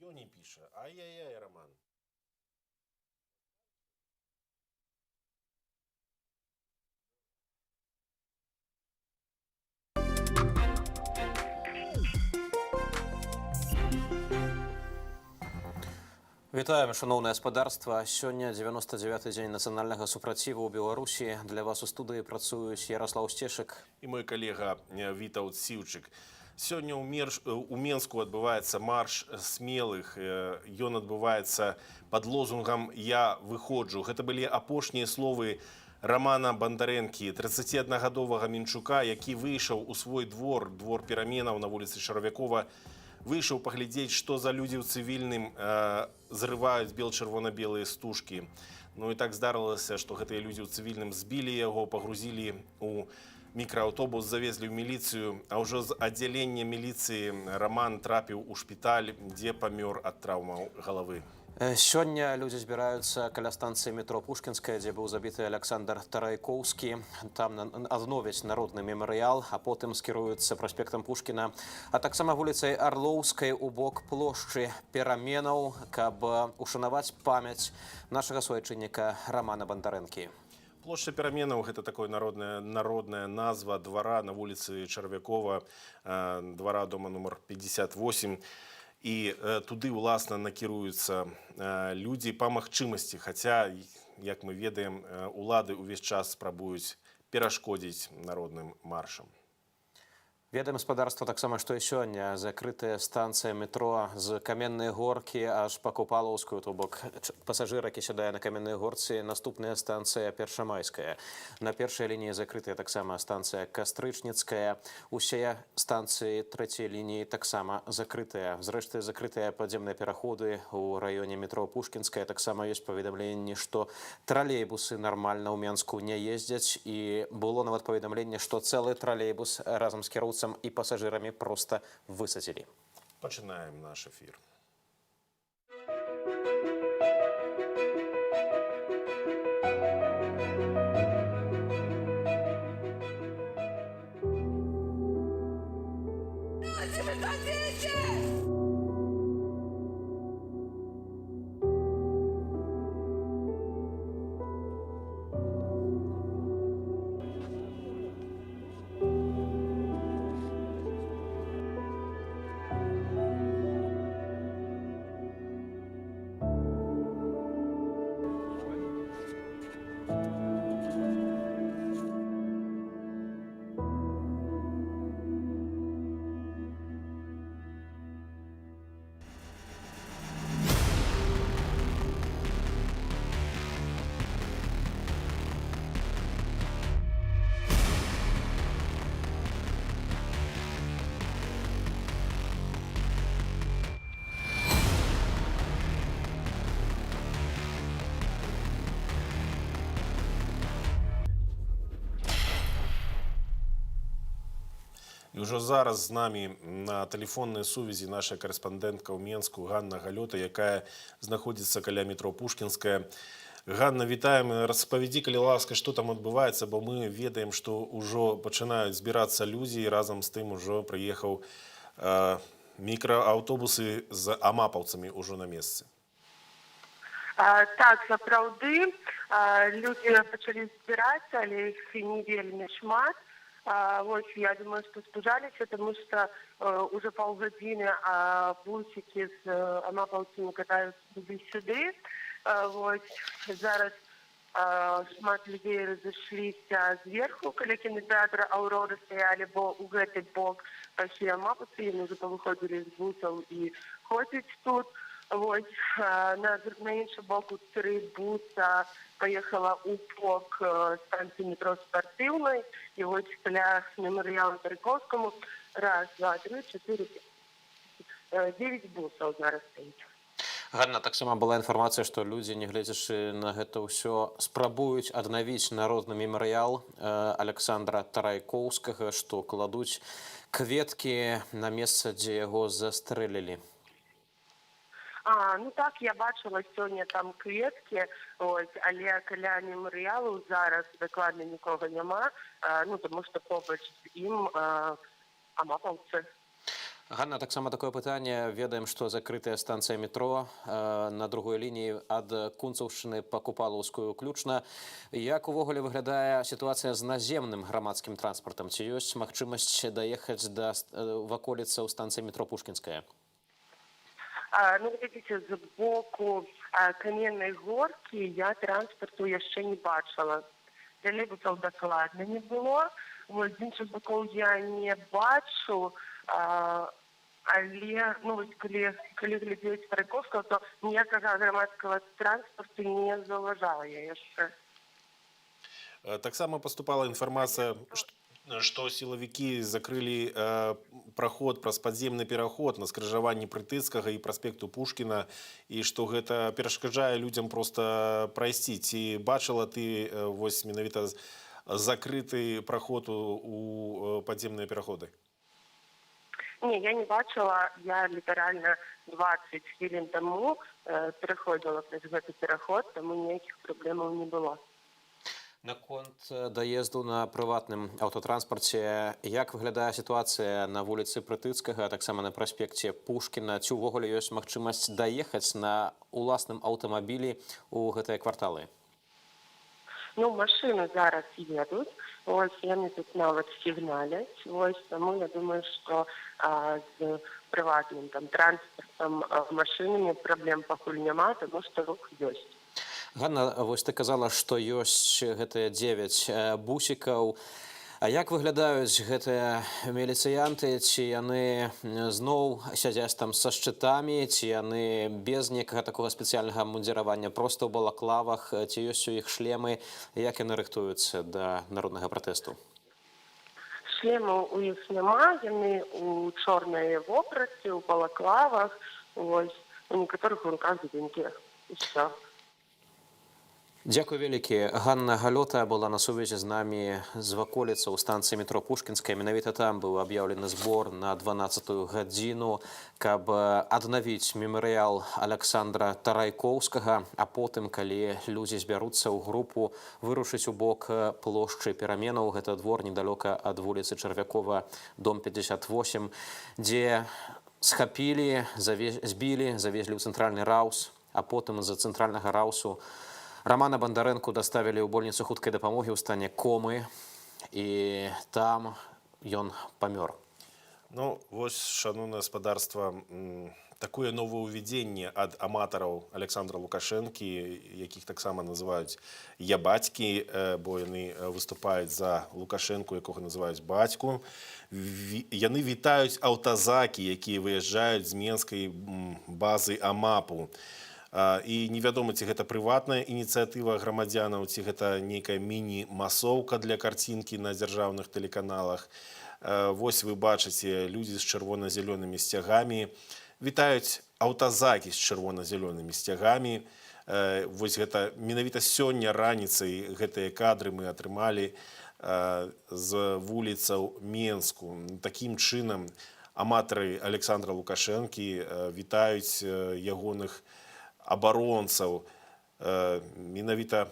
Йоні пише, ай-яй-яй, Роман. Вітаем, шановнае гаспадарства. Сёння 99-й дзень нацыянальнага супраціву ў Беларусі. Для вас у студыі працуюць Ярослаў Сцешык І мой калега Вітаўт Сіўчык. Сёння у Менску адбываецца марш смелых. Ён адбываецца пад лозунгам «Я выходжу». Гэта былі апошнія словы Романа Бандарэнкі, 31-гадовага мінчука, які выйшаў у свой двор пераменаў на вуліцы Шаравякова, выйшаў паглядзець, што за людзі ў цывільным зрываюць бел-чырвона-белыя стужкі. Ну і так здарылася, што гэтыя людзі ў цывільным збілі яго, пагрузілі ў мікрааўтобус, завезлі ў міліцыю, а ўжо з аддзялення міліцыі Роман трапіў у шпіталь, дзе памёр ад траўмаў галавы. Сёння людзі збіраюцца каля станцыі метро Пушкінская, дзе быў забіты Александр Тарайкоўскі. Там адновяць народны мемарыял, а потым скіруюцца праспектам Пушкіна, а таксама вуліцай Арлоўскай у бок плошчы пераменаў, каб ушанаваць памяць нашага суайчынніка Романа Бандарэнкі. Плошча пераменаў – гэта такое народная назва двара на вуліцы Чарвякова, двара дома нумар 58. І туды, уласна, накіруюцца людзі па магчымасці, хаця, як мы ведаем, улады ўвесь час спрабуюць перашкодзіць народным маршам. Ведаем, гаспадарства, таксама, што і сёння закрытая станцыя метро з Каменнай горкі аж па Купалаўскую, то бок пасажыр, які сядае на Каменнай горцы, наступная станцыя Першамайская. На першай лініі закрытая таксама станцыя Кастрычніцкая. Усе станцыі трэцяй лініі таксама закрытыя. Зрэшты, закрытыя падземныя пераходы ў раёне метро Пушкінская. Таксама ёсць паведамленні, што тралейбусы нармальна ў Менску не ездзяць. І было нават паведамленне, што цэлы тралейбус разам з кіроўцам і пасажырамі проста высадзілі. Пачынаем наш эфір. І ўжо зараз з намі на тэлефоннай сувязі наша карэспандэнтка ў Менску Ганна Галёта, якая знаходзіцца каля метро Пушкінская. Ганна, вітаем. Распавядзі, калі ласка, што там адбываецца, бо мы ведаем, што ўжо пачынаюць збірацца людзі, і разам з тым ужо прыехаў мікрааўтобусы з амапаўцамі ўжо на месцы. Так, сапраўды, людзі пачалі збірацца, але іх не вельмі шмат. Вот, я думаю, что спужаліся, тому что уже паўгадзіны бусики з амапаўцамі катаюцца туды-сюды. Вот, зараз шмат людей разышліся зверху, каля кінотэатра «Аўрора» стаялі, бо ў гэты бок пайшлі амапаўцы, яны уже павыходзілі з бусаў і ходзяць тут. Вот, на іншы бок у 3 буса поехала у бок станции метро Спортивной, и вот каля меморіалу Тарайкоўскаму 1, 2, 3, 4, 9 бусаў зараз стаіць. Ганна, таксама была інфармацыя, што людзі, не гледзячы на гэта ўсё, спрабуюць аднавіць народны мемарыял Александра Тарайкоўскага, што кладуць кветкі на месца, дзе яго застрэлілі. Ну так, я бачила сьогодні там кветки, ось, але каля меморіалу зараз докладно нікого нема, ну тому що побач з ім амапаўцы. Ганна, таксама такое пытанне. Ведаем, што закрытая станцыя метро на другой лініі ад Кунцаўшчыны па Купалаўскую ключна. Як увогуле выглядае сітуацыя з наземным грамадскім транспартам? Ці ёсць магчымасць даехаць да ваколіцаў станцыі метро Пушкінская? Ну, видите, з боку Каменнай горкі я транспарту яшчэ не бачила. Тролейбусаў дакладна не было. З іншых бокоў я не бачу, але калі глядзець Параковскага, то ніякага грамадскага транспарту не заўважала я яшчэ. Таксама поступала інфармацыя, што сілавікі закрылі праход праз падземны пераход на скрыжаванні Прытыцкага і праспекту Пушкіна, і што гэта перашкаджае людзям проста прайсці. Ці бачыла ты вось менавіта закрыты праход у падземныя пераходы? Не, я не бачила. Я літаральна 20 хвілін тому переходила праз гэты пераход, тому ніякіх праблемаў не было. Наконт даезду на прыватным аўтатранспарце, як выглядае сітуацыя на вуліцы Прытыцкага, а таксама на праспекце Пушкіна? Ці ўвогуле ёсць магчымасць даехаць на уласным аўтамабілі ў гэтыя кварталы? Ну, машины зараз едут, ось яны тут нават сігналяць, ось тому я думаю, што з прыватным транспартам, машинамі праблем пакуль няма, тому што рух ёсць. Ганна, вось ты казала, што ёсць гэтыя 9 бусікаў. А як выглядаюць гэтыя міліцыянты? Ці яны зноў сядзяць там са шчытамі, ці яны без некага такога спецыяльнага мундзіравання, проста ў балаклавах, ці ёсць у іх шлемы? Як яны рыхтуюцца да народнага пратэсту? Шлемаў у іх няма, яны у чорнай вопратцы, у балаклавах, ось, у некаторых у руках дубінкі. І все. Дзякуй вялікі. Ганна Галёта была на сувязі з намі з ваколіцаў станцыі метро Пушкінская. Менавіта там быў аб'яўлены збор на 12-ю гадзіну, каб аднавіць мемарыял Аляксандра Тарайкоўскага, а потым, калі людзі збяруцца ў групу, вырушыць у бок плошчы Пераменаў. Гэта двор недалёка ад вуліцы Чарвякова, дом 58, дзе схапілі, збілі, завезлі ў цэнтральны раус, а потым з-за цэнтральнага раусу Рамана Бандарэнку даставілі ў больніцу хуткай дапамогі ў стане комы, і там ён памёр. Ну, вось, шановнае гаспадарства, такое новаўвядзенне ад аматараў Александра Лукашэнкі, якіх таксама называюць «я бацькі», бо яны выступаюць за Лукашэнку, якога называюць бацьку. Яны вітаюць аўтазакі, якія выязджаюць з менскай базы АМАПу. І невядома, ці гэта прыватная ініцыятыва грамадзянаў, ці гэта нейкая міні-масоўка для карцінкі на дзяржаўных тэлеканалах. Вось вы бачыце, людзі з чырвона-зялёнымі сцягамі вітаюць аўтазакі з чырвона-зялёнымі сцягамі. Вось гэта менавіта сёння раніцай гэтыя кадры мы атрымалі з вуліцаў Менску. Такім чынам аматары Александра Лукашэнкі вітаюць ягоных абаронцаў, менавіта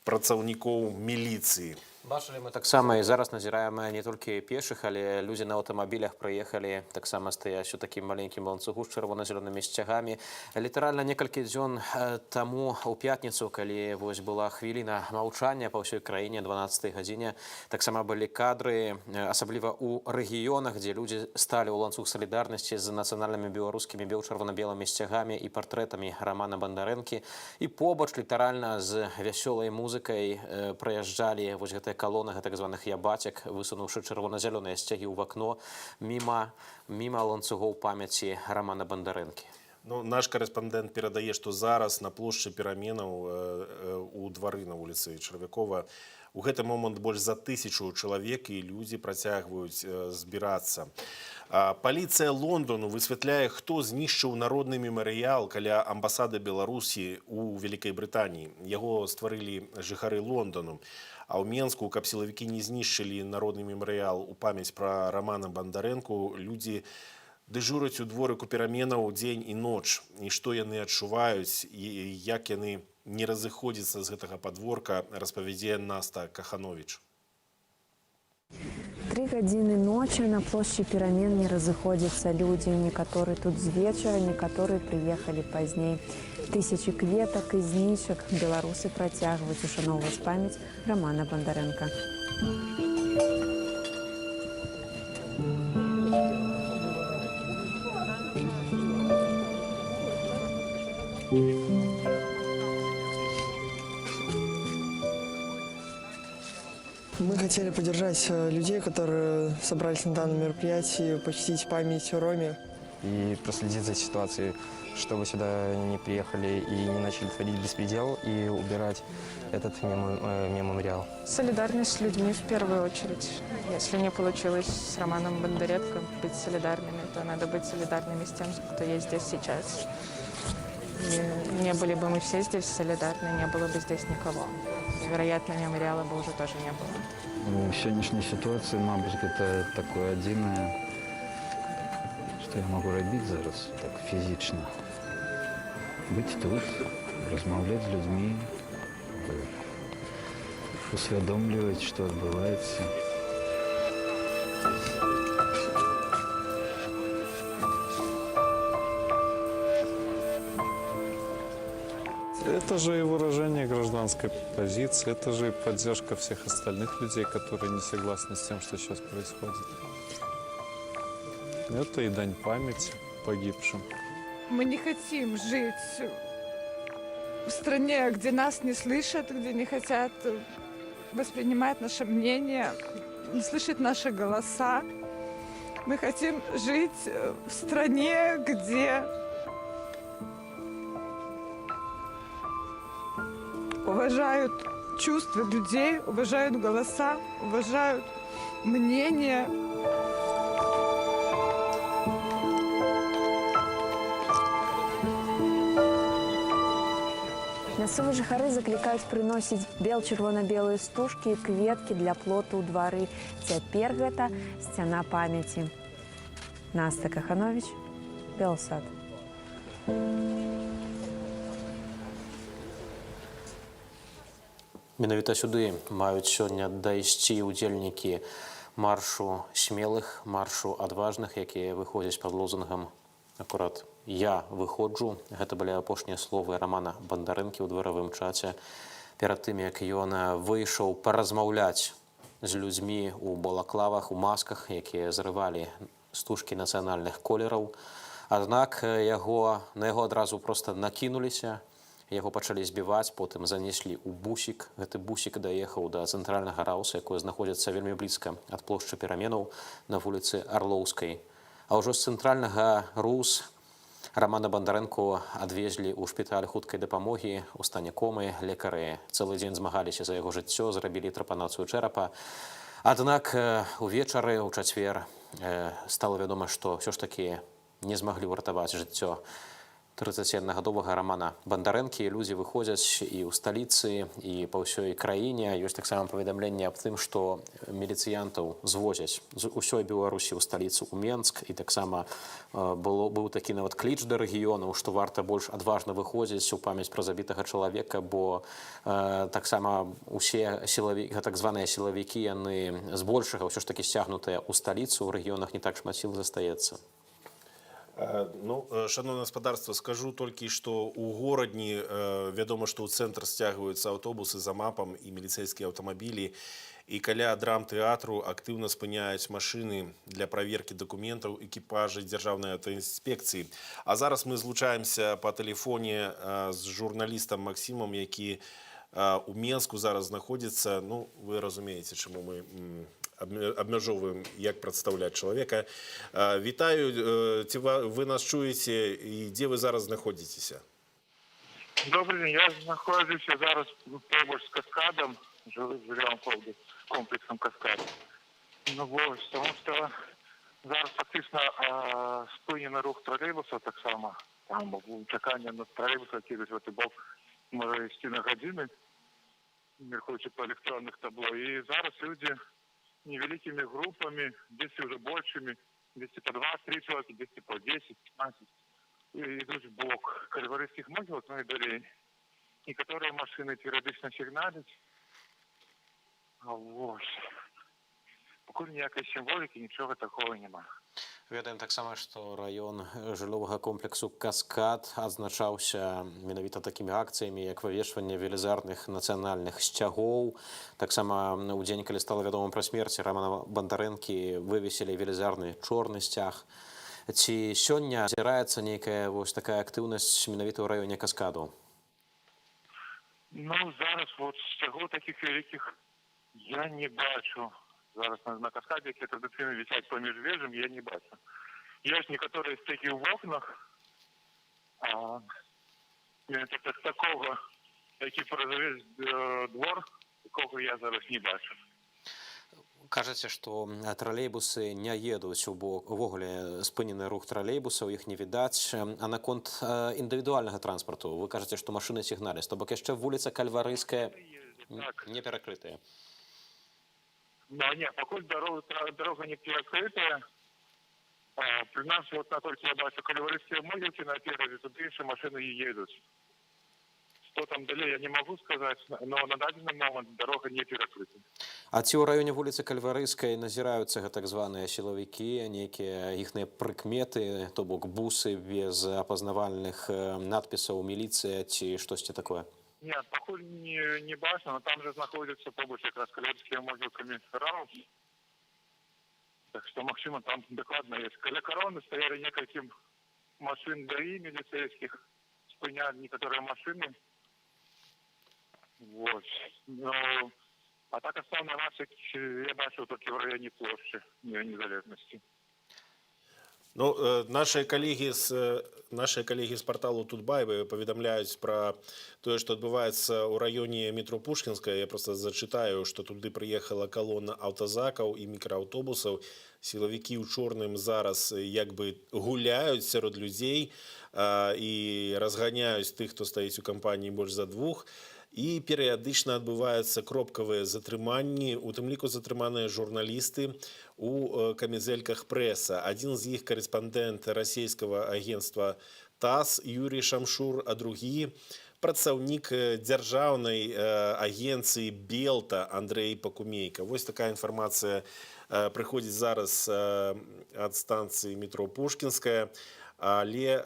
працаўнікоў міліцыі. Бачылі мы таксама і зараз назіраем не толькі пешых, але людзі на аўтамабілях прыехалі, таксама стаяць у такім маленькім ланцугу з чырвона-зялёнымі сцягамі. Літаральна некалькі дзён таму у пятніцу, калі вось была хвіліна маўчання па ўсёй краіне, 12-й гадзіне, таксама былі кадры, асабліва ў рэгіёнах, дзе людзі сталі ў ланцуг салідарнасці з нацыянальнымі беларускімі чырвона-белымі сцягамі і партрэтамі Рамана Бандарэнкі. І побач літаральна з вясёлай музыкай праязджалі вось гэтыя колонны так званых ябацек, высунуўшы чырвона-зялёныя сцягі ў вакно міма ланцугоў памяці Рамана Бандарэнкі. Ну, наш корэспандэнт перадае, што зараз на плошчы Пераменаў у двары на вуліцы Чарвякова у гэты момант больш за 1000 чалавек, і людзі працягваюць збірацца. Паліцыя Лондану высвятляе, хто знішчыў народны мемарыял каля амбасады Беларусі ў Вялікай Брытаніі. Яго стварылі жыхары Лондану. А ў Менску, каб сілавікі не знішчылі народны мемарыял у памяць пра Рамана Бандарэнку, людзі дэжураць у дворыку Пераменаў дзень і ноч. І што яны адчуваюць, і як яны не разыходзяцца з гэтага падворка, распавядзе Наста Кахановіч. 3 гадзіны ночи на площади перамен не разыходзяцца людзі. Некаторыя тут з вечара, некаторыя прыехалі пазней. Тысячи кветак і знічак беларусы працягваюць ушаноўваць памяць Романа Бондаренка. Мы хотели поддержать людей, которые собрались на данном мероприятии, почтить память о Роме. И проследить за ситуацией, чтобы сюда не приехали и не начали творить беспредел и убирать этот мемориал. Солидарность с людьми в первую очередь. Если не получилось с Романом Бондаренко быть солидарными, то надо быть солидарными с тем, кто есть здесь сейчас. И не были бы мы все здесь солидарны, не было бы здесь никого. И, вероятно, мемориала бы уже тоже не было. В сённяшняй ситуації, мабуть, це таке єдине, що я можу робити зараз, так фізично. Бути тут, розмовляти з людьми, усвідомлювати, що відбувається. Это же и выражение гражданской позиции, это же и поддержка всех остальных людей, которые не согласны с тем, что сейчас происходит. Это и дань памяти погибшим. Мы не хотим жить в стране, где нас не слышат, где не хотят воспринимать наше мнение, не слышать наши голоса. Мы хотим жить в стране, где уважают чувства людей, уважают голоса, уважают мнение. Мясцовыя жыхары заклікаюць прыносіць бел-чырвона-белыя стужкі і кветкі для плоту ў двары. Цяпер гэта сцяна памяці. Наста Каханович, Белсад. Менавіта сюды маюць сёння дайсці удзельнікі маршу смелых, маршу адважных, якія выходзяць пад лозунгам акурат «Я выходжу». Гэта былі апошнія словы Романа Бондарэнкі ў дваравым чаце перад тым, як ён выйшаў паразмаўляць з людзьмі ў балаклавах, у масках, якія зрывалі стужкі нацыянальных колераў. Аднак на яго адразу проста накінуліся, яго пачалі збіваць, потым занеслі ў бусік. Гэты бусік даехаў да цэнтральнага раўса, якое знаходзіцца вельмі блізка ад плошчы пераменаў на вуліцы Арлоўскай. А ўжо з цэнтральнага РУС Романа Бондаренко адвезлі ў шпіталь хуткай дапамогі у стане комы. Лекары цэлы дзень змагаліся за яго жыццё, зрабілі трапанацыю чэрапа. Аднак увечары, у чацвер, стала вядома, што ўсё ж такі не змаглі ўратаваць жыццё 31-гадовага Романа Бондарэнкі. Людзі выходзяць і ў сталіцы, і па ўсёй краіне. Ёсць таксама паведамленне аб тым, што міліцыянтаў звозяць з усёй Беларусі ў сталіцу, у Менск. І таксама быў такі нават кліч да рэгіёнаў, што варта больш адважна выходзіць у памяць пра забітага чалавека, бо таксама усе так званыя сілавікі, яны збольшага ўсё ж такі сцягнутыя ў сталіцу, у рэгіёнах не так шмат сіл застаецца. Ну, шановне господарство, скажу толькі, што у горадні вядома, што ў цэнтр сцягваюцца аўтобусы за мапам і міліцэйскія аўтамабілі. І каля драмтэатру актыўна спыняюць машыны для праверкі дакументаў экіпажы дзяржаўнай аўтаінспекцыі. А зараз мы злучаемся па тэлефоне з журналістам Максімам, які у Менску зараз знаходзіцца. Ну, вы разумееце, чаму мы абмяжоўваем, як прадстаўляць чалавека. Вітаю, ці вы нас чуеце і дзе вы зараз знаходзіцеся? Добрый день, я нахожусь зараз побач з каскадам, живем комплексом каскад. Ну вот, тому що зараз фактично спынены рух тролейбусаў таксама. Там чаканне на тролейбуса, які в гэты бок можа ісці на гадзіны, меркуючы па электронных табло. І зараз людзі невеликими группами, здесь уже большими, здесь по 2-3 человека, здесь по 10-15, идут в бок Кальварийских могил, ну и далее. И которые машины периодично сигналят. Вот. пакуль ніякай сімволікі, нічога такого няма. Ведаем таксама, што раён жыллёвага комплексу «Каскад» адзначаўся менавіта такімі акцыямі, як вывешванне велізарных нацыянальных сцягоў. Таксама ў дзень, калі стала вядомым пра смерць Рамана Бандарэнкі, вывесілі велізарны чорны сцяг. Ці сёння азіраецца нейкая вось такая актыўнасць менавіта ў раёне «Каскаду»? Ну, зараз вот сцягоў такіх вялікіх я не бачу. Зараз на каскаде, які традыцыйна вісяць паміж вежам, я не бачу. Ёсць некаторыя сцягі ў вокнах, такога, які прозавесь двор, такога я зараз не бачу. Кажаце, што тралейбусы не едуць увогуле спынены рух тралейбусаў, іх не відаць. А наконт індывідуальнага транспарту вы кажаце, што машыны сігналяць, то бок яшчэ вуліца Кальварыйская не перакрытая. Ну, не, пакуль дорога не перакрытая. Прынамсі, вот наколькі я бачу кальварыйскія могілкі наперадзе, туды іншыя машыны і едуць. Што там далей, я не магу сказаць, но на дадзены момант дорога не перакрыта. А ці ў раёне вуліцы Кальварыйскай назіраюцца так званыя сілавікі, нейкія іхныя прыкметы, то бок бусы без апазнавальных надпісаў, міліцыя ці штосьці такое? Не, пакуль не бачна, но там же знаходзяцца побач якраз кальварыйскія могілкамі феррараў. Так што, магчыма, там дакладна ёсць. Каля кароны стаялі некалькі машын ДАІ міліцэйскіх, спынялі некаторыя машыны. Вот. Ну, а так асноўныя нашы я бачыў толькі ў раёне плошчы Незалежнасці. Ну, наши коллеги с порталу Тутбай поведомляют про то, что отбывается в районе метро Пушкинская. Я просто зачитаю, что туды приехала колонна автозаков и микроавтобусов. Силовики у чорным зараз як бы гуляют сярод людей и разгоняют тех, кто стоит у компании больше за двух. І періядычна адбываюцца кропкавыя затрыманні, у тым ліку затрыманыя журналісты у камізэльках прэса. Адзін з іх карэспандэнт расійскага агенцтва ТАСС Юрий Шамшур, а другі прадстаўнік дзяржаўнай агенцыі Белта Андрей Пакумейка. Вось такая інфармацыя прыходзіць зараз ад станцыі метро Пушкінская. Але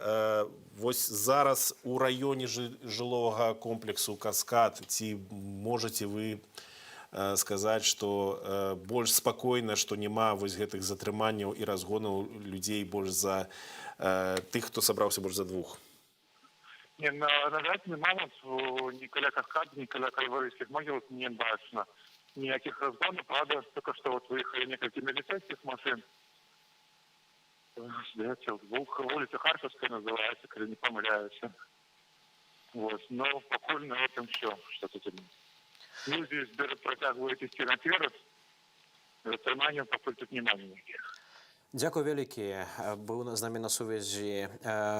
вось зараз у раёне жылого комплексу «Каскад» ці можете вы сказаць, што больш спакойна, што няма вось гэтых затрыманняў і разгонаў людзей больш за тых, хто сабраўся больш за двух? Не, на дадзены момант ні каля «Каскада», ні каля кальварыйскіх могілак не бачна ніякіх разгонаў. Правда, толькі што вот выехалі некалькі міліцэйскіх машын. Здаецца, вуліца Харківська называецца, калі не памыляюся. Вот. Но пакуль на этом все, что тут. Люди працягваюць ісці наперад, затрыманняў пакуль тут няма ніякіх. Дзякуй вялікі. Быў з намі на сувязі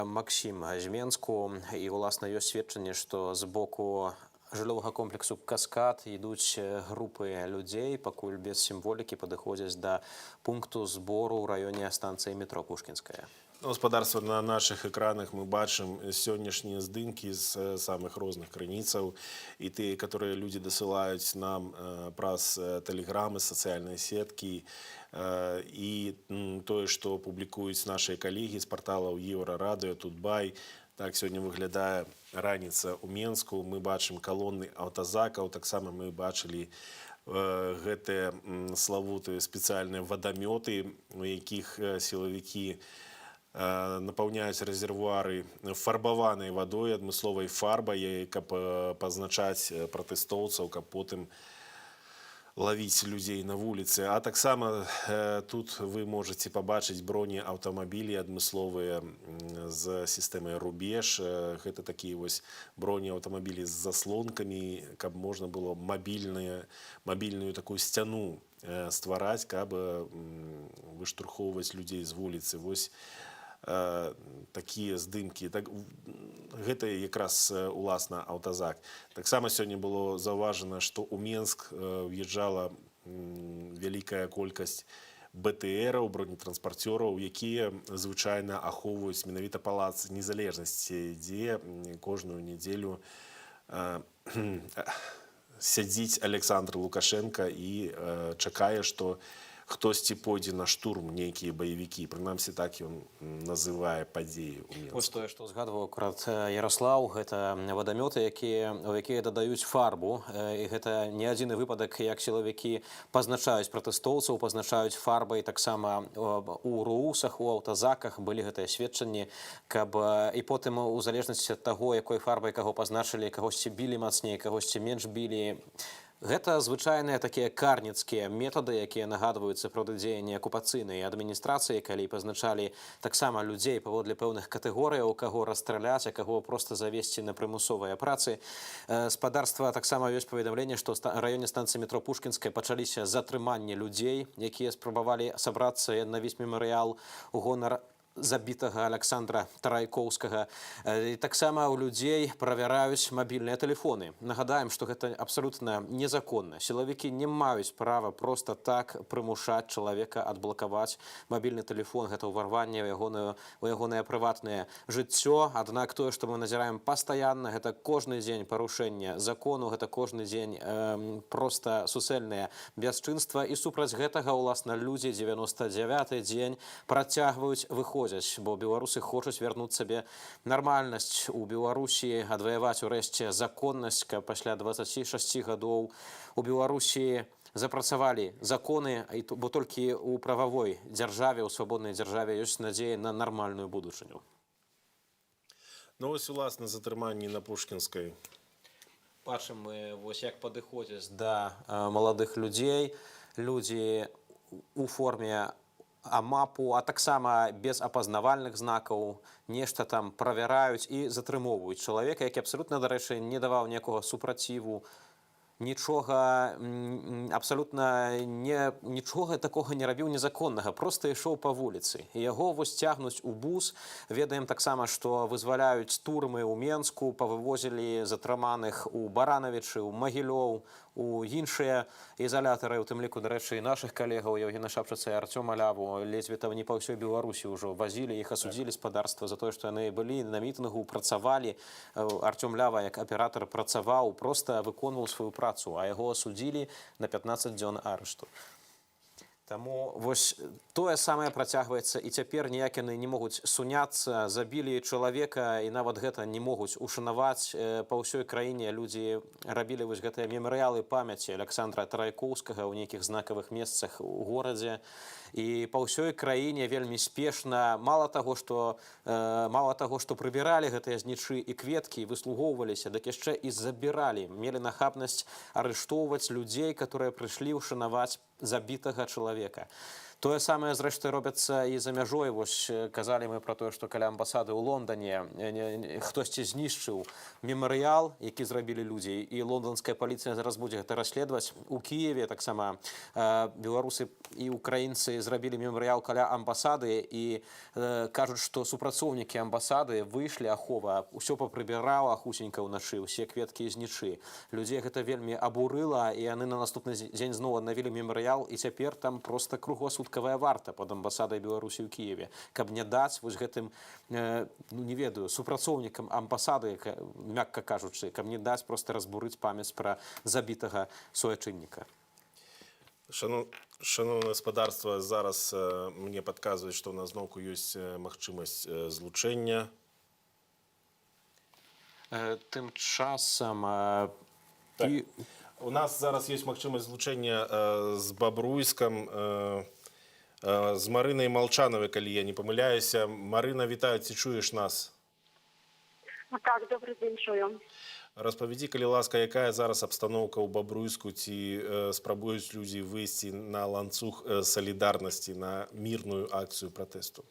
Максім з Менску, і уласна ёсць сведчанне, што з боку жыллёвага комплексу «Каскад» ідуць групы людзей, пакуль без сімволікі падыходзяць да пункту збору ў раёне станцыі метро Пушкінская. Гаспадарства, на наших экранах мы бачым сённяшнія здымкі з самых розных крыніцаў і тыя, которые людзі дасылаюць нам праз тэлеграмы, сацыяльныя сеткі і тое, што публікуюць нашыя калегі з порталаў Еўрарадыё, Тутбай. Так сёння выглядае раніца ў Менску. Мы бачым калоны аўтазакаў, таксама мы бачылі гэтыя славутыя спецыяльныя вадамёты, у якіх сілавікі напаўняюць рэзервуары фарбаванай вадой, адмысловай фарбай, каб пазначаць пратэстоўцаў, каб потым ловить людей на вуліцы. А таксама тут вы можете побачыць бронеаўтамабілі адмысловыя з сістэмай рубеж. Гэта такія вось бронеаўтамабілі з заслонкамі, каб можна было мабільную такую сцяну ствараць, каб выштурхоўваць людзей з вуліцы. Вось такія здымкі. Гэта якраз уласна аўтазак. Таксама сёння было заўважана, што ў Менск ўязджала вялікая колькасць БТРаў, бронетранспарцёраў, якія звычайна ахоўваюць менавіта палац Незалежнасці, дзе кожную нядзелю сядзіць Александр Лукашенко і чакае, што хтосьці пойдзе на штурм, нейкія баевікі. Прынамсі, так ён называе падзеі ў Менску. Вось тое, што згадваў акрат Ярослаў, гэта вадамёты, у якія дадаюць фарбу. І гэта не адзіны выпадак, як сілавікі пазначаюць пратэстоўцаў, пазначаюць фарбай таксама у руусах, у аўтазаках былі гэтыя сведчанні, каб і потым у залежнасці ад таго, якой фарбай каго пазначылі, кагосьці білі мацней, кагосьці менш білі. Гэта звычайныя такія карніцкія метады, якія нагадваюць сапраўды дзеянні акупацыйнай адміністрацыі, калі пазначалі таксама людзей паводле пэўных катэгорыяў, каго расстраляць, а каго проста завесці на прымусовыя працы. Спадарства таксама ёсць паведамленне, што ў раёне станцыі метро Пушкінскай пачаліся затрыманні людзей, якія спрабавалі сабрацца і аднавіць мемарыял у гонар забітага Александра Тарайкоўскага. І таксама ў людзей правяраюць мабільныя тэлефоны. Нагадаем, што гэта абсалютна незаконна. Сілавікі не маюць права проста так прымушаць чалавека адблакаваць мабільны тэлефон. Гэта ўварванне ў ягонае прыватнае жыццё. Аднак тое, што мы назіраем пастаянна, гэта кожны дзень парушэння закону, гэта кожны дзень проста суцэльнае бясчынства. І супраць гэтага, уласна, людзі 99-й дзень працягваюць выходзіць, бо беларусы хочуць вярнуць сабе нармальнасць у Беларусі, адваяваць урэшце законнасць, каб пасля 26 гадоў у Беларусі запрацавалі законы, бо толькі ў прававой дзяржаве, у свабоднай дзяржаве ёсць надзея на нармальную будучыню. Ну, вось, уласна, затрыманні на Пушкінскай. Бачым мы, вось як падыходзяць да маладых людзей, людзі у форме амапу, а таксама без апазнавальных знакаў, нешта там правяраюць і затрымоўваюць чалавека, які абсалютна, дарэчы, не даваў ніякага супраціву, нічога, абсалютна нічога такога не рабіў незаконнага, проста ішоў па вуліцы. І яго вось цягнуць у бус. Ведаем таксама, што вызваляюць турмы ў Менску, павывозілі затрыманых у Баранавічы, у Магілёў, у іншыя ізалятары, у тым ліку, дарэчы, і нашых калегаў Евгена Шапчаца і Артёма Ляву, ледзьве там не па ўсёй Беларусі ўжо вазілі, іх асудзілі спадарства за тое, што яны былі на мітынгу, працавалі. Артём Лява, як аператар, працаваў, проста выконваў сваю працу, а яго асудзілі на 15 дзён арышту. Таму вось тое самае працягваецца і цяпер, ніяк яны не могуць суняцца, забілі чалавека і нават гэта не могуць ушанаваць. Па ўсёй краіне людзі рабілі вось гэтыя мемарыялы памяці Александра Тарайкоўскага ў нейкіх знакавых месцах у горадзе. І па ўсёй краіне вельмі спешна, мала таго, што прыбіралі гэтыя знічы і кветкі, выслугоўваліся, дык яшчэ і забіралі, мелі нахабнасць арыштоўваць людзей, которые прыйшлі ўшанаваць забітага чалавека. Тое самае, зрэшты, робяцца і за мяжой. Вось казалі мы пра тое, што каля амбасады ў Лондане хтосьці знішчыў мемарыял, які зрабілі людзі, і лонданская паліцыя зараз будзе гэта расследаваць. У Кіеве таксама беларусы і украінцы зрабілі мемарыял каля амбасады і кажуць, што супрацоўнікі амбасады выйшлі ахова, ўсё папрыбірала хусенька ўначы, усе кветкі і знічы. Людзей гэта вельмі абурыла, і яны на наступны дзень зноў аднавілі мемарыял, і цяпер там проста кругласуткавая варта пад амбасадай Беларусі ў Кіеве, каб не даць вось гэтым, не ведаю, супрацоўнікам амбасады, мякка кажучы, каб не даць проста разбурыць памяць пра забітага суайчынніка. Шановне спадарства, зараз мне падказваюць, што ў нас зноўку ёсць магчымасць злучэння. Тым часам... У нас зараз ёсць магчымасць злучэння з Бабруйскам, з Марынай Малчанавай, калі я не памыляюся. Марына, вітаю, ці чуеш нас? Так, добрый день, чую. Распавядзі, калі ласка, якая зараз абстаноўка ў Бабруйску, ці спрабуюць людзі выйсці на ланцуг салідарнасці, на мірную акцыю пратэсту?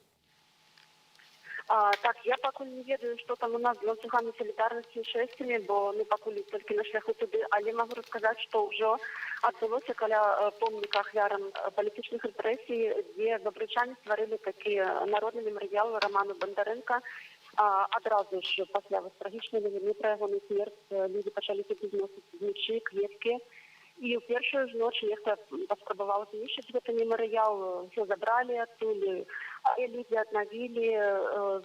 Так, я пакуль не ведаю, што там у нас з ланцугамі салідарнасці і шэсцямі, бо мы пакуль толькі на шляху туды, але магу расказаць, што ўжо адбылося каля помніка ахвярам палітычных рэпрэсій, дзе бабрычане стварылі такі народны мемарыял Роману Бондаренка. Адразу ж пасля трагічнай навіны пра ягоную смерць людзі пачалі туды зносіць знічы, кветкі. І ў першую ж ноч нехта паспрабаваў знішчыць гэты мемарыял, ўсё забралі адтуль, але людзі аднавілі.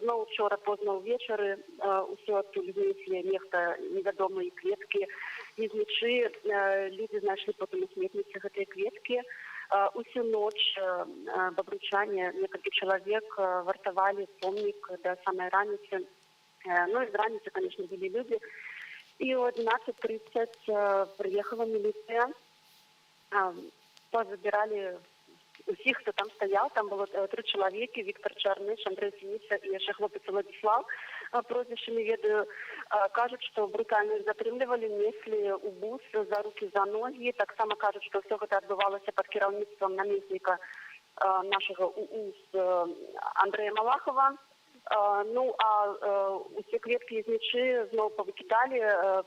Зноў учора позна ўвечары ўсё адтуль знеслі нехта невядомыя кветкі і знічы. Людзі знайшлі потым у сметніцы гэтыя кветкі. Усю ноч бабруйчане, некалькі чалавек, вартавалі помнік да самай раніцы. Ну і з раніцы, конечно, былі людзі. І о 11:30 приехала милиция, позабирали усіх, хто там стоял. Там было 3 чоловіки: Віктор Чарныш, Андрей Синица і яшчэ хлопець Владислав, прозвище не ведаю. Кажуть, што брутальна іх затрымлівалі, неслі ў бус за руки, за ногі. Таксама кажуть, што ўсё гэта адбывалася пад кіраўніцтвам намесніка нашага УУС Андрэя Малахова. Ну, а усе кветкі і знічы зноў павыкідалі,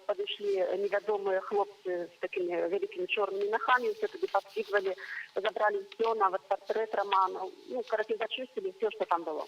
падышлі невядомыя хлопцы з такімі вялікімі чорнымі нахамі, ўсе туды падкідвалі, забралі ўсё, нават партрэт Рамана. Ну, карацей, зачысцілі ўсё, што там было.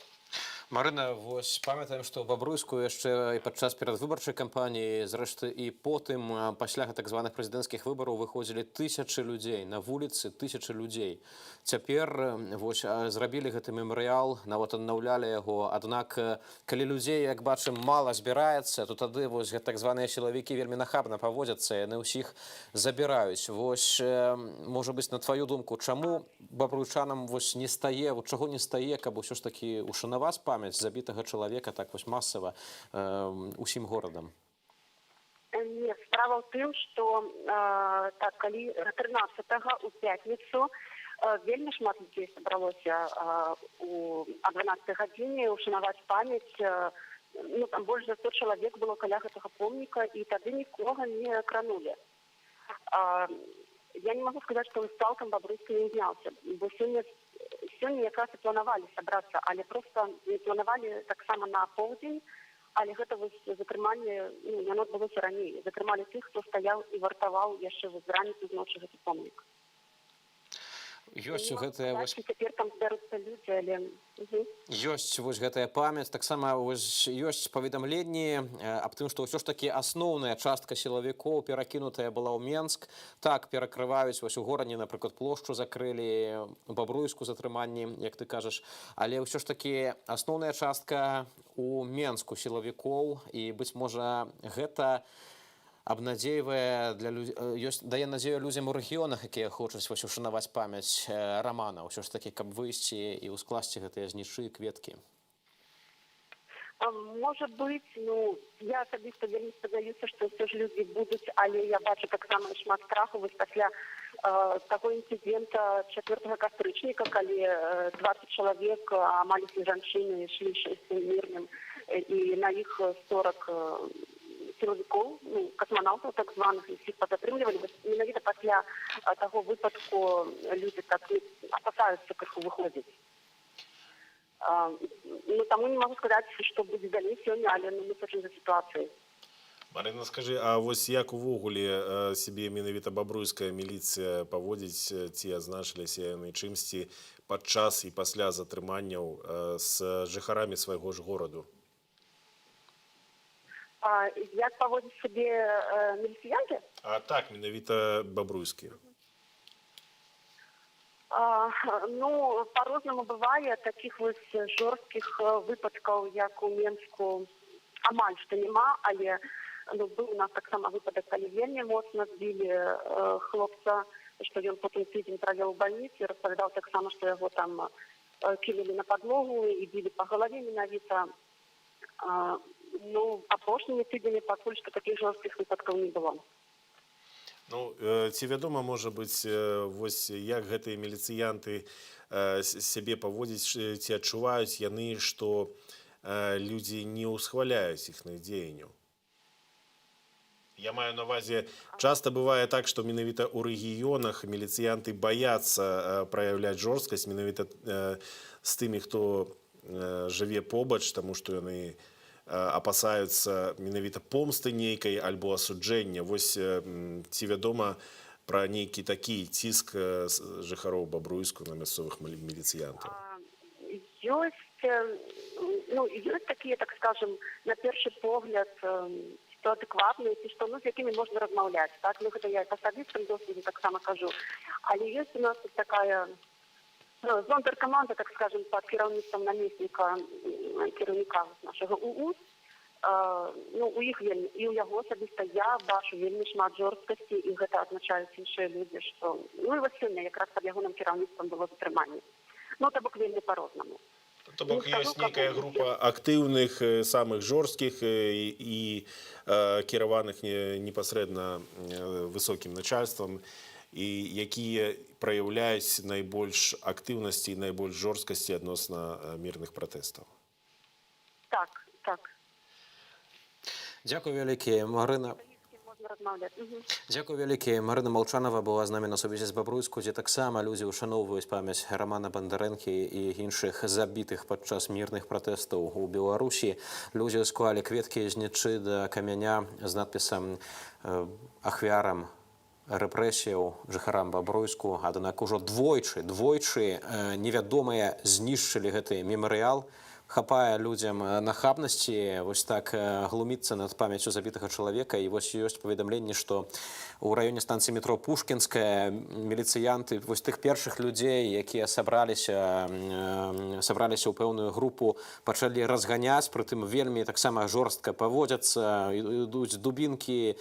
Марына, вось памятаем, што ў Бабруйску яшчэ і падчас перадвыбарчай кампаніі, зрэшты і потым, пасля так званых прэзідэнцкіх выбараў, выходзілі тысячы людзей, на вуліцы тысячы людзей. Цяпер вось зрабілі гэты мемарыял, нават аднаўлялі яго, аднак калі людзей, як бачым, мала збіраецца, то тады вось так званыя сілавікі вельмі нахабна паводзяцца, яны ўсіх забіраюць. Вось, можа быць, на тваю думку, чаму бабруйчанам вось не стае, чаго не стае, каб усё ж такі ушанаваць памяць забітага чалавека так вось масава усім горадам? Не, справа ў тым, што так, калі 13-го у пятніцу вельмі шмат людзей сабралося о 12 гадзіне ушанаваць памяць. Ну, там больш за 100 чалавек было каля гэтага помніка, і тады нікога не кранулі. Я не магу сказаць, што цалкам Бабруйскі не зняўся, бо сёння якраз і планавалі сабрацца, але проста не планавалі таксама на поўдзень, але гэта вось затрыманне, ну, яно адбылося раней. Затрымалі тых, хто стаяў і вартаваў яшчэ з раніцы, з ночы гэты помнік. Ёсць гэтая вось... Цяпер там збяруцца людзі, але... Ёсць вось гэтая памяць, таксама ёсць паведамленні аб тым, што ўсё ж такі асноўная частка сілавікоў перакінутая была ў Менск. Так, перакрываюць вось у горадзе, напрыклад, плошчу закрылі, у Бабруйску затрыманні, як ты кажаш, але ўсё ж такі асноўная частка у Менску сілавікоў, і, быць можа, гэта абнадзейвае дае надзею людзям у рэгіёнах, якія хочуць вось ушанаваць памяць Рамана, ўсё ж такі, каб выйсці і ўскласці гэтыя знічы, кветкі. Можа быць, ну, я асабіста вельмі спадзяюся, што ўсё ж людзі будуць, але я бачу таксама шмат страху вось пасля такого інцыдэнта 4 кастрычніка, калі 20 чалавек, амаль усе жанчыны, ішлі шэсцем мірным, і на іх 40 сілавікоў, ну, касманаўтаў так званых, і всіх пазатрымлівалі. Менавіта пасля таго выпадку людзі так апасаюцца крыху выходзіць. Ну, таму не магу сказаць, што будзе далей сёння, але мы сачым за сітуацыяй. Марына, скажы, а вось як увогуле сябе менавіта бабруйская міліцыя паводзіць, ці адзначыліся яны чымсьці падчас і пасля затрыманняў з жыхарамі свайго ж гораду? Як паводзіць сябе міліцыянты? Так, менавіта бабруйскія. Ну, по-рознаму бывае. Такіх вось жорсткіх выпадкаў, як у Менску, амаль што няма, але быў у нас таксама выпадак, калі вельмі моцна збілі хлопца, што ён потым тыдзень правёў у бальніцы, распавядаў таксама, што яго там кінулі на падлогу і білі па галаве менавіта. Ну, апошнімі тыдзямі пакуль што такіх жорсткіх выпадкаў не было. Ну, ці вядома, можа быць, вось як гэтыя міліцыянты сябе паводзяць, ці адчуваюць яны, што людзі не ўсхваляюць іхных дзеянняў? Я маю на ўвазе, часта бывае так, што менавіта ў рэгіёнах міліцыянты баяцца праяўляць жорсткасць менавіта з тымі, хто жыве побач, таму што яны апасаюцца менавіта помсты нейкай альбо асуджэння. Вось ці вядома пра нейкі такі ціск жыхароў Бабруйску на мясцовых міліцыянтаў? Ёсць такія, так скажем, на першы погляд, што адэкватныя, ці што, з якімі можна размаўляць. Так, гэта я па асабістым досведзе таксама кажу. Але ёсць у нас такая зондеркаманда, так скажем, пад кіраўніцтвам намесніка кіраўніка нашага УУС. ну, у іх вельмі, і ў яго асабіста я бачу вельмі шмат жорсткасці, і гэта адзначаюць іншыя людзі, што... Ну, і вось сёння якраз пад ягоным кіраўніцтвам было затрыманне. Ну, то бок вельмі па-рознаму. То бок ёсць некая група актыўных, самых жорсткіх і кіраваных непасрэдна высокім начальствам, і якія праяўляюць найбольш актыўнасці і найбольш жорсткасці адносна мірных пратэстаў. Так, так. Дзякуй вялікі, Марына. Дзякуй вялікі. Марына Малчанова была з намі на сувязі з Бабруйску, дзе таксама людзі ушаноўваюць памяць Рамана Бандарэнкі і іншых забітых падчас мірных пратэстаў у Беларусі. Людзі склалі кветкі з нічы да камяня з надпісам ахвярам рэпрэсіяў жыхарам Бабруйску. Аднак ужо двойчы невядомыя знішчылі гэты мемарыял. Хапае людзям нахабнасці вось так глуміцца над памяццю забітага чалавека. І вось ёсць паведамленне, што ў раёне станцыі метро Пушкінская міліцыянты вось тых першых людзей, якія сабраліся ў пэўную групу, пачалі разганяць, прытым вельмі таксама жорстка паводзяцца, ідуць дубінкі,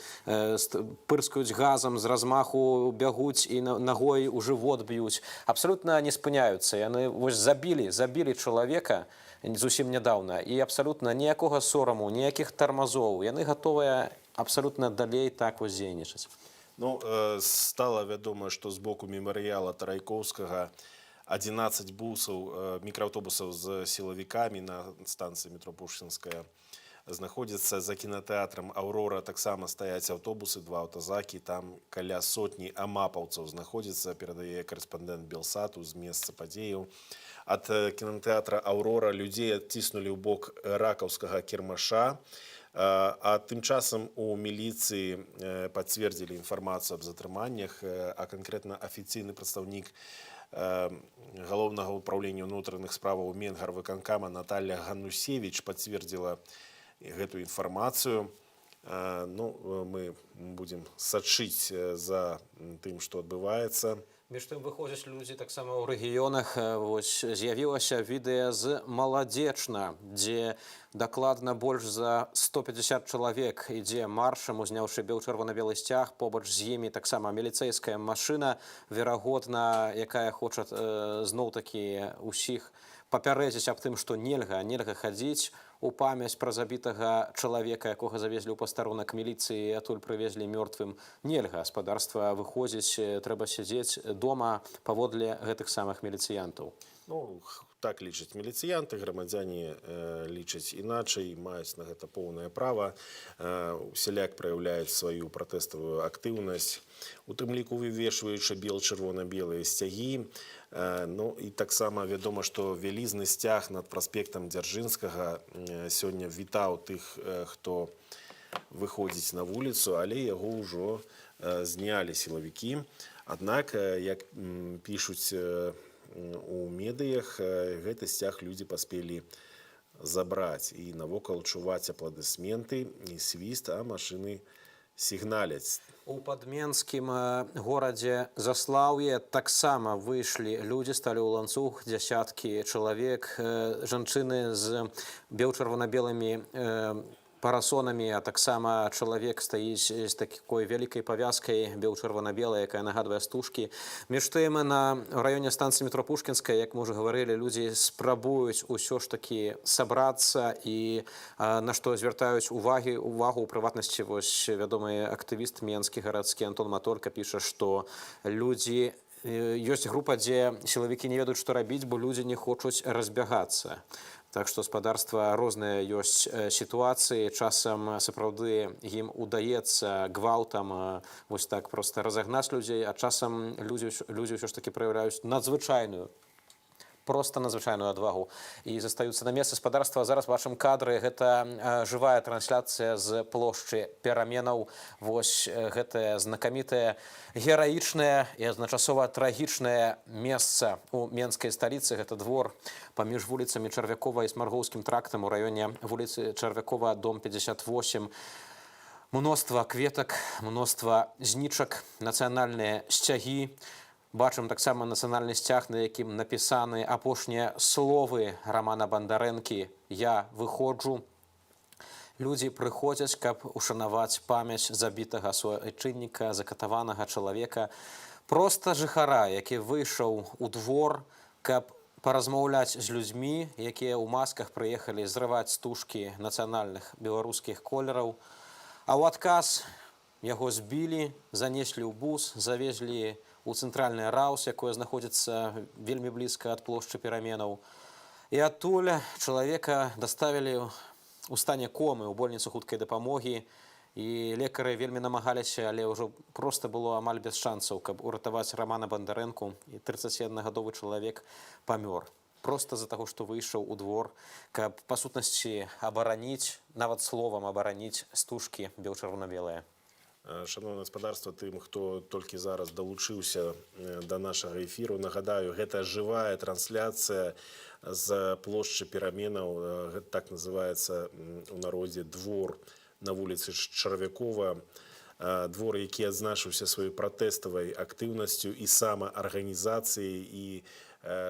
пырскаюць газам з размаху, бягуць і нагой у жывот б'юць. Абсалютна не спыняюцца. Яны вось забілі чалавека зусім нядаўна, і абсалютна ніякога сораму, ніякіх тармазоў. Яны гатовыя абсалютна далей так вось дзейнічаць. Ну, стала вядома, што з боку мемарыяла Тарайкоўскага 11 бусаў, мікрааўтобусаў з сілавікамі на станцыі метро Пушкінская знаходзяцца за кінатэатрам «Аўрора». Таксама стаяць аўтобусы, 2 аўтазакі, там каля сотні амапаўцаў знаходзіцца, перадае карэспандэнт Белсату з месца падзеяў. Ад кінатэатра «Аўрора» людзей адціснулі ў бок ракаўскага кірмаша, а тым часам у міліцыі пацвердзілі інфармацыю аб затрыманнях, а канкрэтна афіцыйны прадстаўнік галоўнага ўпраўлення ўнутраных справаў Менгарвыканкама Наталья Ганусевіч пацвердзіла гэту інфармацыю. Ну, мы будзем сачыць за тым, што адбываецца. Між тым выходзяць людзі таксама ў рэгіёнах. Вось з'явілася відэа з Маладзечна, дзе дакладна больш за 150 чалавек ідзе маршам, узняўшы чырвона-белы сцяг. Побач з імі таксама міліцэйская машына, верагодна, якая хоча зноў-такі ўсіх папярэдзіць аб тым, што нельга хадзіць у памяць пра забітага чалавека, якога завезлі ў пастарунак міліцыі, адтуль прывезлі мёртвым. Нельга, гаспадарства выходзіць, трэба сядзець дома паводле гэтых самых міліцыянтаў. Ну, так лічаць міліцыянты, грамадзяне лічаць іначай, маюць на гэта поўнае права, усяляк праяўляюць сваю пратэставую актыўнасць, у тым ліку вывешваючы чырвона-белыя сцягі. Ну, і таксама вядома, што вялізны сцяг над праспектам Дзяржынскага сёння вітаў тых, хто выходзіць на вуліцу, але яго ўжо знялі сілавікі. Аднак, як пішуць у медыях, гэты сцяг людзі паспелі забраць. І навокал чуваць апладысменты і свіст, а машыны сігналяць. У падменскім горадзе Заслаўе таксама выйшлі людзі, сталі ў ланцуг, дзясяткі чалавек, жанчыны з чырвона-белымі парасонамі, а таксама чалавек стаіць з такой вялікай павязкай чырвона-белай, якая нагадвае стужкі. Між тым, на раёне станцыі метро Пушкінская, як мы ўжо гаварылі, людзі спрабуюць усё ж такі сабрацца, і на што звяртаюць увагу ў прыватнасці вось вядомы актывіст менскі гарадскі Антон Матолька піша, што людзі ёсць група, дзе сілавікі не ведаюць, што рабіць, бо людзі не хочуць разбягацца. Так што гаспадарства розныя ёсць сітуацыі, часам сапраўды ім удаецца гвалтам вось так проста разагнаць людзей, а часам людзі ўсё ж такі праяўляюць надзвычайную адвагу і застаюцца на месцы. Гаспадарства зараз бачым кадры, гэта жывая трансляцыя з плошчы Пераменаў. Вось гэтае знакамітае гераічнае і адначасова трагічнае месца у менскай сталіцы. Гэта двор паміж вуліцамі Чарвякова і Смаргоўскім трактам у раёне вуліцы Чарвякова, дом 58. Мноства кветак, мноства знічак, нацыянальныя сцягі. Бачым таксама нацыянальны сцяг, на якім напісаны апошнія словы Рамана Бандарэнкі «Я выходжу». Людзі прыходзяць, каб ушанаваць памяць забітага суайчынніка, закатаванага чалавека. Проста жыхара, які выйшаў у двор, каб паразмаўляць з людзьмі, якія ў масках прыехалі зрываць стужкі нацыянальных беларускіх колераў. А ў адказ яго збілі, занеслі ў бус, завезлі ў цэнтральны раус, якое знаходзіцца вельмі блізка ад плошчы пераменаў. І адтуль чалавека даставілі ў стане комы ў больніцу хуткай дапамогі, і лекары вельмі намагаліся, але ўжо проста было амаль без шансаў, каб уратаваць Рамана Бандарэнку, і 31-гадовы чалавек памёр. Проста з-за таго, што выйшаў у двор, каб, па сутнасці, абараніць, нават словам абараніць стужкі бел-чырвона-белыя. Шановне гаспадарства, тым, хто толькі зараз далучыўся да нашага эфіру, нагадаю, гэта жывая трансляцыя з плошчы пераменаў, гэта так называецца у народзе двор на вуліцы Чарвякова, двор, які адзначыўся сваёй пратэставай актыўнасцю і самаарганізацыяй, і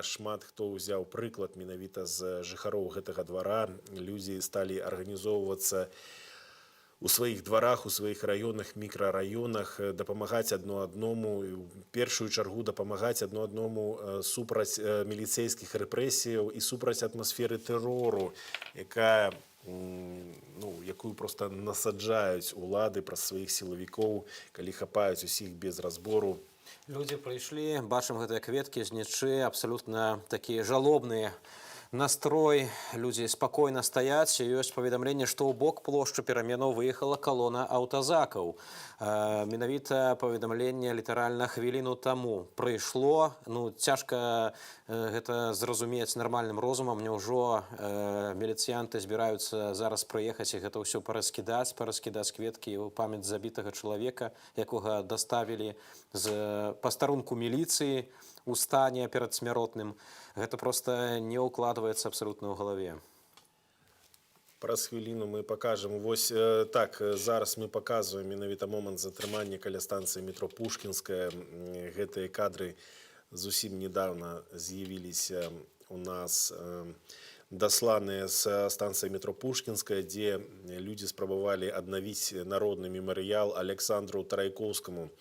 шмат хто ўзяў прыклад менавіта з жыхароў гэтага двара. Людзі сталі арганізоўвацца у сваіх дварах, у сваіх раёнах, мікрараёнах, дапамагаць адно аднаму, у першую чаргу дапамагаць адно аднаму супраць міліцэйскіх рэпрэсіяў і супраць атмасферы тэрору, якую проста насаджаюць улады праз сваіх сілавікоў, калі хапаюць усіх без разбору. Людзі прыйшлі, бачым гэтыя кветкі, знічы, абсалютна такія жалобныя настрой, людзі спакойна стаяць. Ёсць паведамленне, што ў бок плошчы пераменаў выехала калона аўтазакаў. Менавіта паведамленне літаральна хвіліну таму прыйшло. Цяжка гэта зразумець нармальным розумам. Няўжо міліцыянты збіраюцца зараз прыехаць і гэта ўсё параскідаць кветкі ў памяць забітага чалавека, якога даставілі з пастарунку міліцыі у стане перадсмяротным. Гэта проста не ўкладваецца абсалютна ў галаве. Праз хвіліну мы пакажам. Вось так, зараз мы паказваем менавіта момант затрымання каля станцыі метро Пушкінская. Гэтыя кадры зусім недавно з'явіліся у нас дасланыя з станцыі метро Пушкінская, дзе людзі спрабавалі аднавіць народны мемарыял Александру Тарайкоўскаму,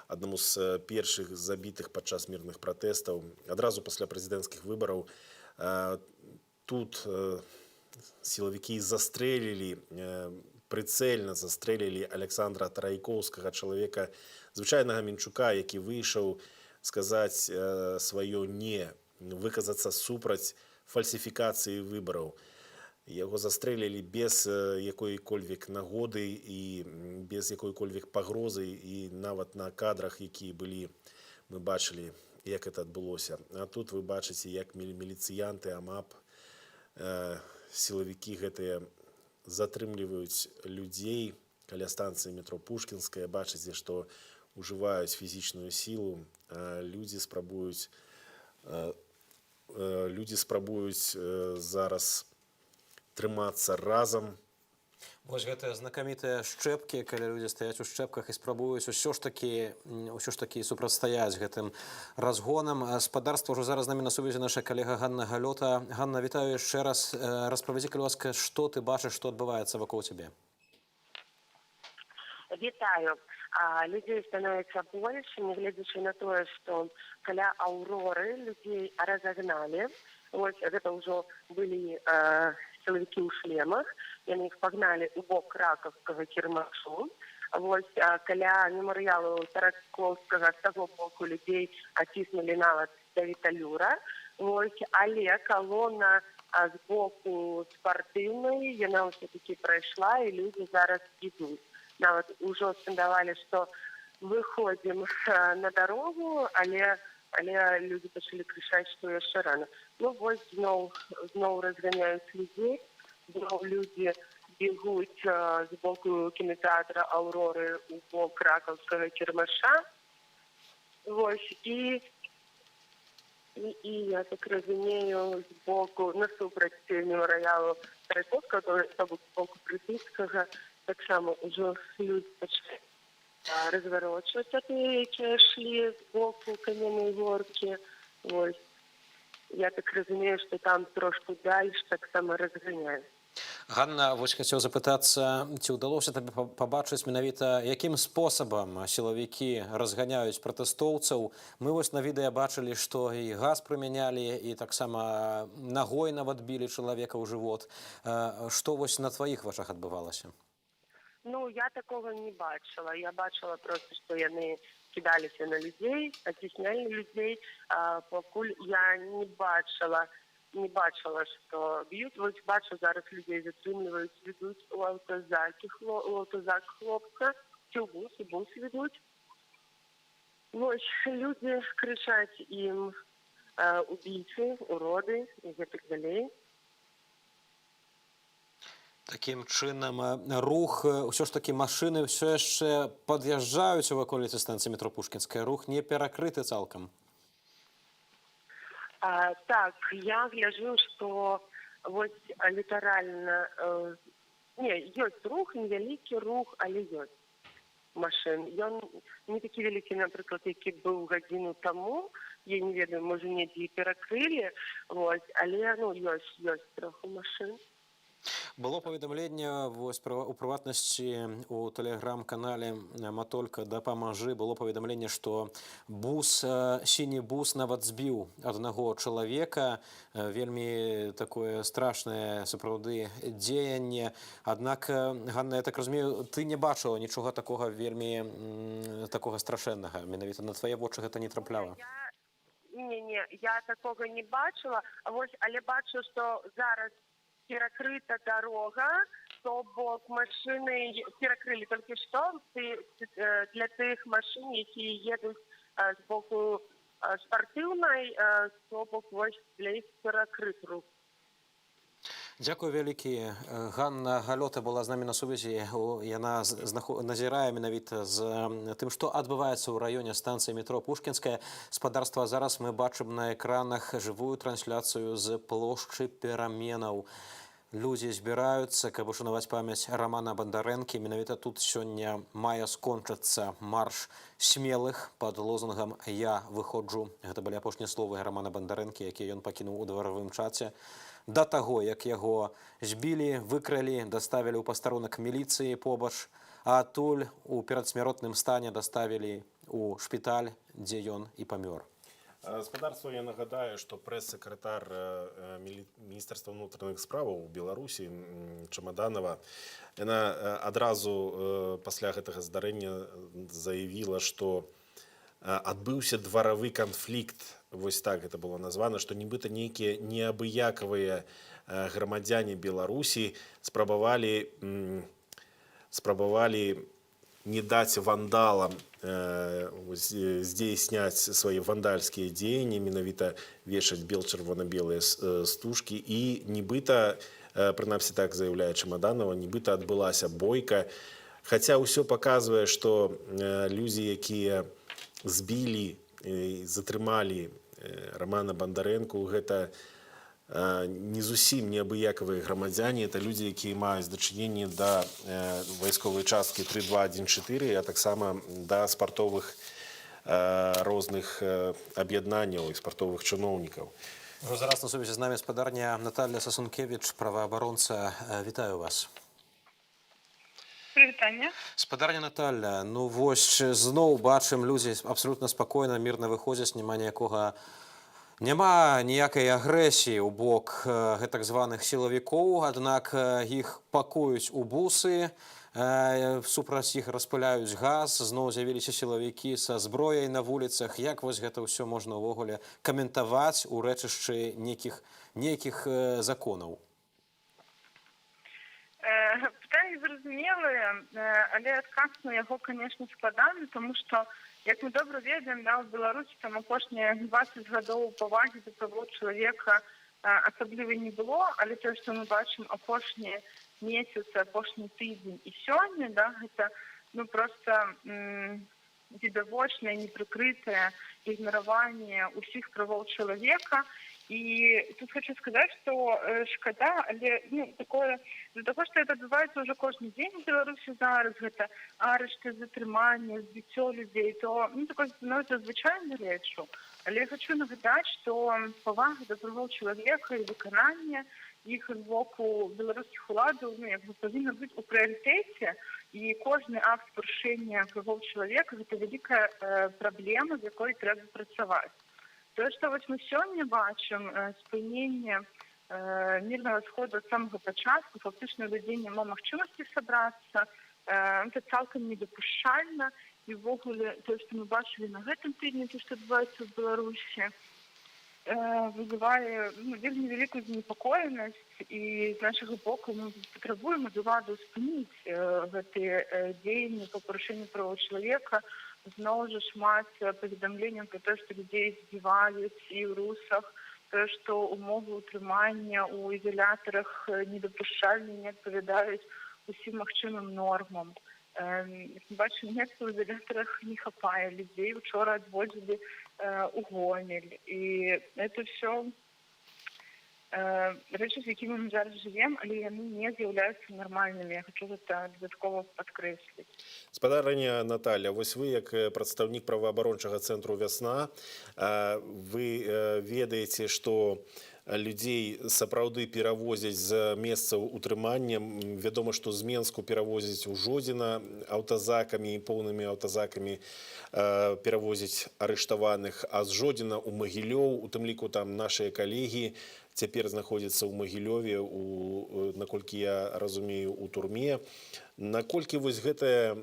аднаму з першых забітых падчас мірных пратэстаў. Адразу пасля прэзідэнцкіх выбараў тут сілавікі застрэлілі, прыцэльна застрэлілі Александра Тарайкоўскага, чалавека, звычайнага мінчука, які выйшаў сказаць сваё «не», выказацца супраць фальсіфікацыі выбараў. Яго застрэлілі без якой-кольвек нагоды і без якой-кольвек пагрозы, і нават на кадрах, якія былі, мы бачылі, як гэта адбылося. А тут вы бачыце, як міліцыянты, АМАП, сілавікі гэтыя затрымліваюць людзей каля станцыі метро Пушкінская. Бачыце, што ужываюць фізічную сілу. Людзі спрабуюць зараз трымацца разам. Вось гэтыя знакамітыя шчэпкі, калі людзі стаяць у шчэпках і спрабуюць усё ж такі супрацьстаяць гэтым разгонам. Спадарства, ўжо зараз з намі на сувязі наша калега Ганна Галёта. Ганна, вітаю яшчэ раз. Распавядзі, калі ласка, што ты бачыш, што адбываецца вакол цябе? Вітаю. Людей становится больше, не глядячи на то, что каля Ауроры людей разогнали. Вот это уже были силовики в шлемах, и они их погнали у бок Раковского кірмашу. Вот каля меморіалу Тарайкоўскага з того боку людей оттиснули нават до Віталюра. Вот, але колонна з боку спортивной, она все-таки прошла, и люди зараз идут. Нават уже скандовали, что выходим на дорогу, але люди пошли кричать, что еще рано. Вот снова разгоняют людей, снова люди бегут с боку кинотеатра Ауроры у бок Раковского кірмаша. Вот, и я так разумею, с боку, насупраць меморіалу Тарайкоўскага, то з боку Припільскага, так само уже люди почали разворачиваться, которые шли с боку Каменной горки. Вот. Я так разумею, что там трошку дальше так само разгоняют. Ганна, вось хацеў запытацца, ці ўдалося табе пабачыць менавіта, якім спосабам сілавікі разганяюць пратэстоўцаў. Мы вось на відэа бачылі, што і газ прымянялі, і таксама нагой нават білі чалавека ў жывот. Што вось на тваіх вачах адбывалася? Ну, я такого не бачила. Я бачила просто, что яны кидалися на людей, оттесняли людей. Покуль я не бачила, что б'ють. Ось бачу, зараз людей затримують, ведуть у автозак хлопця, чи в бус ведуть. Ось люди кричать їм убійці, уроди і так далі. Такім чынам, рух, ўсё ж такі машыны ўсё яшчэ пад'язджаюць у ваколіцы станцыі метро Пушкінская. Рух не перакрыты цалкам. Так, я гляжу, что вот литерально, есть рух, невеликий рух, але есть машин. Ён не такі великий, например, які був годину тому, я не ведаю, може, недзе і перакрылі, але, есть трохи машин. Было паведамленне у прыватнасці у тэлеграм-канале «Матолька дапамажы». Было паведамленне, што сіні бус нават збіў аднаго чалавека. Вельмі такое страшнае сапраўды дзеянне. Аднак, Ганна, я так разумею, ты не бачыла нічога такога вельмі такога страшэннага. Менавіта на твае вочы гэта не трапляла. Не, я такого не бачила, але бачу, што зараз перекрыта дорога, то бок машины перекрыли только что для тых машин, які едут с боку спортивной, то бок для іх перекрыт рух. Дзякую вялікі. Ганна Галёта была з намі на сувязі. Яна назірае менавіта з тым, што адбываецца ў раёне станцыі метро Пушкінская. Спадарства, зараз мы бачым на экранах жывую трансляцыю з плошчы пераменаў. Людзі збіраюцца, каб ушанаваць памяць Рамана Бандарэнкі. Менавіта тут сёння мае скончыцца марш смелых пад лозунгам «Я выходжу». Гэта былі апошнія словы Рамана Бандарэнкі, якія ён пакінуў у дваравым чаце. Да таго, як яго збілі, выкралі, даставілі ў пастарунак міліцыі побач, а адтуль у перадсмяротным стане даставілі ў шпіталь, дзе ён і памёр. Спадарства, я нагадаю, што прэс-сакратар Міністэрства ўнутраных справаў Беларусі Чамаданова, яна адразу пасля гэтага здарэння заявіла, што адбыўся дваравы канфлікт, вось так гэта было названа, што нібыта нейкія неабыякавыя грамадзяне Беларусі спрабавалі не даць вандалам здзейсняць свае вандальскія дзеянні, менавіта вешаць чырвона-белыя стужкі, і нібыта, прынамсі так заяўляе Чамаданова, нібыта адбылася бойка. Хаця ўсё паказвае, што людзі, якія збілі і затрымалі Рамана Бандарэнку, гэта не зусім неабыякавыя грамадзяне, это людзі, якія маюць дачыненне да вайсковай часткі 3214, а таксама да спартовых розных аб'яднанняў і спартовых чыноўнікаў. Зараз на сувязі з намі спадарня Наталля Сасункевіч, праваабаронца. Вітаю вас. Прывітанне. Спадарня Наталля, ну вось зноў бачым, людзі абсалютна спакойна, мірна выходзяць, няма ніякай агрэсіі ў бок гэтак званых сілавікоў, аднак іх пакуюць у бусы, супраць іх распыляюць газ, зноў з'явіліся сілавікі са зброяй на вуліцах. Як вось гэта ўсё можна ўвогуле каментаваць у рэчышчы нейкіх законаў? Пытанне зразумелае, але адказ на яго, конечно, складаны, тому што, як мы добра ведаем, у Беларусі там апошнія 20 гадоў павагі да правоў чалавека асабліва не было, але тое, што мы бачым апошнія месяцы, апошні тыдзень і сёння, гэта проста відавочнае, непрыкрытае ігнараванне ўсіх правоў чалавека. І тут хочу сказаць, што шкада, але такое, з-за таго, што это адбываецца ўжо кожны дзень у Беларусі зараз, гэта арышты, затрыманне, збіццё людзей, то такое становіцца звычайнай рэччу. Але я хочу нагадаць, што павага да правоў чалавека і выкананне іх з боку беларускіх уладаў павінна быць у прыярытэце, і кожны акт парушэння правоў чалавека гэта вялікая праблема, з якой трэба працаваць. Тое, што мы сёння бачым спыненне мірнага сходу ад самага пачатку, фактычна у людзей няма магчымасці сабрацца, это цалкам недапушчальна. І ўвогуле, тое, што мы бачылі на гэтым тыдні, што адбываецца ў Беларусі, вызывае вельмі вялікую занепакоенасць, і з нашага боку мы патрабуем ад уладаў спыніць гэтыя дзеянні па парушэнню правоў чалавека. Зноў жа шмат паведамленняў пра тое, што людзей збіваюць і ў русах, тое, што умовы ўтрымання ў ізалятарах недапушчальныя, не адпавядаюць усім магчымым нормам. Як мы бачым, месца ў ізалятарах не хапае людзей. Учора адводзілі у Гомель. І гэта ўсё рэчы, з якімі мы зараз жывем, але яны не з'яўляюцца нармальнымі. Я хочу гэта дадаткова падкрэсліць. Спадарня Наталя, вось вы як прадстаўнік праваабарончага цэнтру «Вясна», вы ведаеце, што людзей сапраўды перавозяць з месцаў утрымання. Вядома, што з Менску перавозяць у Жодзіна аўтазакамі і поўнымі аўтазакамі перавозяць арыштаваных, а з Жодзіна ў Магілёў, у тым ліку там нашыя калегі цяпер знаходзяцца ў Магілёве, наколькі я разумею, у турме. Наколькі вось гэтая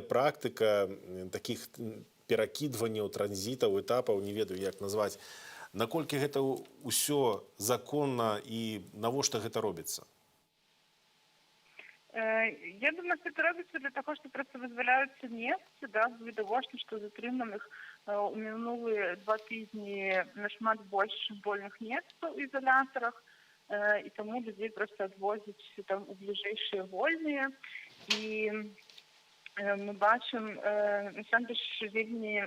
практыка такіх перакідванняў, транзітаў, этапаў, не ведаю, як назваць, наколькі гэта ўсё законна і навошта гэта робіцца? Я думаю, што гэта робіцца для таго, што проста вызваляюцца месцы, відавочна, што затрыманых у мінулыя 2 тыдні нашмат больш вольных месцаў у ізалятарах, і таму людзей проста адвозяць там у бліжэйшыя вольныя. І мы бачым, насамрэч, вельмі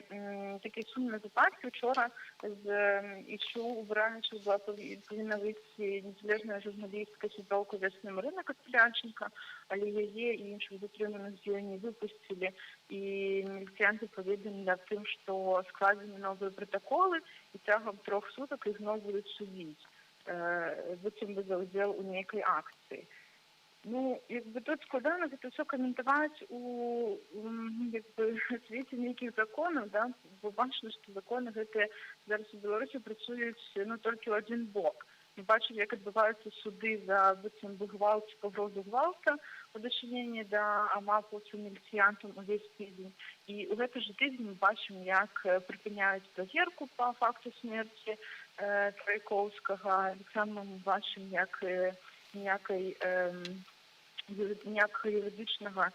такія сумныя выпадкі. Учора ішоў у Бранічах павінна выйсці незалежная журналістка сяброўка «Вясны» Марына Касцелянченка, але яе і іншых затрыманых з ёй не выпусцілі. І міліцыянты паведамілі аб тым, што складзены новыя пратаколы, і цягам 3 сутак іх зноў будуць судзіць, быццам бы за ўдзел у нейкай акцыі. Тут складана гэта ўсё каментаваць у свеце нейкіх законаў, бо бачна, што законы гэтыя зараз у Беларусі працуюць толькі ў адзін бок. Мы бачылі, як адбываюцца суды за быццам бы гвалт, пагрозу гвалта у дачыненні да амапаўцу міліцыянтам увесь тыдзень. І ў гэты ж тыдзень мы бачым, як прыпыняюць праверку па факту смерці Трайкоўскага. Таксама мы бачым, як ніякага юрыдычнага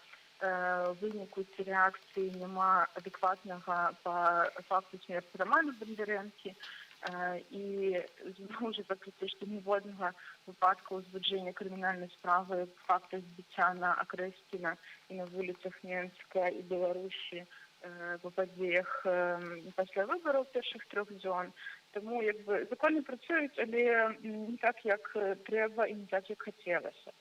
выніку ці рэакцыі няма адэкватнага па факту смерці Романа Бондарэнкі. І зноў жа пакрыце, што ніводнага выпадка ўзбуджэння крымінальнай справы факта збіцця на Акрэсціна і на вуліцах Менска і Беларусі па падзеях пасля выбараў першых 3 дзён. Таму законы працуюць, але не так, як трэба і не так, як хацелася.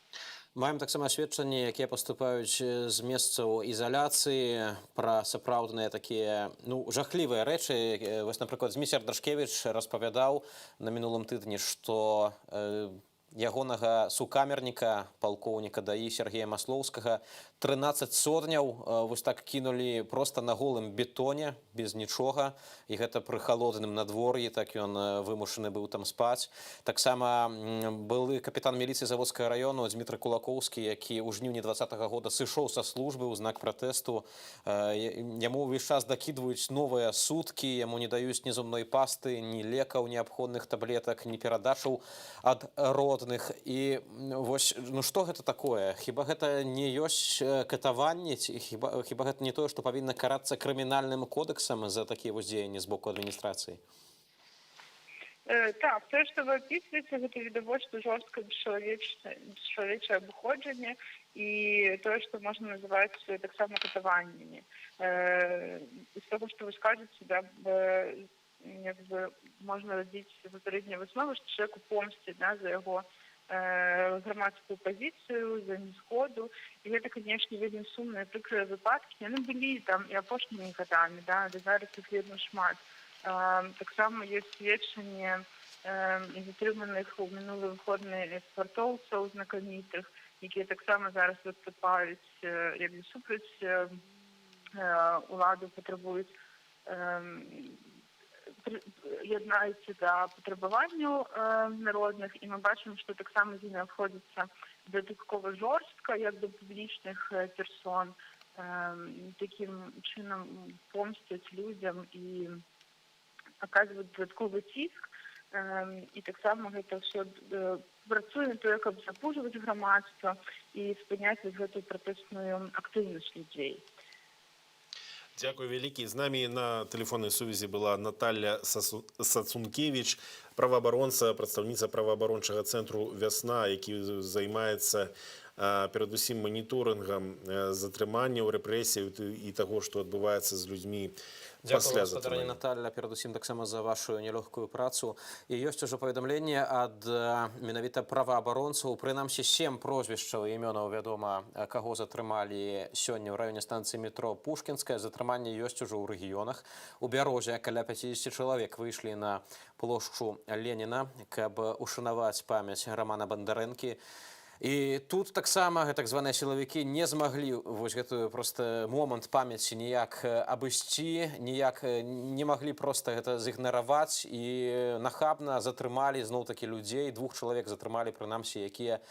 Маем таксама сведчанні, якія паступаюць з месцаў ізаляцыі пра сапраўдныя такія жахлівыя рэчы. Вось, напрыклад, Зміцер Дашкевіч распавядаў на мінулым тыдні, што ягонага сукамерніка, палкоўніка ДАІ Сергея Маслоўскага 13 сотняў вось так кінулі проста на голым бетоне, без нічога, і гэта пры халодным надвор'і, так ён вымушаны быў там спаць. Таксама былы капітан міліцыі Заводскага раёну Дзмітрый Кулакоўскі, які ў жніўні 2020 года сышоў са службы ў знак пратэсту. Яму ўвесь час дакідваюць новыя суткі, яму не даюць ні зубной пасты, ні лекаў, неабходных таблетак, ні перадачаў ад родных. І вось, што гэта такое? Хіба гэта не ёсць катаванне? Хіба гэта не тое, што павінна карацца крымінальным кодексам за такія дзеянні з боку адміністрацыі? Так, тое, што вы апісваеце, гэта відавочна жорсткае бесчалавечае абыходжанне і тое, што можна называць таксама катаваннямі. З таго, што вы скажаце, можна рабіць папярэднюю выснову, што чалавеку помсці за яго грамадскую пазіцыю, за незгоду. І гэта, канешне, вельмі сумныя прыкрыя выпадкі. Яны былі там і апошнімі гадамі, але зараз іх вельмі шмат. Таксама ёсць сведчанні затрыманых у мінулі выходныя спартоўцаў знакамітых, якія таксама зараз выступаюць як бы супраць уладу, патрабуюць яднаюцца да патрабаванняў народных, і мы бачым, што таксама з імі абходзіцца дадаткова жорстка, як да публічных персон, такім чынам помсцяць людзям і аказваюць дадатковы ціск, і таксама гэта ўсё працуе на тое, каб запужваць грамадства і спыняць гэтую пратэсную актыўнасць людзей. Дякую вялікі. З намі на тэлефоннай сувязі была Наталья Сацункевич, праваабаронца, прадстаўніца праваабарончага цэнтру «Вясна», які займаецца перадусім маніторынгам затрыманняў, рэпрэсій і таго, што адбываецца з людзьмі пасля затрымання. Наталья, перадусім таксама за вашу нелёгкую працу. І ёсць ужо паведамленне ад менавіта праваабаронцаў, прынамсі 7 прозвішчаў і імёнаў вядома, каго затрымалі сёння ў раёне станцыі метро Пушкінская. Затрыманне ёсць ужо ў рэгіёнах. У Бярозі каля 50 чалавек выйшлі на плошчу Леніна, каб ушанаваць памяць Рамана Бандарэнкі. І тут таксама так званыя сілавікі не змаглі вось гэтую проста момант памяці ніяк абысці, ніяк не маглі проста гэта зігнараваць і нахабна затрымалі зноў-такі людзей. 2 чалавек затрымалі, прынамсі, якія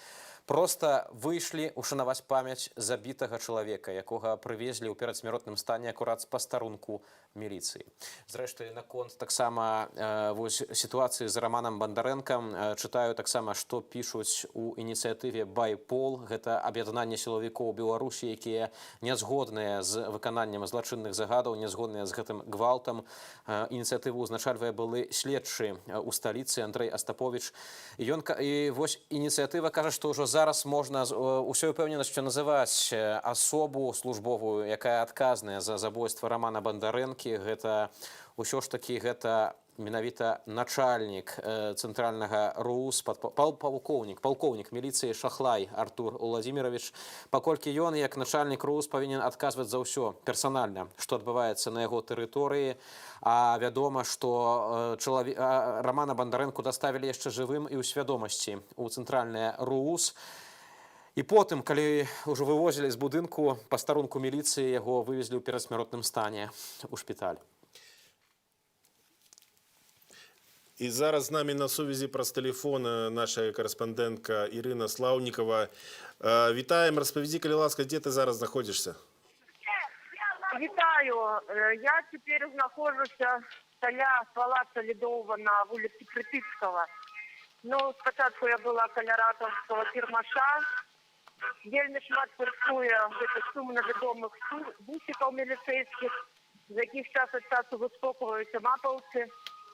проста выйшлі ушанаваць памяць забітага чалавека, якога прывезлі ў перадсмяротным стане акурат з пастарунку міліцыі. Зрэшты, наконт таксама вось сітуацыі з Раманам Бандарэнкам чытаю таксама, што пішуць у ініцыятыве «Байпол». Гэта аб'яднанне сілавікоў Беларусі, якія не згодныя з выкананнем злачынных загадаў, не згодныя з гэтым гвалтам. Ініцыятыву ўзначальвае былы следчы ў сталіцы Андрэй Астаповіч. І вось ініцыятыва кажа, што ўжо зараз можна ўсёй упэўненасцю называць асобу службовую, якая адказная за забойства Рамана Бандарэнкі. Гэта ўсё ж такі гэта менавіта начальнік цэнтральнага РУС, палкоўнік міліцыі Шахлай Артур Уладзімірович. Паколькі ён, як начальнік РУС, павінен адказваць за ўсё персанальна, што адбываецца на яго тэрыторыі. А вядома, што Рамана Бандарэнку даставілі яшчэ жывым і ў свядомасці ў цэнтральнае РУС. І потым, калі ўжо вывозілі з будынку пастарунку міліцыі, яго вывезлі ў перадсмяротным стане ў шпіталь. І зараз з намі на сувязі праз тэлефон наша карэспандэнтка Ірына Слаўнікава. Вітаем, распавядзі, калі ласка, дзе ты зараз знаходзішся? Вітаю. Я цяпер знаходжуся каля палаца Ледового на вуліцы Крытыцкага. Ну, спачатку я была каля ратаўскага кірмаша. Вельмі шмат курсуе сумна вядомых бусікаў міліцэйскіх, з якіх час ад часу выскокваюць мапаўцы.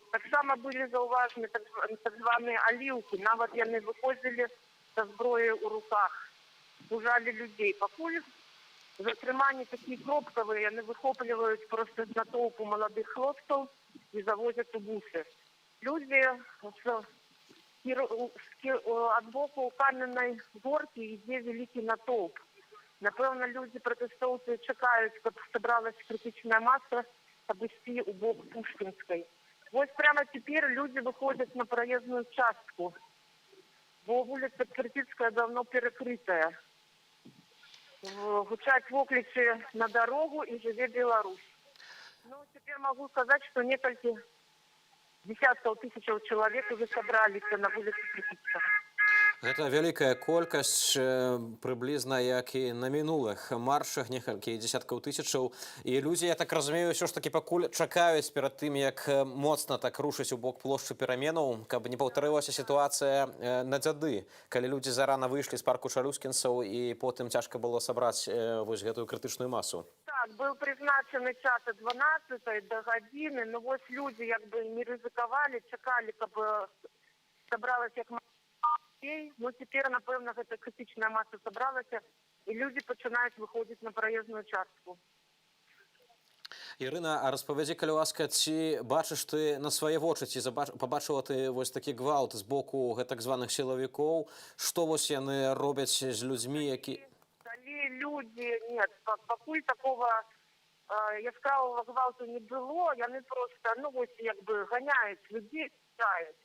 Таксама былі заўважаны так званыя аліўкі. Нават яны выходзілі са зброяй у руках, пужалі людзей. Пакуль затрыманні такія кропкавыя, яны выхопліваюць проста з натоўпу маладых хлопцаў і завозяць у бусы. Людзі ад боку каменнай горкі ідзе вялікі натоўп. Напэўна, людзі пратэстоўцы чакаюць, каб сабралася крытычная маса, каб ісці ў бок Пушкінскай. Вось прямо цяпер людзі выходзяць на праезную частку, бо вуліца Крытыцкая давно перакрытая. Гучаць воклікі на дарогу і жыве Беларусь. Ну, цяпер магу сказаць, што некалькі десяткаў тысячаў чалавек уже сабраліся на вуліцы Крытыцкага. Гэта вялікая колькасць, прыблізна як і на мінулых маршах, некалькі дзесяткаў тысячаў. І людзі, я так разумею, ўсё ж такі пакуль чакаюць перад тым, як моцна так рушыць у бок плошчы пераменаў, каб не паўтарылася сітуацыя на дзяды, калі людзі зарана выйшлі з парку чалюскінцаў і потым цяжка было сабраць вось гэтую крытычную масу. Так, быў прызначаны час ад 12 да гадзіны, но вось людзі як бы не рызыкавалі, чакалі, каб сабралася як ну, цяпер, напэўна, гэта крытычная маса сабралася, і людзі пачынаюць выходзіць на праезную частку. Ірына, а распавядзі, калі ласка, ці бачыш ты на свае вочы, ці пабачыла ты вось такі гвалт з боку гэтак званых сілавікоў? Што вось яны робяць з людзьмі, які... Калі людзі... Нет, пакуль такого яскравого гвалту не было, яны просто, ну, ось, якби, ганяють людей, питають.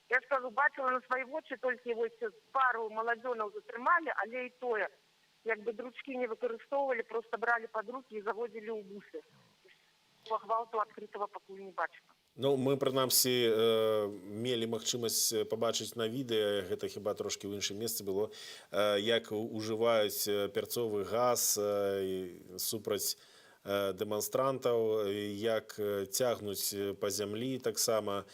Я ж кажу, бачила на свої очі, тільки ось пару молоденок затримали, але і тое, якби дручки не використовували, просто брали під руки і заводили у буси. Гвалту відкритого пакуль не бачила. Ну, мы, прынамсі, мелі магчымасць пабачыць на відэа, гэта хіба трошкі ў іншым месцы было, як ужываюць пярцовы газ супраць дэманстрантаў, як цягнуць па зямлі таксама.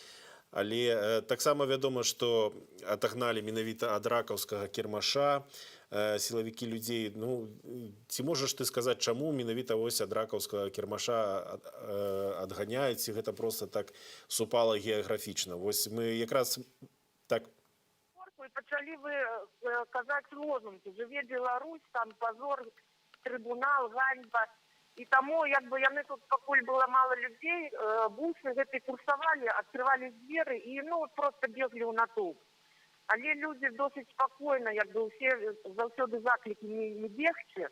Але таксама вядома, што атагналі менавіта ад ракаўскага кірмаша сілавікі людзей. Ну, ці можаш ты сказаць, чаму менавіта вось ад ракаўскага кірмаша адганяюць, ці гэта проста так супала геаграфічна? Вось мы якраз так... І пачалі вы казаць лозунгі. Жыве Беларусь, там пазор, трыбунал, ганьба. І таму, якби, яны тут, пакуль было мало людей, бусы гэты курсавалі, адкрывалі дзверы і, ну, просто беглі ў натоўп. Але люди досить спокойно, якби все заўсёды заклики не бегче,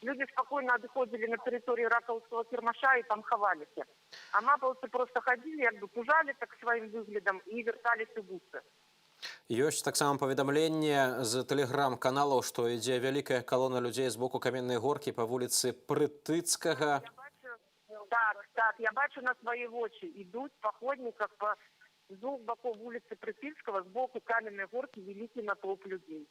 люди спокойно отходили на территорию Раковского кірмаша и там ховалися. А маповцы просто ходили, якби пужали так своим выглядом и вертались у бусы. Ёсць таксама паведамленне з тэлеграм-каналаў, што ідзе вялікая калона людзей з боку Каменнай горкі па вуліцы Прытыцкага. Так, я бачу на свои очи. Идут по ходниках з двух боков вулицы Прытыцкага, з боку Каменнай горкі великий натоўп людей.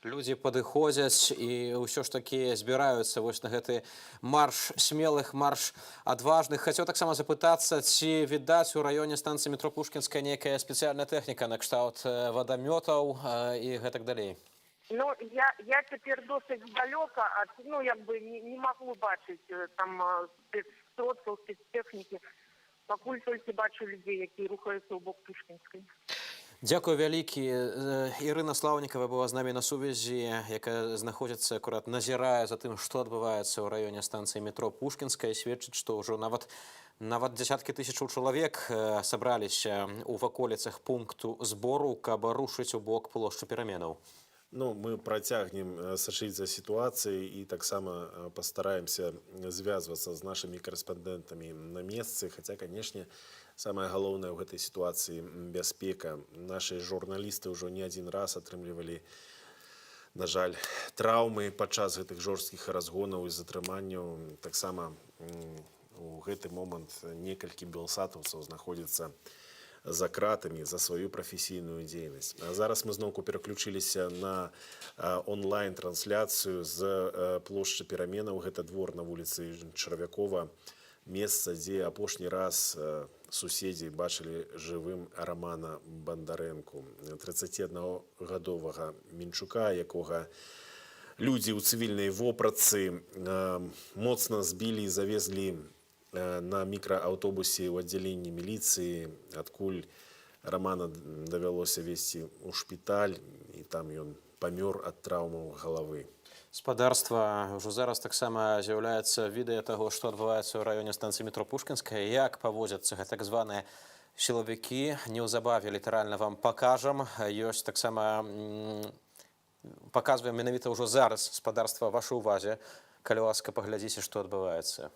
Людзі падыходзяць і ўсё ж такі збіраюцца вось на гэты марш смелых, марш адважных. Хацеў таксама запытацца, ці відаць у раёне станцыі метро Пушкінская нейкая спецыяльная тэхніка накшталт вадамётаў і гэтак далей? Ну, я цяпер досыць здалёка, ну, якби не магу бачыць там спецсродкаў, спецтэхнікі. Пакуль толькі бачу людзей, якія рухаюцца ў бок Пушкінскай. Дзякую вялікі. Ірына Слаўнікава была з намі на сувязі, якая знаходзіцца, акурат назірае за тым, што адбываецца ў раёне станцыі метро Пушкінская, сведчыць, што ўжо нават дзясяткі тысячаў чалавек сабраліся ў ваколіцах пункту збору, каб рушыць у бок плошчы Пераменаў. Ну, мы працягнем сачыць за сітуацыяй і таксама пастараемся звязвацца з нашымі карэспандэнтамі на месцы, хаця, канешне, самае галоўнае ў гэтай сітуацыі бяспека. Нашы журналісты ўжо не адзін раз атрымлівалі, на жаль, траўмы падчас гэтых жорсткіх разгонаў і затрыманняў. Таксама у гэты момант некалькі белсатаўцаў знаходзяцца за кратамі за сваю прафесійную дзейнасць. А зараз мы зноўку пераключыліся на онлайн-трансляцыю з плошчы Пераменаў. Гэта двор на вуліцы Чарвякова, месца, дзе апошні раз суседзі бачылі жывым Рамана Бандарэнку, 31-гадовага Мінчука, якога людзі ў цывільнай вопратцы моцна збілі і завезлі на мікрааўтобусе ў аддзяленні міліцыі, адкуль Рамана давялося везці ў шпіталь, і там ён памёр ад траўмаў галавы. Спадарства, ўжо зараз таксама з'яўляецца відэа таго, што адбываецца ў раёне станцыі метро Пушкінская, як паводзяцца гэтак званыя сілавікі. Неўзабаве літаральна вам пакажам. Ёсць таксама, паказваем менавіта ўжо зараз спадарства вашай увазе. Калі ласка, паглядзіце, што адбываецца.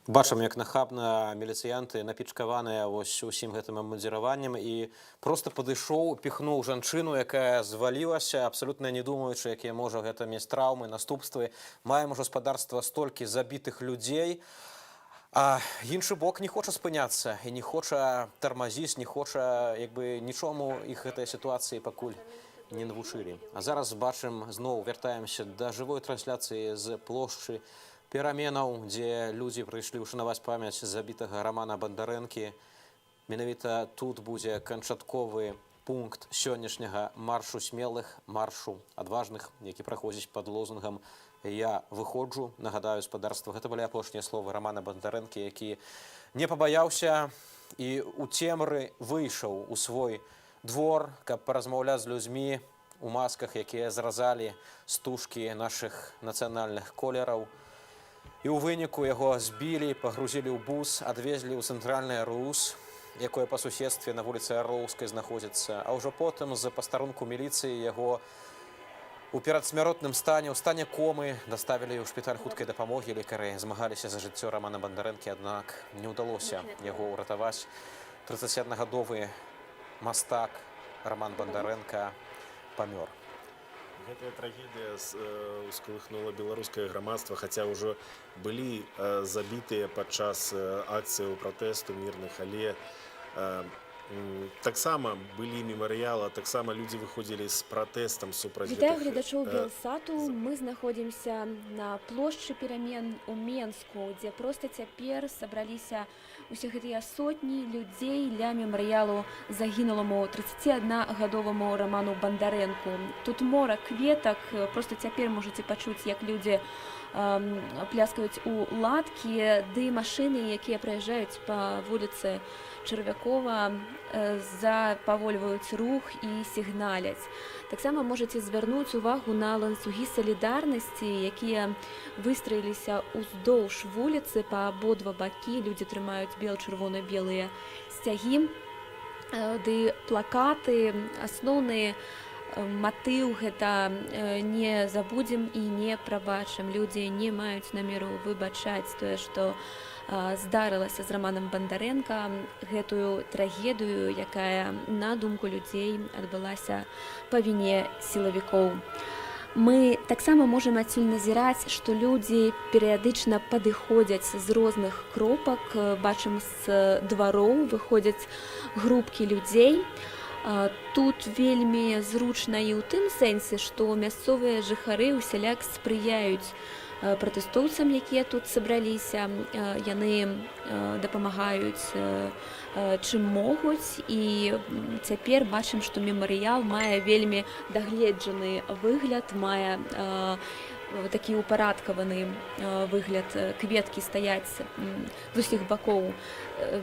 Бачым, як нахабна міліцыянты напічкаваныя вось усім гэтым абмундзіраваннем і проста падышоў, піхнуў жанчыну, якая звалілася, абсалютна не думаючы, якія можа гэта мець траўмы, наступствы. Маем у гаспадарства столькі забітых людзей, а іншы бок не хоча спыняцца і не хоча тармазіць, не хоча нічому іх гэтай сітуацыі пакуль не навучылі. А зараз бачым, зноў вяртаемся да жывой трансляцыі з плошчы пераменаў, дзе людзі прыйшлі ўшанаваць памяць забітага Рамана Бандарэнкі. Менавіта тут будзе канчатковы пункт сённяшняга маршу смелых, маршу адважных, які праходзіць пад лозунгам «Я выходжу». Нагадаю, спадарства, гэта былі апошнія словы Рамана Бандарэнкі, які не пабаяўся і ў цемры выйшаў у свой двор, каб паразмаўляць з людзьмі у масках, якія зразалі стужкі нашых нацыянальных колераў. І ў выніку яго збілі, пагрузілі ў бус, адвезлі ў цэнтральны РУС, якое па суседстве на вуліцы Арлоўскай знаходзіцца. А ўжо потым з-за пастарунку міліцыі яго у перадсмяротным стане, ў стане комы, даставілі ў шпіталь хуткай дапамогі. Лекары змагаліся за жыццё Рамана Бандарэнкі, аднак не ўдалося яго ўратаваць. 31-гадовы мастак Раман Бандарэнка памёр. Гэтая трагедыя ўскалыхнула беларускае грамадства, хаця ўжо былі забітыя падчас акцыяў пратэсту мірных, але таксама былі мемарыялы, таксама людзі выходзілі з пратэстам супраць гэтых. Вітаю гледачоў Белсату. Мы знаходзімся на плошчы перамен у Менску, дзе проста цяпер сабраліся усе гэтыя сотні людзей для мемарыялу загінуламу 31-гадоваму Раману Бандарэнку. Тут мора кветак, проста цяпер можаце пачуць, як людзі пляскаюць у ладкі, ды машыны, якія праязджаюць па вуліцы Чарвякова, запавольваюць рух і сігналяць. Таксама можаце звярнуць увагу на ланцугі салідарнасці, якія выстраіліся ўздоўж вуліцы па абодва бакі. Людзі трымаюць бел-чырвона-белыя сцягі, ды плакаты. Асноўны матыў гэта не забудзем і не прабачым. Людзі не маюць намеру выбачаць тое, што здарылася з Раманам Бандарэнка, гэтую трагедыю, якая, на думку людзей, адбылася па віне сілавікоў. Мы таксама можам адсюль назіраць, што людзі перыядычна падыходзяць з розных кропак, бачым з двароў, выходзяць групкі людзей. Тут вельмі зручна і ў тым сэнсе, што мясцовыя жыхары усяляк спрыяюць пратэстоўцам, якія тут сабраліся. Яны дапамагаюць чым могуць, і цяпер бачым, што мемарыял мае вельмі дагледжаны выгляд, мае такі упарадкаваны выгляд. Кветкі стаяць з усіх бакоў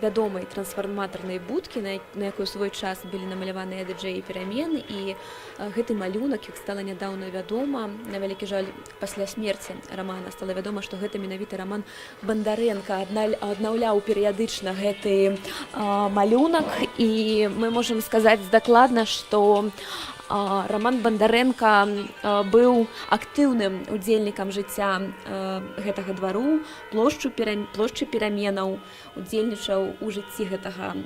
вядомай трансфарматарнай будкі, на якой свой час былі намаляваныя дыджэі перамен, і гэты малюнак, як стала нядаўна вядома, на вялікі жаль, пасля смерці Рамана стала вядома, што гэта менавіта Раман Бандарэнка аднаўляў перыядычна гэты малюнак, і мы можам сказаць дакладна, што Раман Бандарэнка быў актыўным удзельнікам жыцця гэтага двару, плошчы пераменаў, удзельнічаў у жыцці гэтага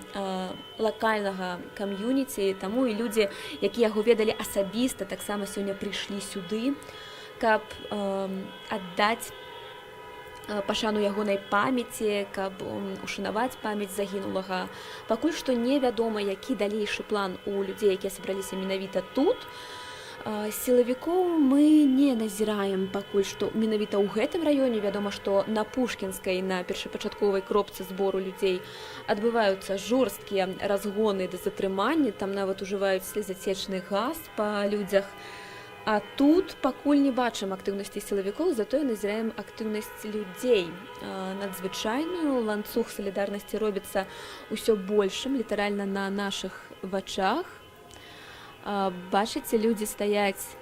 лакальнага кам'юніці. Таму і людзі, якія яго ведалі асабіста, таксама сёння прыйшлі сюды, каб аддаць пашану ягонай памяці, каб ушанаваць памяць загінулага. Пакуль што невядома, які далейшы план у людзей, якія сабраліся менавіта тут. Сілавікоў мы не назіраем пакуль што менавіта ў гэтым раёне. Вядома, што на Пушкінскай, на першапачатковай кропцы збору людзей адбываюцца жорсткія разгоны да затрымання, там нават ужываюць слезацечны газ па людзях. А тут пакуль не бачым актыўнасці сілавікоў, затое назіраем актыўнасць людзей надзвычайную. Ланцуг салідарнасці робіцца ўсё большым, літаральна на нашых вачах. Бачыце, людзі стаяць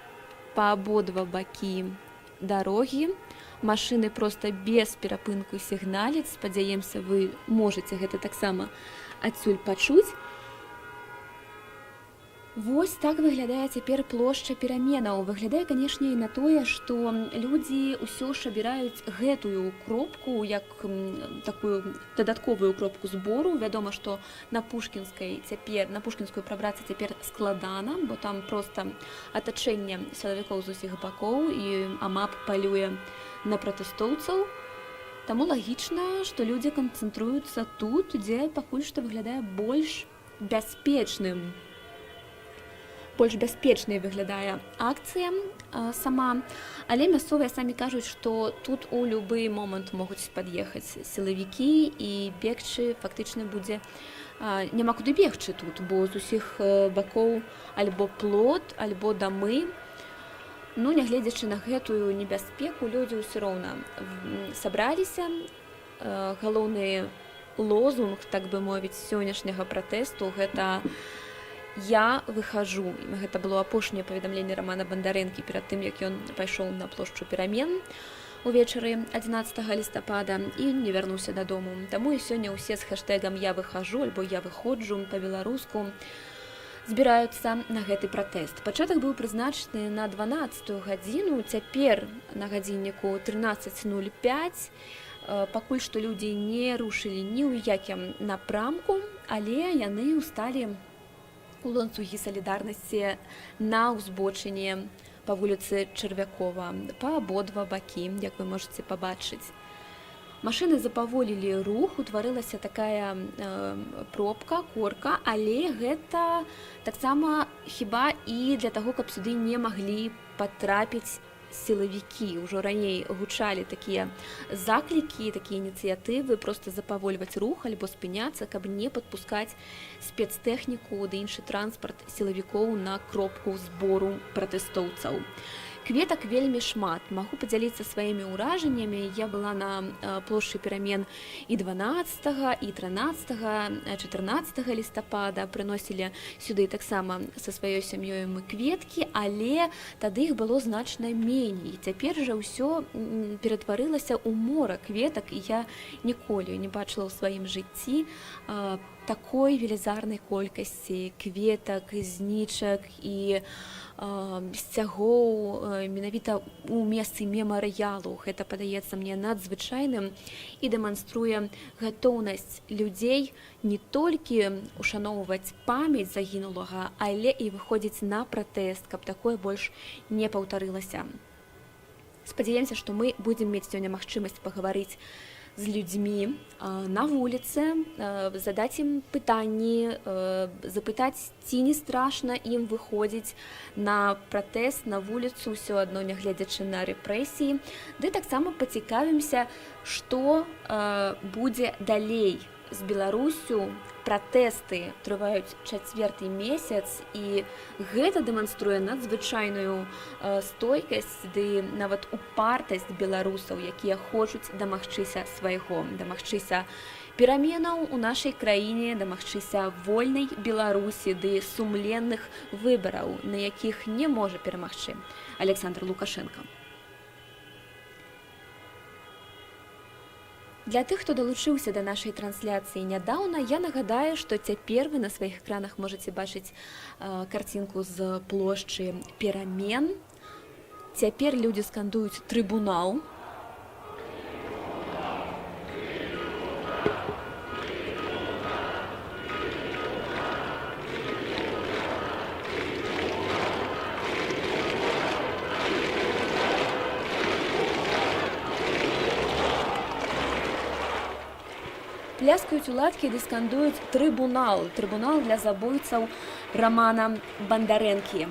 па абодва бакі дарогі. Машыны проста без перапынку сігналяць. Спадзяемся, вы можаце гэта таксама адсюль пачуць. Вось так выглядае цяпер плошча пераменаў. Выглядае, канешне, і на тое, што людзі ўсё ж абіраюць гэтую кропку як такую дадатковую кропку збору. Вядома, што на Пушкінскую прабрацца цяпер складана, бо там проста атачэнне сілавікоў з усіх бакоў, і АМАП палюе на пратэстоўцаў. Таму лагічна, што людзі канцэнтруюцца тут, дзе пакуль што выглядае больш бяспечным. больш бяспечнай выглядае акцыя сама, але мясцовыя самі кажуць, што тут у любы момант могуць пад'ехаць сілавікі і бегчы фактычна будзе няма куды бегчы тут, бо з усіх бакоў альбо плот, альбо дамы. Ну, нягледзячы на гэтую небяспеку, людзі ўсё роўна сабраліся. Галоўны лозунг, так бы мовіць, сённяшняга пратэсту — гэта «Я выхожу». Гэта было апошняе паведамленне Рамана Бандарэнкі перад тым, як ён пайшоў на плошчу Перамен увечары 11 лістапада і не вярнуўся дадому. Таму і сёння ўсе з хэштэгам «Я выхожу» альбо «Я выходжу» па-беларуску збіраюцца на гэты пратэст. Пачатак быў прызначаны на 12 гадзіну, цяпер на гадзінніку 13:05. Пакуль што людзі не рушылі ні ў якім напрамку, але яны ўсталі у ланцугі салідарнасці на ўзбочыне па вуліцы Чарвякова, па абодва бакі, як вы можаце пабачыць. Машыны запаволілі рух, утварылася такая пробка, корка, але гэта таксама хіба і для таго, каб сюды не маглі патрапіць сілавікі. Ужо раней гучалі такія заклікі, такія ініцыятывы проста запавольваць рух альбо спыняцца, каб не падпускаць спецтэхніку ды іншы транспарт сілавікоў на кропку збору пратэстоўцаў. Кветак вельмі шмат. Магу падзяліцца сваімі ўражаннямі. Я была на плошчы Перамен і 12, і 13, 14 лістапада. Прыносілі сюды таксама са сваёй сям'ёй мы кветкі, але тады іх было значна меней. Цяпер жа ўсё ператварылася ў мора кветак, і я ніколі не бачыла ў сваім жыцці такой велізарнай колькасці кветак, знічак і сцягоў менавіта ў месцы мемарыялу. Гэта падаецца мне надзвычайным і дэманструе гатоўнасць людзей не толькі ушаноўваць памяць загінулага, але і выходзіць на пратэст, каб такое больш не паўтарылася. Спадзяемся, што мы будзем мець сёння магчымасць пагаварыць з людзьмі на вуліцы, задаць ім пытанні, запытаць, ці не страшна ім выходзіць на пратэст, на вуліцу, ўсё адно нягледзячы на рэпрэсіі. Ды таксама пацікавімся, што будзе далей з Беларусю. Пратэсты трываюць 4-й месяц, і гэта дэманструе надзвычайную стойкасць ды нават упартасць беларусаў, якія хочуць дамагчыся свайго, дамагчыся пераменаў у нашай краіне, дамагчыся вольнай Беларусі ды сумленных выбараў, на якіх не можа перамагчы Александр Лукашенко. Для тых, хто далучыўся да нашай трансляцыі нядаўна, я нагадаю, што цяпер вы на сваіх экранах можаце бачыць карцінку з плошчы Перамен. Цяпер людзі скандуюць «Трыбунал». Пляскаюць уладкі ды скандуюць «Трыбунал». Трыбунал для забойцаў Рамана Бандарэнкі.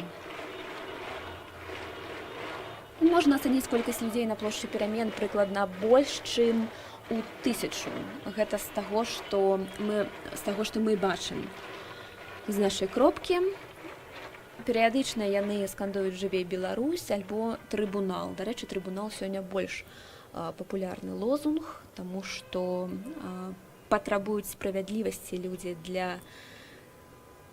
Можна ацаніць колькасць людзей на плошчы Перамен прыкладна больш, чым у 1000. Гэта з таго, што мы бачым з нашай кропкі. Перыядычна яны скандуюць «Жывей Беларусь» альбо «Трыбунал». Дарэчы, «Трыбунал» сёння больш папулярны лозунг, таму што патрабуюць справядлівасці людзі для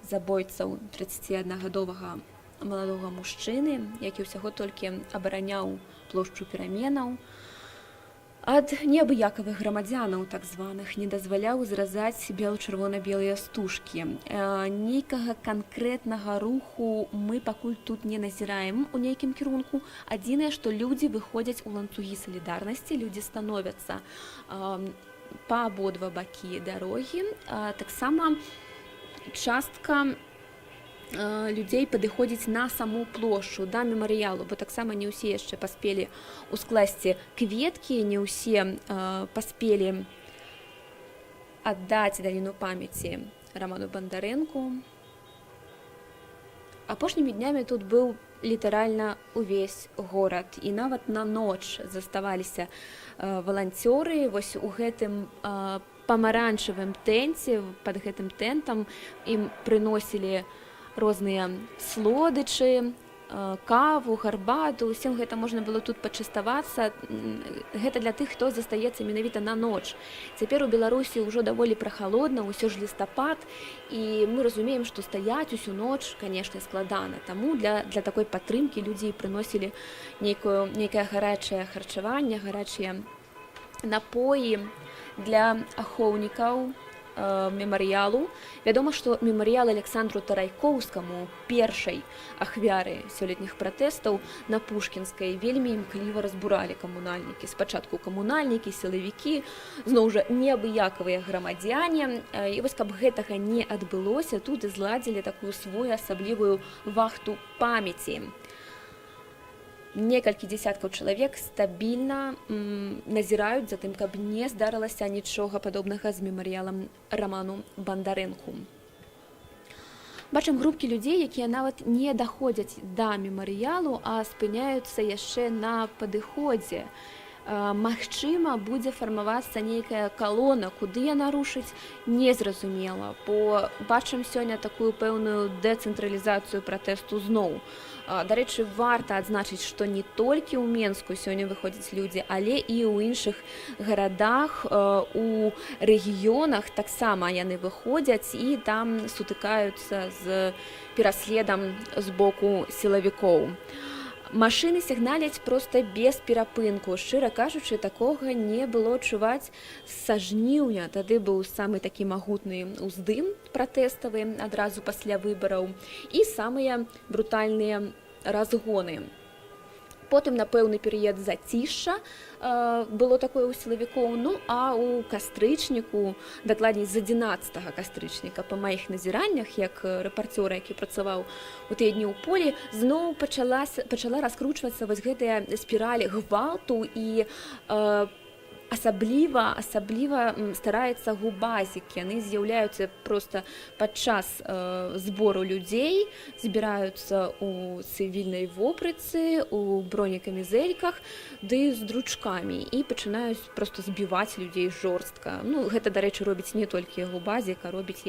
забойцаў 31гадовага маладога мужчыны, які ўсяго толькі абараняў плошчу Пераменаў ад неабыякавых грамадзянаў, так званых, не дазваляў зразаць бела-чырвона-белыя стужкі. Нейкага канкрэтнага руху мы пакуль тут не назіраем у нейкім кірунку. Адзінае, што людзі выходзяць у ланцугі салідарнасці, людзі становяцца па абодва бакі дарогі. Таксама частка людзей падыходзіць на саму плошчу, да мемарыялу, бо таксама не ўсе яшчэ паспелі ўскласці кветкі, не ўсе паспелі аддаць даніну памяці Раману Бандарэнку. апошнімі днямі тут быў літаральна увесь горад, і нават на ноч заставаліся валанцёры. Вось у гэтым памаранчавым тэнце, пад гэтым тэнтам ім прыносілі розныя слодычы, каву, гарбату, усім гэта можна было тут пачаставацца. Гэта для тых, хто застаецца менавіта на ноч. Цяпер у Беларусі ўжо даволі прахалодна, ўсё ж лістапад, і мы разумеем, што стаяць усю ноч, канешне, складана. Таму для такой падтрымкі людзі прыносілі нейкае гарачае харчаванне, гарачыя напоі для ахоўнікаў мемарыялу. Вядома, што мемарыял Александру Тарайкоўскаму, першай ахвяры сёлетніх пратэстаў на Пушкінскай, вельмі імкліва разбуралі камунальнікі. Спачатку камунальнікі, сілавікі, зноў жа неабыякавыя грамадзяне. І вось каб гэтага не адбылося, тут і зладзілі такую своеасаблівую вахту памяці. Некалькі дзесяткаў чалавек стабільна назіраюць за тым, каб не здарылася нічога падобнага з мемарыялам Раману Бандарэнку. Бачым групкі людзей, якія нават не даходзяць да мемарыялу, а спыняюцца яшчэ на падыходзе. Магчыма, будзе фармавацца нейкая калона, куды яна рушыць, незразумела, бо бачым сёння такую пэўную дэцэнтралізацыю пратэсту зноў. Дарэчы, варта адзначыць, што не толькі ў Менску сёння выходзяць людзі, але і ў іншых гарадах, у рэгіёнах таксама яны выходзяць і там сутыкаюцца з пераследам з боку сілавікоў. Машыны сігналяць проста без перапынку. Шчыра кажучы, такога не было чуваць са жніўня. Тады быў самы такі магутны ўздым пратэставы адразу пасля выбараў і самыя брутальныя разгоны. Потым на пэўны перыяд зацішша было такое ў сілавікоў, ну а ў кастрычніку, дакладней з 11 кастрычніка, па маіх назіраннях, як рэпарцёра, які працаваў у тыя дні ў полі, зноў пачала раскручвацца вось гэтая спіраль гвалту і асабліва стараецца губазік. Яны з'яўляюцца проста падчас збору людзей, збіраюцца ў цывільнай вопрыцы, у бронекамізэльках, ды з дручкамі і пачынаюць проста збіваць людзей жорстка. Ну, гэта, дарэчы, робіць не толькі губазік, а робіць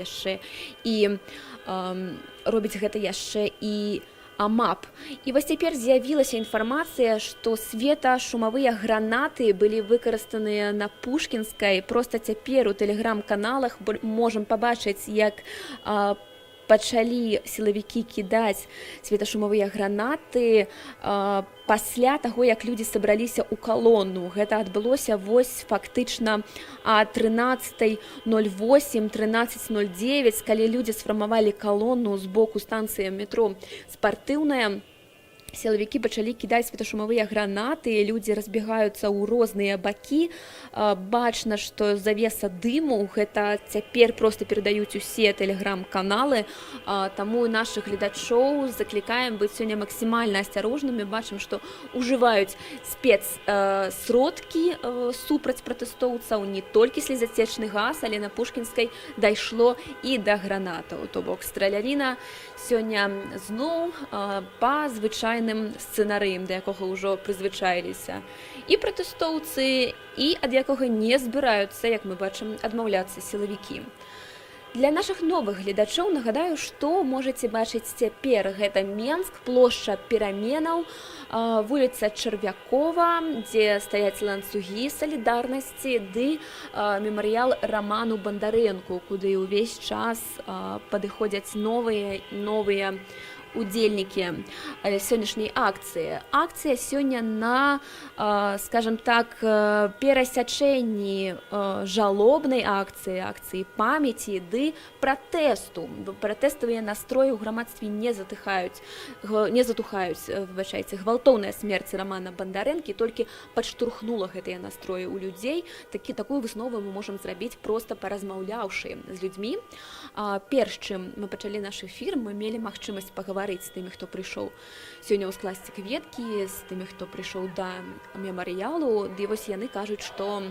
гэта яшчэ і АМАП. І вось цяпер з'явілася інфармацыя, што светашумавыя гранаты былі выкарыстаныя на Пушкінскай. Проста цяпер у тэлеграм-каналах можам пабачыць, як пачалі сілавікі кідаць светашумавыя гранаты пасля таго, як людзі сабраліся ў калону. Гэта адбылося вось фактычна о 13:08, 13:09, калі людзі сфармавалі калону з боку станцыі метро Спартыўная. Сілавікі пачалі кідаць светашумавыя гранаты, людзі разбегаюцца ў розныя бакі. Бачна, што завеса дыму, гэта цяпер проста перадаюць усе тэлеграм-каналы, таму нашых гледачоў заклікаем быць сёння максімальна асцярожнымі. Бачым, што ўжываюць спецсродкі супраць пратэстоўцаў, не толькі слезацечны газ, але на Пушкінскай дайшло і да гранатаў. То бок страляліна сёння зноў па звычайным сцэнарыем, да якога ўжо прызвычаіліся і пратэстоўцы, і ад якога не збіраюцца, як мы бачым, адмаўляцца сілавікі. Для нашых новых гледачоў нагадаю, што можаце бачыць цяпер. Гэта Менск, плошча пераменаў, вуліца Чарвякова, дзе стаяць ланцугі салідарнасці, ды мемарыял Раману Бандарэнку, куды ўвесь час падыходзяць новыя удзельнікі сённяшняй акцыі. Акцыя сёння на, скажем так, перасячэнні жалобнай акцыі памяці ды пратэсту. Пратэставыя настроі ў грамадстве не затухаюць. Гвалтоўная смерць Рамана Бандарэнкі толькі падштурхнула гэтыя настроі ў людзей. Такую выснову мы можам зрабіць проста паразмаўляўшы з людзьмі. Перш чым мы пачалі наш эфір, мы мелі магчымасць пагаварыць з тымі, хто прыйшоў сёння ўскласці кветкі, з тымі, хто прыйшоў да мемарыялу. Ды вось яны кажуць, што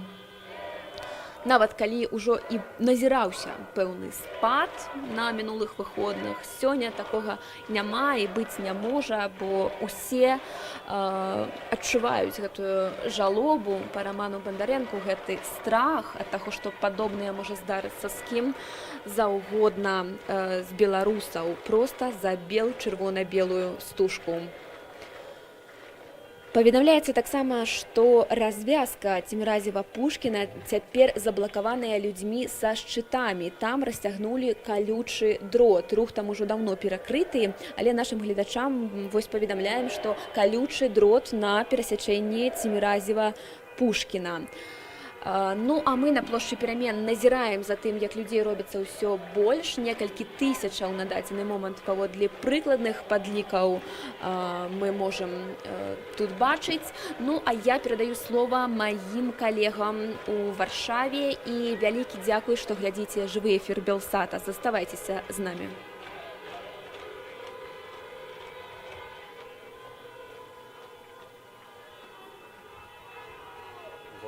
нават калі ўжо і назіраўся пэўны спад на мінулых выходных, сёння такога няма і быць не можа, бо усе адчуваюць гэтую жалобу па Раману Бандарэнку, гэты страх ад таго, што падобнае можа здарыцца з кім заўгодна з беларусаў, проста за чырвона-белую стужку. Паведамляецца таксама, што развязка Ціміразева-Пушкіна цяпер заблакаваная людзьмі са шчытамі. Там расцягнулі калючы дрот. Рух там ужо даўно перакрыты, але нашым гледачам вось паведамляем, што калючы дрот на перасячэнні Ціміразева-Пушкіна. Ну, а мы на плошчы перамен назіраем за тым, як людзей робіцца ўсё больш. Некалькі тысячаў на дадзены момант паводле прыкладных падлікаў мы можам тут бачыць. Ну, а я перадаю слова маім калегам у Варшаве і вялікі дзякуй, што глядзіце жывы эфір Белсата. Заставайцеся з намі.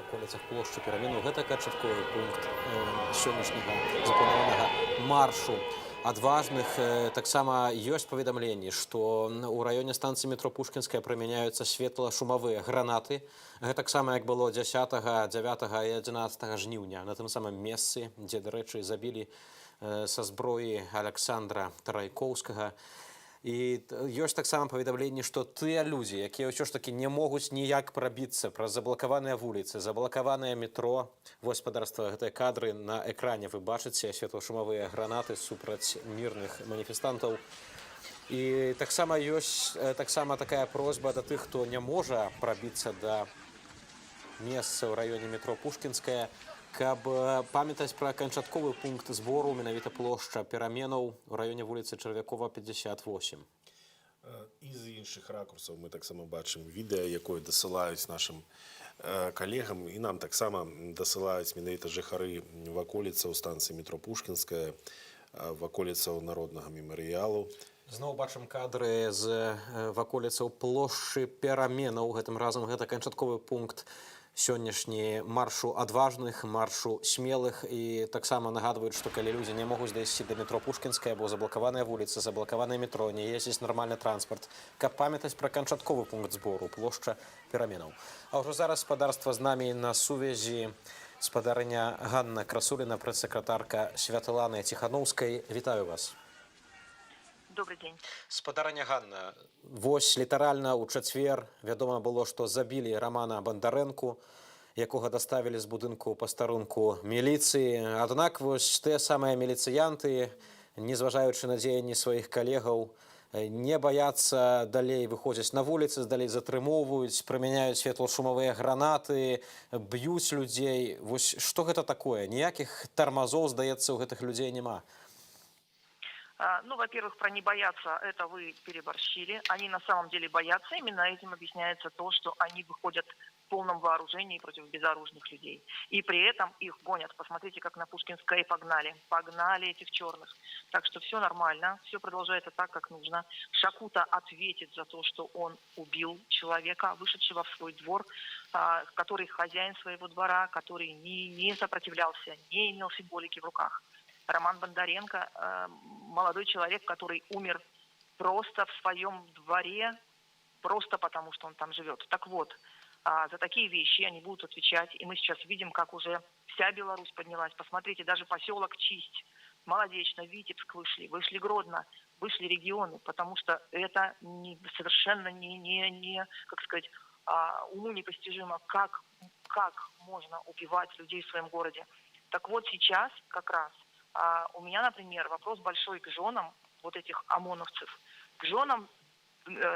Ваколіцах плошчы пераменаў. Гэта канчатковы пункт сённяшняга запланаванага маршу адважных. Таксама ёсць паведамленні, што ў раёне станцыі метро Пушкінская прымяняюцца светла-шумавыя гранаты. Гэтаксама як было 10, 9 і 11 жніўня на тым самым месцы, дзе, дарэчы, забілі са зброі Аляксандра Тарайкоўскага. І ёсць таксама паведамленні, што тыя людзі, якія ўсё ж такі не могуць ніяк прабіцца праз заблакаваныя вуліцы, заблакаванае метро, вось, спадарства, гэтыя кадры на экране вы бачыце, светла-шумавыя гранаты супраць мірных маніфестантаў. І таксама ёсць такая просьба да тых, хто не можа прабіцца да месца ў раёне метро Пушкінская, каб памятаць пра канчатковы пункт збору, менавіта плошча пераменаў у раёне вуліцы Чарвякова, 58. І з іншых ракурсаў мы таксама бачым відэа, якое дасылаюць нашым калегам, і нам таксама дасылаюць менавіта жыхары ваколіцаў станцыі метро Пушкінская, ваколіцаў народнага мемарыялу. Зноў бачым кадры з ваколіцаў плошчы пераменаў. Гэтым разам гэта канчатковы пункт сённяшні маршу адважных, маршу смелых. І таксама нагадваюць, што калі людзі не могуць дайсці да метро Пушкінская, бо заблакаваныя вуліцы, заблакаванае метро, не ездзіць нармальны транспарт, каб памятаць пра канчатковы пункт збору, плошча пераменаў. А ўжо зараз спадарства з намі на сувязі спадарыня Ганна Красуліна, прэс-сакратарка Святланы Ціхановскай. Вітаю вас. Добрый день. Спадарыня Ганна, вось літаральна ў чацвер вядома было, што забілі Рамана Бандарэнку, якога даставілі з будынку пастарунку міліцыі. Аднак вось тыя самыя міліцыянты, незважаючы на дзеянні сваіх калегаў, не баяцца далей выходзяць на вуліцы, далей затрымоўваюць, прымяняюць светла-шумавыя гранаты, б'юць людзей. Вось што гэта такое? Ніякіх тармазоў, здаецца, у гэтых людзей няма. Ну, во-первых, про не бояться, это вы переборщили. Они на самом деле боятся. Именно этим объясняется то, что они выходят в полном вооружении против безоружных людей. И при этом их гонят. Посмотрите, как на Пушкинской погнали. Погнали этих черных. Так что все нормально. Все продолжается так, как нужно. Шакута ответит за то, что он убил человека, вышедшего в свой двор, который хозяин своего двора, который не сопротивлялся, не имел символики в руках. Роман Бондаренко, молодой человек, который умер просто в своем дворе, просто потому, что он там живет. Так вот, за такие вещи они будут отвечать. И мы сейчас видим, как уже вся Беларусь поднялась. Посмотрите, даже поселок Чисть, Молодечно, Витебск вышли Гродно, вышли регионы, потому что это совершенно не, как сказать, уму непостижимо, как можно убивать людей в своем городе. Так вот сейчас как раз у меня, например, вопрос большой к женам вот этих ОМОНовцев, к женам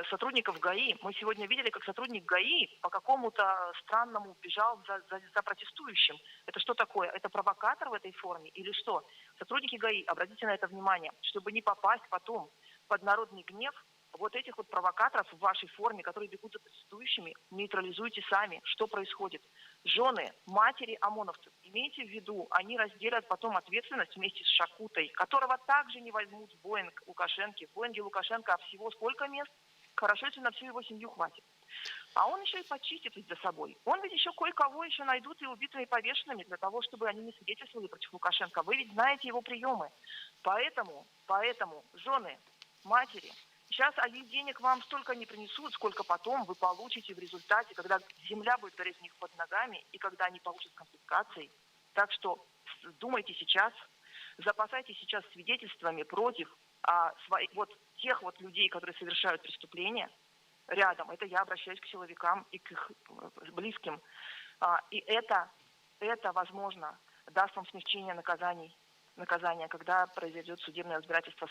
сотрудников ГАИ. Мы сегодня видели, как сотрудник ГАИ по какому-то странному бежал за протестующим. Это что такое? Это провокатор в этой форме или что? Сотрудники ГАИ, обратите на это внимание, чтобы не попасть потом под народный гнев, вот этих вот провокаторов в вашей форме, которые бегут за протестующими, нейтрализуйте сами, что происходит. Жены, матери ОМОНовцев, имейте в виду, они разделят потом ответственность вместе с Шакутой, которого также не возьмут в Боинг Лукашенко. В Боинге Лукашенко всего сколько мест? Хорошо, если на всю его семью хватит. А он еще и почистит ведь за собой. Он ведь еще кое-кого еще найдут и убитыми, и повешенными для того, чтобы они не свидетельствовали против Лукашенко. Вы ведь знаете его приемы. Поэтому, жены, матери, сейчас их денег вам столько не принесут, сколько потом вы получите в результате, когда земля будет гореть у них под ногами и когда они получат конфискации. Так что думайте сейчас, запасайтесь сейчас свидетельствами против тех людей, которые совершают преступления рядом. Это я обращаюсь к силовикам и к их близким. И это возможно, даст вам смягчение наказания, когда произойдет судебное разбирательство.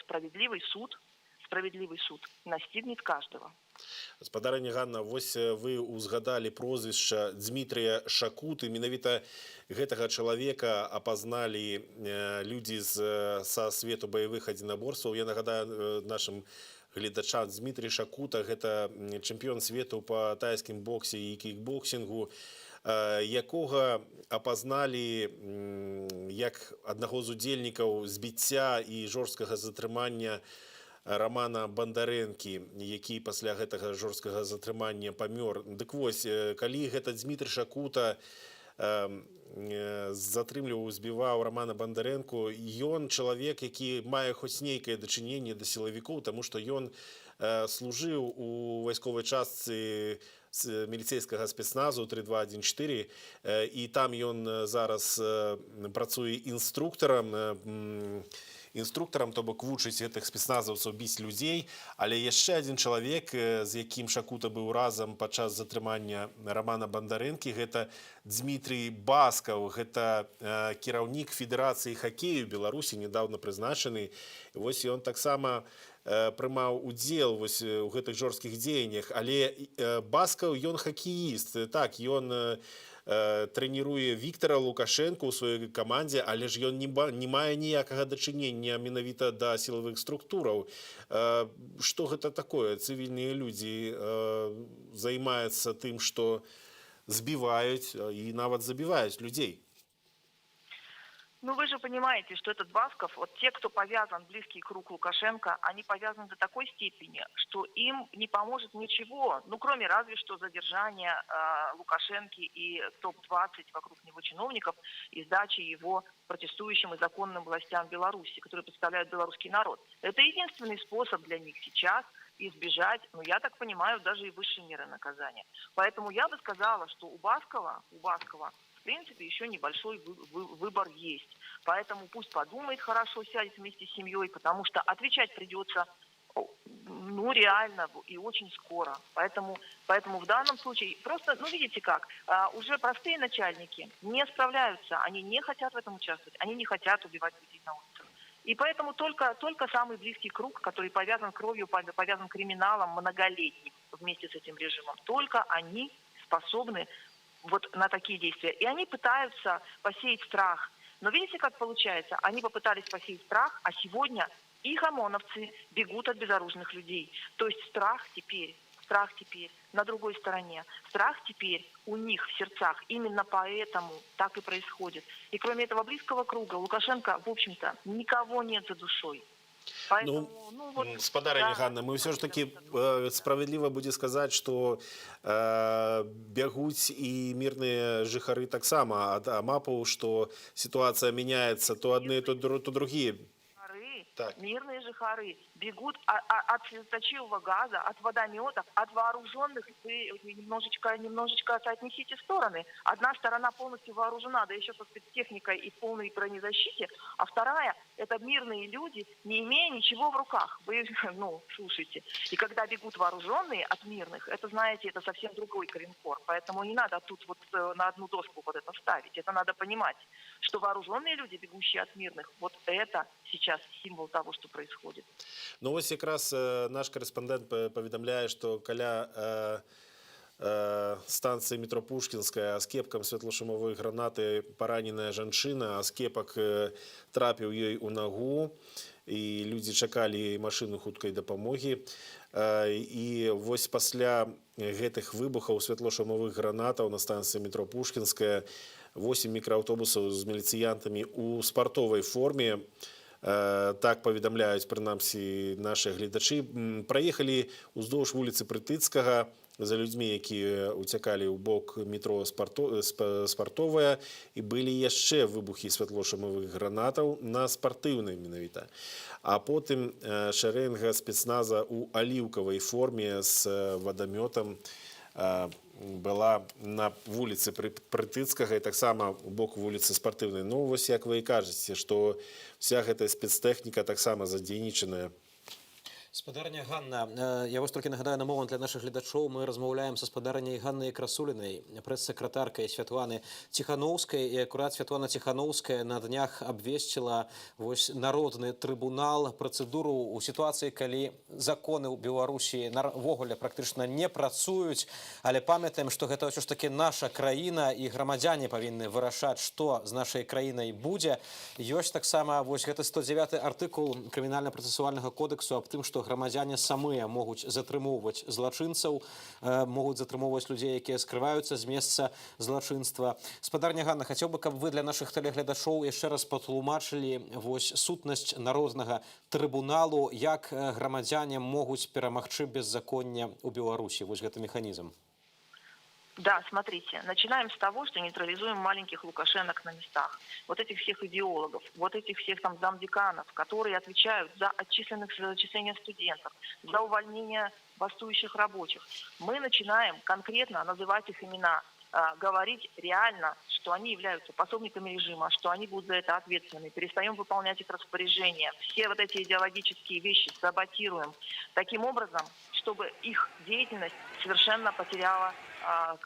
Справедливый суд настигнет каждого. Гаспадарыня Ганна, вось вы узгадалі прозвішча Дмітрія Шакуты. Менавіта гэтага чалавека апазналі людзі са свету баявых адзінаборстваў. Я нагадаю нашим гледачам, Дмітрий Шакута – гэта чэмпіён свету па тайскім боксе і кікбоксінгу, якога апазналі як аднаго з удзельнікаў збіцця і жорсткага затрымання Романа Бандарэнкі, які пасля гэтага жорсткага затрымання памёр. Дык вось, калі гэта Дмітрий Шакута затрымліваў, збіваў Романа Бандарэнку, ён чалавек, які мае хоць нейкае дачыненне да сілавікоў, таму што ён служыў у вайсковай частцы міліцэйскага спецназу 3214, і там ён зараз працуе інструктарам, то бок вучыць гэтых спецназаўцаў біць людзей. Але яшчэ адзін чалавек, з якім Шакута быў разам падчас затрымання Романа Бандарэнкі, гэта Дмітрий Баскаў, гэта кіраўнік Федэрацыі хакею Беларусі, нядаўна прызначаны. Вось ён таксама прымаў удзел вось у гэтых жорсткіх дзеяннях. Але Баскаў, ён хакеіст. Так, ён трэніруе Віктора Лукашенко ў сваёй камандзе, але ж ён не мае ніякага дачынення менавіта да сілавых структураў. Што гэта такое? Цывільныя людзі займаюцца тым, што збіваюць і нават забіваюць людзей. Ну, вы же понимаете, что этот Басков, те, кто повязан, близкий круг Лукашенко, они повязаны до такой степени, что им не поможет ничего, кроме разве что задержания Лукашенко и топ-20 вокруг него чиновников и сдачи его протестующим и законным властям Беларуси, которые представляют белорусский народ. Это единственный способ для них сейчас избежать, я так понимаю, даже и высшей меры наказания. Поэтому я бы сказала, что у Баскова в принципе, еще небольшой выбор есть. Поэтому пусть подумает хорошо, сядет вместе с семьей, потому что отвечать придется, реально и очень скоро. Поэтому в данном случае, просто, видите как, уже простые начальники не справляются, они не хотят в этом участвовать, они не хотят убивать людей на улицах. И поэтому только самый близкий круг, который повязан кровью, повязан криминалом многолетним вместе с этим режимом, только они способны на такие действия. И они пытаются посеять страх. Но видите, как получается? Они попытались посеять страх, а сегодня их ОМОНовцы бегут от безоружных людей. То есть страх теперь на другой стороне. Страх теперь у них в сердцах. Именно поэтому так и происходит. И кроме этого близкого круга Лукашенко, в общем-то, никого нет за душой. Поэтому, Гаспадарыня Ганна, мы все ж таки справедливо будзе сказаць, што бягуць і мірныя жыхары таксама ад амапаў, што ситуация меняется, то одни, то другие. Так. Мирные жихары бегут от слезоточивого газа, от водометов, от вооруженных. Вы немножечко соотнесите стороны. Одна сторона полностью вооружена, да еще со спецтехникой и в полной бронезащите, а вторая – это мирные люди, не имея ничего в руках. Вы, слушайте. И когда бегут вооруженные от мирных, это, знаете, это совсем другой коленкор. Поэтому не надо тут на одну доску это ставить. Это надо понимать, что вооруженные люди, бегущие от мирных, это сейчас символ того, что происходит. Вось якраз наш корэспандэнт паведамляе, што каля станцыі метро Пушкінская аскепкам светлашумовой гранаты параненая жанчына, аскепак трапіў ёй у нагу, і людзі чакалі машыну хуткай дапамогі. І вось пасля гэтых выбухаў светлашумовых гранатаў на станцыі метро Пушкінская 8 мікрааўтобусаў з міліцыянтамі у спартовай форме так паведамляюць прынамсі нашы гледачы, праехалі ўздоўж вуліцы Прытыцкага за людзьмі, якія уцякалі ў бок метро спартовая, і былі яшчэ выбухі святлошумовых гранатаў на спартыўнай менавіта. А потым шэрэнга спецназа ў аліўкавай форме з вадамётам была на вуліцы Прытыцкага і таксама у бок вуліцы спартыўнай. Ну, вось як вы і кажаце, што вся гэтая спецтэхніка таксама задзейнічаная. Спадарня Ганна, я вось толькі нагадаю на момант для нашых гледачоў, мы размаўляем са спадарняй Ганнай Красулінай, прэс-сакратаркай Святланы Ціханаўскай, і акурат Святлана Ціханаўская на днях абвесціла вось народны трыбунал, працэдуру ў сітуацыі, калі законы ў Беларусі навогуле практычна не працуюць, але памятаем, што гэта ўсё ж такі наша краіна і грамадзяне павінны вырашаць, што з нашай краінай будзе. Ёсць таксама вось гэты 109 артыкул крымінальна-працэсуальнага кодексу аб тым, што грамадзяне самыя могуць затрымоўваць злачынцаў, могуць затрымоўваць людзей, якія скрываюцца з месца злачынства. Спадарня Ганна, хацеў бы, каб вы для нашых тэлегледачоў яшчэ раз патлумачылі вось сутнасць народнага трыбуналу, як грамадзяне могуць перамагчы беззаконне ў Беларусі. Вось гэты механізм. Да, смотрите, начинаем с того, что нейтрализуем маленьких Лукашенок на местах. Вот этих всех идеологов, вот этих всех там замдеканов, которые отвечают за зачисление студентов, за увольнение бастующих рабочих. Мы начинаем конкретно называть их имена, говорить реально, что они являются пособниками режима, что они будут за это ответственны. Перестаем выполнять их распоряжения. Все вот эти идеологические вещи саботируем таким образом, чтобы их деятельность совершенно потеряла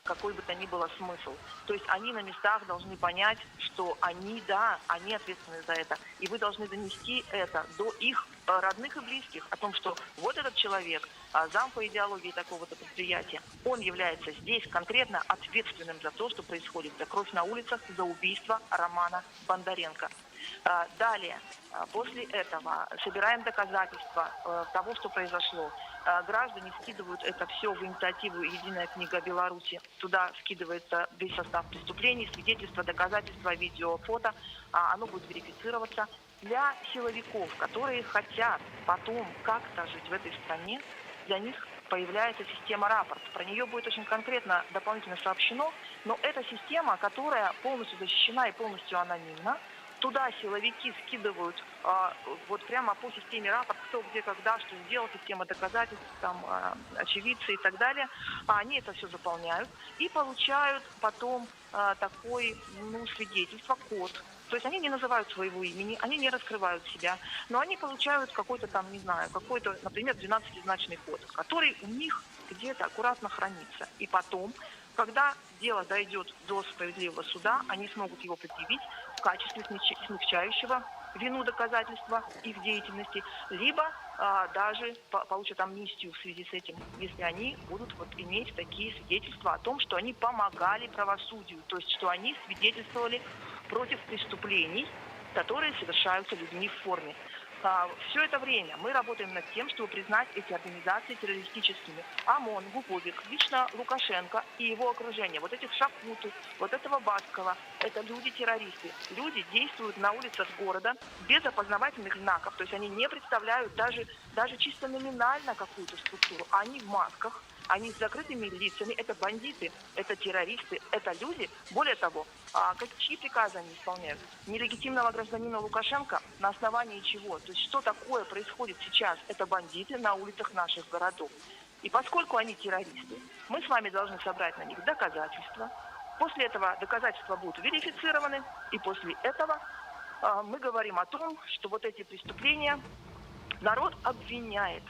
какой бы то ни было смысл. То есть они на местах должны понять, что они, да, они ответственны за это. И вы должны донести это до их родных и близких о том, что вот этот человек, зам по идеологии такого-то предприятия, он является здесь конкретно ответственным за то, что происходит, за кровь на улицах, за убийство Романа Бондаренко. Далее, после этого собираем доказательства того, что произошло. Граждане скидывают это все в инициативу «Единая книга Беларуси». Туда скидывается весь состав преступлений, свидетельства, доказательства, видео, фото. Оно будет верифицироваться. Для силовиков, которые хотят потом как-то жить в этой стране, для них появляется система рапорт. Про нее будет очень конкретно дополнительно сообщено, но это система, которая полностью защищена и полностью анонимна. Туда силовики скидывают вот прямо по системе рапорт, кто, где, когда, что сделал, система доказательств, там, очевидцы и так далее. Они это все заполняют и получают потом такой, свидетельство, код. То есть они не называют своего имени, они не раскрывают себя, но они получают какой-то там, не знаю, какой-то, например, 12-значный код, который у них где-то аккуратно хранится. И потом, когда дело дойдет до справедливого суда, они смогут его предъявить в качестве смягчающего вину доказательства их деятельности, либо даже получат амнистию в связи с этим, если они будут иметь такие свидетельства о том, что они помогали правосудию, то есть что они свидетельствовали против преступлений, которые совершаются людьми в форме. Все это время мы работаем над тем, чтобы признать эти организации террористическими. ОМОН, Гуповик, лично Лукашенко и его окружение, вот этих Шакуту, вот этого Баскова, это люди-террористы. Люди действуют на улицах города без опознавательных знаков, то есть они не представляют даже чисто номинально какую-то структуру. Они в масках, они с закрытыми лицами, это бандиты, это террористы, это люди. Более того, чьи приказы они исполняют? Нелегитимного гражданина Лукашенко на основании чего? То есть что такое происходит сейчас? Это бандиты на улицах наших городов. И поскольку они террористы, мы с вами должны собрать на них доказательства. После этого доказательства будут верифицированы, и после этого мы говорим о том, что вот эти преступления народ обвиняет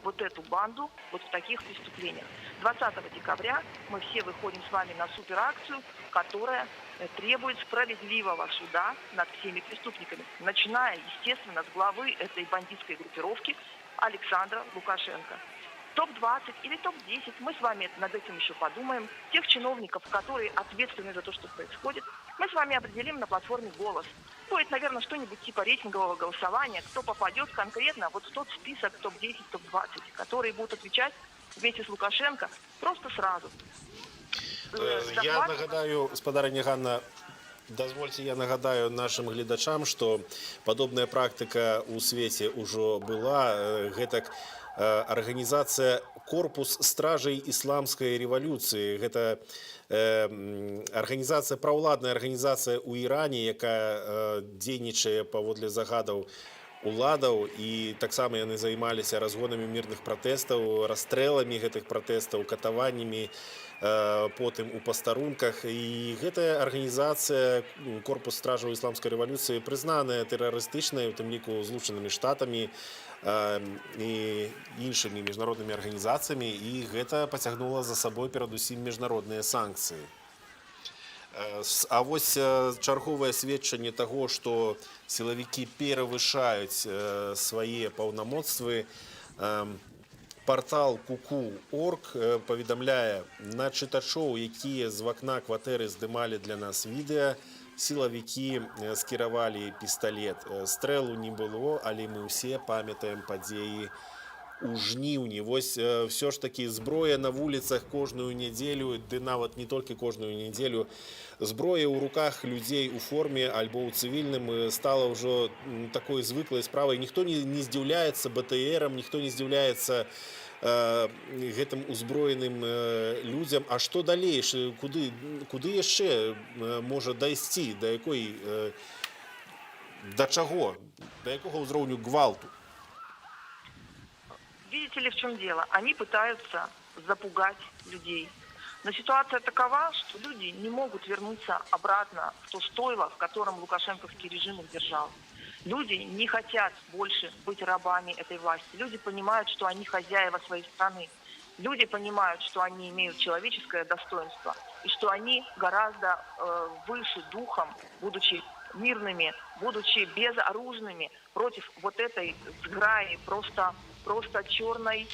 вот эту банду вот в таких преступлениях. 20 декабря мы все выходим с вами на суперакцию, которая требует справедливого суда над всеми преступниками, начиная, естественно, с главы этой бандитской группировки Александра Лукашенко. Топ-20 или топ-10, мы с вами над этим еще подумаем. Тех чиновников, которые ответственны за то, что происходит, мы с вами определим на платформе «Голос». Будет, наверное, что-нибудь типа рейтингового голосования, кто попадет конкретно вот в тот список топ-10, топ-20, которые будут отвечать вместе с Лукашенко просто сразу. Я нагадаю, спадарня Ганна, Дазвольте, я нагадаю нашим гледачам, что подобная практика у свете уже была. Гэтак организация «Корпус стражей исламской революции». Это организация, праўладная организация у Иране, якая дзейнічае паводле загадаў уладаў, і таксама яны займаліся разгонамі мірных пратэстаў, расстрэламі гэтых пратэстаў, катаваннямі, потым у пастарунках. І гэтая арганізацыя «Корпус стражаў ісламскай рэвалюцыі» прызнаная тэрарыстычнай, у тым ліку Злучанымі Штатамі і іншымі міжнароднымі арганізацыямі, і гэта пацягнула за сабой перадусім міжнародныя санкцыі. А вось чарговае сведчанне таго, што сілавікі перавышаюць свае паўнамоцтвы. Партал Kuku.org паведамляе: на чытачоў, якія з вакна кватэры здымалі для нас відэа, сілавікі скіравалі пісталет. Стрэлу не было, але мы ўсе памятаем падзеі у жніўні. Вось все ж таки зброя на вуліцах кожную нядзелю, ды нават не толькі кожную нядзелю, зброя ў руках людзей у форме альбо ў цывільным стала ўжо такой звыклай справай. Ніхто не здзіўляецца БТРам, ніхто не здзіўляецца гэтым узброеным людзям. А што далей? Куды яшчэ можа дайсці? Да чаго? Да якога ўзроўню гвалту? Видите ли, в чем дело? Они пытаются запугать людей. Но ситуация такова, что люди не могут вернуться обратно в то стойло, в котором лукашенковский режим их держал. Люди не хотят больше быть рабами этой власти. Люди понимают, что они хозяева своей страны. Люди понимают, что они имеют человеческое достоинство и что они гораздо выше духом, будучи мирными, будучи безоружными против вот этой сграи, просто черной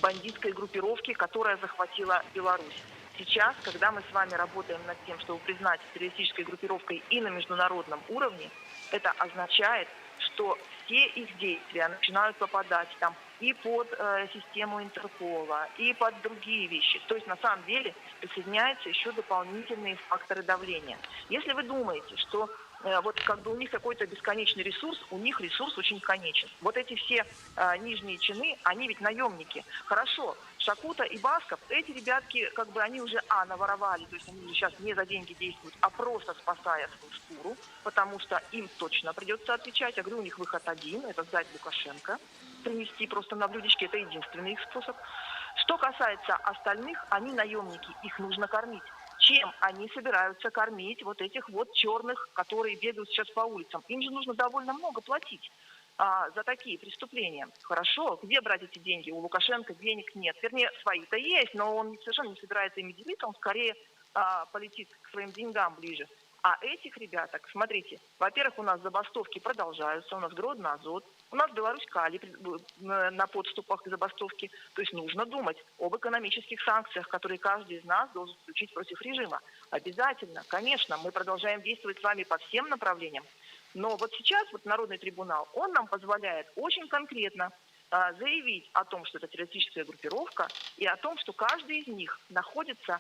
бандитской группировки, которая захватила Беларусь. Сейчас, когда мы с вами работаем над тем, чтобы признать террористической группировкой и на международном уровне, это означает, что все их действия начинают попадать там и под систему Интерпола, и под другие вещи. То есть на самом деле присоединяются еще дополнительные факторы давления. Если вы думаете, что вот как бы у них какой-то бесконечный ресурс, у них ресурс очень конечен. Вот эти все нижние чины, они ведь наемники. Хорошо, Шакута и Басков, эти ребятки, как бы они уже наворовали, то есть они уже сейчас не за деньги действуют, а просто спасая свою шкуру, потому что им точно придется отвечать. Я говорю, у них выход один, это сдать Лукашенко, принести просто на блюдечке, это единственный их способ. Что касается остальных, они наемники, их нужно кормить. Чем они собираются кормить вот этих вот черных, которые бегают сейчас по улицам? Им же нужно довольно много платить за такие преступления. Хорошо, где брать эти деньги? У Лукашенко денег нет. Вернее, свои-то есть, но он совершенно не собирается ими делиться, он скорее полетит к своим деньгам ближе. А этих ребяток, смотрите, во-первых, у нас забастовки продолжаются, у нас Гродно, Азот, у нас Беларусь-Кали на подступах к забастовке. То есть нужно думать об экономических санкциях, которые каждый из нас должен включить против режима. Обязательно, конечно, мы продолжаем действовать с вами по всем направлениям. Но вот сейчас вот Народный трибунал, он нам позволяет очень конкретно заявить о том, что это террористическая группировка, и о том, что каждый из них находится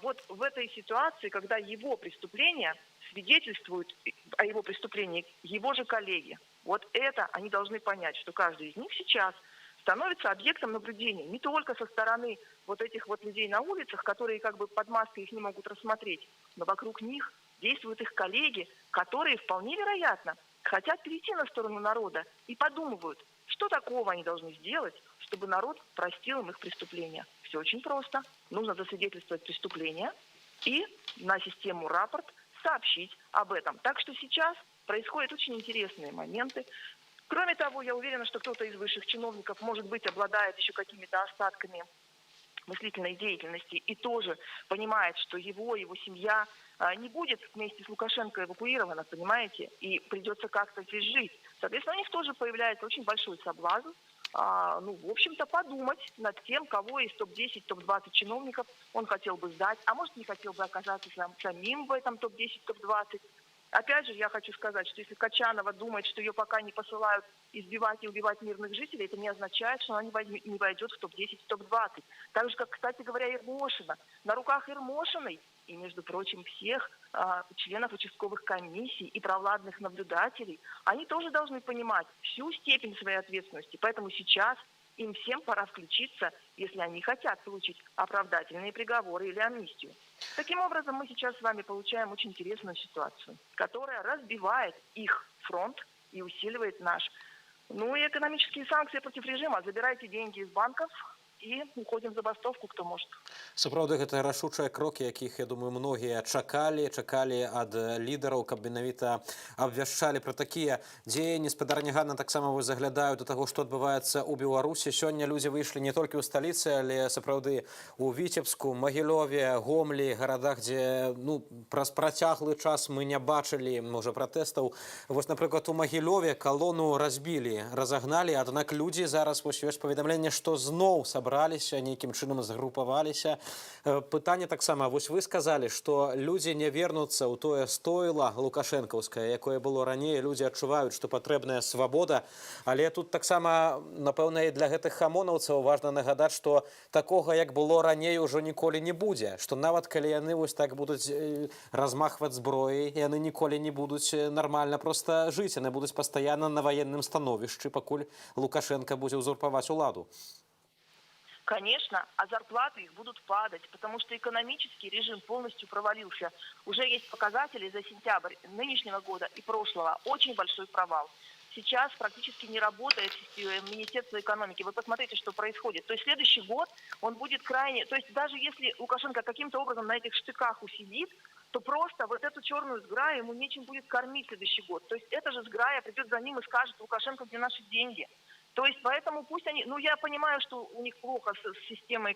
вот в этой ситуации, когда его преступления свидетельствуют о его преступлении его же коллеги. Вот это они должны понять, что каждый из них сейчас становится объектом наблюдения не только со стороны вот этих вот людей на улицах, которые как бы под маской их не могут рассмотреть, но вокруг них действуют их коллеги, которые вполне вероятно хотят перейти на сторону народа и подумывают, что такого они должны сделать, чтобы народ простил им их преступления. Все очень просто. Нужно засвидетельствовать преступление и на систему рапорт сообщить об этом. Так что сейчас происходят очень интересные моменты. Кроме того, я уверена, что кто-то из высших чиновников, может быть, обладает еще какими-то остатками мыслительной деятельности и тоже понимает, что его семья не будет вместе с Лукашенко эвакуирована, понимаете, и придется как-то здесь жить. Соответственно, у них тоже появляется очень большой соблазн, в общем-то, подумать над тем, кого из топ-10, топ-20 чиновников он хотел бы сдать, а может, не хотел бы оказаться самим в этом топ-10, топ-20. Опять же, я хочу сказать, что если Качанова думает, что ее пока не посылают избивать и убивать мирных жителей, это не означает, что она не войдет в топ-10, в топ-20. Так же, как, кстати говоря, Ермошина. На руках Ермошиной и, между прочим, всех членов участковых комиссий и провладных наблюдателей, они тоже должны понимать всю степень своей ответственности. Поэтому сейчас им всем пора включиться, если они хотят получить оправдательные приговоры или амнистию. Таким образом, мы сейчас с вами получаем очень интересную ситуацию, которая разбивает их фронт и усиливает наш. Ну и экономические санкции против режима. Забирайте деньги из банков и уходим в забастовку, кто может. Сапраўды, гэта рашучыя крокі, якіх, я думаю, многія чакалі ад лідараў, каб менавіта абвяшчалі пра такія дзеянні. Спадарня Ганна, таксама вось заглядаю да таго, што адбываецца ў Беларусі. Сёння людзі выйшлі не толькі ў сталіцы, але сапраўды у Віцебску, Магілёве, Гомлі, гарадах, дзе праз працяглы час мы не бачылі, можа, пратэстаў. Вось, напрыклад, у Магілёве калону разбілі, разагналі, аднак людзі зараз вось ёсць паведамленне, што зноў сабраліся, нейкім чынам згрупаваліся. Пытанне таксама, вось вы сказалі, што людзі не вернуцца ў тое стойла лукашэнкаўскае, якое было раней, людзі адчуваюць, што патрэбная свабода, але тут таксама, напэўна, і для гэтых хамонаўцаў важна нагадаць, што такога, як было раней, ужо ніколі не будзе, што нават калі яны вось так будуць размахваць зброяй, яны ніколі не будуць нармальна проста жыць, яны будуць пастаянна на ваенным становішчы, пакуль Лукашенко будзе ўзурпаваць уладу. Конечно, а зарплаты их будут падать, потому что экономический режим полностью провалился. Уже есть показатели за сентябрь нынешнего года и прошлого. Очень большой провал. Сейчас практически не работает Министерство экономики. Вы посмотрите, что происходит. То есть следующий год он будет крайне... То есть даже если Лукашенко каким-то образом на этих штыках усидит, то просто вот эту черную сграю ему нечем будет кормить следующий год. То есть эта же сграя придет за ним и скажет: Лукашенко, где наши деньги? То есть поэтому пусть они, я понимаю, что у них плохо с системой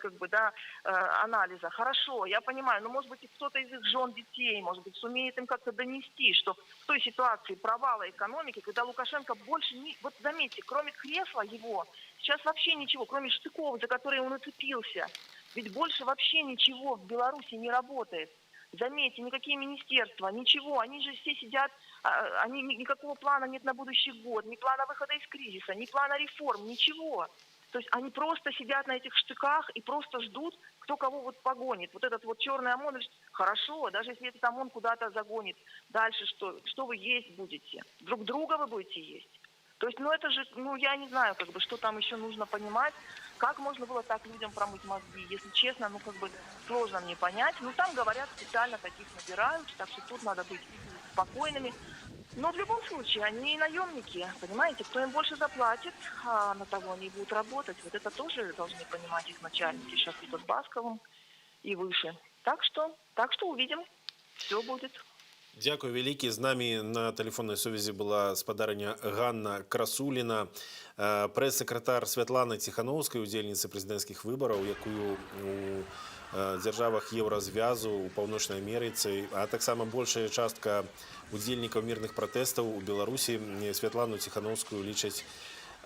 анализа, хорошо, я понимаю, но может быть кто-то из их жен, детей, может быть, сумеет им как-то донести, что в той ситуации провала экономики, когда Лукашенко больше не, вот заметьте, кроме кресла его, сейчас вообще ничего, кроме штыков, за которые он уцепился, ведь больше вообще ничего в Беларуси не работает. Заметьте, никакие министерства, ничего, они же все сидят, никакого плана нет на будущий год, ни плана выхода из кризиса, ни плана реформ, ничего. То есть они просто сидят на этих штыках и просто ждут, кто кого вот погонит. Вот этот вот черный ОМОН, хорошо, даже если этот ОМОН куда-то загонит, дальше что вы есть будете? Друг друга вы будете есть? То есть, это же, я не знаю, что там еще нужно понимать. Как можно было так людям промыть мозги? Если честно, сложно мне понять. Там, говорят, специально таких набирают, так что тут надо быть спокойными. Но в любом случае, они наемники, понимаете? Кто им больше заплатит, на того они будут работать. Вот это тоже должны понимать их начальники. Сейчас и под Басковым, и выше. Так что увидим. Все будет. Дякую вялікі. З намі на тэлефоннай сувязі была спадарня Ганна Красуліна, прэс-сакратар Святланы Ціхановскай, удзельніцы прэзідэнцкіх выбараў, якую у дзяржавах Еўразвязу, у Паўночнай Амерыцы, а таксама большая частка удзельнікаў мірных пратэстаў у Беларусі Святлану Ціхановскую лічаць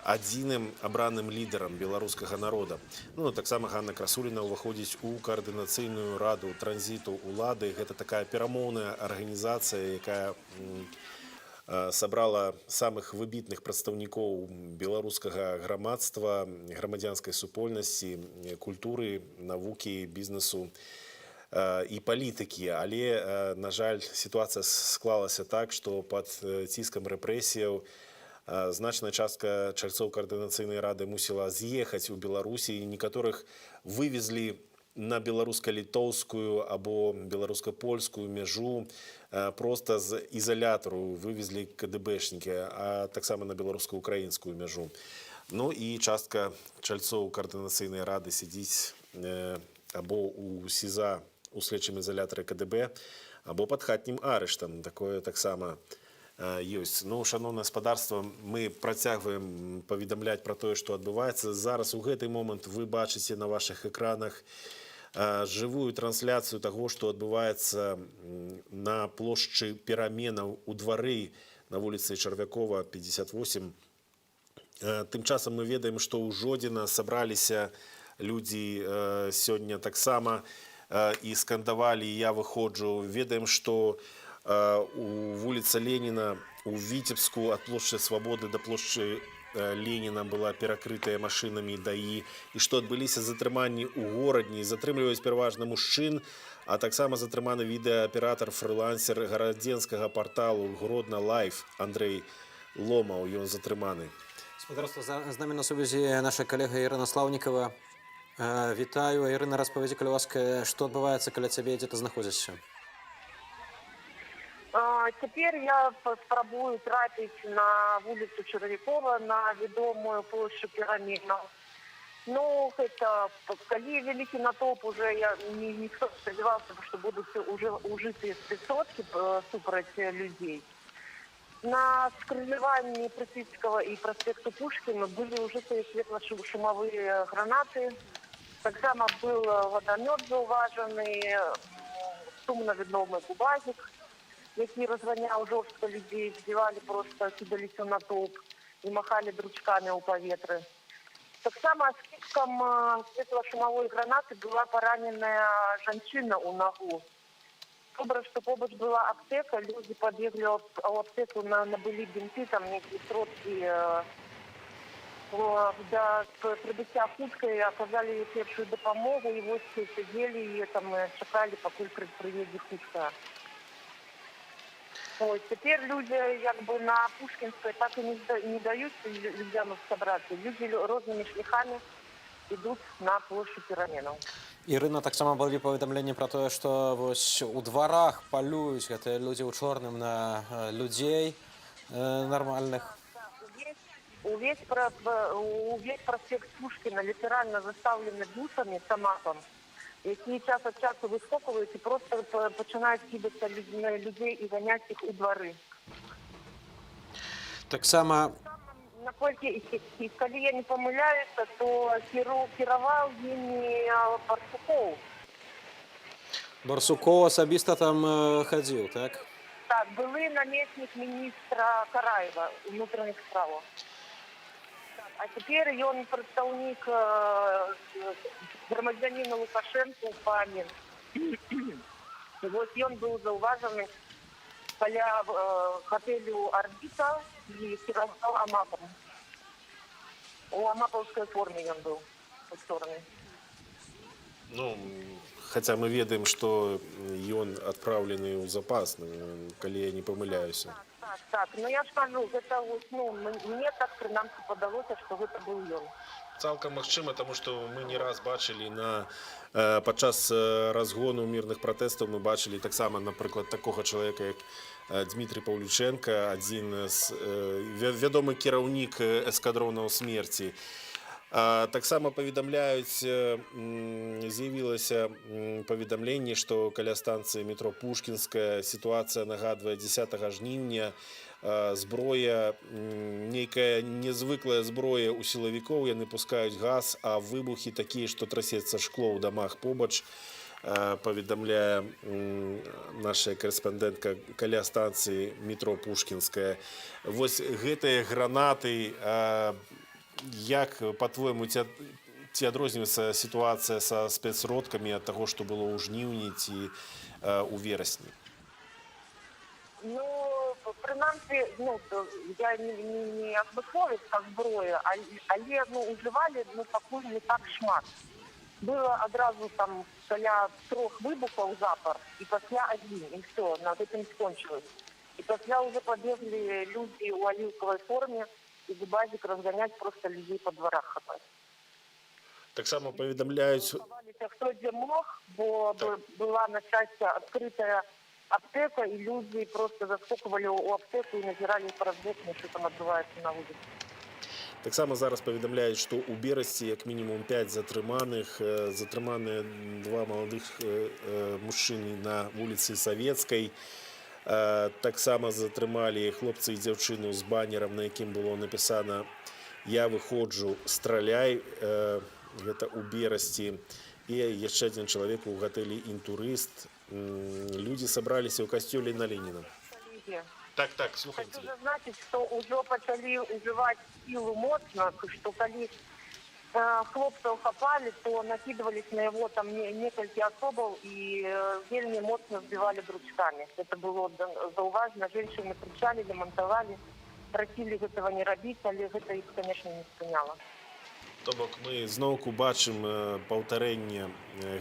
адзіным абраным лідарам беларускага народа. Таксама Ганна Красуліна ўваходзіць у каардынацыйную раду транзіту ўлады. Гэта такая перамоўная арганізацыя, якая сабрала самых выбітных прадстаўнікоў беларускага грамадства, грамадзянскай супольнасці, культуры, навукі, бізнесу і палітыкі. Але, на жаль, сітуацыя склалася так, што пад ціскам рэпрэсіяў значная частка чальцоў каардынацыйнай рады мусіла з'ехаць у Беларусі, і некаторых вывезлі на беларуска-літоўскую або беларуска-польскую мяжу, проста з ізалятару вывезлі КДБшнікі, а таксама на беларуска-украінскую мяжу. І частка чальцоў каардынацыйнай рады сядзіць або у СІЗА, у следчым ізалятары КДБ, або пад хатнім арыштам. Такое таксама ёсць. Шановнае гаспадарства, мы працягваем паведамляць пра тое, што адбываецца. Зараз у гэты момант вы бачыце на вашых экранах жывую трансляцыю таго, што адбываецца на плошчы пераменаў у двары на вуліцы Чарвякова, 58. Тым часам мы ведаем, што ў Жодзіна сабраліся людзі сёння таксама і скандавалі «Я выходжу». Ведаем, што у вуліца Леніна у Віцебску ад плошчы Свабоды да плошчы Леніна была перакрытая машинамі ДАІ і што адбыліся затрыманні ў горадні. Затрымліваюць пераважна мужчын, а таксама затрыманы відэааператар, фрылансер гарадзенскага парталу Гродна Лайф Андрей Ломаў. Ён затрыманы. Спадарства, з намі на сувязі наша калега Ірына Слаўнікава. Вітаю. Ірына, распавядзі, калі ласка, што адбываецца каля цябе, дзе ты знаходзішся? Теперь я попробую трапить на улицу Червякова, на ведомую площадь Пирамидов. Ну, это, коли великий натоп уже, я никто не сподевался, что будут уже ужитые спецсотки супроть людей. На скрылевании Просвитского и проспекта Пушкина были ужитые светло-шумовые гранаты. Так само был водомет зауваженный, сумно-ведомый губазик, які разганяў жорстка людей, здзівалі, просто кідаліся на топ і махалі дручками ў паветры. Таксама скидкам светло-шумовой гранаты была пораненая жанчына ў ногу. Добра, што побач была аптека, люди побегли в аптеку, набыли бинты, там некие сродки для прибытия хуткой, оказали ей первую допомогу, и вот все сидели и там чекали, покуль приедет хутка. Ось, теперь люди как бы на Пушкинской так и не дают людям собраться. Люди разными шляхами идут на площадь Пирамидов. Ірына, таксама былі паведамленні пра тое, што вось у дварах палююць гэтыя людзі ў чорным на людзей нармальных. Увесь проспект Пушкина литерально заставлены бусами, самапом, які час от часу выскокивают и просто починают кидаться на людей и гонять их у дворы. Таксама... Наколькі, калі я не помиляюся, то кіраваў імі Барсукоў. Барсукоў асабіста там хадзіў, так? Так, былы намеснік міністра Караева ўнутраных справаў. А цяпер ён прадстаўнік грамадзяніна Лукашэнка па Мінску. І вось ён быў заўважаны каля готелю «Орбита» и кіраваў АМАПом. У амапаўскай форме ён быў повторный. Ну, хотя мы ведаем, что ён адпраўлены ў запас, калі я не помыляюся. Так. Ну я ж кажу, гэта вось, мне так прынамсі падалося, што гэта быў ён. Цалкам магчыма, таму што мы не раз бачылі падчас разгону мірных пратэстаў, мы бачылі таксама, напрыклад, такога чалавека, як Дмітрий Паўлюченка, адзін з вядомы кіраўнік эскадронаў смерці. Таксама паведамляюць, з'явілася паведамленне, што каля станцыі метро Пушкінская сітуацыя нагадвае 10 жніўня. Зброя, нейкая незвыклая зброя у сілавікоў, яны пускаюць газ, а выбухі такія, што трасецца шкло ў дамах побач, паведамляе наша корэспандэнтка каля станцыі метро Пушкінская. Вось гэтыя гранаты, як, па-твойму, ці адрозніваецца сітуацыя са спецсродкамі ад таго, што было ў жніўні ці ў верасні? Принаймні, я не абыховец как зброя, але уживали пакуль не так шмат. Было одразу там каля 3 выбухов запар, и пасля 1, и все, на этом скончилось. И пасля уже побегли люди у оливковой форме, и губазик разгонять просто людей по дворах хапать. Так само поведомляють... Хто де мог, бо була на щастя відкрита аптека, і люди просто заскокували у аптеку і назирали по розбуху, що там відбувається на вулиці. Так само зараз повідомляють, що у Бересті як мінімум 5 затриманих. Затримані 2 молодих мужчини на вулиці Советській. Так само затримали хлопця і дівчину з банером, на яким було написано «Я виходжу, страляй». Гэта у Берасці. І яшчэ адзін чалавек у гатэлі «Інтурыст». Людзі сабраліся ў касцёле на Леніна. Так, слухаем тебя. Хочу значить, што ўжо пачалі ўжываць сілу моцна, што калі хлопцаў хапалі, то накидывались на его там некалькі асобаў і вельмі моцна збивали дручками. Это было зауважено, женщины кричали, демонтовали. прасілі гэтага не рабіць, але гэта іх, конечно, не спыняла. То бок мы зноўку бачым паўтарэнне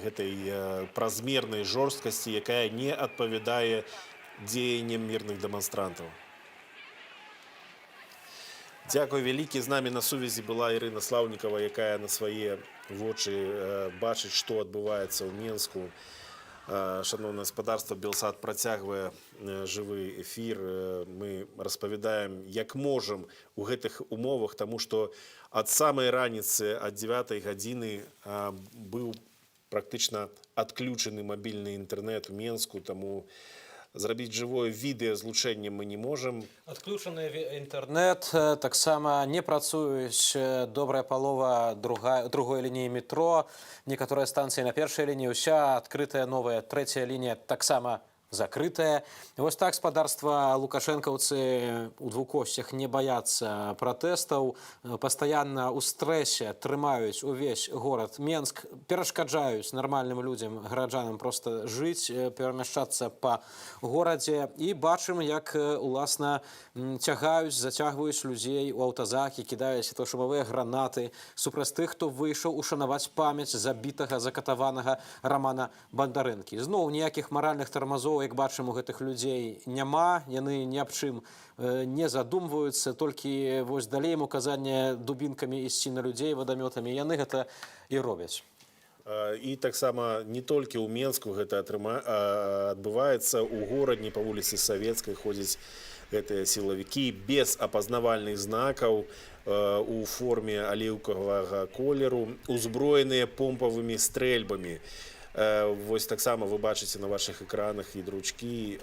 гэтай празмернай жорсткасці, якая не адпавядае дзеянням мірных дэманстрантаў. Дзякуй вялікі. З намі на сувязі была Ірына Слаўнікава, якая на свае вочы бачыць, што адбываецца ў Менску. Шановное гаспадарства, Белсат працягвае жывы эфір. Мы распавядаем, як можам у гэтых умовах, таму што ад самай раніцы, ад 9 гадзіны быў практычна адключаны мабільны інтэрнэт у Менску, таму зрабіць жывое відэазлучэнне мы не можам. Адключаны інтэрнэт, таксама не працуюць добрая палова другой лініі метро, некаторыя станцыі на першай лініі, уся адкрытая новая трэцяя лінія таксама закрытая. Вось так гаспадарства лукашэнкаўцы у двукосцях не баяцца пратэстаў, пастаянна ў стрэсе трымаюць увесь горад Менск, перашкаджаюць нармальным людзям, гараджанам проста жыць, перамяшчацца па горадзе. І бачым, як уласна цягаюць, зацягваюць людзей у аўтазакі, кідаюць шумавыя гранаты супраць тых, хто выйшаў ушанаваць памяць забітага, закатаванага Рамана Бандарэнкі. Зноў ніякіх маральных тармазоў, як бачым, у гэтых людзей няма, яны ні аб чым не задумваюцца, толькі вось далей указанне дубінкамі ісці на людзей вадамётамі, яны гэта і робяць. І таксама не толькі ў Менску гэта адбываецца, у горадні па вуліцы Савецкай ходзяць гэтыя сілавікі без апазнавальных знакаў у форме аліўкавага колеру, узброеныя помпавымі стрэльбамі. Вось таксама вы бачыце на вашых экранах і дручкі,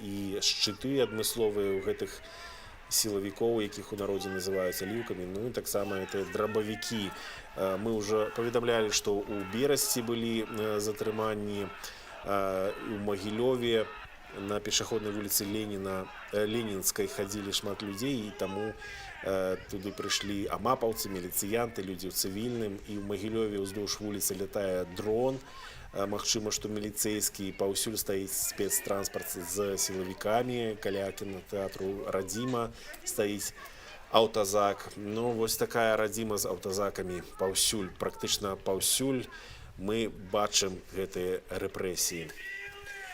і шчыты адмысловыя ў гэтых сілавікоў, якіх у народзе называюць аліўкамі, ну і таксама это драбавікі. Мы ўжо паведамлялі, што ў Берасці былі затрыманні, у Магілёве на пешаходнай вуліцы Ленінскай хадзілі шмат людзей, і таму туды прыйшлі амапаўцы, міліцыянты, людзі ў цывільным, і ў Магілёве ўздоўж вуліцы лятае дрон. Магчыма, што міліцэйскі, паўсюль стаіць спецтранспарт з сілавікамі, каля кінатэатру Радзіма стаіць аўтазак. Ну, вось такая Радзіма з аўтазакамі паўсюль, практычна паўсюль мы бачым гэтыя рэпрэсіі.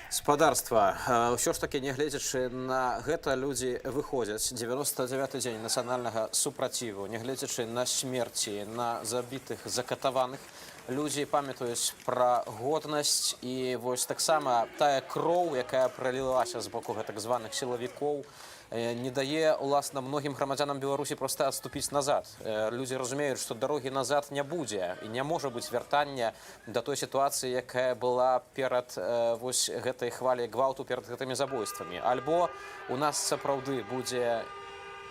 Гаспадарства, ўсё ж такі, нягледзячы на гэта, людзі выходзяць. 99-й дзень нацыянальнага супраціву, нягледзячы на смерці, на забітых, закатаваных, людзі памятаюць пра годнасць. І вось таксама тая кроў, якая пралілася з боку гэтак званых сілавікоў, не дае, уласна, многім грамадзянам Беларусі проста адступіць назад. Людзі разумеюць, што дарогі назад не будзе, і не можа быць вяртання да той сітуацыі, якая была перад вось гэтай хваляй гвалту, перад гэтымі забойствамі. Альбо у нас сапраўды будзе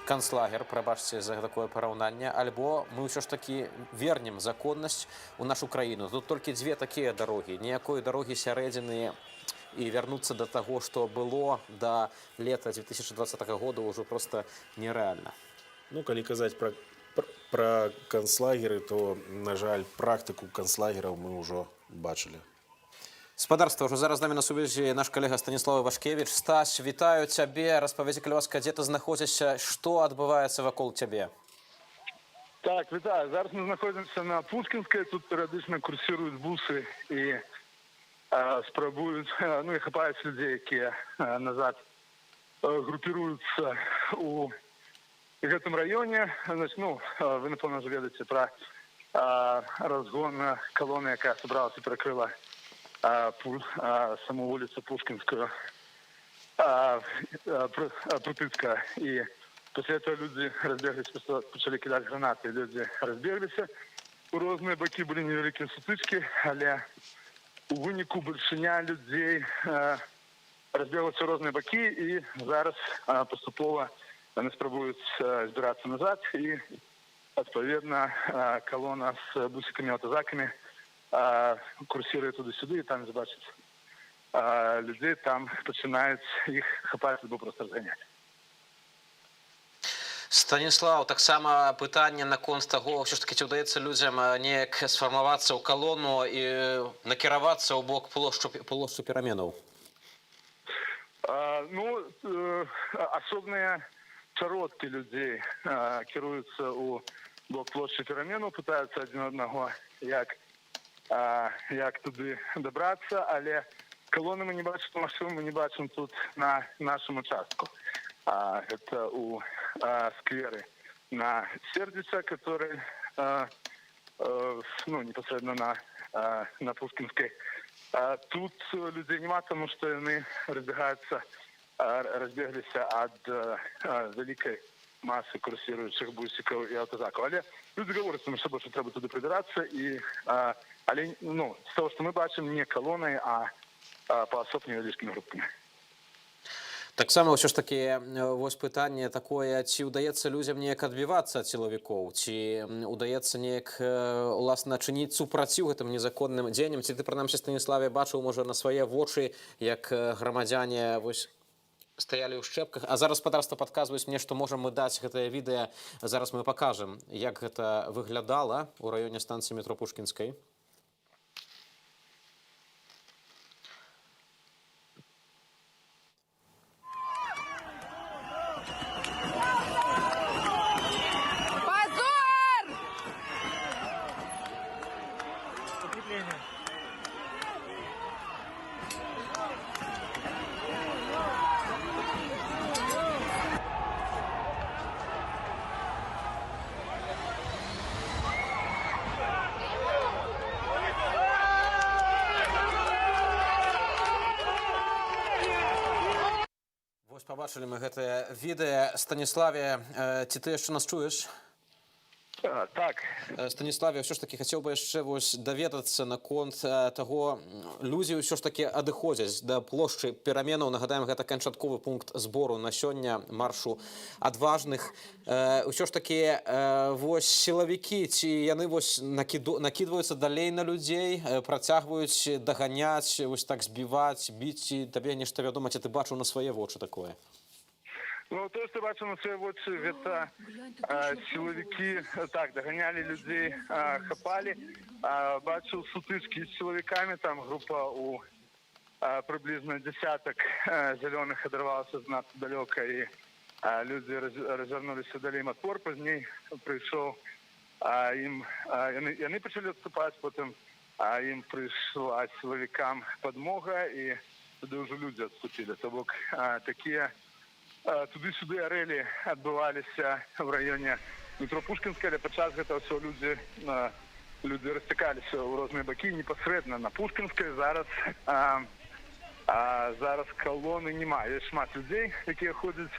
канцлагер, прабачце за такое параўнанне, альбо мы ўсё ж такі вернем законнасць у нашу краіну. Тут толькі дзве такія дарогі, ніякой дарогі сярэдзіны, і вярнуцца да таго, што было да лета 2020 года, ўжо проста нерэальна. Ну, калі казаць пра канцлагеры, то, на жаль, практыку канцлагераў мы ўжо бачылі. Гаспадарства, ўжо зараз з намі на сувязі наш калега Станіслав Івашкевіч. Стась, вітаю цябе. Распавядзі, калі ласка, дзе ты знаходзішся, што адбываецца вакол цябе? Так, вітаю. Зараз мы знаходзімся на Пушкінскай, тут перыядычна курсіруюць бусы і спрабуюць, ну і хапаюць людзей, якія назад групіруюцца у гэтым раёне. Значит, ну, вы, напэўна, ўжо ведаеце пра разгон калоны, якая сабралася, перакрыла саму вуліцу Пушкінскую, Прутыцкая. І пасля этого людзі разбегліся, пачалі кідаць гранаты. Людзі разбегліся, у розныя бакі былі невялікія сутычкі, але у выніку большыня людзей разбеглася ў розныя бакі, і зараз паступова яны спрабуюць збірацца назад, і адпаведна калона з бусікамі, аўтазакамі курсіруе туды-сюды, і там забачыць людзей, там пачынаюць іх хапаць або проста разганяць. Станіслав, таксама пытанне наконт таго, ўсё ж такі, ці ўдаецца людзям неяк сфармавацца ў калону і накіравацца ў бок плошчы пераменаў? Ну, асобныя чародкі людзей кіруюцца ў бок плошчы пераменаў, пытаюцца адзін аднаго, як туды дабрацца, але калоны мы не бачым, машын мы не бачым тут на нашым участку. Это у скверы на Сердица, который непосредственно на Пушкинской. Тут людей нема, тому що вони розбіглися від великої маси курсуючих бусиків і автозаків. Але люди говорять між собою, що треба туди прибиратися. Але з того, що ми бачимо, не колоною, а поособно невеличкими групами. Так само ўсё ж такі вось пытанне такое, ці ўдаецца людзям неяк адбівацца ад сілавікоў, ці ўдаецца неяк уласна чыніць супраціў гэтым незаконным дзеянням, ці ты прынамсі, Станіславе, бачыў можа на свае вочы, як грамадзяне вось стаялі ў шчэпках, а зараз спадарства падказваюць мне, што можам мы даць гэтае відэа, зараз мы пакажам, як гэта выглядала ў раёне станцыі метро Пушкінскай. Побачили ми гэтае відэа. Станіславе, ці ты яшчэ нас чуеш? Так. Станіславе, ўсё ж такі хацеў бы яшчэ даведацца наконт таго, людзі ўсё ж такі адыходзяць да плошчы пераменаў. Нагадаем, гэта канчатковы пункт збору на сёння маршу адважных. Ўсё ж такі вось сілавікі, ці яны вось накідваюцца далей на людзей, працягваюць даганяць, вось так збіваць, біць, ці табе нешта вядома, ці ты бачыў на свае вочы такое? Ну, то, что бачу на своей вочы, это силовики, так, догоняли людей, хапали. Бачу сутычки с силовиками, там группа у приблизно десяток зеленых оторвался знатно далеко, и люди развернулись дали им отпор, поздней пришел им, и они начали отступать, потом им пришла силовикам подмога, и туда уже люди отступили. То бок такие туды-сюды арэлі адбываліся в районе метро Пушкінскай, але падчас гэтага ўсё люди расцякаліся ў розныя бакі непасрэдна на Пушкінскай. Зараз калоны няма. Ёсць шмат людзей, якія ходзяць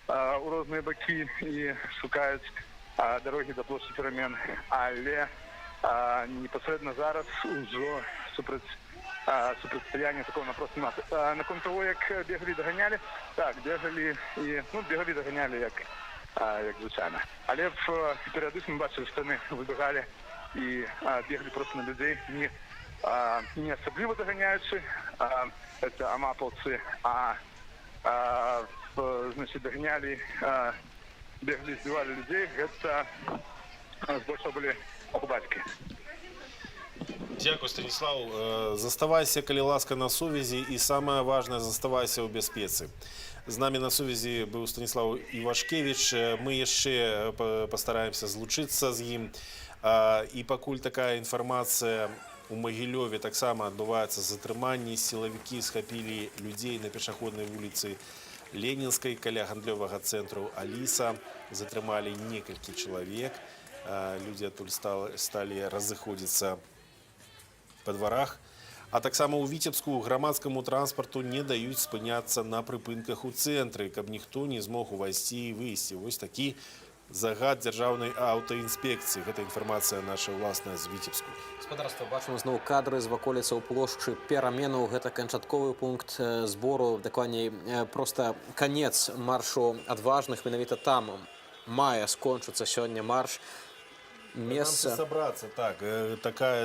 у розныя бакі і шукаюць дарогі да плошчы перамен, але непасрэдна зараз ужо супрацьстаяння такого просто нема. Наконт того, як бегали, догоняли, так, бегали і, бегали, догоняли, як звичайно. Але періодично ми бачили, що вони вибігали і бігали просто на людей, не особливо доганяючи, це амаповці, значить, догоняли, бегали, збивали людей, це збільшого були окупацькі. Дякую, Станіслав. Заставайся, калі ласка, на сувязі, і самае важнае, заставайся ў бяспецы. З намі на сувязі быў Станіслав Івашкевіч. Мы яшчэ пастараемся злучыцца з ім. І пакуль такая інфармацыя, у Магілёве таксама адбываецца затрыманне. Сілавікі схапілі людзей на пешаходнай вуліцы Ленінскай каля гандлёвага цэнтру Аліса. Затрымалі некалькі чалавек. Людзі адтуль сталі разыходзіцца па дварах. А таксама ў Віцебску грамадскаму транспарту не даюць спыняцца на прыпынках у цэнтры, каб ніхто не змог увайсці і выйсці. Вось такі загад дзяржаўнай аўтаінспекцыі. Гэта інфармацыя наша ўласная з Віцебску. Гаспадарства, бачым зноў кадры з ваколіцаў плошчы пераменаў. Гэта канчатковы пункт збору, дакладней, проста канец маршу адважных. Менавіта там мае скончыцца сёння марш. месца. Собраться, так.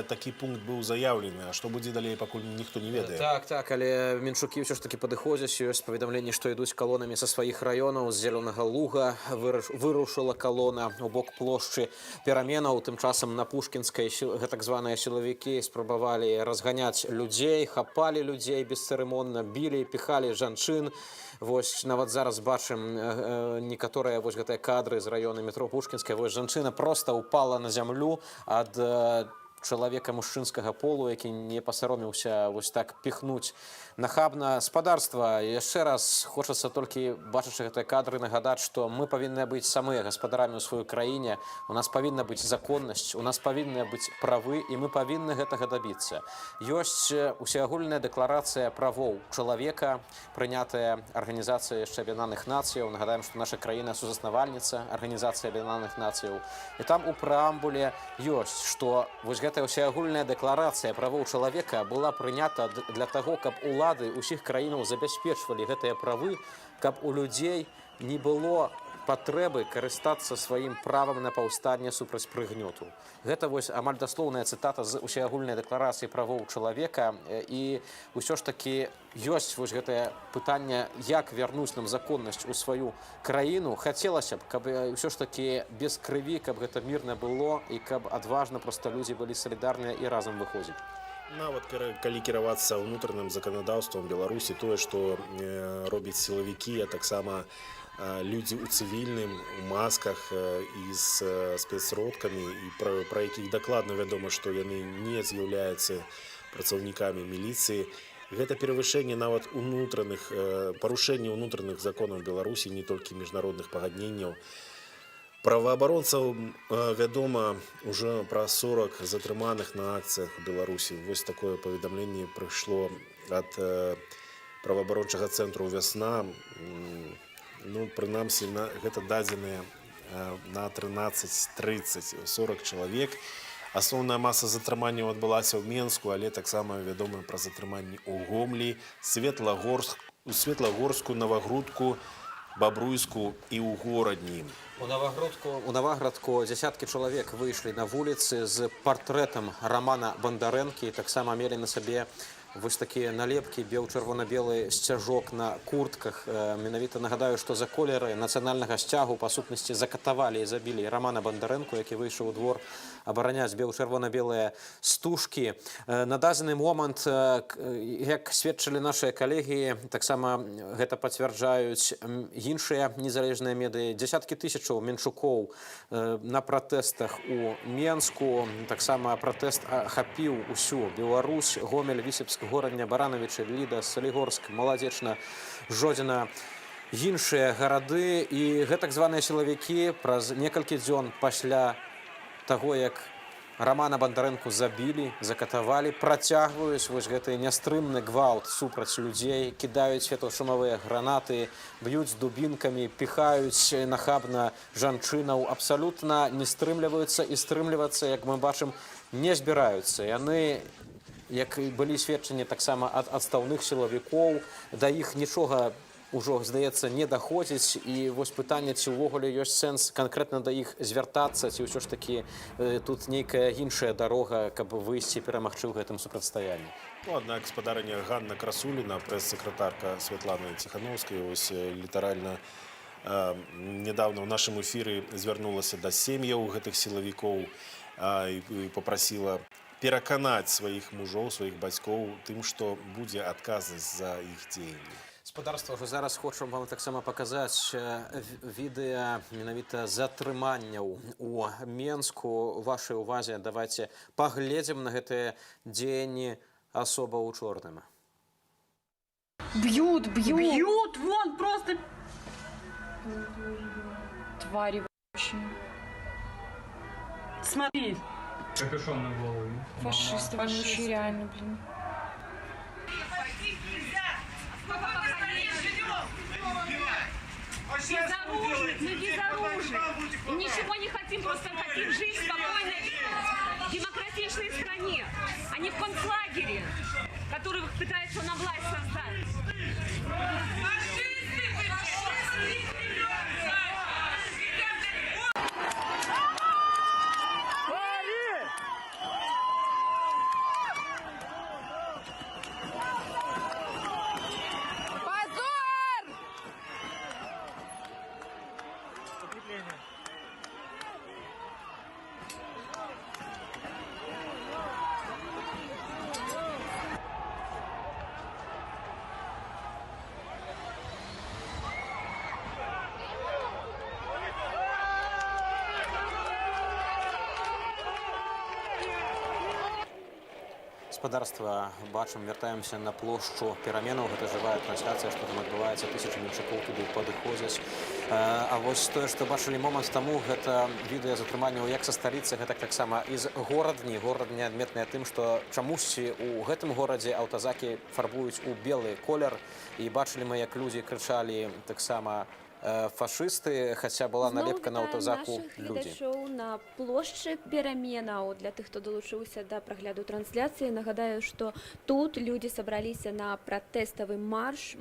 Такі пункт быў заяўлены. А што будзе далей, пакуль ніхто не ведае. Так, але меншукі ўсё ж такі падыходзяць. Ёсць паведамленні, што ідуць калонамі са сваіх раёнаў. З Зялёнага Луга вырушыла калона у бок плошчы Пераменаў. Тым часам на Пушкінскай так званыя сілавікі спрабавалі разганяць людзей, хапалі людзей бесцырымонна, білі, піхалі жанчын. Вось нават зараз бачым некаторыя вось гэтыя кадры з раёна метро Пушкінская. Вось жанчына проста упала на зямлю ад чалавека мужчынскага полу, які не пасаромеўся вось так піхнуць нахабна. Спадарства, яшчэ раз хочацца толькі, бачачы гэтыя кадры, нагадаць, што мы павінны быць самыя гаспадарамі ў сваёй краіне, у нас павінна быць законнасць, у нас павінны быць правы, і мы павінны гэтага дабіцца. Ёсць усеагульная дэкларацыя правоў чалавека, прынятая Арганізацыяй яшчэ Аб'яднаных Нацыяў. Нагадаем, што наша краіна сузаснавальніца Арганізацыі Аб'яднаных Нацыяў. І там у прэамбуле ёсць, што вось гэтая ўсеагульная дэкларацыя правоў чалавека была прынята для таго, каб улады ўсіх краінаў забяспечвалі гэтыя правы, каб у людзей не было патрэбы карыстацца сваім правам на паўстанне супраць прыгнёту. Гэта вось амаль даслоўная цытата з усеагульнай дэкларацыі правоў чалавека. І ўсё ж такі ёсць вось гэтае пытанне, як вярнуць нам законнасць у сваю краіну. Хацелася б, каб ўсё ж такі без крыві, каб гэта мірна было і каб адважна проста людзі былі салідарныя і разам выходзіць. Нават калі кіравацца ўнутраным заканадаўствам Беларусі, тое, што робяць сілавікі, а таксама людзі ў цывільным, у масках і з спецсродкамі, і пра якіх дакладна вядома, што яны не з'яўляюцца працаўнікамі міліцыі. Гэта перавышэнне нават унутраных, парушэнне ўнутраных законаў Беларусі, не толькі міжнародных пагадненняў. Праваабаронцаў вядома ўжо пра 40 затрыманых на акцыях у Беларусі. Вось такое паведамленне прыйшло ад праваабарончага цэнтру «Вясна». Ну, прынамсі, гэта дадзеныя на 13:30, 40 чалавек. Асноўная маса затрыманняў адбылася ў Менску, але таксама вядома пра затрыманні ў Гомлі, Светлагорску, Навагрудку, Бабруйску і ў Горадні. У Наваградку дзясяткі чалавек выйшлі на вуліцы з партрэтам Рамана Бандарэнкі, таксама мелі на сабе вось такія налепкі, чырвона-белы сцяжок на куртках. Менавіта нагадаю, што за колеры нацыянальнага сцягу па сутнасці закатавалі і забілі Рамана Бандарэнку, які выйшаў у двор абараняць чырвона-белыя стужкі. На дадзены момант, як сведчылі нашыя калегі, таксама гэта пацвярджаюць іншыя незалежныя медыі, дзясяткі тысячаў менчукоў на пратэстах у Менску. Таксама пратэст ахапіў усю Беларусь, Гомель, Вісебск, Горадня, Барановича, Ліда, Салігорск, Маладзечна, Жодзіна, іншыя гарады. І гэтак званыя сілавікі праз некалькі дзён пасля таго, як Рамана Бандарэнку забілі, закатавалі, працягваюць вось гэты нястрымны гвалт супраць людзей, кідаюць светлашумавыя гранаты, б'юць дубінкамі, піхаюць нахабна жанчынаў, абсалютна не стрымліваюцца і стрымлівацца, як мы бачым, не збіраюцца. Яны, як былі сведчанні таксама ад адстаўных сілавікоў, да іх нічога ўжо, здаецца, не даходзіць. І вось пытанне, ці ўвогуле ёсць сэнс канкрэтна да іх звяртацца, ці ўсё ж такі тут нейкая іншая дарога, каб выйсці перамагчы ў гэтым супрацьстаянні. Ну, аднак спадарня Ганна Красуліна, прэс-сакратарка Святланы Ціхановскай, ось літаральна недавно ў нашым эфіры звярнулася да сем'яў гэтых сілавікоў і попрасіла пераканаць сваіх мужоў, сваіх бацькоў тым, што будзе адказнасць за іх дзеянні. Спадарства, ўжо зараз хочам вам таксама паказаць відэа менавіта затрыманняў у Менску. Вашай увазе давайце паглядзім на гэтыя дзеянні асобаў у чорным. Бьют, вон просто... Твари вообще. Смотри. Капюшон на голову. Фашисты, вообще реально, блин. Безоружных, мы безоружны. И ничего не хотим, просто хотим жить в спокойной, демократичной стране, а не в концлагере, который пытается на власть создать. Спадарства бачым, вяртаемся на плошчу пераменаў. Гэта жывая трансляцыя, што там адбываецца, тысячы мінчакоў туды падыходзяць. А вось тое, што бачылі момант таму, гэта відэа затрыманняў як са сталіцы, гэтак таксама і з горадні. Горадні адметныя тым, што чамусьці ў гэтым горадзе аўтазакі фарбуюць у белы колер. І бачылі мы, як людзі крычалі таксама фашысты, хаця была налепка на аўтазаку людзі. Гледачоў на плошчы пераменаў. Для тых, хто далучыўся да прагляду трансляцыі, нагадаю, што тут людзі сабраліся на пратэставы марш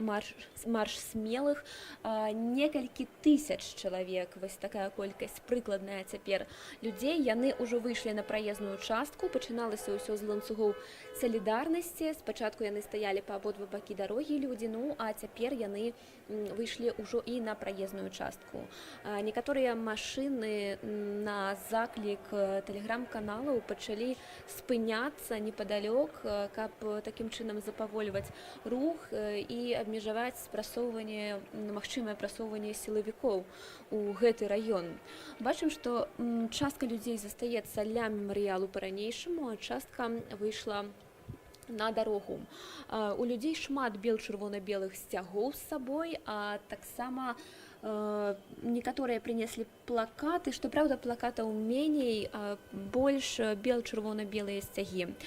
смелых. Некалькі тысяч чалавек, вось такая колькасць прыкладная цяпер людзей. Яны ўжо выйшлі на праезную частку. Пачыналася ўсё з ланцугоў салідарнасці. Спачатку яны стаялі па абодва бакі дарогі людзі, ну а цяпер яны выйшлі ўжо і на праезную частку. Некаторыя машыны на заклік тэлеграм-каналаў пачалі спыняцца непадалёк, каб такім чынам запавольваць рух і абмежаваць магчымае прасоўванне сілавікоў у гэты раён. Бачым, што частка людзей застаецца ля мемарыялу па-ранейшаму, а частка выйшла на дарогу. У людзей шмат бел-чырвона-белых сцягоў з сабой, а таксама некаторыя прынеслі плакаты, што праўда, плакатаў меней, больш бел-чырвона-белыя сцягі.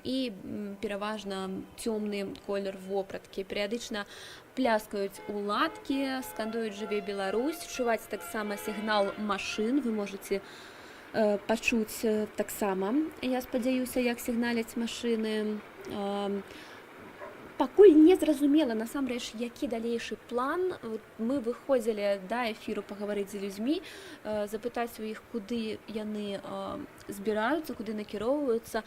І пераважна цёмны колер вопраткі. Перыядычна пляскаюць уладкі, скандуюць «Жыве Беларусь», чуваць таксама сігнал машын. Вы можаце пачуць таксама, я спадзяюся, як сігналяць машыны. Пакуль не зразумела, насамрэч, які далейшы план. Мы выходзілі да эфіру пагаварыць з людзьмі, запытаць у іх, куды яны збіраюцца, куды накіроўваюцца.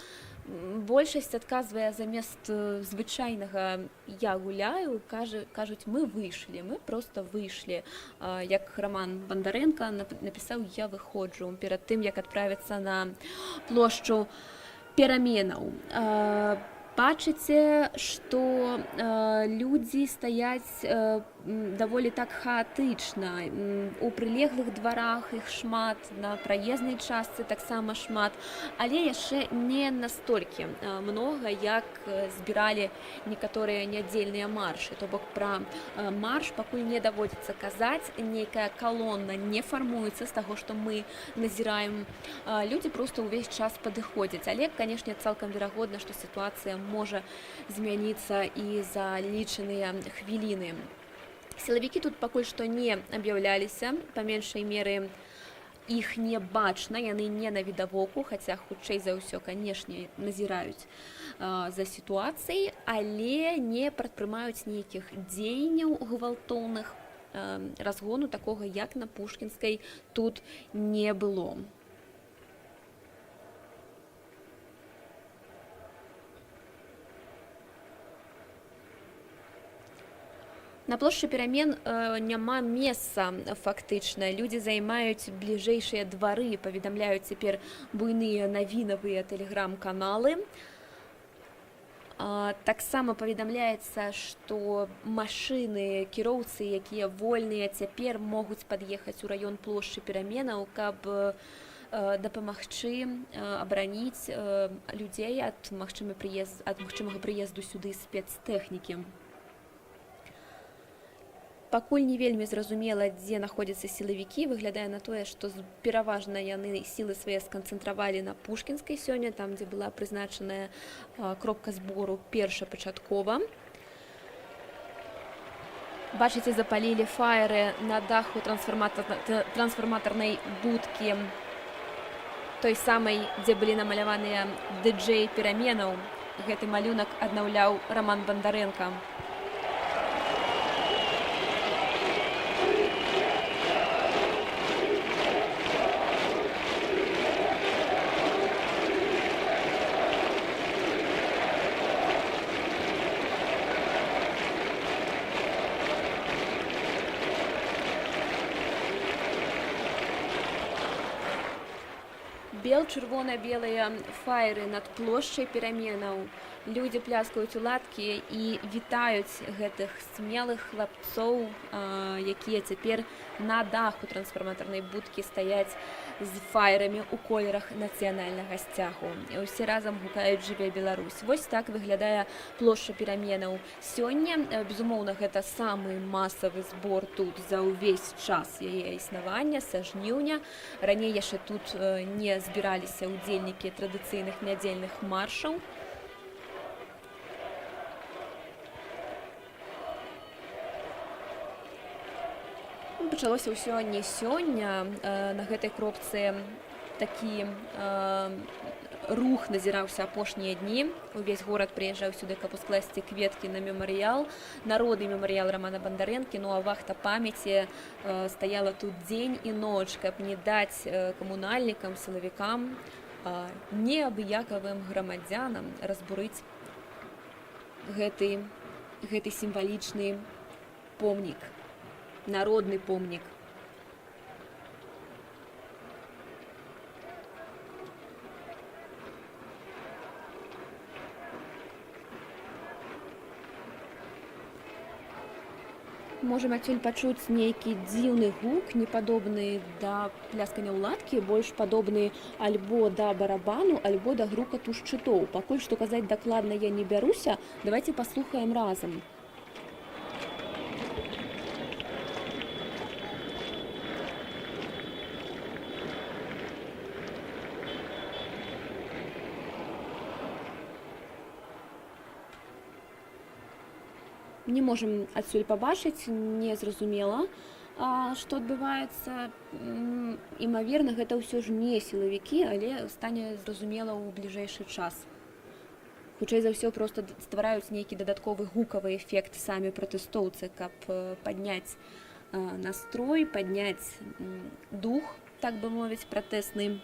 Большасць адказвае замест звычайнага «я гуляю», кажуць, мы выйшлі, мы проста выйшлі. Як Роман Бандаренко напісаў «я выходжу» перад тым, як адправіцца на плошчу пераменаў. Бачыце, што людзі стаяць даволі так хаатычна. У прылеглых дварах іх шмат, на праезнай частцы таксама шмат, але яшчэ не настолькі многа, як збіралі некаторыя нядзельныя маршы. То бок пра марш пакуль не даводзіцца казаць, нейкая калона не фармуецца з таго, што мы назіраем. Людзі проста ўвесь час падыходзяць, але, канешне, цалкам верагодна, што сітуацыя можа змяніцца і за лічаныя хвіліны. Сілавікі тут пакуль што не аб'яўляліся, па меншай меры іх не бачна, яны не на відавоку, хаця хутчэй за ўсё, канешне, назіраюць за сітуацыяй, але не прадпрымаюць нейкіх дзеянняў гвалтоўных. Разгону такога, як на Пушкінскай, тут не было. На плошчы перамен няма месца фактычна. Людзі займаюць бліжэйшыя двары, паведамляюць цяпер буйныя навінавыя тэлеграм-каналы. Таксама паведамляецца, што машыны, кіроўцы, якія вольныя, цяпер могуць пад'ехаць у раён плошчы пераменаў, каб дапамагчы абараніць людзей ад магчымага прыезду сюды спецтэхнікі. Пакуль не вельмі зразумела, дзе знаходзяцца сілавікі. Выглядае на тое, што пераважна яны сілы свае сканцэнтравалі на Пушкінскай сёння, там, дзе была прызначаная кропка збору першапачаткова. Бачыце, запалілі фаеры на даху трансфарматарнай будкі, той самай, дзе былі намаляваныя ды-джэй пераменаў. Гэты малюнак аднаўляў Роман Бандаренко. чырвона-белыя фаеры над плошчай пераменаў. Людзі пляскаюць у ладкі і вітаюць гэтых смелых хлапцоў, якія цяпер на даху трансфарматарнай будкі стаяць з фаерамі ў колерах нацыянальнага сцягу. І ўсе разам гукаюць «Жыве Беларусь». Вось так выглядае плошча пераменаў. Сёння, безумоўна, гэта самы масавы збор тут за ўвесь час яе існавання, са жніўня. Раней яшчэ тут не збіраліся ўдзельнікі традыцыйных нядзельных маршаў. Пачалося ўсё не сёння. На гэтай кропцы такі рух назіраўся апошнія дні. Увесь горад прыязджаў сюды, каб ускласці кветкі на мемарыял, народны мемарыял Романа Бандарэнкі. Ну а вахта памяці стаяла тут дзень і ноч, каб не даць камунальнікам, сілавікам, неабыякавым грамадзянам разбурыць гэты сімвалічны помнік. Народны помнік. Можем адсюль пачуць нейкі дзіўны гук, не падобны да пляскання ў ладкі, больш падобны альбо да барабану, альбо да грукату шчытоў. Пакуль што казаць дакладна я не бяруся, давайце паслухаем разам. Не можем адсюль пабачыць, незразумела, што адбываецца. Імаверна, гэта ўсё ж не сілавікі, але стане зразумела ў бліжэйшы час. Хутчэй за ўсё, проста ствараюць нейкі дадатковы гукавы эфект самі пратэстоўцы, каб падняць настрой, падняць дух, так бы мовіць, пратэсны.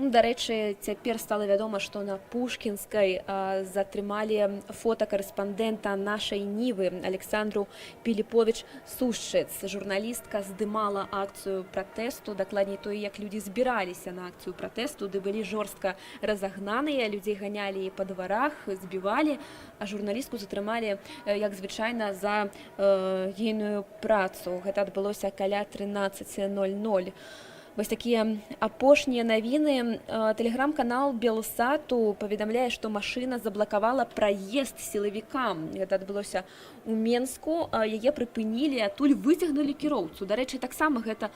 Дарэчы, цяпер стала вядома, што на Пушкінскай затрымалі фотакарэспандэнта нашай Нівы Александру Піліповіч-Сушчыц. Журналістка здымала акцыю пратэсту, дакладней тое, як людзі збіраліся на акцыю пратэсту, ды былі жорстка разагнаныя, людзей ганялі па дварах, збівалі, а журналістку затрымалі, як звычайна, за ейную працу. Гэта адбылося каля 13:00. Вось такія апошнія навіны. Тэлеграм-канал Белсату паведамляе, што машына заблакавала праезд сілавікам. Гэта адбылося ў Менску. Яе прыпынілі, адтуль выцягнулі кіроўцу. Дарэчы, таксама гэта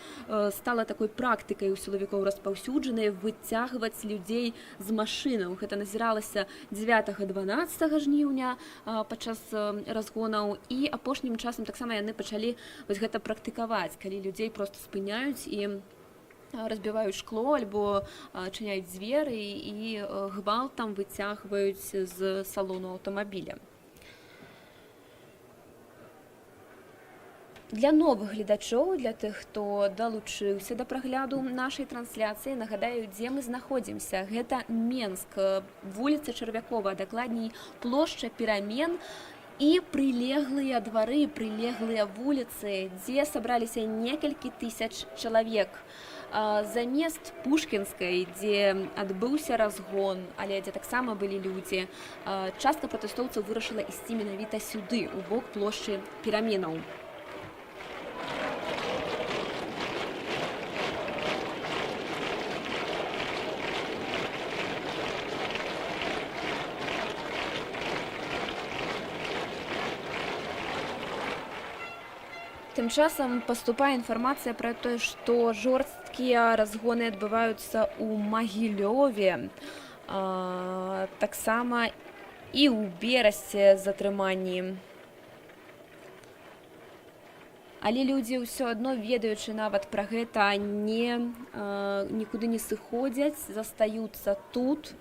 стала такой практыкай у сілавікоў распаўсюджанай выцягваць людзей з машынаў. Гэта назіралася 9-12 жніўня падчас разгонаў. І апошнім часам таксама яны пачалі вось гэта практыкаваць, калі людзей проста спыняюць і разбіваюць шкло альбо адчыняюць дзверы і гвалтам выцягваюць з салону аўтамабіля. Для новых гледачоў, для тых, хто далучыўся да прагляду нашай трансляцыі, нагадаю, дзе мы знаходзімся. Гэта Менск, вуліца Чарвякова, дакладней плошча Перамен і прылеглыя двары, прылеглыя вуліцы, дзе сабраліся некалькі тысяч чалавек. Замест Пушкінскай, дзе адбыўся разгон, але дзе таксама былі людзі, частка пратэстоўцаў вырашыла ісці менавіта сюды, у бок плошчы Пераменаў. Тым часам паступае інфармацыя пра тое, што жорсткія разгоны адбываюцца ў Магілёве, таксама і ў Берасці затрыманні. Але людзі ўсё адно, ведаючы нават пра гэта, нікуды не сыходзяць, застаюцца тут.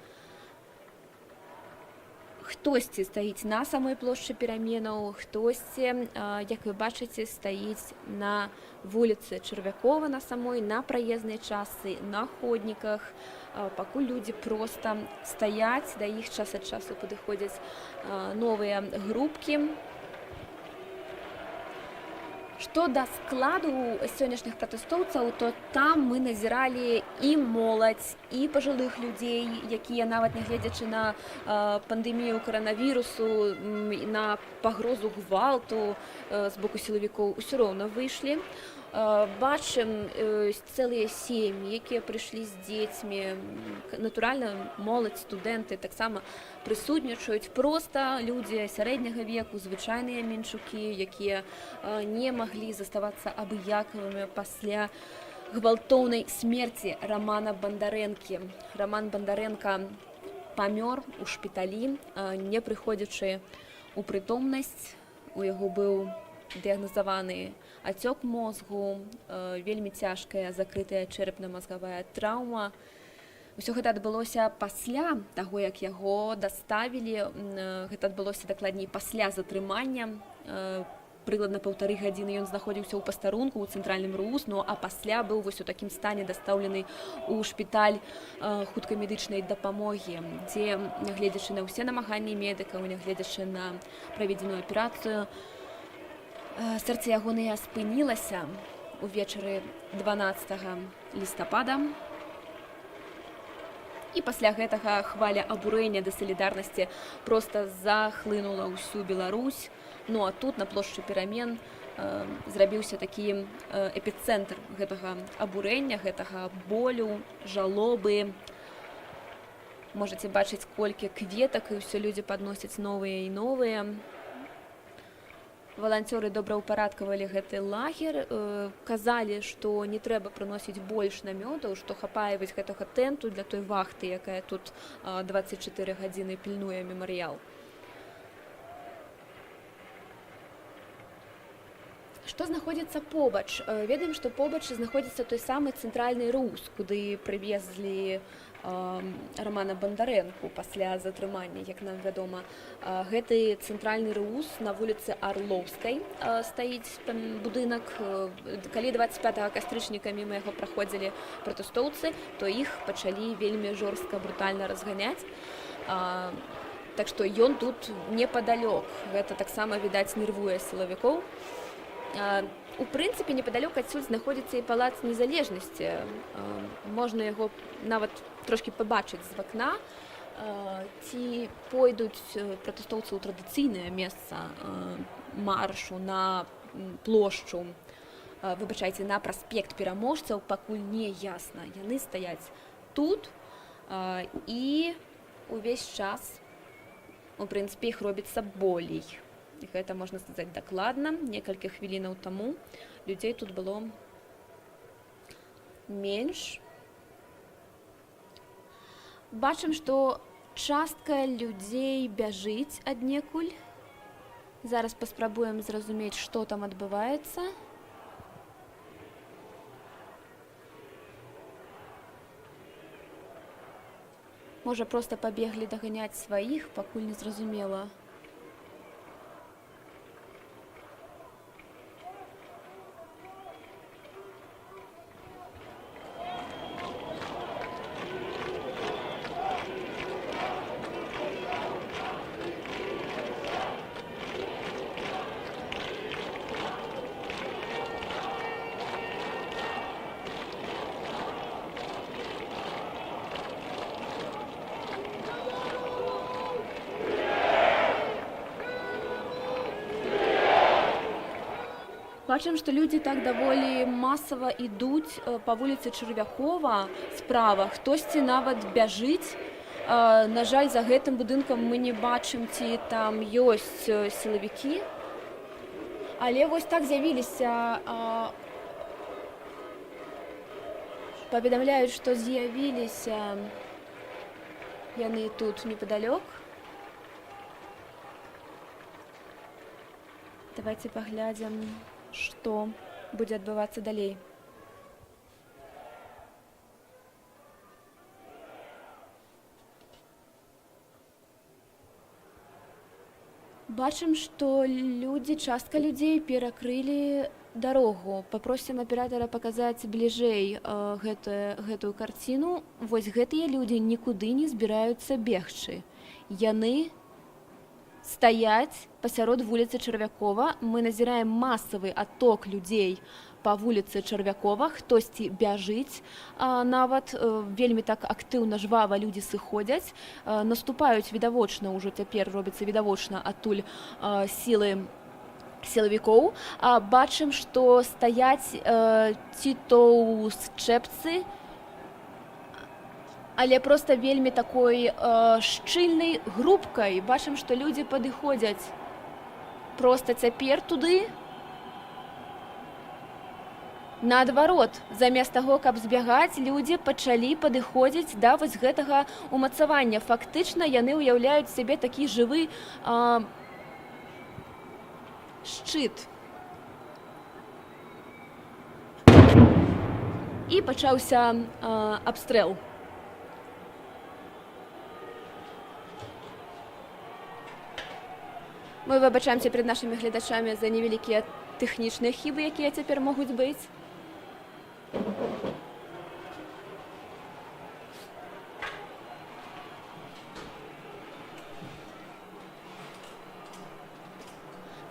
Хтосьці стаіць на самой плошчы пераменаў, хтосьці, як вы бачыце, стаіць на вуліцы Чарвякова на самой, на праезнай частцы, на ходніках. Пакуль людзі проста стаяць, да іх час ад часу падыходзяць новыя групкі. Што да складу сённяшніх пратэстоўцаў, то там мы назіралі і моладзь, і пажылых людзей, якія нават нягледзячы на пандэмію каранавірусу, на пагрозу гвалту з боку сілавікоў, усё роўна выйшлі. Бачым цэлыя сем'і, якія прыйшлі з дзецьмі. Натуральна, моладзь, студэнты таксама прысутнічаюць. Проста людзі сярэдняга веку, звычайныя менчукі, якія не маглі заставацца абыякавымі пасля гвалтоўнай смерці Рамана Бандарэнкі. Раман Бандарэнка памёр у шпіталі, не прыходзячы ў прытомнасць. У яго быў дыягназаваны ацёк мозгу, вельмі цяжкая закрытая чэрапна-мазгавая траўма. Усё гэта адбылося пасля таго, як яго даставілі. Гэта адбылося дакладней пасля затрымання. Прыкладна 1,5 гадзіны ён знаходзіўся ў пастарунку ў цэнтральным РУС, ну а пасля быў вось у такім стане дастаўлены ў шпіталь хуткай медычнай дапамогі, дзе, нягледзячы на ўсе намаганні медыкаў, нягледзячы на праведзеную аперацыю, сэрца ягонае спынілася увечары 12 лістапада. І пасля гэтага хваля абурэння да салідарнасці проста захлынула ўсю Беларусь. Ну а тут, на плошчы перамен, зрабіўся такі эпіцэнтр гэтага абурэння, гэтага болю, жалобы. Можаце бачыць, колькі кветак, і ўсё людзі падносяць новыя і новыя. Валанцёры добраўпарадкавалі гэты лагер, казалі, што не трэба прыносіць больш намётаў, што хапае вось гэтага тэнту для той вахты, якая тут 24 гадзіны пільнуе мемарыял. Што знаходзіцца побач? Ведаем, што побач знаходзіцца той самы цэнтральны РУС, куды прывезлі Рамана Бандарэнку пасля затрымання, як нам вядома. Гэты цэнтральны РУС на вуліцы Арлоўскай стаіць будынак. Калі 25 кастрычніка міма яго праходзілі пратэстоўцы, то іх пачалі вельмі жорстка, брутальна разганяць. Так што ён тут непадалёк. Гэта таксама, відаць, нервуе сілавікоў. У прынцыпе, непадалёк адсюль знаходзіцца і палац незалежнасці. Можна яго нават трошкі пабачыць з вакна. Ці пойдуць пратэстоўцы ў традыцыйнае месца маршу на плошчу, выбачайце, на праспект пераможцаў, пакуль не ясна. Яны стаяць тут, і увесь час, у прынцыпе, іх робіцца болей. Гэта можна сказаць дакладна. Некалькі хвілінаў таму людзей тут было менш. Бачым, што частка людзей бяжыць аднекуль. Зараз паспрабуем зразумець, што там адбываецца. Можа, проста пабеглі даганяць сваіх, пакуль не зразумела. Бачым, што людзі так даволі масава ідуць па вуліцы Чарвякова справа. Хтосьці нават бяжыць. На жаль, за гэтым будынкам мы не бачым, ці там ёсць сілавікі. Але вось так з'явіліся. Паведамляюць, што з'явіліся яны тут непадалёк. Давайте паглядзім, што будзе адбывацца далей. Бачым, што частка людзей перакрылі дарогу. Папросім аператара паказаць бліжэй гэтую карціну. Вось гэтыя людзі нікуды не збіраюцца бегчы. Яны стаяць пасярод вуліцы Чарвякова. Мы назіраем масавы адток людзей па вуліцы Чарвякова. Хтосьці бяжыць нават, вельмі так актыўна, жвава людзі сыходзяць. Наступаюць відавочна, ўжо цяпер робіцца відавочна адтуль сілы сілавікоў. Бачым, што стаяць ці то ў счэпцы, але проста вельмі такой шчыльнай групкай. Бачым, што людзі падыходзяць проста цяпер туды. Наадварот, замест таго, каб збягаць, людзі пачалі падыходзіць да вось гэтага умацавання. Фактычна яны ўяўляюць сябе такі жывы шчыт. І пачаўся абстрэл. Мы выбачаемся перед нашымі гледачамі за невялікія тэхнічныя хібы, якія цяпер могуць быць.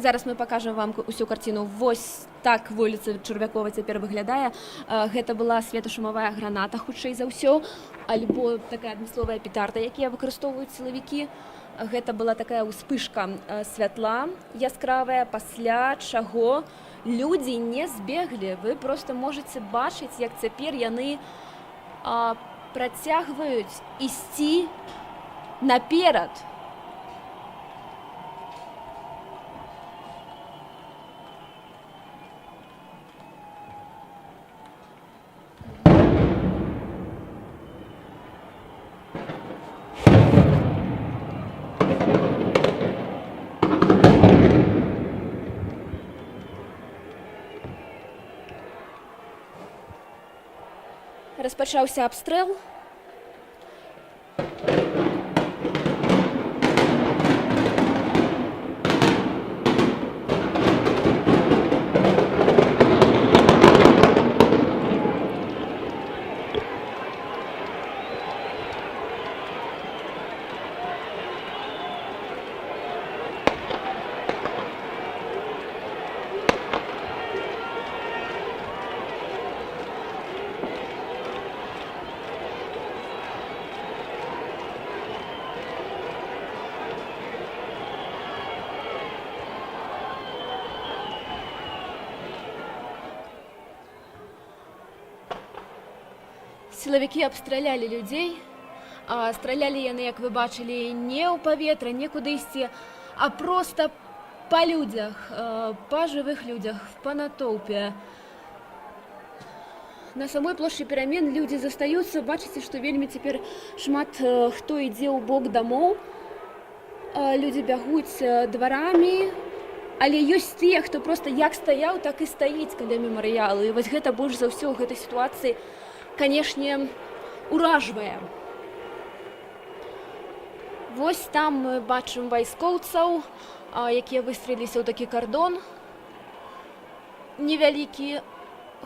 Зараз мы пакажам вам усю карціну. Вось так вуліца Чарвякова цяпер выглядае. Гэта была светашумавая граната, хутчэй за ўсё, альбо такая адмысловая петарда, якія выкарыстоўваюць сілавікі. Гэта была такая ўспышка святла яскравая, пасля чаго людзі не збеглі. Вы проста можаце бачыць, як цяпер яны працягваюць ісці наперад. Распачаўся абстрэл. Сілавікі абстралялі людзей. Стралялі яны, як вы бачылі, не ў паветра, не кудысьці, а проста па людзях, па жывых людзях, па натоўпе. На самой плошчы Перамен людзі застаюцца. Бачыце, што вельмі цяпер шмат хто ідзе ў бок дамоў. Людзі бягуць дварамі, але ёсць тыя, хто проста як стаяў, так і стаіць каля мемарыялу. І вось гэта больш за ўсё ў гэтай сітуацыі, канешне, уражвае. Вось там мы бачым вайскоўцаў, якія выстрэліліся ў такі кардон невялікі.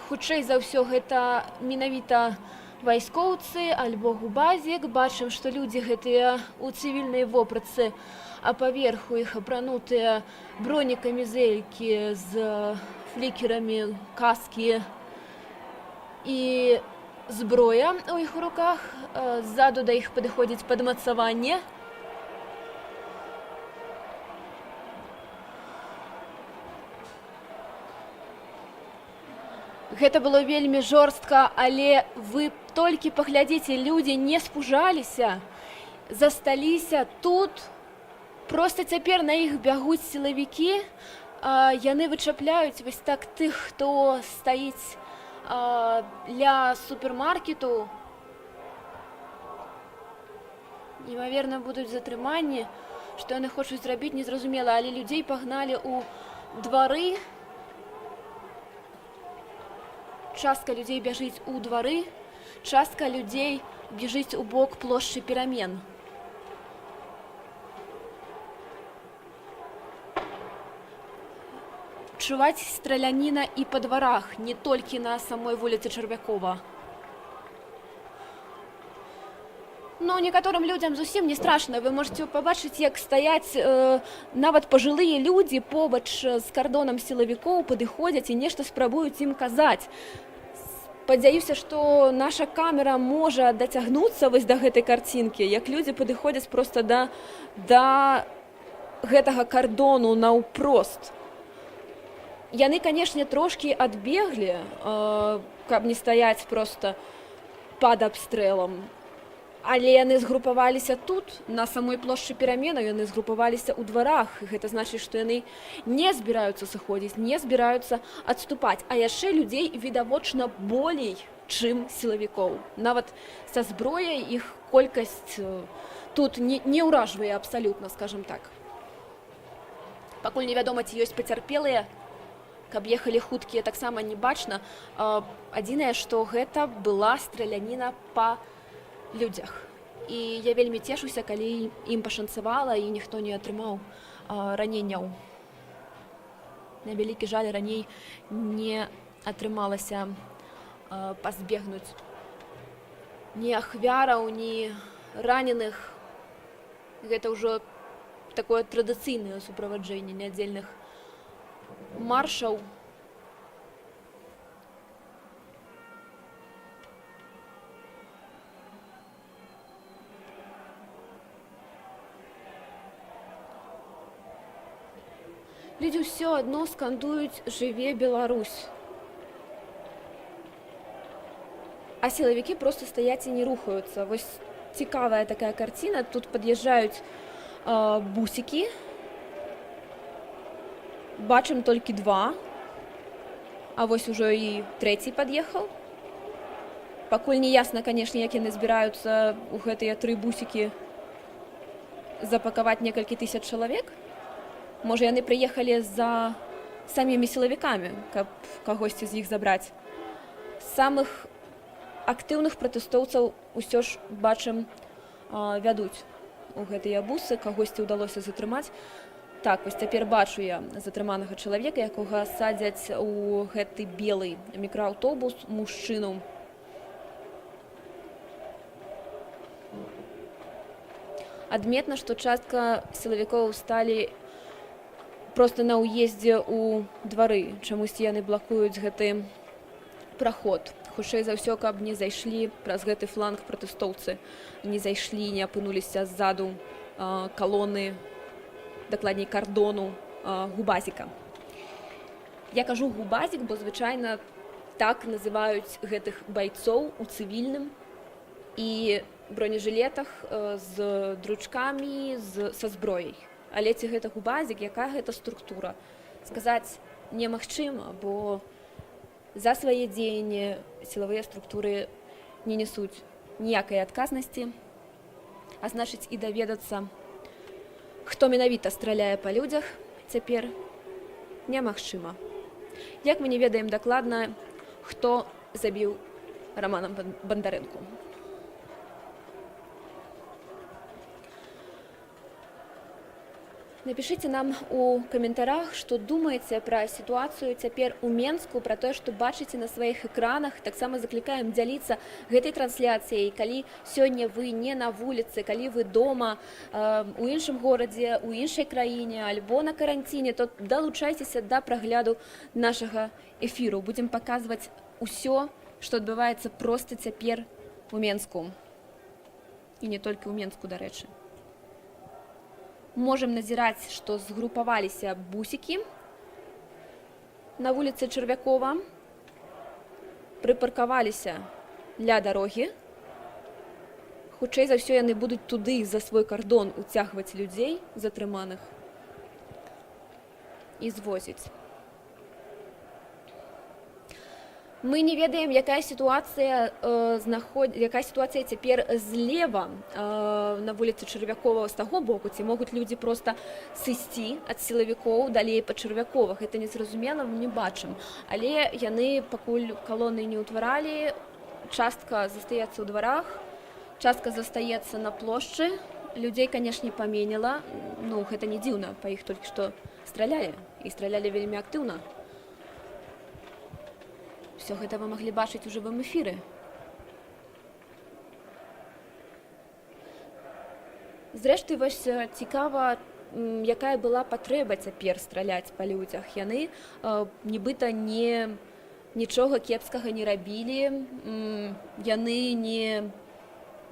Хутчэй за ўсё гэта менавіта вайскоўцы альбо губазік. Бачым, што людзі гэтыя ў цывільнай вопратцы, а паверху іх апранутыя бронекамізэлькі з флікерамі, каскі і зброя ў іх у руках. Ззаду да іх падыходзіць падмацаванне. Гэта было вельмі жорстка, але вы толькі паглядзіце, людзі не спужаліся, засталіся тут. Проста цяпер на іх бягуць сілавікі. Яны вычапляюць вось так тых, хто стаіць ля супермаркету. Імаверна, будуць затрыманні. Што яны хочуць зрабіць, незразумела, але людзей пагналі ў двары. Частка людзей бяжыць у двары, частка людзей бежыць у бок плошчы Перамен. адчуваць страляніна і па дварах, не толькі на самой вуліцы Чарвякова. Ну, некаторым людзям зусім не страшна. Вы можете пабачыць, як стаяць нават пажылыя людзі побач з кардонам сілавікоў, падыходзяць і нешта спрабуюць ім казаць. Спадзяюся, што наша камера можа дацягнуцца вось да гэтай карцінкі, як людзі падыходзяць проста да гэтага кардону наўпрост. Яны, канешне, трошкі адбеглі, каб не стаяць проста пад абстрэлам. Але яны згрупаваліся тут, на самой плошчы пераменаў, яны згрупаваліся ў дварах. Гэта значыць, што яны не збіраюцца сыходзіць, не збіраюцца адступаць. А яшчэ людзей відавочна болей, чым сілавікоў. Нават са зброяй іх колькасць тут не ўражвае абсалютна, скажам так. Пакуль невядома, ці ёсць пацярпелыя, каб ехалі хуткія, таксама не бачна. Адзінае, што гэта была страляніна па людзях. І я вельмі цешуся, калі ім пашанцавала і ніхто не атрымаў раненняў. На вялікі жаль, раней не атрымалася пазбегнуць ні ахвяраў, ні раненых. Гэта ўжо такое традыцыйнае суправаджэнне нядзельных маршаў. Людзі ўсё адно скандуюць «Жыве Беларусь». А сілавікі проста стаяць і не рухаюцца. Вось цікавая такая карціна. Тут пад'язджаюць бусікі. Бачым толькі 2. А вось ужо і 3 пад'ехаў. Пакуль не ясна, канешне, як яны збіраюцца ў гэтыя 3 бусікі запакаваць некалькі тысяч чалавек. Можа, яны прыехалі за самімі сілавікамі, каб кагосьці з іх забраць. Самых актыўных пратэстоўцаў усё ж, бачым, вядуць у гэтыя бусы, кагосьці ўдалося затрымаць. Так, вось цяпер бачу я затрыманага чалавека, якога садзяць у гэты белы мікрааўтобус мужчыну. Адметна, што частка сілавікоў сталі проста на ўездзе ў двары. Чамусьці яны блакуюць гэты праход. Хутчэй за ўсё, каб не зайшлі праз гэты фланг пратэстоўцы, не зайшлі, не апынуліся ззаду калоны, дакладней кардону губазіка. Я кажу губазік, бо звычайна так называюць гэтых байцоў у цывільным і бронежылетах з дручкамі, са зброяй. Але ці гэта губазік, якая гэта структура? Сказаць немагчыма, бо за свае дзеянні сілавыя структуры не несуць ніякай адказнасці, а значыць і даведацца, хто менавіта страляе па людзях, цяпер немагчыма. Як мы не ведаем дакладна, хто забіў Романа Бондаренко. Напишите нам у каментарах, што думаеце пра сітуацыю цяпер у Менску, пра тое, што бачыце на сваіх экранах. Таксама заклікаем дзяліцца гэтай трансляцыяй. Калі сёння вы не на вуліцы, калі вы дома, у іншым горадзе, у іншай краіне, альбо на каранціне, то далучайцеся да прагляду нашага эфіру. Будзем паказваць усё, што адбываецца проста цяпер у Менску. І не толькі ў Менску, дарэчы. Можем назіраць, што згрупаваліся бусікі на вуліцы Чарвякова, прыпаркаваліся ля дарогі. Хутчэй за ўсё яны будуць туды за свой кардон уцягваць людзей затрыманых і звозіць. Мы не ведаем, якая сітуацыя цяпер злева на вуліцы Чарвякова з таго боку, ці могуць людзі проста сысці ад сілавікоў далей па Чарвякова. Гэта незразумела, мы не бачым. Але яны пакуль калоны не ўтваралі, частка застаецца ў дварах, частка застаецца на плошчы. Людзей, канешне, паменяла. Ну, гэта не дзіўна, па іх толькі што стралялі. І стралялі вельмі актыўна. ўсё гэта вы маглі бачыць у жывым эфіры. Зрэшты, вось цікава, якая была патрэба цяпер страляць па людзях. Яны нібыта нічога кепскага не рабілі, яны не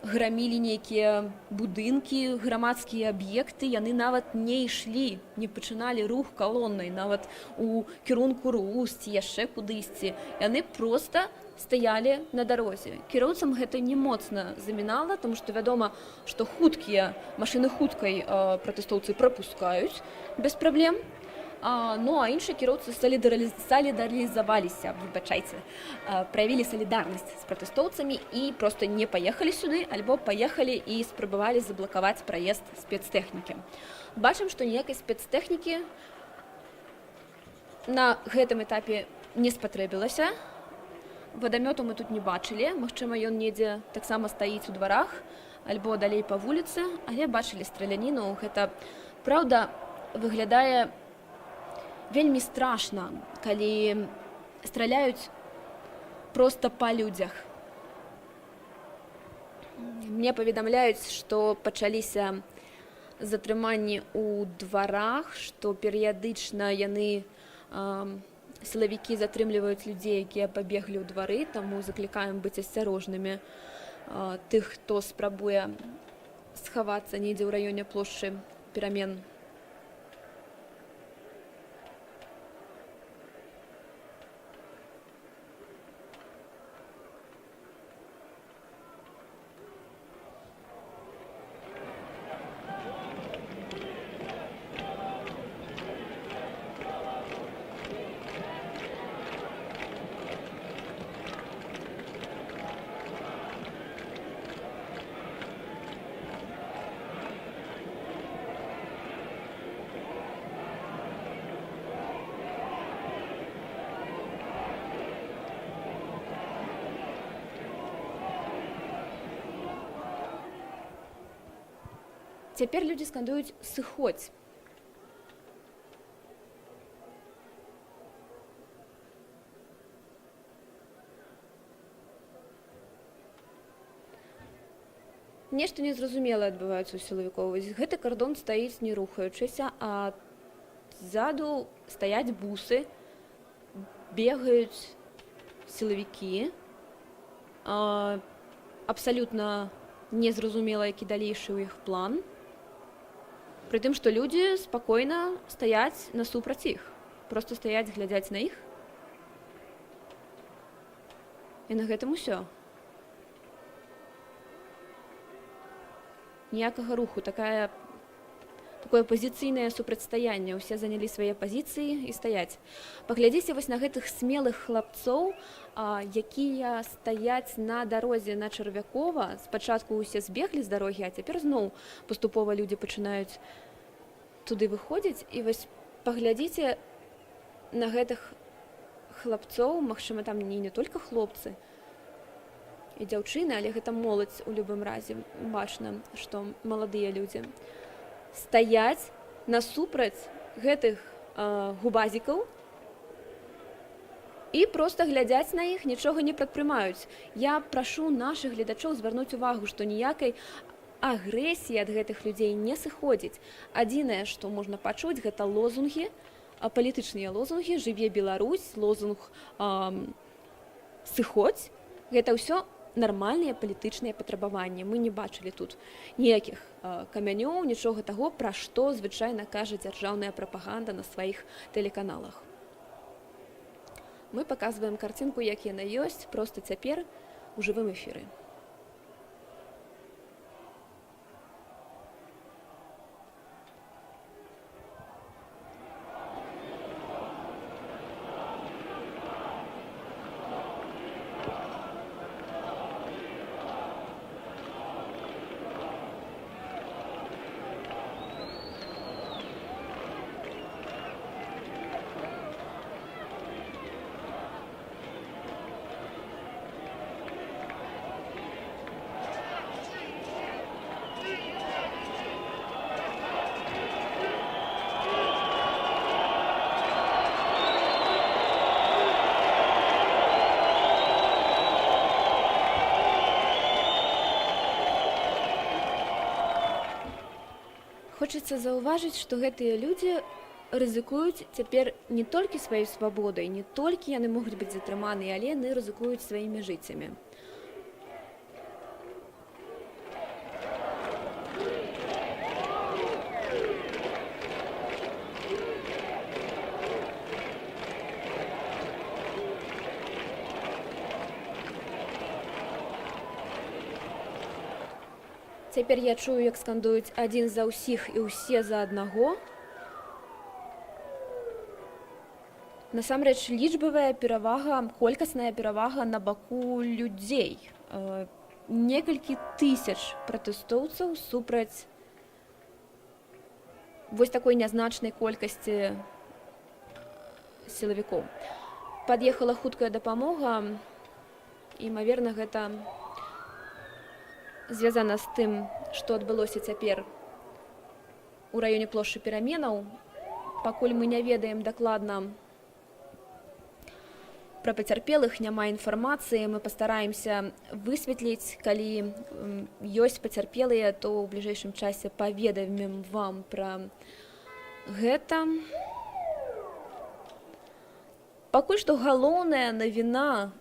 грамілі нейкія будынкі, грамадскія аб'екты, яны нават не ішлі, не пачыналі рух калоннай, нават у кірунку Рус ці яшчэ кудысьці. Яны проста стаялі на дарозе. Кіроўцам гэта не моцна замінала, тому што вядома, што машыны хуткай пратэстоўцы прапускаюць без праблем. Ну, а іншыя кіроўцы салідарызаваліся, выбачайце, праявілі салідарнасць з пратэстоўцамі і проста не паехалі сюды, альбо паехалі і спрабавалі заблакаваць праезд спецтэхнікі. Бачым, што ніякай спецтэхнікі на гэтым этапе не спатрэбілася. Вадамёту мы тут не бачылі, магчыма, ён недзе таксама стаіць у дварах, альбо далей па вуліцы, але бачылі страляніну. Гэта, праўда, выглядае вельмі страшна, калі страляюць проста па людзях. Мне паведамляюць, што пачаліся затрыманні ў дварах, што перыядычна сілавікі затрымліваюць людзей, якія пабеглі ў двары, таму заклікаем быць асцярожнымі тых, хто спрабуе схавацца недзе ў раёне плошчы Перамен. Цяпер людзі скандуюць «сыходзь». Нешта незразумелае адбываецца ў сілавікоў. Гэты кардон стаіць не рухаючыся, а ззаду стаяць бусы, бегаюць сілавікі. Абсалютна незразумела, які далейшы ў іх план. Пры тым, што людзі спакойна стаяць насупраць іх, проста стаяць, глядзяць на іх. І на гэтым усё. Ніякага руху, такое пазіцыйнае супрацьстаянне. Усе занялі свае пазіцыі і стаяць. Паглядзіце вось на гэтых смелых хлапцоў, якія стаяць на дарозе на Чарвякова. Спачатку ўсе збеглі з дарогі, а цяпер зноў паступова людзі пачынаюць туды выходзіць. І вось паглядзіце на гэтых хлапцоў, магчыма, там не толькі хлопцы і дзяўчыны, але гэта моладзь у любым разе. Бачна, што маладыя людзі стаяць насупраць гэтых губазікаў і проста глядзяць на іх, нічога не прадпрымаюць. Я прашу нашых гледачоў звярнуць увагу, што ніякай агрэсіі ад гэтых людзей не сыходзіць. Адзінае, што можна пачуць, гэта лозунгі, палітычныя лозунгі, «Жыве Беларусь», лозунг «Сыходзь». Гэта ўсё нармальныя палітычныя патрабаванні. Мы не бачылі тут ніякіх камянёў, нічога таго, пра што звычайна кажа дзяржаўная прапаганда на сваіх тэлеканалах. Мы паказваем карцінку, як яна ёсць, проста цяпер у жывым эфіры. хочацца заўважыць, што гэтыя людзі рызыкуюць цяпер не толькі сваёй свабодай, не толькі яны могуць быць затрыманыя, але яны рызыкуюць сваімі жыццямі. Цяпер я чую, як скандуюць адзін за ўсіх і ўсе за аднаго. Насамрэч, лічбавая перавага, колькасная перавага на баку людзей. Некалькі тысяч пратэстоўцаў супраць вось такой нязначнай колькасці сілавікоў. Пад'ехала хуткая дапамога, імаверна, гэта звязана з тым, што адбылося цяпер у раёне плошчы Пераменаў. Пакуль мы не ведаем дакладна пра пацярпелых, няма інфармацыі, мы пастараемся высветліць, калі ёсць пацярпелыя, то ў бліжэйшым часе паведамім вам пра гэта. Пакуль што галоўная навіна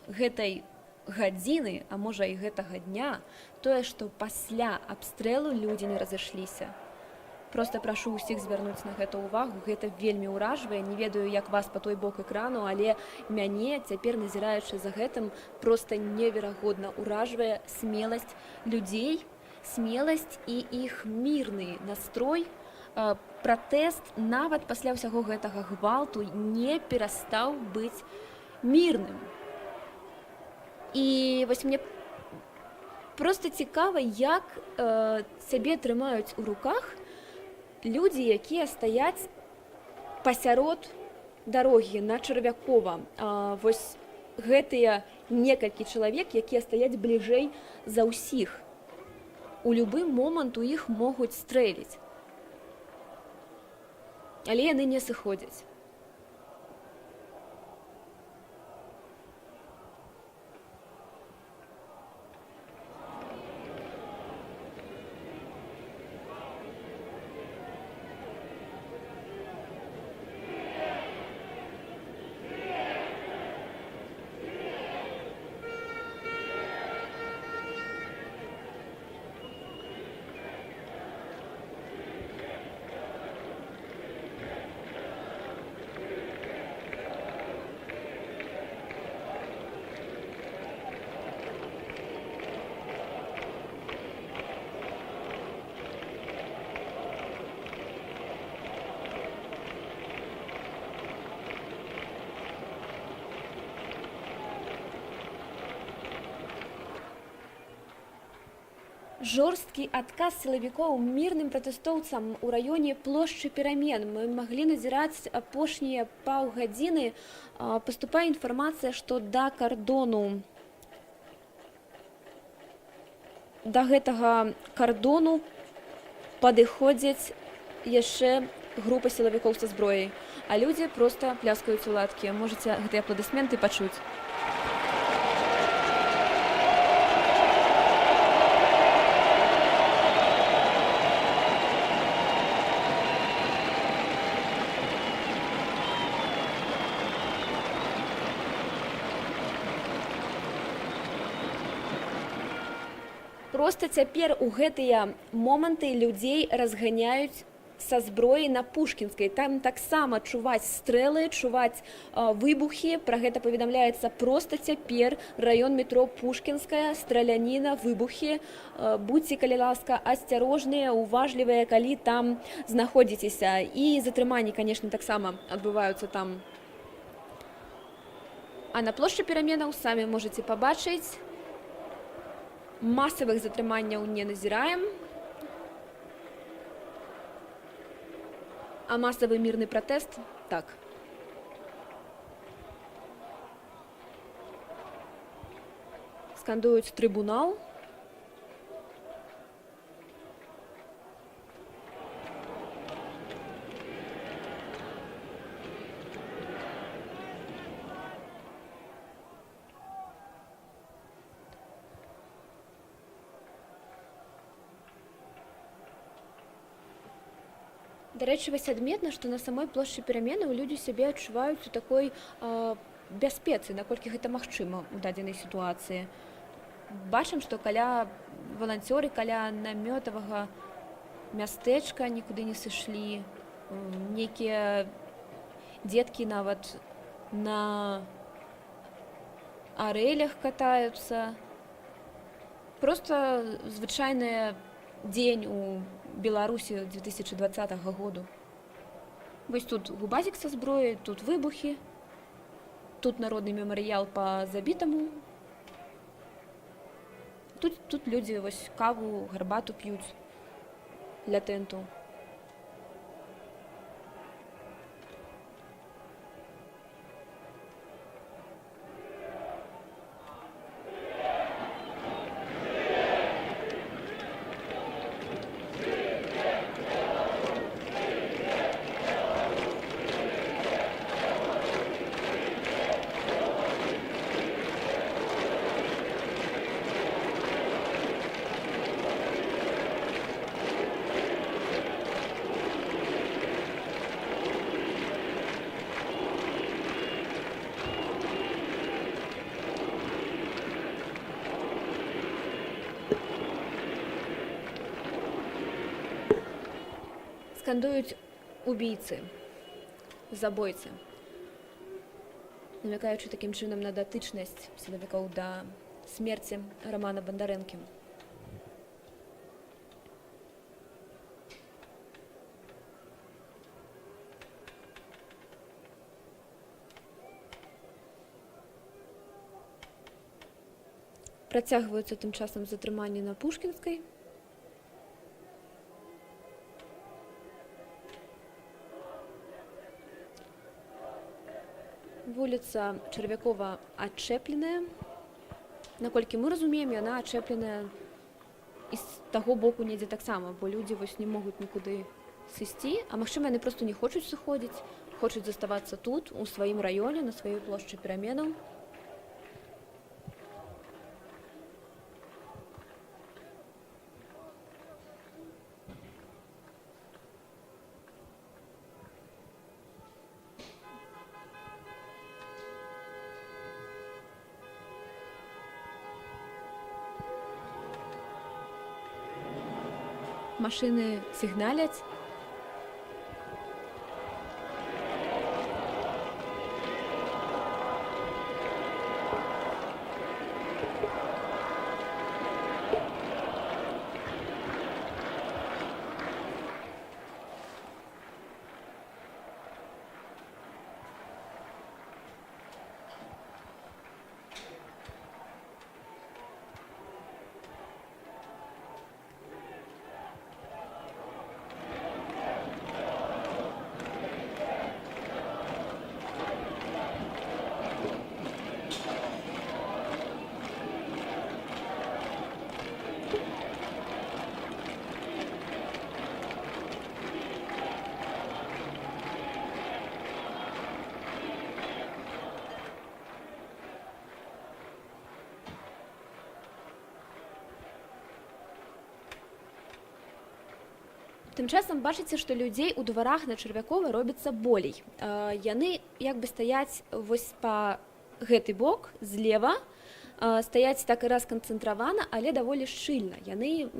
гэтай гадзіны, а можа і гэтага дня, тое, што пасля абстрэлу людзі не разышліся. Проста прашу ўсіх звярнуць на гэта ўвагу, гэта вельмі ўражвае, не ведаю, як вас па той бок экрану, але мяне цяпер, назіраючы за гэтым, проста неверагодна ўражвае смеласць людзей, смеласць і іх мірны настрой. Пратэст нават пасля ўсяго гэтага гвалту не перастаў быць мірным. І вось мне проста цікава, як сябе трымаюць у руках людзі, якія стаяць пасярод дарогі на Чарвякова. Вось гэтыя некалькі чалавек, якія стаяць бліжэй за ўсіх. У любы момант у іх могуць стрэліць. Але яны не сыходзяць. Жорсткі адказ сілавікоў мірным пратэстоўцам у раёне плошчы Перамен. Мы маглі назіраць апошнія паўгадзіны. Паступае інфармацыя, што да кардону, да гэтага кардону падыходзяць яшчэ група сілавікоў са зброяй, а людзі проста пляскаюць у ладкі. Можаце гэтыя апладысменты пачуць. Проста цяпер у гэтыя моманты людзей разганяюць са зброі на Пушкінскай. Там таксама чуваць стрэлы, чуваць выбухі. Пра гэта паведамляецца проста цяпер. Раён метро Пушкінская, страляніна, выбухі. Будьце, калі ласка, асцярожныя, уважлівыя, калі там знаходзіцеся. І затрыманні, канешне, таксама адбываюцца там. А на плошчы Пераменаў самі можаце пабачыць. Масавых затрыманняў не назіраем. А масавы мірны пратэст – так. Скандуюць трыбунал. Дарэчы, вось адметна, што на самой плошчы пераменаў людзі сябе адчуваюць у такой бяспецы, наколькі гэта магчыма ў дадзенай сітуацыі. Бачым, што каля валанцёры каля намётавага мястэчка нікуды не сышлі. Нейкія дзеткі нават на арэлях катаюцца. Проста звычайны дзень у Беларусі 2020 году. Вось тут губазік са зброяй, тут выбухі, тут народны мемарыял па забітаму. Тут людзі вось каву, гарбату п'юць ля тэнту. Скандуюць убійцы, забойцы, намякаючы такім чынам на датычнасць сілавікоў да смерці Романа Бандарэнкі. Працягваюцца тым часам затрыманні на Пушкінскай. Вуліца Чарвякова адчэпленая. Наколькі мы разумеем, яна адчэпленая і з таго боку недзе таксама, бо людзі вось не могуць нікуды сысці, а магчыма, яны проста не хочуць сыходзіць, хочуць заставацца тут, у сваім раёне, на сваёй плошчы пераменаў. Машины сігналяць. Тым часам бачыце, што людзей у дварах на Чарвякова робіцца болей. Яны як бы стаяць вось па гэты бок, злева, стаяць так і расканцэнтравана, але даволі шчыльна. Яны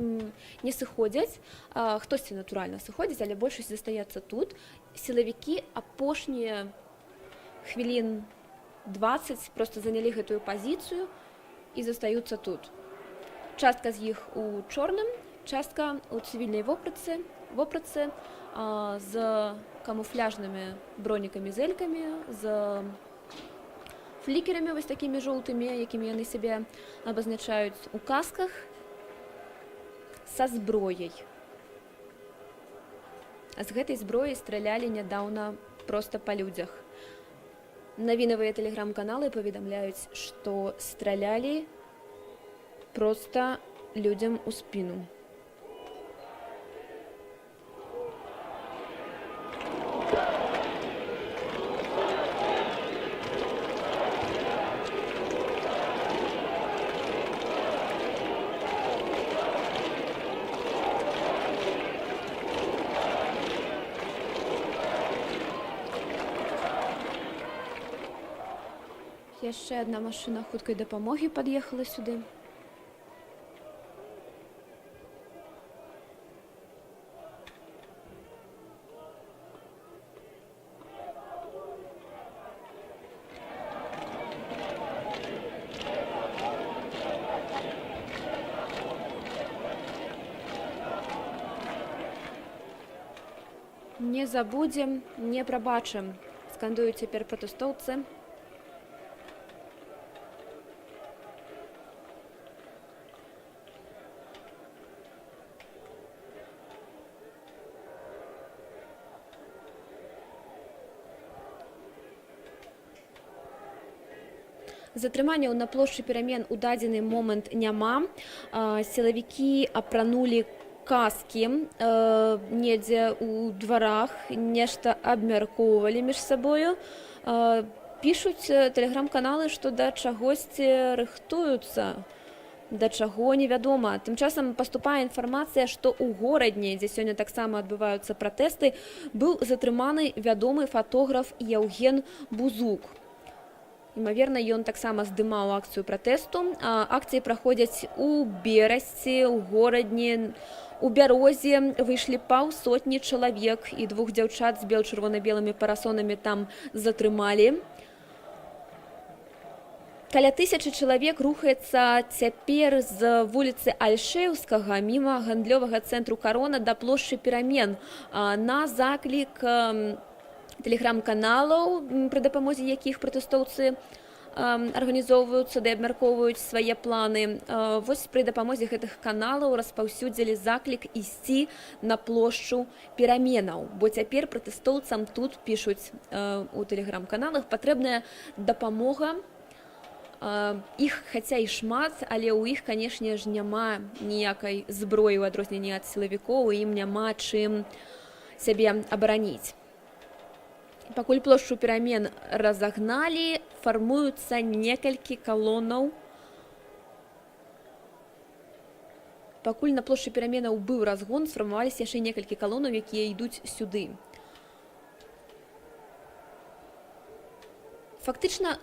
не сыходзяць, хтосьці натуральна сыходзіць, але большасць застаецца тут. Сілавікі апошнія хвілін 20 проста занялі гэтую пазіцыю і застаюцца тут. Частка з іх у чорным, частка у цывільнай вопратцы з камуфляжнымі бронікамі-зэлькамі, з флікерамі вось такімі жоўтымі, якімі яны сябе абазначаюць, у касках, са зброяй. А з гэтай зброяй стралялі нядаўна проста па людзях. Навінавыя тэлеграм-каналы паведамляюць, што стралялі проста людзям у спіну. Яшчэ адна машына хуткай дапамогі пад'ехала сюды. Не забудзем, не прабачым, скандуюць цяпер пратэстоўцы. Затрыманняў на плошчы перамен у дадзены момант няма. Сілавікі апранулі каскі недзе ў дварах, нешта абмяркоўвалі між сабою. Пішуць тэлеграм-каналы, што да чагосьці рыхтуюцца, да чаго невядома. Тым часам паступае інфармацыя, што ў горадні, дзе сёння таксама адбываюцца пратэсты, быў затрыманы вядомы фатограф Яўген Бузук. Імаверна, ён таксама здымаў акцыю пратэсту. Акцыі праходзяць у Берасці, у горадні. У Бярозе выйшлі паўсотні чалавек і 2 дзяўчат з бел-чырвона-белымі парасонамі там затрымалі. Каля 1000 чалавек рухаецца цяпер з вуліцы Альшеўскага міма гандлёвага цэнтру Карона да плошчы Перамен на заклік тэлеграм-каналаў, пры дапамозе якіх пратэстоўцы арганізоўваюцца ды абмяркоўваюць свае планы. Вось пры дапамозе гэтых каналаў распаўсюдзілі заклік ісці на плошчу пераменаў, бо цяпер пратэстоўцам тут пішуць у тэлеграм-каналах патрэбная дапамога. Іх хаця і шмат, але ў іх, канешне ж, няма ніякай зброі ў адрозненні ад сілавікоў, і ім няма чым сябе абараніць. Пакуль плошчу перамен разагналі, фармуюцца некалькі калонаў. Пакуль на плошчы пераменаў быў разгон, сфармаваліся яшчэ некалькі калонаў, якія ідуць сюды. Фактычна,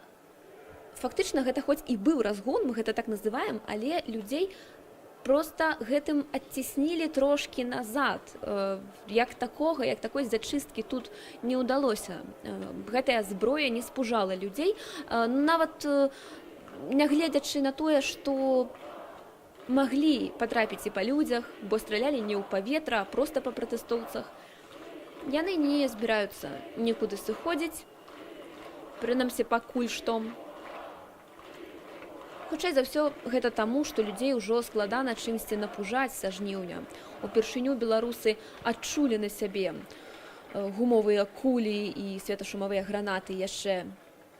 гэта хоць і быў разгон, мы гэта так называем, але людзей проста гэтым адціснілі трошкі назад. Як такой зачысткі тут не ўдалося. Гэтая зброя не спужала людзей. Нават нягледзячы на тое, што маглі патрапіць і па людзях, бо стралялі не ў паветра, а проста па пратэстоўцах. Яны не збіраюцца нікуды сыходзіць, прынамсі пакуль што. Хутчэй за ўсё, гэта таму, што людзей ужо складана чымсьці напужаць са жніўня. Упершыню беларусы адчулі на сябе гумовыя кулі і светашумовыя гранаты яшчэ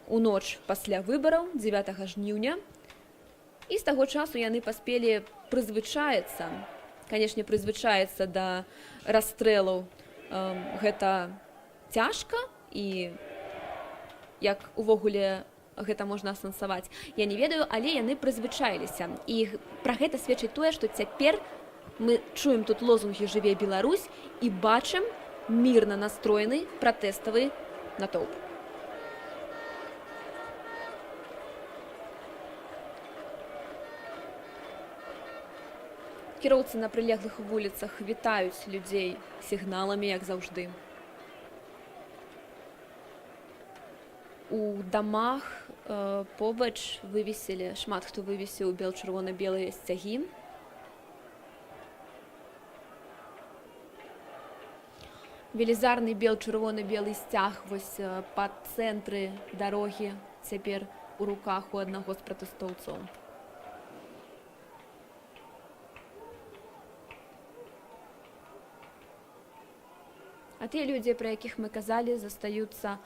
у ноч пасля выбараў 9 жніўня. І з таго часу яны паспелі прызвычаецца, канешне, прызвычаецца да расстрэлаў. Гэта цяжка, і як увогуле гэта можна асэнсаваць, я не ведаю, але яны прызвычаіліся. І пра гэта сведчыць тое, што цяпер мы чуем тут лозунгі «Жыве Беларусь» і бачым мірна настроены пратэставы натоўп. Кіроўцы на прылеглых вуліцах вітаюць людзей сігналамі, як заўжды. У дамах побач вывесілі, шмат хто вывесіў бел-чырвона-белыя сцягі. Велізарны бел-чырвона-белы сцяг вось па цэнтры дарогі цяпер у руках у аднаго з пратэстоўцаў. А тыя людзі, пра якіх мы казалі, застаюцца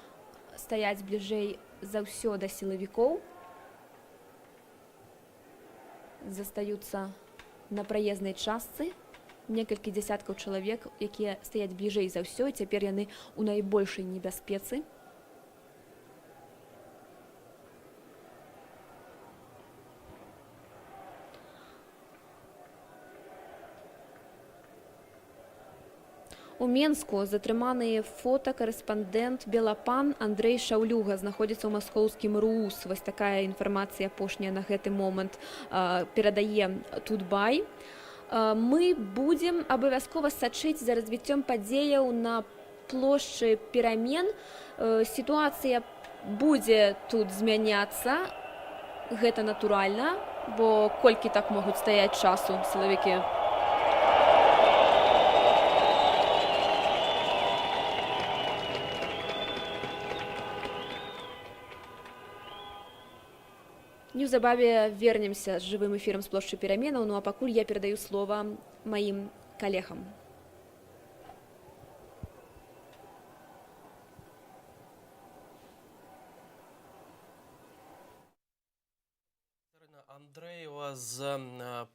стаяць бліжэй за ўсё да сілавікоў, застаюцца на праезнай частцы, некалькі дзясяткаў чалавек, якія стаяць бліжэй за ўсё, і цяпер яны ў найбольшай небяспецы. У Менску затрыманы фотакарэспандэнт Белапан Андрэй Шаўлюга знаходзіцца ў маскоўскім РУС. Вось такая інфармацыя апошняя на гэты момант перадае Тутбай. Мы будзем абавязкова сачыць за развіццём падзеяў на плошчы перамен. Сітуацыя будзе тут змяняцца. Гэта натуральна, бо колькі так могуць стаяць часу сілавікі. Неўзабаве вернемся з жывым эфірам з плошчы пераменаў, ну а пакуль я перадаю слова маім калегам. Андрэева з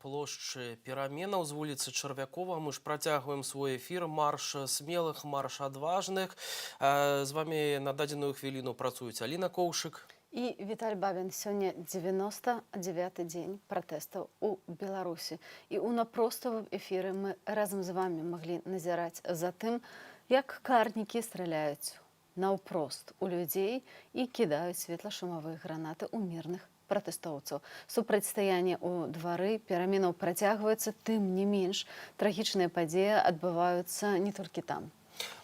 плошчы пераменаў з вуліцы Чарвякова. Мы ж працягваем свой эфір. Марш смелых, марш адважных. З вами на дадзеную хвіліну працуюць Аліна Коўшык і Віталь Бабін. Сёння 99-й дзень пратэстаў у Беларусі. І ў напроставым эфіры мы разам з вами маглі назіраць за тым, як карнікі страляюць наўпрост у людзей і кідаюць светлашумавыя гранаты ў мірных пратэстоўцаў. Супрацьстаянне ў двары пераменаў працягваецца, тым не менш трагічныя падзеі адбываюцца не толькі там.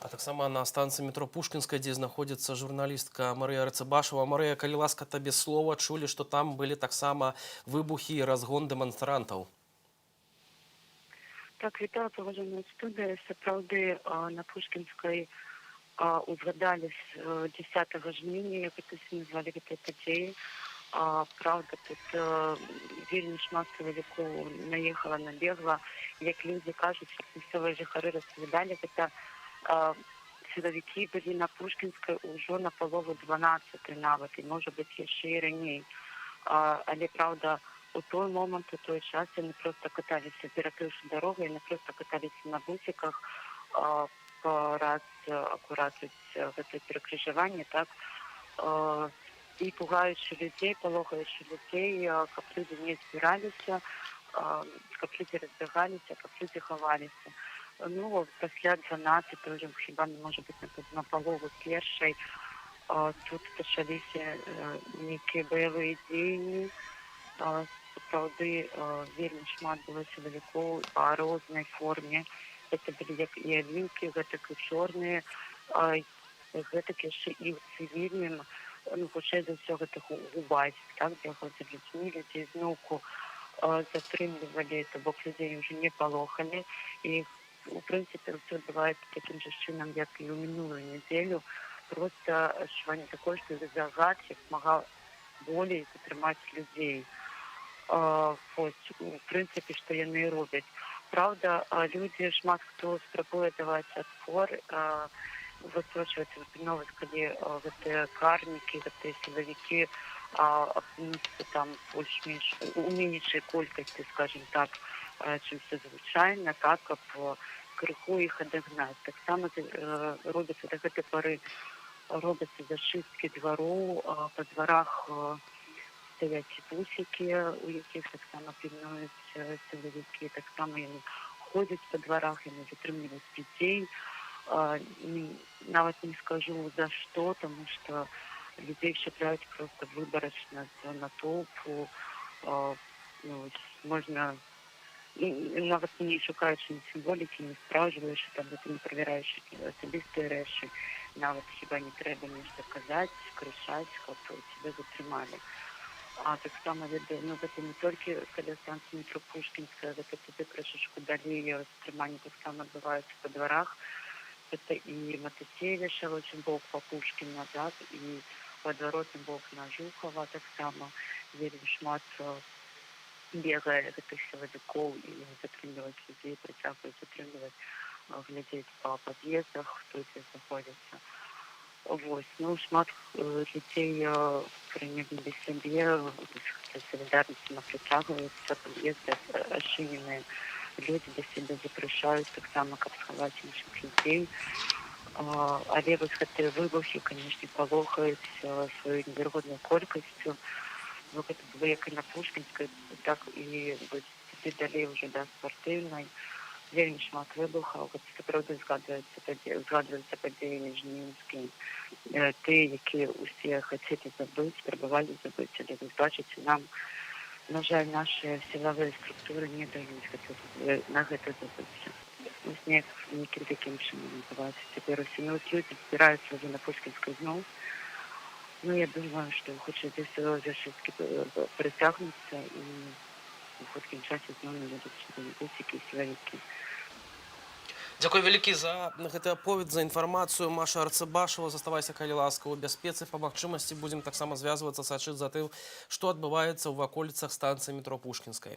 А таксама на станцыі метро Пушкінская, дзе знаходзіцца журналістка Марыя Рацыбашева. Марыя, калі ласка, табе слова. Чулі, што там былі таксама выбухі і разгон дэманстрантаў. Так, вітаю, паважаная студыя. Сапраўды на Пушкінскай узгадалі 10 жніўня, як это назвалі гэтыя падзеі. Правда, тут вельмі шмат сілавікоў наехала, набегла. Як людзі кажуць, мясцовыя жыхары распавядалі, гэта сілавікі былі на Пушкінскай ўжо на палову 12 нават, і, можа быць, яшчэ і раней. Але, праўда, у той момант, у той час яны проста каталіся, перакрыўшы дарогу, яны проста каталіся на бусіках праз акурат гэтае перакрыжаванне, так, і пугаючы людзей, палохаючы людзей, каб людзі не збіраліся, каб людзі разбягаліся, каб людзі хаваліся. Ну, пасля 12, уже хіба, можа быць, на палову першай, тут пачаліся нейкія баявыя дзеянні. Сапраўды, вельмі шмат было сілавікоў па рознай форме. Гэта былі як і аліўкі, гэтак і чорныя, гэтак яшчэ і ў цывільным, ну, хутчэй за ўсё гэта губаць, так, дзе ходзяць людзьмі, людзей зноўку затрымлівалі, то бок людзей ўжо не палохалі. І, у прынцыпе, ўсё адбываецца такім жа чынам, як і ў мінулую нядзелю. Проста адчуванне такое, што загад як мага болей затрымаць людзей. У прынцыпе, што яны і робяць. Праўда, людзі, шмат хто спрабуе даваць адпор, высочваць выпіноваць, калі гэтыя карнікі, гэтыя сілавікі апынуцца там больш-менш у меншай колькасці, скажем так, чымся звычайна, так, каб крыху іх адагнаць. Таксама робяцца да гэтай пары робяцца зачысткі двароў, па дварах стаяць бусікі, у якіх таксама пільнуюць сілавікі, таксама яны ходзяць па дварах, яны затрымліваюць дзяцей. Нават не скажу за што, тому што людзей чапляюць проста выбарачна з натоўпу. Можна, нават не шукаючы ні сімволікі, не спраўджваючы, там, не правяраючы асабістыя рэчы, нават хіба не трэба нешта казаць, крычаць, каб цябе затрымалі. А таксама, ну, гэта не толькі каля станцыі метро Пушкінская, гэта туды крышачку далей затрыманні таксама адбываюцца па дварах. Это і Матасевіша, очень бок па Пушкіна, так, і па адваротны бок на Жухова таксама. Вельмі шмат бегае гэтых сілавікоў і затрымліваць людзей, працягваюць затрымліваць, глядзець па пад'ездах, хто дзе знаходзіцца. Вось, ну, шмат людзей прынялі сябе, салідарнасці працягваюцца, пад'езды адчыненыя. Людзі да сябе запрашаюць таксама, каб схаваць іншых людзей. Але вось гэтыя выбухі, канешне, палохаюць сваёй неверагоднай колькасцю. Гэта было як і на Пушкінскай, так і туды далей уже да спартыўнай. вельмі шмат выбухаў, сапраўды згадваюцца падзеі жнівеньскія. Тыя, якія ўсе хацелі забыць, спрабавалі забыць, але вы бачыце, нам, на жаль, нашыя сілавыя структуры не даюць на гэта забыцца. Вось некім такім чынам адбываецца цяпер усе. Ну, людзі збіраюцца ўжо на Пушкінскай зноў. Ну, я думаю, што хутчэй за ўсё заштаткі прыцягнуцца і у хуткім часе зноў наведуць бусікі і сілавікі. Дзякуй вялікі за гэты аповед, за інфармацыю. Маша Арцыбашева, заставайся, калі ласка, у бяспецы. Па магчымасці будзем таксама звязвацца, сачыць за тым, што адбываецца ў ваколіцах станцыі метро Пушкінскай.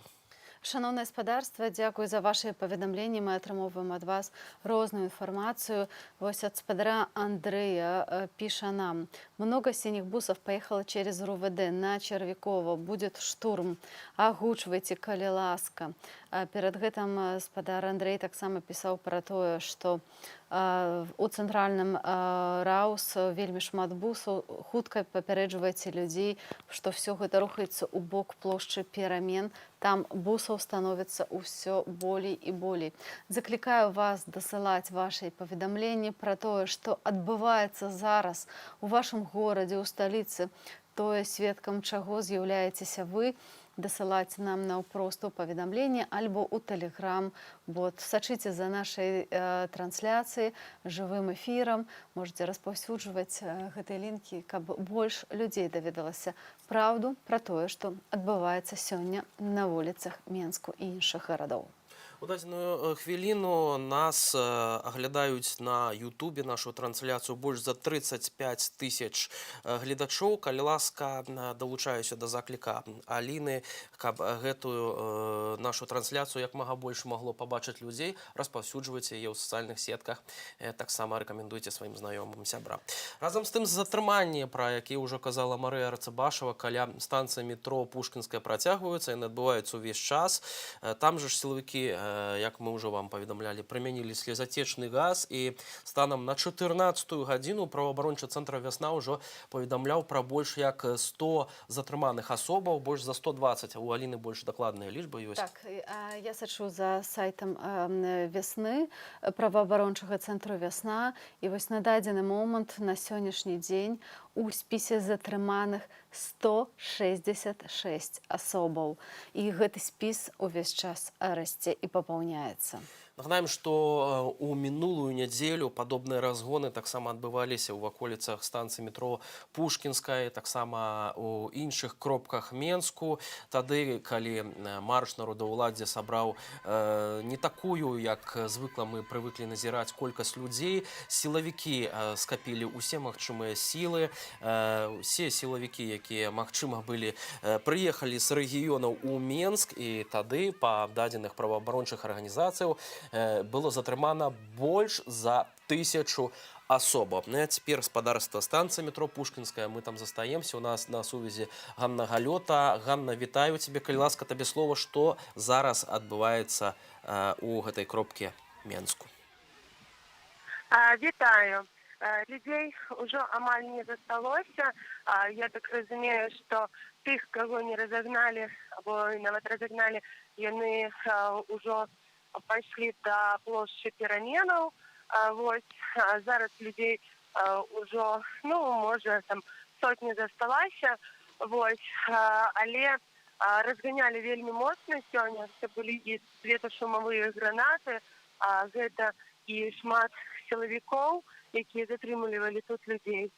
Шановне господарство, дякую за ваши повідомлення. Ми отримуємо від вас розную інформацію. Ось от спадара Андрея пише нам. Много синих бусов поехало через РУВД на Червякова. Будет штурм. Агучвайте, калі ласка. Перед гэтым спадар Андрей таксама пісаў пра тое, што у цэнтральным Раус вельмі шмат бусаў. Хутка папярэджвайце людзей, што ўсё гэта рухаецца ў бок плошчы Перамен. Там бусаў становіцца ўсё болей і болей. Заклікаю вас дасылаць вашы паведамленні пра тое, што адбываецца зараз у вашым горадзе, у сталіцы, тое, сведкам чаго з'яўляецеся вы. Дасылаць нам наўпрост у паведамленні альбо ў Telegram-бот. Сачыце за нашай трансляцыяй, жывым эфірам. Можете распаўсюджваць гэтыя лінкі, каб больш людзей даведалася праўду пра тое, што адбываецца сёння на вуліцах Менску і іншых гарадоў. У дадзеную хвіліну нас аглядаюць на Ютубе нашу трансляцыю больш за 35 тысяч гледачоў. Калі ласка, далучаюся да закліка Аліны, каб гэтую нашу трансляцыю як мага больш магло пабачыць людзей, распаўсюджвайце яе ў сацыяльных сетках, таксама рэкамендуйце сваім знаёмым, сябрам. Разам з тым, затрыманні, пра якія ўжо казала Марыя Арцыбашева, каля станцыі метро Пушкінская працягваюцца, яны адбываюцца ўвесь час. Там жа ж сілавікі, як мы ўжо вам паведамлялі, прымянілі слезатечны газ, і станам на 14-ю гадзіну праваабарончы цэнтр «Вясна» ўжо паведамляў пра больш як 100 затрыманых асобаў, больш за 120. У Аліны больш дакладныя лічбы ёсць. Так, я сачу за сайтам «Вясны», праваабарончага цэнтру «Вясна», і вось на дадзены момант, на сённяшні дзень, у спісе затрыманых 166 асобаў. І гэты спіс увесь час расце і папаўняецца. Нагадаем, што у мінулую нядзелю падобныя разгоны таксама адбываліся ў ваколіцах станцыі метро Пушкінскай, таксама у іншых кропках Менску. Тады, калі марш народаўладдзя сабраў не такую, як звыкла мы прывыклі назіраць, колькасць людзей, сілавікі скапілі ўсе магчымыя сілы. Усе сілавікі, якія, магчыма, былі, прыехалі з рэгіёнаў у Менск, і тады, па дадзеных праваабарончых арганізацыяў, было затрымана больш за 1000 асобаў. Ну, а цяпер спадарства станцыя метро Пушкінская, мы там застаемся. У нас на сувязі Ганна Галёта. Ганна, вітаю цябе, калі ласка, табе слова, што зараз адбываецца у гэтай кропкі Менску. Вітаю. Людзей ужо амаль не засталося. Я так разумею, што тых, каго не разагналі, або нават разагналі, яны ўжо пайшлі да плошчы Пераменаў. Вось зараз людзей ўжо, ну, можа, там сотні засталася. Вось, але разганялі вельмі моцна сёння. Це былі і светашумавыя гранаты, гэта і шмат сілавікоў, якія затрымлівалі тут людзей.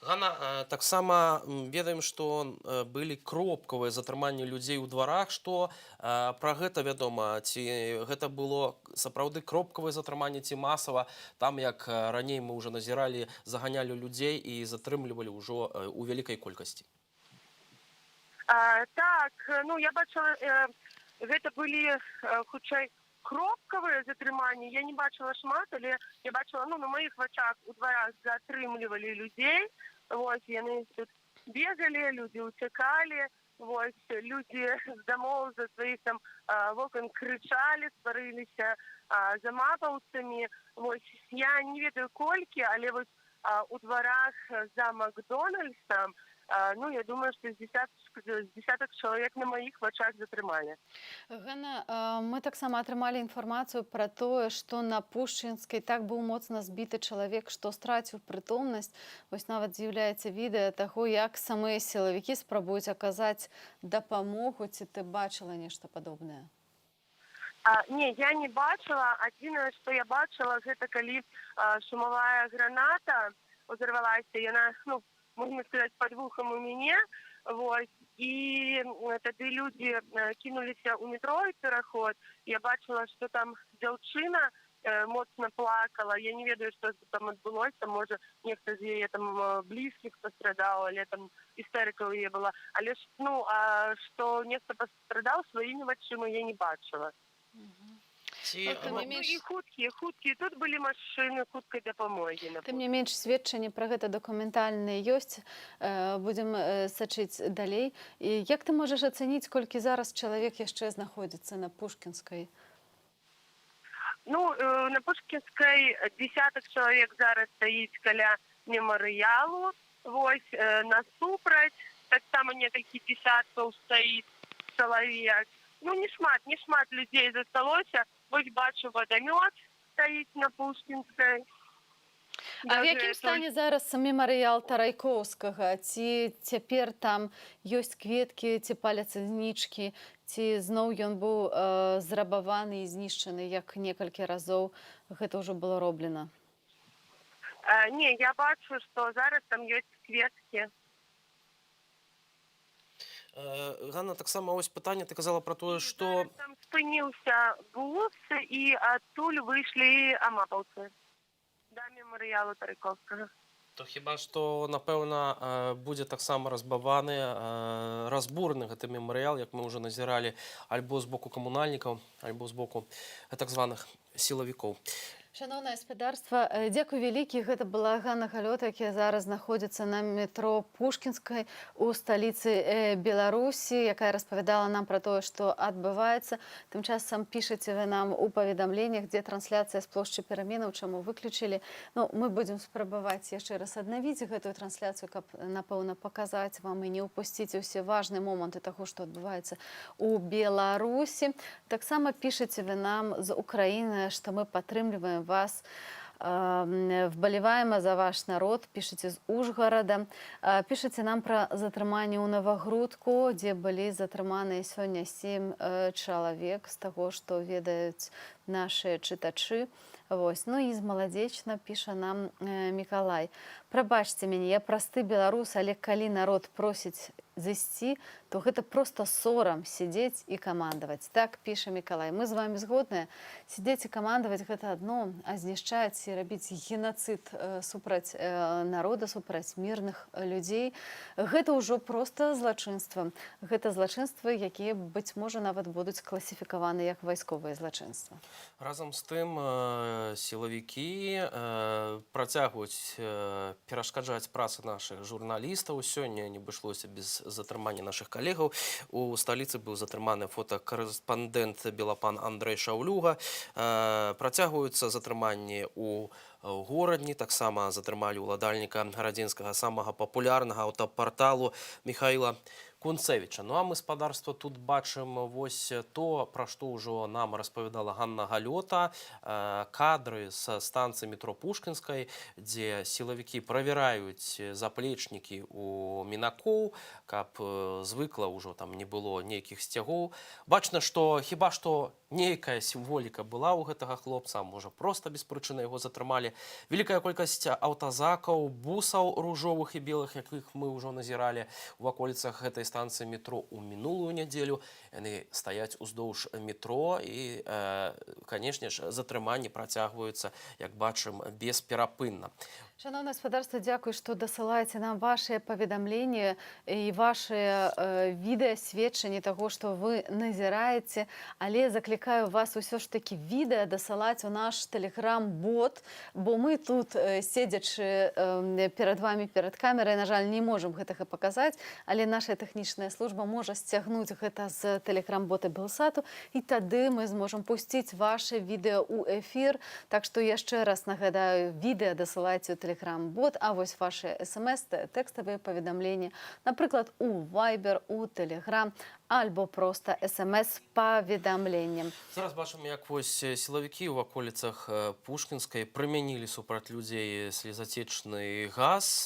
Ганна, таксама ведаем, што былі кропкавыя затрыманні людзей у дварах. Што пра гэта вядома? Ці гэта было сапраўды кропкавае затрыманне, ці масава? Там, як раней мы ўжо назіралі, заганялі людзей і затрымлівалі ўжо у вялікай колькасці. Так, ну, я бачыла, гэта былі, хутчэй, кропкавыя затрыманні. Я не бачыла шмат, але я бачыла, ну, на маіх вачах у дварах затрымлівалі людзей. Вось, яны тут бегалі, людзі уцякалі, вось, людзі з дамоў, за сваіх там вокон крычалі, сварыліся за мапаўцамі. Вось, я не ведаю колькі, але вось у дварах за Макдональдсам Ну, я думаю, что з десяток чоловік на моїх вачах затримали. Ганна, мы таксама атрымалі інфармацыю пра тое, што на Пушчынскай так быў моцна збіты чалавек, што страціў прытомнасць. Вось нават з'яўляецца відэа таго, як самыя сілавікі спрабуюць аказаць дапамогу. Ці ты бачыла нешта падобнае? Не, я не бачила. Адзінае, што я бачила, гэта калі шумовая граната узорвалася, яна, ну, можно сказать, под вухом у меня, вот, и тады люди кинуліся у метро і пераход. Я бачила, что там дзяўчына моцна плакала. Я не ведаю, что там адбылося, можа, нехта з яе там блізкіх пастрадаў, але там істэрыка ў яе была. Але ж, ну, што нехта пастрадаў, сваімі вачыма я не бачила. І хуткія. Тут былі машыны хуткай дапамогі. Тым не менш, сведчанні пра гэта дакументальныя ёсць. Будзем сачыць далей. І як ты можаш ацаніць, колькі зараз чалавек яшчэ знаходзіцца на Пушкінскай? Ну, на Пушкінскай десятак чалавек зараз стаіць каля мемарыялу. Вось, насупраць таксама некалькі десяткаў стаіць чалавек. Ну, не шмат людзей засталося. Вось бачу, вадамёт стаіць на Пушкінскай. А в якім стане зараз мемарыял Тарайкоўскага? Ці цяпер там ёсць кветкі, ці паляцца знічкі, ці зноў ён быў зрабаваны і знішчаны, як некалькі разоў гэта ўжо было роблена? Не, я бачу, што зараз там ёсць кветкі. Ганна, таксама ось пытанне, ты казала пра тое, што... Там спыніўся бус, і адтуль выйшлі амапаўцы да мемарыялу Тарайкоўскага. То хіба што, напэўна, будзе таксама разбураны гэты мемарыял, як мы ўжо назіралі, альбо з боку камунальнікаў, альбо з боку так званых сілавікоў. Шановне господарство, дзякуй вялікі. Гэта была Ганна Галёта, якая зараз знаходзіцца на метро Пушкінскай у сталіцы Беларусі, якая распавядала нам пра тое, што адбываецца. Тым часам пішаце вы нам у паведамленнях, дзе трансляцыя з плошчы пераменаў, чаму выключылі. Ну, мы будзем спрабаваць яшчэ раз аднавіць гэтую трансляцыю, каб, напэўна, паказаць вам і не ўпусціць усе важныя моманты таго, што адбываецца у Беларусі. Таксама пішаце вы нам з Украіны, што мы падтрымліваем вас, вболеваем за ваш народ, пишите з Ужгорода, пишите нам про затрыманне ў Навагрудку, дзе былі затрыманыя сёння 7 чалавек, з таго, што ведаюць наши чытачы. Вось. Ну і з Маладзечна піша нам Мікалай. Прабачце мяне, я просты беларус, але калі народ просіць зайсці, то гэта просто сорам сидзець і камандаваць. Так піша Мікалай. Мы з вами згодныя. Сидзець і камандаваць гэта адно, а знішчаць і рабіць геноцид супраць народа, супраць мірных людзей. Гэта ўжо просто злачынства. Гэта злачынствы, якія, быць можа, нават будуць класіфікаваны як вайсковыя злачынства. Разам з тым, сілавікі працягваюць перашкаджаць працы нашых журналістаў. Сёння не абышлося без затрымання нашых калегаў. У сталіцы быў затрыманы фотакарэспандэнт Белапан Андрэй Шаўлюга. Працягваюцца затрыманні ў горадні. Таксама затрымалі ўладальніка гарадзенскага самага папулярнага аўтапарталу Михаіла Кунцевіча. Ну а мы, спадарства, тут бачым вось то, пра што ўжо нам распавядала Ганна Галёта. Кадры са станцыі метро Пушкінскай, дзе сілавікі правяраюць заплечнікі у мінакоў, каб звыкла ўжо там не было нейкіх сцягоў. Бачна, што хіба што нейкая сімволіка была ў гэтага хлопца, можа, проста без прычыны яго затрымалі. Вялікая колькасць аўтазакаў, бусаў ружовых і белых, якіх мы ўжо назіралі у ваколіцах гэтай станцыі метро ў мінулую нядзелю. Яны стаяць уздоўж метро і, канешне ж, затрыманні працягваюцца, як бачым, бесперапынна. Шановне господарство, дякую, што дасылаеце нам вашыя паведамленні і вашыя відэасведчанні таго, што вы назіраеце, але заклікаю вас усё ж такі відэа дасылаць у наш тэлеграм-бот, бо мы тут, седзячы перад вами, перад камерай, на жаль, не можам гэтага паказаць, але наша тэхнічная служба можа сцягнуць гэта з тэлеграм-бота Белсату, і тады мы зможам пусціць ваше відэа ў эфір. Так што яшчэ раз нагадаю, відэа дасылайце ў тэлеграм-бот Telegram-бот, а вось ваши смс, тэкставыя паведамленні, напрыклад, у Viber, у Telegram, альбо просто смс-паведамленнем. Зараз бачым, як вось сілавікі ў ваколіцах Пушкінскай прымянілі супраць людзей слезатечны газ.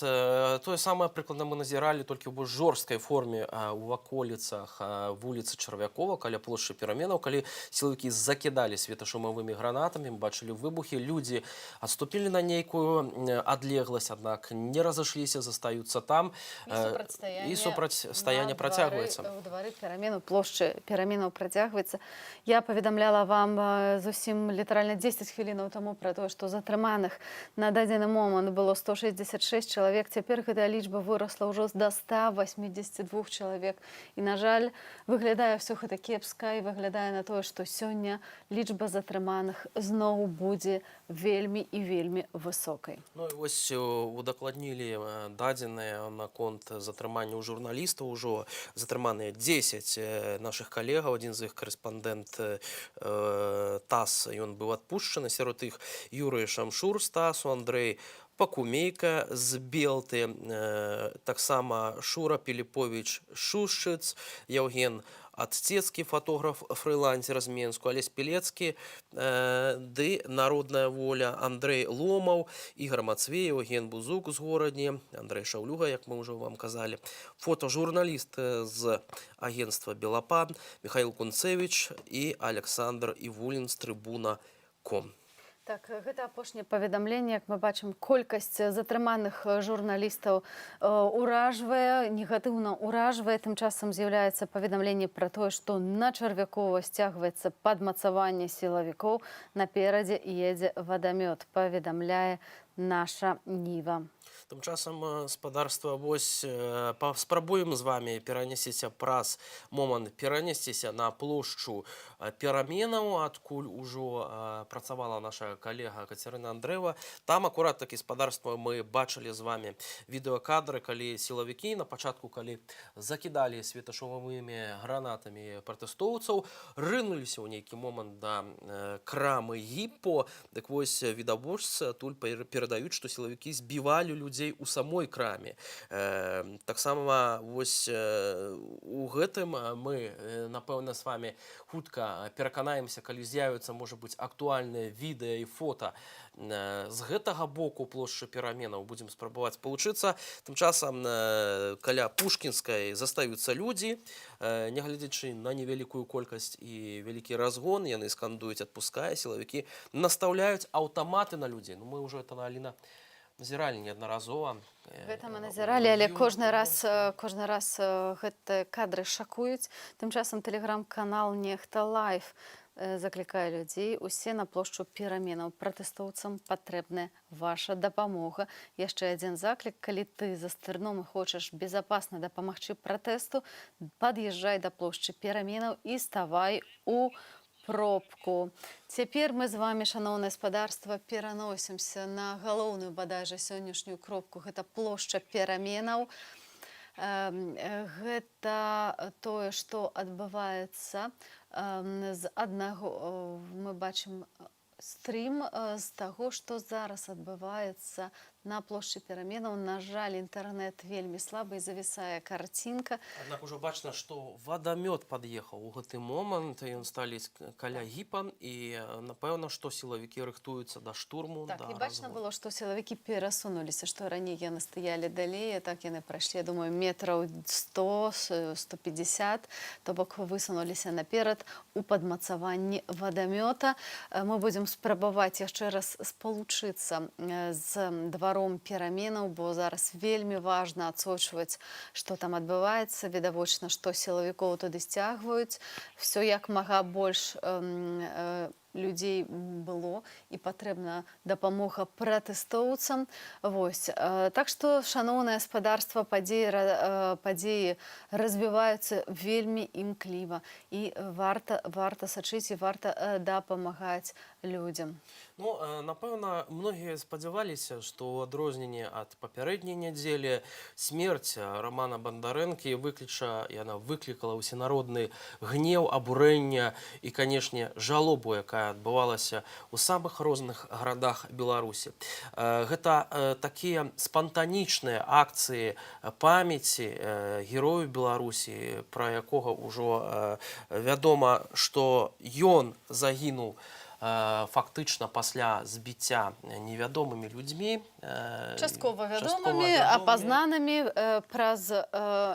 Тое самае, прыкладна, мы назіралі толькі ў больш жорсткай форме ў ваколіцах вуліцы Чарвякова, каля плошчы Пераменаў, калі сілавікі закідалі светашумовымі гранатамі, мы бачылі выбухі, людзі адступілі на нейкую адлегласць, аднак не разышліся, застаюцца там. І супрацьстаянне працягваецца. У двары Пераменаў, плошчы Пераменаў працягваецца. Я паведамляла вам зусім літаральна 10 хвілінаў таму пра тое, што затрыманых на дадзены момант было 166 чалавек. Цяпер гэтая лічба вырасла ўжо до 182 чалавек. І, на жаль, выглядае ўсё гэта кепска і выглядае на тое, што сёння лічба затрыманых зноў будзе вельмі і вельмі высокай. Ну і вось удакладнілі дадзеныя наконт затрымання ў журналістаў. Ужо затрыманыя 10 нашых калегаў, адзін з іх карэспандэнт ТАСС, ён быў адпушчаны, сярод іх Юрый Шамшур з ТАССу, Андрэй Пакумейка з Белты, таксама Шура Піліповіч Шушчыц, Яўген Аццецкі, фотограф, фрылансер з Менску, Алесь Пілецкі, ды Народная воля, Андрэй Ломаў, Ігор Мацвей, Яўген Бузук з Горадні, Андрэй Шаўлюга, як мы ўжо вам казалі, фотожурналіст з агентства «Белапан», Михаил Кунцевич і Александр Івулін з Трыбуна.ком. Так, гэта апошняе паведамленне, як мы бачым, колькасць затрыманых журналістаў уражвае, негатыўна уражвае. Тым часам з'яўляецца паведамленне пра тое, што на Чарвякова сцягваецца падмацаванне сілавікоў, наперадзе едзе вадамёт, паведамляе наша Ніва. Тым часам, спадарства, вось спрабуем з вами перанесціся праз момант, перанесціся на плошчу Пераменаў, адкуль ужо працавала наша калега Кацярына Андрэева. Там акурат такі, спадарства, мы бачылі з вами відэакадры, калі сілавікі на пачатку, калі закідалі светашумовымі гранатамі пратэстоўцаў, рынуліся ў нейкі момант да крамы Гіппо. Дык вось відавочцы адтуль перадаюць, што сілавікі збівалі людзей у самой краме. Таксама вось у гэтым мы, напэўна, з вами хутка пераканаемся, калі з'явяцца, можа быць, актуальныя відэа і фота з гэтага боку плошчы Пераменаў. Будзем спрабаваць палучыцца. Тым часам каля Пушкінскай застаюцца людзі, нягледзячы на невялікую колькасць і вялікі разгон, яны скандуюць «адпускае», сілавікі настаўляюць аўтаматы на людзей. Ну, мы ўжо это, Аліна, назіралі неаднаразова. Гэта мы назіралі, але кожны раз гэтыя кадры шакуюць. Тым часам тэлеграм-канал «Нехта Лайф» заклікае людзей усе на плошчу Пераменаў. Пратэстоўцам патрэбная ваша дапамога. Яшчэ адзін заклік, калі ты за стырном і хочаш безапасна дапамагчы пратэсту, пад'язджай да плошчы Пераменаў і ставай у пробку. Цяпер мы з вами, шаноўнае спадарства, пераносімся на галоўную, бадайжа, сённяшнюю кропку. Гэта плошча Пераменаў. Гэта тое, што адбываецца з аднаго, мы бачым стрім з таго, што зараз адбываецца на плошчы Пераменаў. На жаль, інтэрнэт вельмі слабы і завісае карцінка. Аднак ужо бачна, што вадамёт пад'ехаў у гэты момант, ён сталі каля Гіпа, і напэўна, што сілавікі рыхтуюцца да штурму. Так, і бачна было, што сілавікі перасунуліся, што раней яны стаялі далей, так яны прайшлі, я думаю, метраў 100-150, то бок высунуліся наперад у падмацаванні вадамёта. Мы будзем спрабаваць яшчэ раз спалучыцца з дваром Пераменаў, бо зараз вельмі важна адсочваць, што там адбываецца. Відавочна, што сілавікоў туды сцягваюць. Всё як мага больш людзей было і патрэбна дапамога пратэстоўцам. Вось. Так што, шаноўнае спадарства, падзеі развіваюцца вельмі імкліва і варта сачыць і варта дапамагаць людзям. Ну, напэўна, многія спадзяваліся, што ў адрозненні ад папярэдняй нядзелі смерць Романа Бандарэнкі яна выклікала ўсенародны гнеў, абурэнне і, канешне, жалобу, якая адбывалася ў самых розных гарадах Беларусі. Гэта такія спантанічныя акцыі памяці герояў Беларусі, пра якога ўжо вядома, што ён загінуў фактычна пасля збіцця невядомымі людзьмі. Часткова вядомымі, апазнанымі праз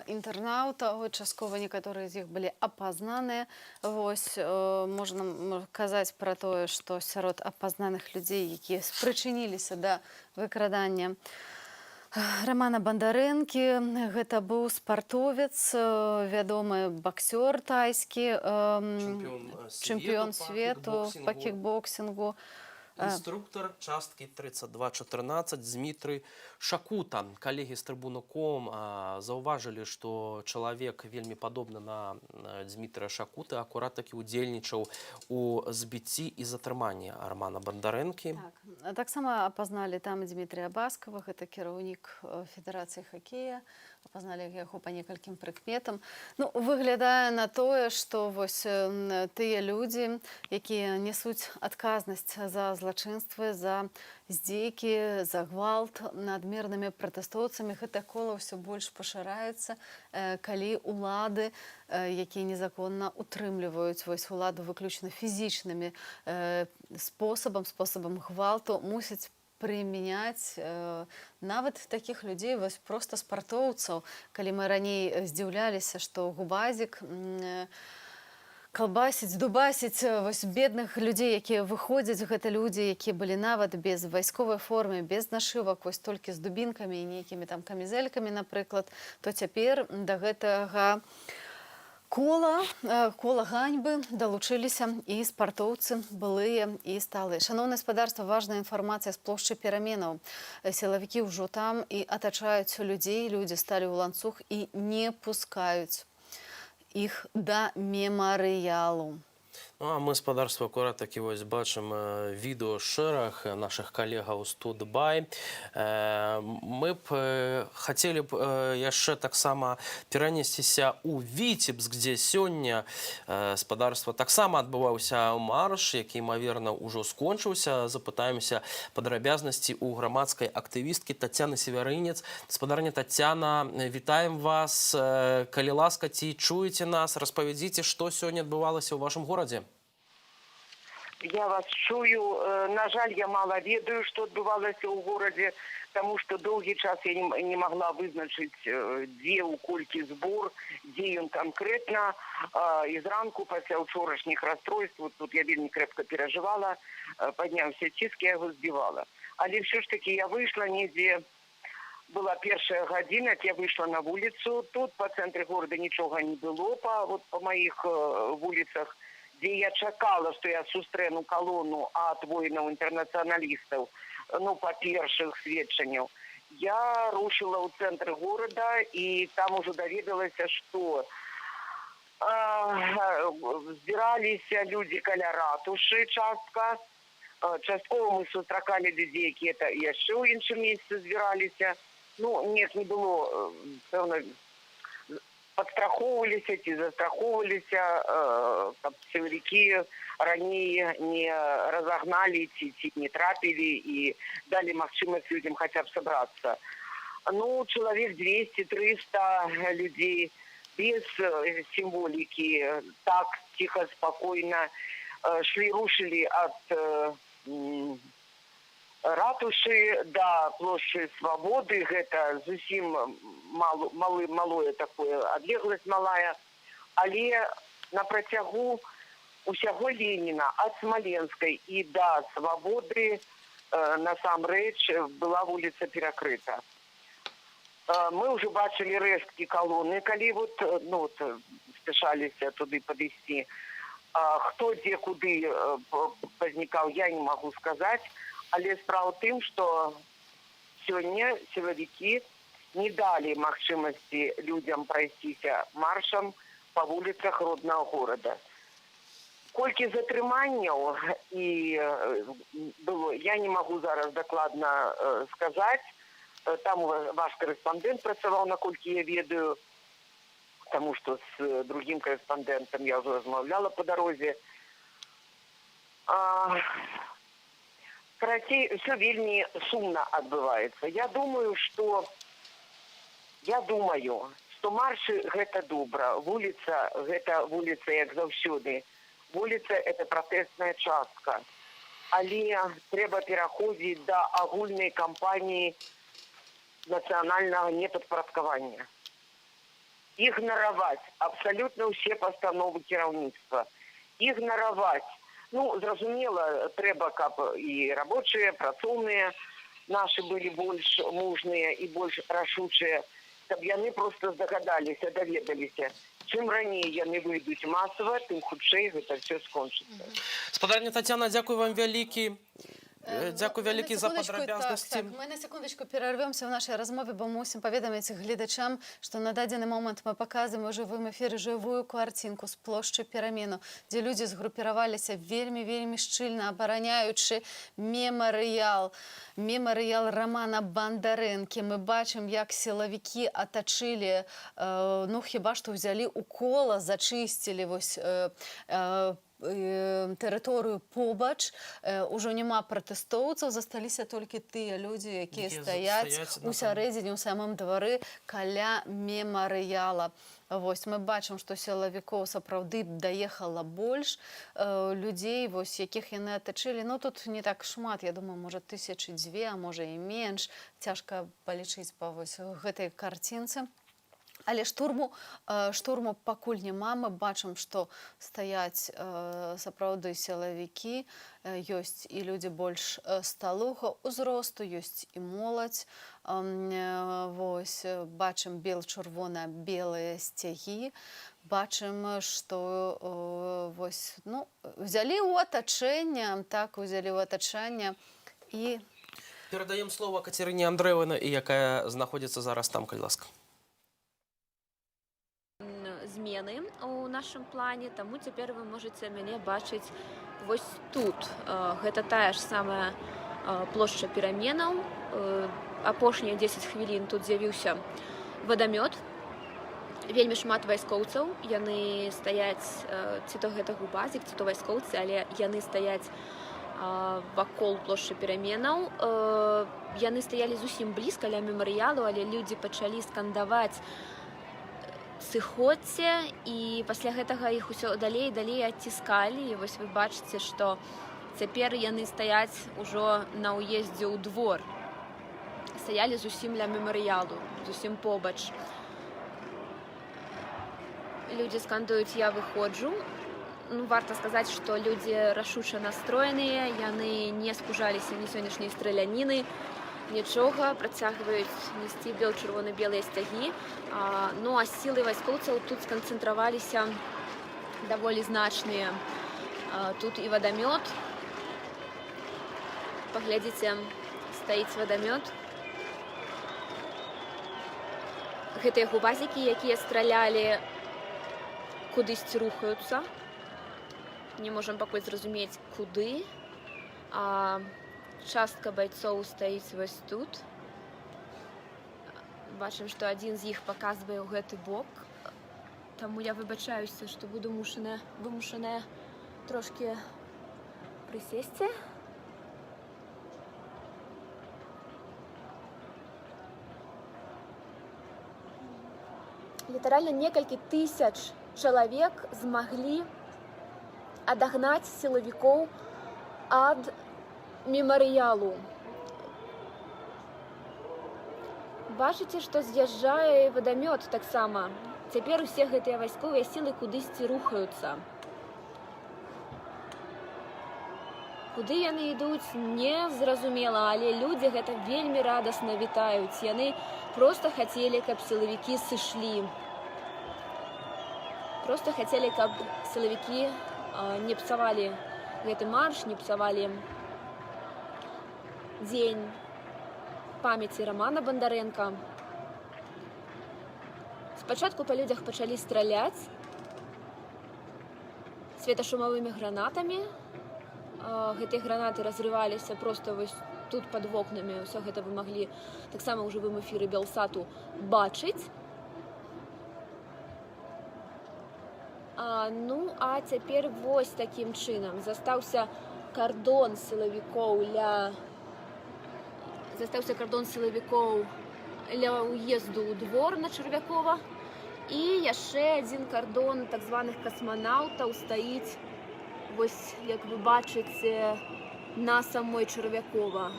інтэрнаўта, часткова некаторыя з іх былі апазнаныя. Вось, можна казаць пра тое, што сярод апазнаных людзей, якія спрычыніліся да выкрадання Романа Бандарэнкі, гэта быў спартовец, вядомы баксёр тайскі, чэмпіён свету па кікбоксінгу. Інструктор часткі 3214 Дмітрый Шакута. Калегі з Трыбунаком заўважылі, што чалавек вельмі падобны на Дмітрыя Шакуты, акурат такі удзельнічаў у збіцці і затрыманні Романа Бандарэнкі. Таксама апазналі там Дмітрия Баскова, гэта кіраўнік Федэрацыі хакея. Апазналі яго па некалькім прыкметам. Ну, выглядае на тое, што вось тыя людзі, якія нясуць адказнасць за злачынствы, за здзейкі, за гвалт надмернымі пратэстоўцамі, гэта кола ўсё больш пашыраецца, калі улады, якія незаконна утрымліваюць уладу выключна фізічнымі спосабам гвалту, мусяць прымяняць нават такіх людзей, вось проста спартоўцаў. Калі мы раней здзіўляліся, што губазік калбасіць, дубасіць вось бедных людзей, якія выходзяць, гэта людзі, якія былі нават без вайсковай формы, без нашывак, вось толькі з дубінкамі і нейкімі там камізэлькамі, напрыклад, то цяпер да гэтага кола ганьбы далучыліся і спартоўцы былыя і сталыя. Шаноўнае гаспадарства, важная інфармацыя з плошчы пераменаў. Сілавікі ўжо там і атачаюць людзей, людзі сталі ў ланцуг і не пускаюць іх да мемарыялу. Ну, а мы, гаспадарства, акурат такі вось бачым відэо шэраг нашых калегаў з Тутбай. Мы б хацелі б яшчэ таксама перанесціся ў Віцебск, дзе сёння, гаспадарства, таксама адбываўся марш, які, імаверна, ўжо скончыўся. Запытаемся падрабязнасці ў грамадскай актывісткі Тацяны Севярынец. Гаспадарня Тацяна, вітаем вас. Калі ласка, ці чуеце нас? Распавядзіце, што сёння адбывалася ў вашым горадзе? Я вас чую. На жаль, я мало ведаю, што адбывалася ў горадзе, таму што доўгі час я не магла вызначыць, дзе, у колькі збор, дзе ён канкрэтна. І зранку, пасля ўчорашніх расстройстваў, тут я вельмі крэпка перажывала, падняўся ціск, я яго збівала. Але ўсё ж такі я выйшла недзе, была першая гадзіна, я выйшла на вуліцу, тут па цэнтры горада нічога не было, па маіх вуліцах, дзе я чакала, што я сустрэну калону ад воінаў-інтэрнацыяналістаў, ну, па першых сведчанняў. Я рушыла ў цэнтр горада і там ужо даведалася, што збіраліся людзі каля ратушы частка. Часткова мы сустракалі людзей, якія яшчэ ў іншым месцы збіраліся. Ну, неяк не было, пэўна, падстрахоўваліся ці застрахоўваліся, каб сілавікі раней не разагналі ці не трапілі і далі магчымасць людзям хаця б сабрацца. Ну, чалавек 200-300 людзей без сімволікі, так ціха, спакойна рушылі ад ратушы да плошчы Свабоды. Гэта зусім малое такое, адлегласць малая. Але на працягу усяго Леніна ад Смаленскай і да Свабоды насамрэч была вуліца перакрыта. Мы ўжо бачылі рэшткі калоны, калі спяшаліся туды падысці. Хто дзе куды пазнікаў, я не магу сказаць. Але справа ў тым, што сёння сілавікі не далі магчымасці людзям прайсціся маршам па вуліцах роднага горада. Колькі затрыманняў і было, я не магу зараз дакладна сказаць. Там ваш корэспандэнт працаваў, наколькі я ведаю, таму што з другім корэспандэнтам я ўжо размаўляла па дарозе. Карацей, ўсё вельмі сумна адбываецца. Я думаю, што маршы гэта добра. Вуліца гэта вуліца, як заўсёды. Вуліца – это пратэсная частка. Але трэба пераходзіць да агульнай кампаніі нацыянальнага непадпарадкавання. Ігнараваць абсалютна ўсе пастановы кіраўніцтва. Ігнараваць. Ну, зразумела, трэба, каб і рабочыя, працоўныя нашы былі больш мужныя і больш рашучыя, каб яны проста здагадаліся, даведаліся. Чым раней яны выйдуць масава, тым хутчэй гэта все скончыцца. Спадарня Тацяна, дзякуй вам вялікі. Дзякуй вялікі за падрабязнасці. Мы на секундочку перарвемся в нашай размове, бо мусім паведаміць гледачам, што на дадзены момант мы паказваем у жывым эфіры жывую картинку з плошчы Перамену, дзе людзі згрупіраваліся вельмі шчыльна, абараняючы мемарыял Романа Бандарэнкі. Мы бачым, як сілавікі атачылі, ну хіба што ўзялі ў кола, зачысцілі вось тэрыторыю побач, ужо няма пратэстоўцаў, засталіся толькі тыя людзі, якія стаяць у сярэдзіне, у самым двары каля мемарыяла. Вось мы бачым, што сілавікоў сапраўды даехала больш людзей, вось якіх яны атачылі. Ну тут не так шмат, я думаю, можа 1002, а можа і менш. Цяжка палічыць па вось гэтай карцінцы. Але штурму пакуль няма. Мы бачым, што стаяць сапраўды сілавікі, ёсць і людзі больш сталога ўзросту, ёсць і моладзь. Вось бачым чырвона-белыя сцягі. Бачым, што вось, ну, взялі ў атачэнне, і Перадаем слово Катерине Андреевне, якая знаходзіцца зараз там, калі ласка. Змены у нашым плане, таму цяпер вы можаце мяне бачыць вось тут. Гэта тая ж самая плошча Пераменаў. Апошнія 10 хвілін тут з'явіўся вадамёт. Вельмі шмат вайскоўцаў. Яны стаяць, ці то гэта губазік, ці то вайскоўцы, але яны стаяць вакол плошчы Пераменаў. Яны стаялі зусім блізка ля мемарыялу, але людзі пачалі скандаваць сыходзьце, і пасля гэтага іх усё далей адціскалі. І вось вы бачыце, што цяпер яны стаяць ужо на ўездзе ў двор. Стаялі зусім ля мемарыялу, зусім побач. Людзі скандуюць «Я выходжу». Ну, варта сказаць, што людзі рашуча настроеныя, яны не спужаліся ні сённяшняй страляніны, нічога, працягваюць несці чырвона-белыя сцягі. Ну, а сілы вайскоўцаў тут сканцэнтраваліся даволі значныя. Тут і вадамёт. Паглядзіце, стаіць вадамёт. Гэтыя губазікі, якія стралялі, кудысьці рухаюцца. Не можам пакуль зразумець, куды. Частка байцоў стаіць вось тут. Бачым, што адзін з іх паказвае ў гэты бок. Таму я выбачаюся, што буду вымушаная трошкі прысесці. Літаральна некалькі тысяч чалавек змаглі адагнаць сілавікоў ад мемарыялу. Бачыце, што з'язджае і вадамёт таксама. Цяпер усе гэтыя вайсковыя сілы кудысьці рухаюцца. Куды яны ідуць, незразумела, але людзі гэта вельмі радасна вітаюць. Яны проста хацелі, каб сілавікі сышлі. Проста хацелі, каб сілавікі не псавалі гэты марш, не псавалі дзень памяці Романа Бандарэнка. Спачатку па людзях пачалі страляць. светашумовымі гранатамі. Гэтыя гранаты разрываліся проста вось тут пад вокнамі. Усё гэта вы маглі таксама ў жывым эфіры Белсату бачыць. Ну, а цяпер вось такім чынам. Застаўся кардон сілавікоў ля ўезду ў двор на Чарвякова. І яшчэ адзін кардон так званых касманаўтаў стаіць, вось, як вы бачыце, на самой Чарвякова.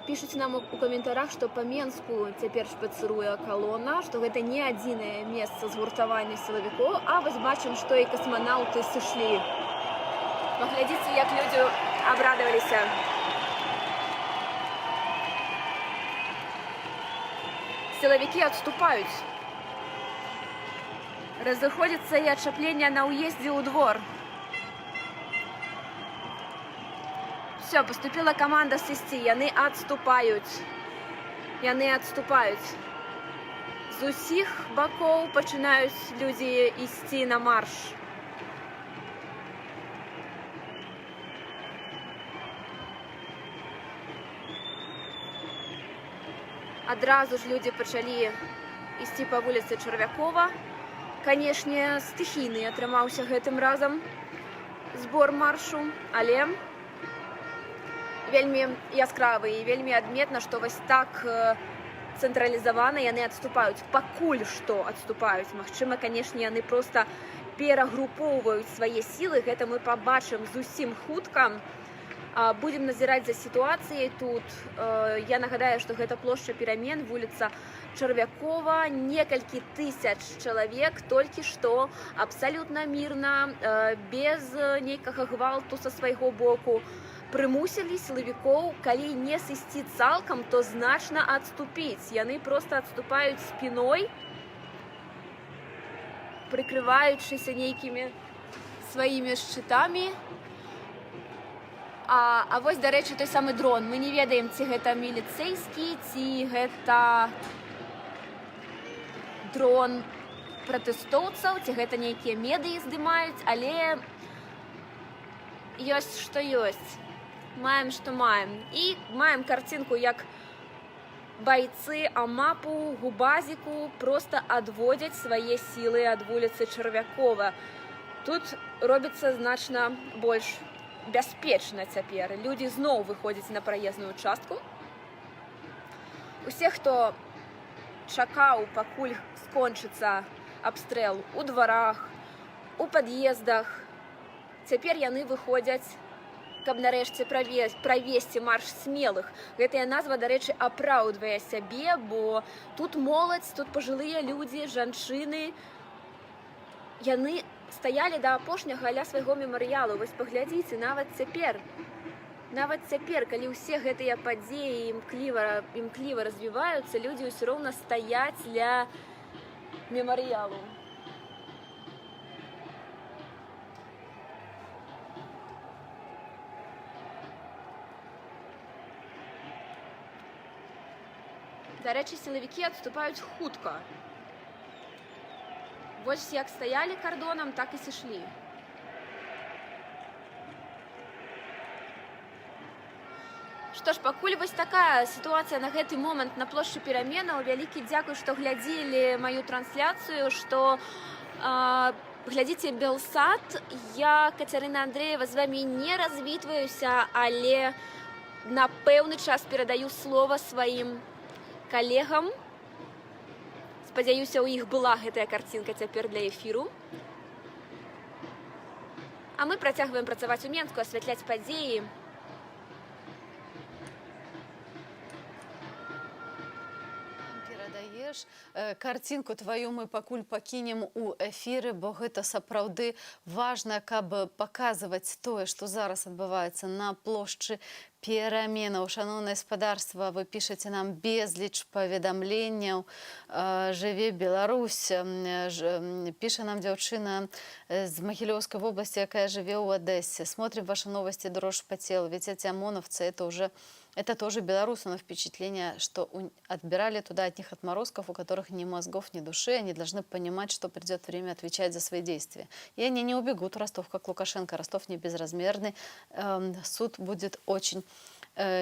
Пішуць нам у каментарах, што па Менску цяпер шпацыруе калона, што гэта не адзінае месца згуртавання сілавікоў, а вось бачым, што і касманаўты сышлі. Паглядзіце, як людзі абрадаваліся. Сілавікі адступаюць. Разыходзіцца і адчапленне на ўездзе ў двор. Все, поступила команда сысці, яны адступаюць. З усіх бакоў пачынаюць людзі ісці на марш. Адразу ж людзі пачалі ісці па вуліцы Чарвякова. Канешне, стыхійны атрымаўся гэтым разам збор маршу, але вельмі яскравы і вельмі адметна, што вось так цэнтралізавана яны адступаюць. Пакуль што адступаюць. Магчыма, канешне, яны проста перагрупоўваюць свае сілы. Гэта мы пабачым зусім хутка. Будем назіраць за сітуацыяй тут. Я нагадаю, што гэта плошча Перамен, вуліца Чарвякова. Некалькі тысяч чалавек толькі што абсалютна мірна, без нейкага гвалту са свайго боку, прымусілі сілавікоў, калі не сысці цалкам, то значна адступіць. Яны проста адступаюць спіной, прыкрываючыся нейкімі сваімі шчытамі. А вось, дарэчы, той самы дрон. Мы не ведаем, ці гэта міліцэйскі, ці гэта дрон пратэстоўцаў, ці гэта нейкія медыі здымаюць, але ёсць, што ёсць. Маем, што маем. І маем карцінку, як байцы АМАПу, Губазіку проста адводзяць свае сілы ад вуліцы Чарвякова. Тут робіцца значна больш бяспечна цяпер. Людзі зноў выходзяць на праезную частку. Усе, хто чакаў, пакуль скончыцца абстрэл у дварах, у пад'ездах, цяпер яны выходзяць, каб нарэшце правесці марш смелых. Гэтая назва, дарэчы, апраўдвае сябе, бо тут моладзь, тут пажылыя людзі, жанчыны. Яны стаялі да апошняга ля свайго мемарыялу. Вось паглядзіце, нават цяпер, калі ўсе гэтыя падзеі імкліва развіваюцца, людзі ўсё роўна стаяць ля мемарыялу. Дарэчы, сілавікі адступаюць хутка. Вось як стаялі кардонам, так і сышлі. Што ж, пакуль вось такая сітуацыя на гэты момант на плошчы Пераменаў. Вялікі дзякуй, што глядзелі маю трансляцыю, што глядзіце Белсат. Я, Кацярына Андрэева, з вамі не развітваюся, але на пэўны час перадаю слова сваім калегам. Спадзяюся, у іх была гэтая карцінка цяпер для эфіру. А мы працягваем працаваць у Менску, асвятляць падзеі. Перадаеш карцінку тваю мы пакуль пакінем у эфіры, бо гэта сапраўды важна, каб паказваць тое, што зараз адбываецца на плошчы Пераменаў. Шаноўнае спадарства, вы пішаце нам безліч паведамленняў. Жыве Беларусь. Піша нам дзяўчына з Магілёўскай вобласці, якая жыве ў Адэсе. Смотрим ваши новости, дрожь по телу. Ведь эти ОМОНовцы, это уже это тоже белорусы, но впечатление, что отбирали туда от них отморозков, у которых ни мозгов, ни души, они должны понимать, что придет время отвечать за свои действия. И они не убегут в Ростов, как Лукашенко. Ростов не безразмерный, суд будет очень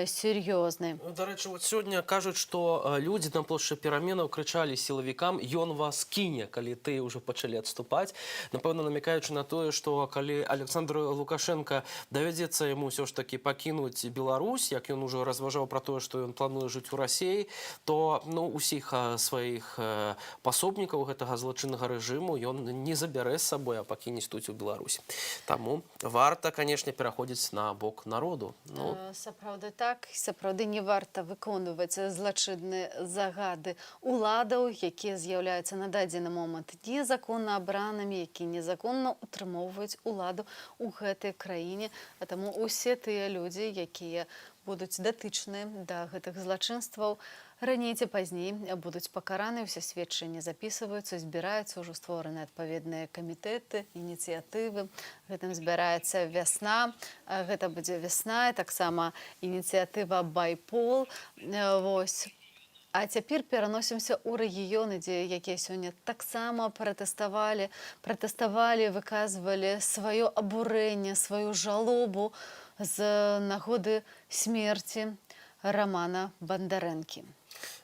серьезны. До речі, от сьогодні кажуть, що люди на площі Пераменаў кричали силовикам «Ён вас кине», коли ти вже почали відступати. Напевно, намікаючи на те, що коли Олександр Лукашенко доведеться йому все ж таки покинути Білорусь, як він уже розважав про те, що він планує жити у Росії, то усіх своїх пособників гэтага злочинного режиму він не забере з собою, а покине тут у Білорусі. Тому варто, звісно, переходити на бок народу. Сапраўды так, сапраўды не варта выконваць злачынныя загады уладаў, якія з'яўляюцца на дадзены момант незаконна абранымі, якія незаконна утрымоўваюць уладу ў гэтай краіне. А таму усе тыя людзі, якія будуць датычныя да гэтых злачынстваў, раней ці пазней будуць пакараны, усе сведчанні запісваюцца, збіраюцца, ўжо створаны адпаведныя камітэты, ініцыятывы. Гэтым збіраецца вясна, гэта будзе вясна, і таксама ініцыятыва «Байпол». Вось. А цяпер пераносімся ў рэгіёны, якія сёння таксама пратэставалі, выказвалі сваё абурэнне, сваю жалобу з нагоды смерці Романа Бандарэнкі.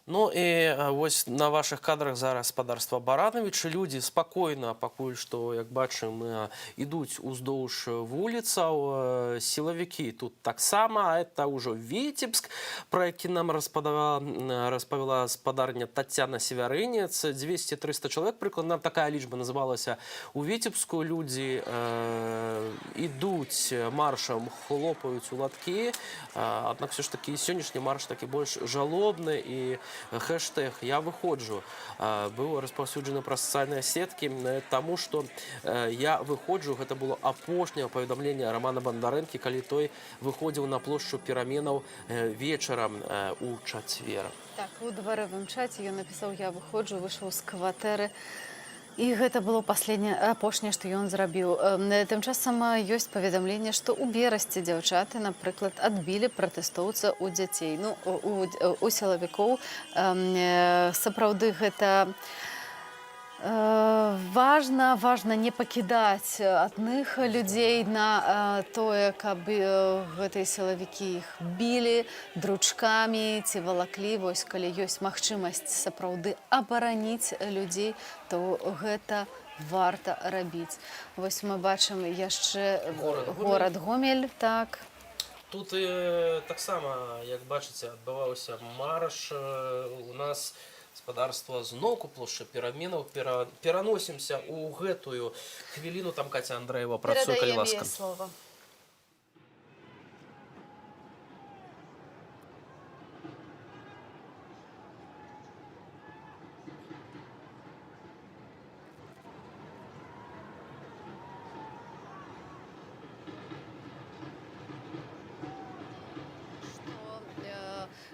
Ну і ось на ваших кадрах зараз гаспадарства Барановича. Люди спокойно, пакуль што, як бачым, ідуць уздоўж вуліцаў. Силовики тут таксама. Это ўжо Віцебск, про які нам распавяла гаспадарня Тацяна Севярынец. 200-300 чалавек, прыкладна такая лічба называлася у Віцебску. Люди ідуць маршам, хлопаюць у ладкі. Аднак все ж таки сённяшні марш такі больш жалобны, і хэштег «Я выходжу» быў распаўсюджаны праз сацыяльныя сеткі, таму што «Я выходжу» гэта было апошняе паведамленне Романа Бандарэнкі, калі той выходзіў на плошчу Пераменаў вечарам у чацвер. Так, у дваровым чаце ён напісаў «Я выходжу», выйшаў з кватэры. І гэта было апошняе, што ён зрабіў. Тым часам ёсць паведамленне, што ў Берасці дзяўчаты, напрыклад, адбілі пратэстоўца ў дзяцей, у сілавікоў. Сапраўды гэта важна не пакідаць адных людзей на тое, каб гэтыя сілавікі іх білі дручкамі ці валаклі. Вось калі ёсць магчымасць сапраўды абараніць людзей, то гэта варта рабіць. Вось мы бачым яшчэ горад Гомель. Так. Тут таксама, як бачыце, адбываўся марш. У нас гаспадарства зноўку плошча Пераменаў. Пераносімся ў гэтую хвіліну. Там Катя Андрэева працуе, калі ласка. Слово.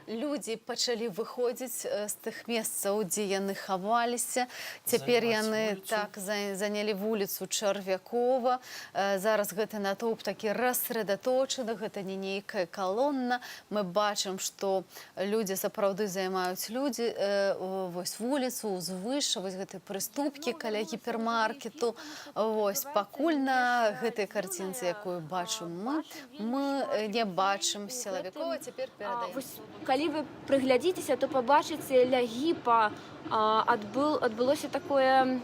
Людзі пачалі выходзіць з тых месцаў, дзе яны хаваліся. Цяпер яны так занялі вуліцу Чарвякова. Зараз гэты натоўп такі рассредаточаны, гэта не нейкая калонна. Мы бачым, што людзі сапраўды займаюць вось вуліцу, узвыш, вось гэтай прыступкі каля гіпермаркету. Вось пакуль на гэтай карцінцы, якую бачым мы не бачым сілавікоў. Цяпер перадаем. Калі вы прыглядзіцеся, то пабачыце, ля гіпа адбылося такое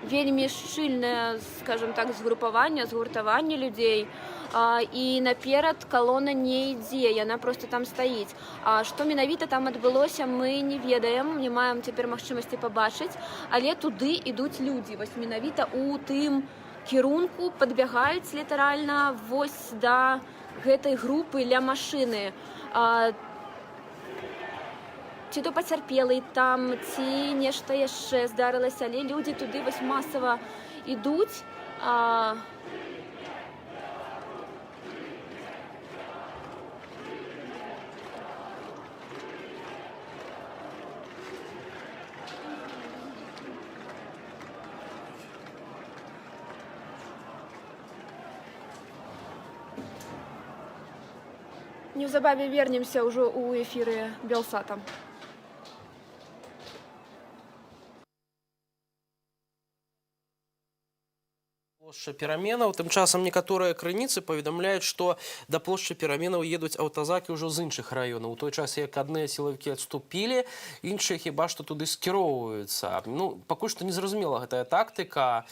вельмі шчыльнае, скажем так, згуртаванне людзей. І наперад калона не ідзе, яна проста там стаіць. Што менавіта там адбылося, мы не ведаем, не маем цяпер магчымасці пабачыць, але туды ідуць людзі. Вось менавіта ў тым кірунку падбягаюць літаральна вось да гэтай групы ля машыны. Ці то пацярпелы там, ці нешта яшчэ здарылася, але людзі туды вось масава ідуць. неўзабаве вернемся ўжо ў эфіры Белсата. Плошча пераменаў. Тым часам некаторыя крыніцы паведамляюць, што да плошчы пераменаў едуць аўтазакі ўжо з іншых раёнаў. У той час, як адныя сілавікі адступілі, іншыя хіба што туды скіроўваюцца. Ну, пакуль што незразумела гэтая тактыка.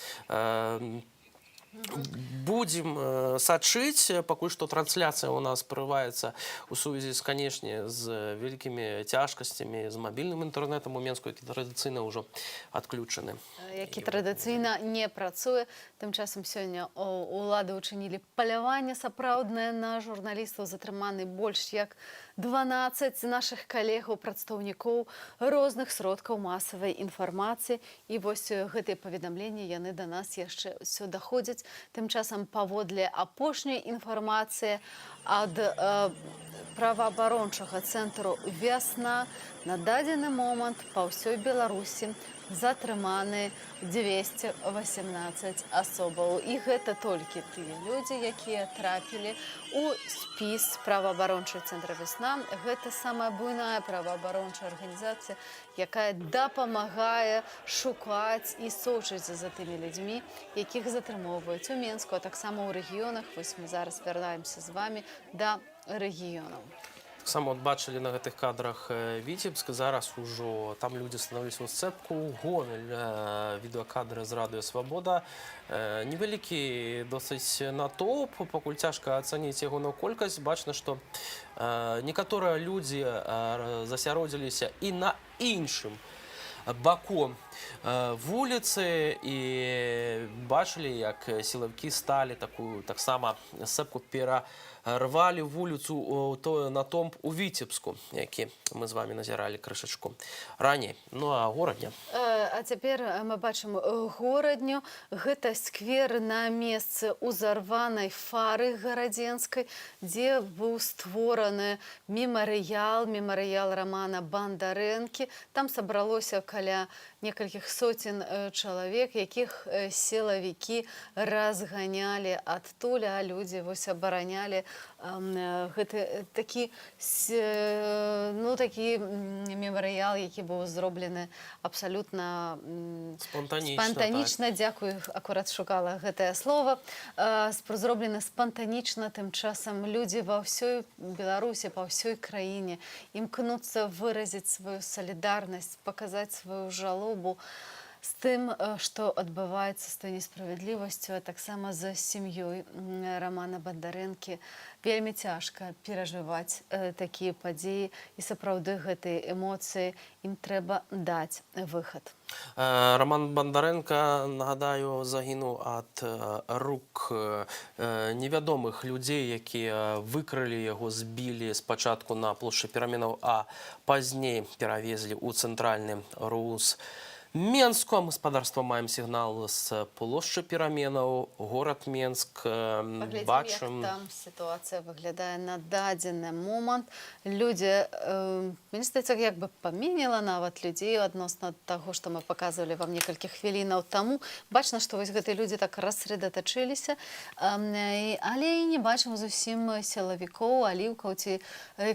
Будем сачыць, пакуль што трансляцыя ў нас прырываецца у сувязі з, канешне, з вялікімі цяжкасцямі, з мабільным інтэрнэтам у Менску, які традыцыйна ўжо адключаны. Які традыцыйна не працуе. Тым часам сёння улады ўчынілі паляванне сапраўднае на журналістаў, затрыманы больш як 12 нашых калегаў, прадстаўнікоў розных сродкаў масавай інфармацыі. І вось гэтыя паведамленні яны да нас яшчэ ўсё даходзяць. Тым часам паводле апошняй інфармацыі ад праваабарончага цэнтру «Вясна» на дадзены момант па ўсёй Беларусі затрыманы 218 асобаў. І гэта толькі тыя людзі, якія трапілі у спіс праваабарончага цэнтра «Вясна». Гэта самая буйная праваабарончая арганізацыя, якая дапамагае шукаць і сочыць за тымі людзьмі, якіх затрымоўваюць у Менску, а таксама ў рэгіёнах. Вось мы зараз вярнаемся з вамі да рэгіёнаў. Таксама бачылі на гэтых кадрах Віцебск, зараз ужо там людзі станавіліся ў сцэпку, гомель, відэакадры з радыё «Свабода». Невялікі досыць натоўп, пакуль цяжка ацаніць ягоную колькасць. Бачна, што некаторыя людзі засяродзіліся і на іншым баку вуліцы і бачылі, як сілавікі сталі такую таксама сцэпку перарвалі вуліцу тое натоўп у Віцебску, які мы з вами назіралі крышачку раней. Ну а горадня? А цяпер мы бачым горадню. Гэта сквер на месцы узарванай фары гарадзенскай, дзе быў створаны мемарыял Рамана Бандарэнкі. Там сабралося каля некалькіх соцень чалавек, якіх сілавікі разганялі адтуль, а людзі вось абаранялі гэты такі мемарыял, які быў зроблены абсалютна спантанічна. Дзякую, акурат шукала гэтае слова. Зроблены спантанічна. Тым часам людзі ва ўсёй Беларусі, па ўсёй краіне імкнуцца выразіць сваю салідарнасць, паказаць сваю жалобу з тым, што адбываецца з той несправядлівасцю, а таксама за сям'ёй Рамана Бандарэнкі. Вельмі цяжка перажываць такія падзеі, і сапраўды гэтыя эмоцыі ім трэба даць выхад. Раман Бандарэнка, нагадаю, загінуў ад рук невядомых людзей, якія выкралі яго, збілі спачатку на плошчы пераменаў, а пазней перавезлі ў цэнтральны РУС Менску. А мы спадарства маем сігнал з плошчы пераменаў, горад Менск. Паглядзім, як там сітуацыя выглядае на дадзены момант. Людзі, мне здаецца, як бы паменела нават людзей адносна таго, што мы паказвалі вам некалькі хвілінаў таму. Бачна, што вось гэтыя людзі так рассредатачыліся, але і не бачым зусім сілавікоў, аліўкаў ці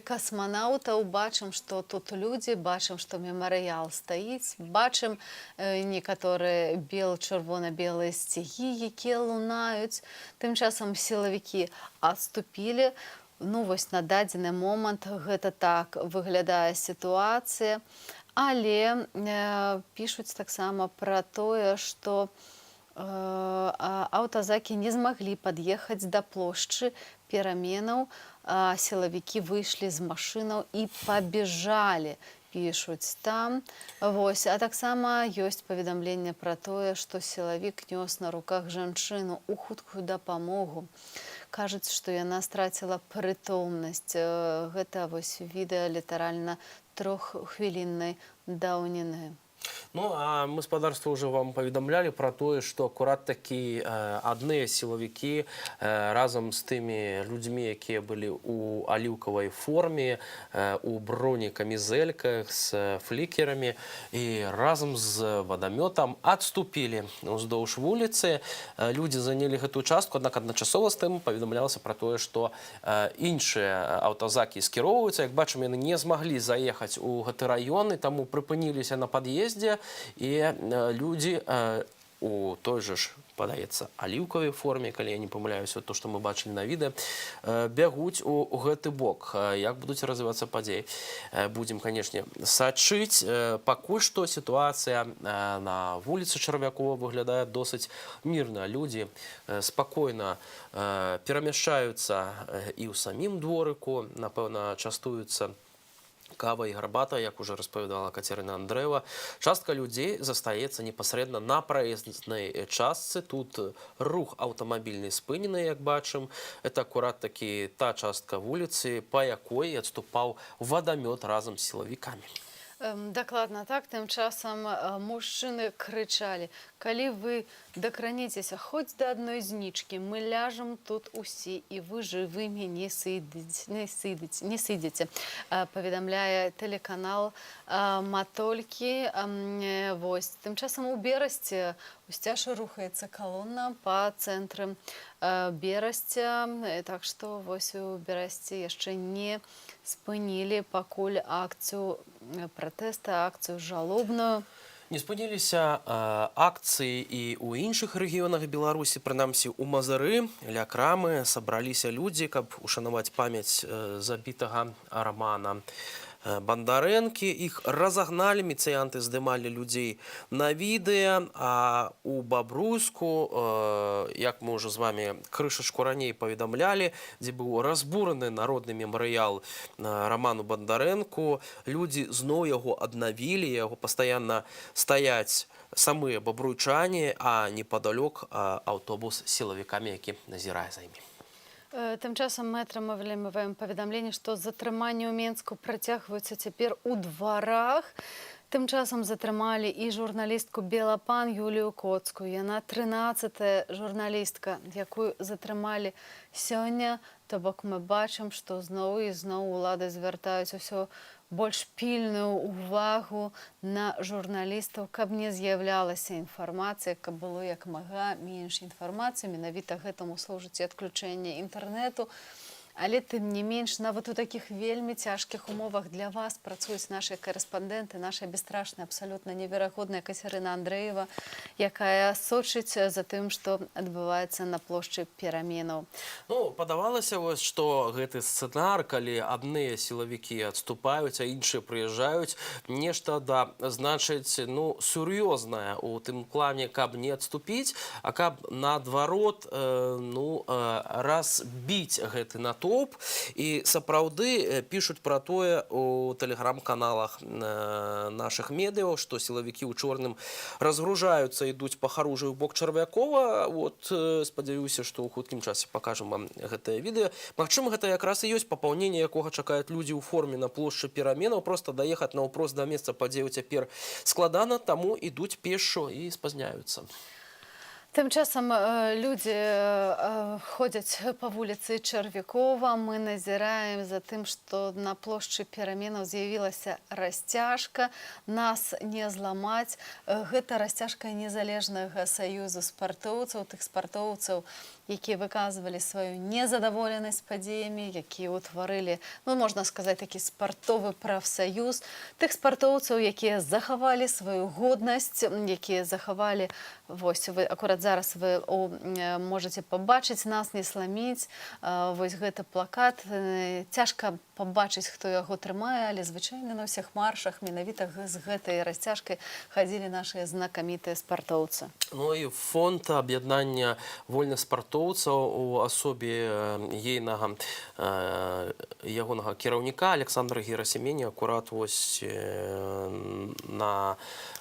касманаўтаў. Бачым, што тут людзі, бачым, што мемарыял стаіць, бачым некаторыя чырвона-белыя сцягі, якія лунаюць. Тым часам сілавікі адступілі. Ну, вось на дадзены момант гэта так выглядае сітуацыя. Але пішуць таксама пра тое, што аўтазакі не змаглі пад'ехаць да плошчы пераменаў. Сілавікі выйшлі з машынаў і пабежалі, пішуць там. Вось. А таксама ёсць паведамленне пра тое, што сілавік нёс на руках жанчыну ў хуткую дапамогу. Кажуць, што яна страціла прытомнасць. Гэта вось відэа літаральна 3-хвіліннай даўніны. Ну, а мы спадарства уже вам паведамлялі пра тое, што акурат такі адныя сілавікі разам з тымі людзьмі, якія былі ў аліўкавай форме, у броні камізэльках з флікерамі і разам з вадамётам адступілі ўздоўж вуліцы. Людзі занялі гэтую частку, аднак адначасова з тым паведамлялася пра тое, што іншыя аўтазакі скіроўваюцца. Як бачым, яны не змаглі заехаць у гэты раён, і таму прыпыніліся на пад'ездзе, і людзі у той же ж, падаецца, аліўкавай форме, калі я не памыляюся, то, што мы бачылі на відэа, бягуць у гэты бок. Як будуць развівацца падзеі? Будзем, канешне, сачыць. Пакуль што сітуацыя на вуліцы Чарвякова выглядае досыць мірна. Людзі спакойна перамяшчаюцца і ў самім дворыку, напэўна, частуюцца кава і гарбата, як уже распавядала Кацярына Андрэева. Частка людзей застаецца непасрэдна на праезнай частцы. Тут рух аўтамабільны спынены, як бачым. Это акурат такі та частка вуліцы, па якой адступаў вадамёт разам з сілавікамі. Дакладна так. Тым часам мужчыны крычалі: калі вы дакранецеся хоць да адной знічкі, мы ляжам тут усе, і вы жывымі не сыдзеце. Паведамляе тэлеканал Матолькі. Тым часам у Берасці усцяж рухаецца калона па цэнтры Берасця. Так што вось у Берасці яшчэ не спынілі пакуль акцыю пратэста, акцыю жалобную. Не спыніліся акцыі і ў іншых рэгіёнах Беларусі, прынамсі ў Мазыры, ля крамы сабраліся людзі, каб ушанаваць памяць забітага Романа Бандарэнкі. Іх разагналі, міцыянты здымалі людзей на відэа, а у Бабруйску, як мы ўжо з вамі крышачку раней паведамлялі, дзе быў разбураны народны мемарыял Роману Бандарэнку, людзі зноў яго аднавілі, яго пастаянна стаяць самыя бабруйчане, а непадалёк аўтобус з сілавікамі, які назірае за імі. Тым часам мы атрымліваем паведамленне, што затрыманні ў Менску працягваюцца цяпер у дварах. Тым часам затрымалі і журналістку Белапан Юлію Коцкую. Яна 13-я журналістка, якую затрымалі сёння. То бок мы бачым, што зноў і зноў улады звяртаюць усё больш пільную увагу на журналістаў, каб не з'яўлялася інфармацыя, каб было як мага менш інфармацыі. Менавіта гэтаму служыць і адключэнне інтэрнэту. Але тым не менш, нават у такіх вельмі цяжкіх умовах для вас працуюць нашы карэспандэнты, наша бесстрашная, абсалютна неверагодная Кацярына Андрэева, якая сочыць за тым, што адбываецца на плошчы пераменаў. Ну, падавалася вось, што гэты сцэнар, калі адныя сілавікі адступаюць, а іншыя прыязджаюць, нешта да, значыць, ну, сур'ёзнае ў тым плане, каб не адступіць, а каб наадварот, ну, разбіць гэты натоўп. І сапраўды пішуць пра тое у тэлеграм-каналах нашых медыяў, што сілавікі ў чорным разгружаюцца, ідуць па харужы ў бок Чарвякова. Вот, спадзяюся, што ў хуткім часе пакажам вам гэтае відэа. Магчыма, гэта якраз і ёсць папаўненне, якога чакаюць людзі ў форме на плошчы пераменаў. Проста даехаць наўпрост да месца падзеяў цяпер складана, таму ідуць пешшу і спазняюцца. Тым часам людзі ходзяць па вуліцы Чарвякова. Мы назіраем за тым, што на плошчы пераменаў з'явілася расцяжка. Нас не зламаць. Гэта расцяжка незалежнага саюзу спартоўцаў, тых спартоўцаў, якія выказвалі сваю незадаволенасць падзеямі, якія ўтварылі, ну, можна сказаць, такі спартовы прафсаюз. Тых спартоўцаў, якія захавалі сваю годнасць, якія захавалі, вось, вы, акурат зараз вы можаце пабачыць «Нас не сламіць». Вось гэты плакат. Цяжка пабачыць, хто яго трымае, але звычайна на ўсіх маршах менавіта з гэтай расцяжкай хадзілі нашыя знакамітыя спартоўцы. Ну і фонд аб'яднання вольных спартоўцаў у асобе ягонага кіраўніка Александра Герасіменя акурат вось на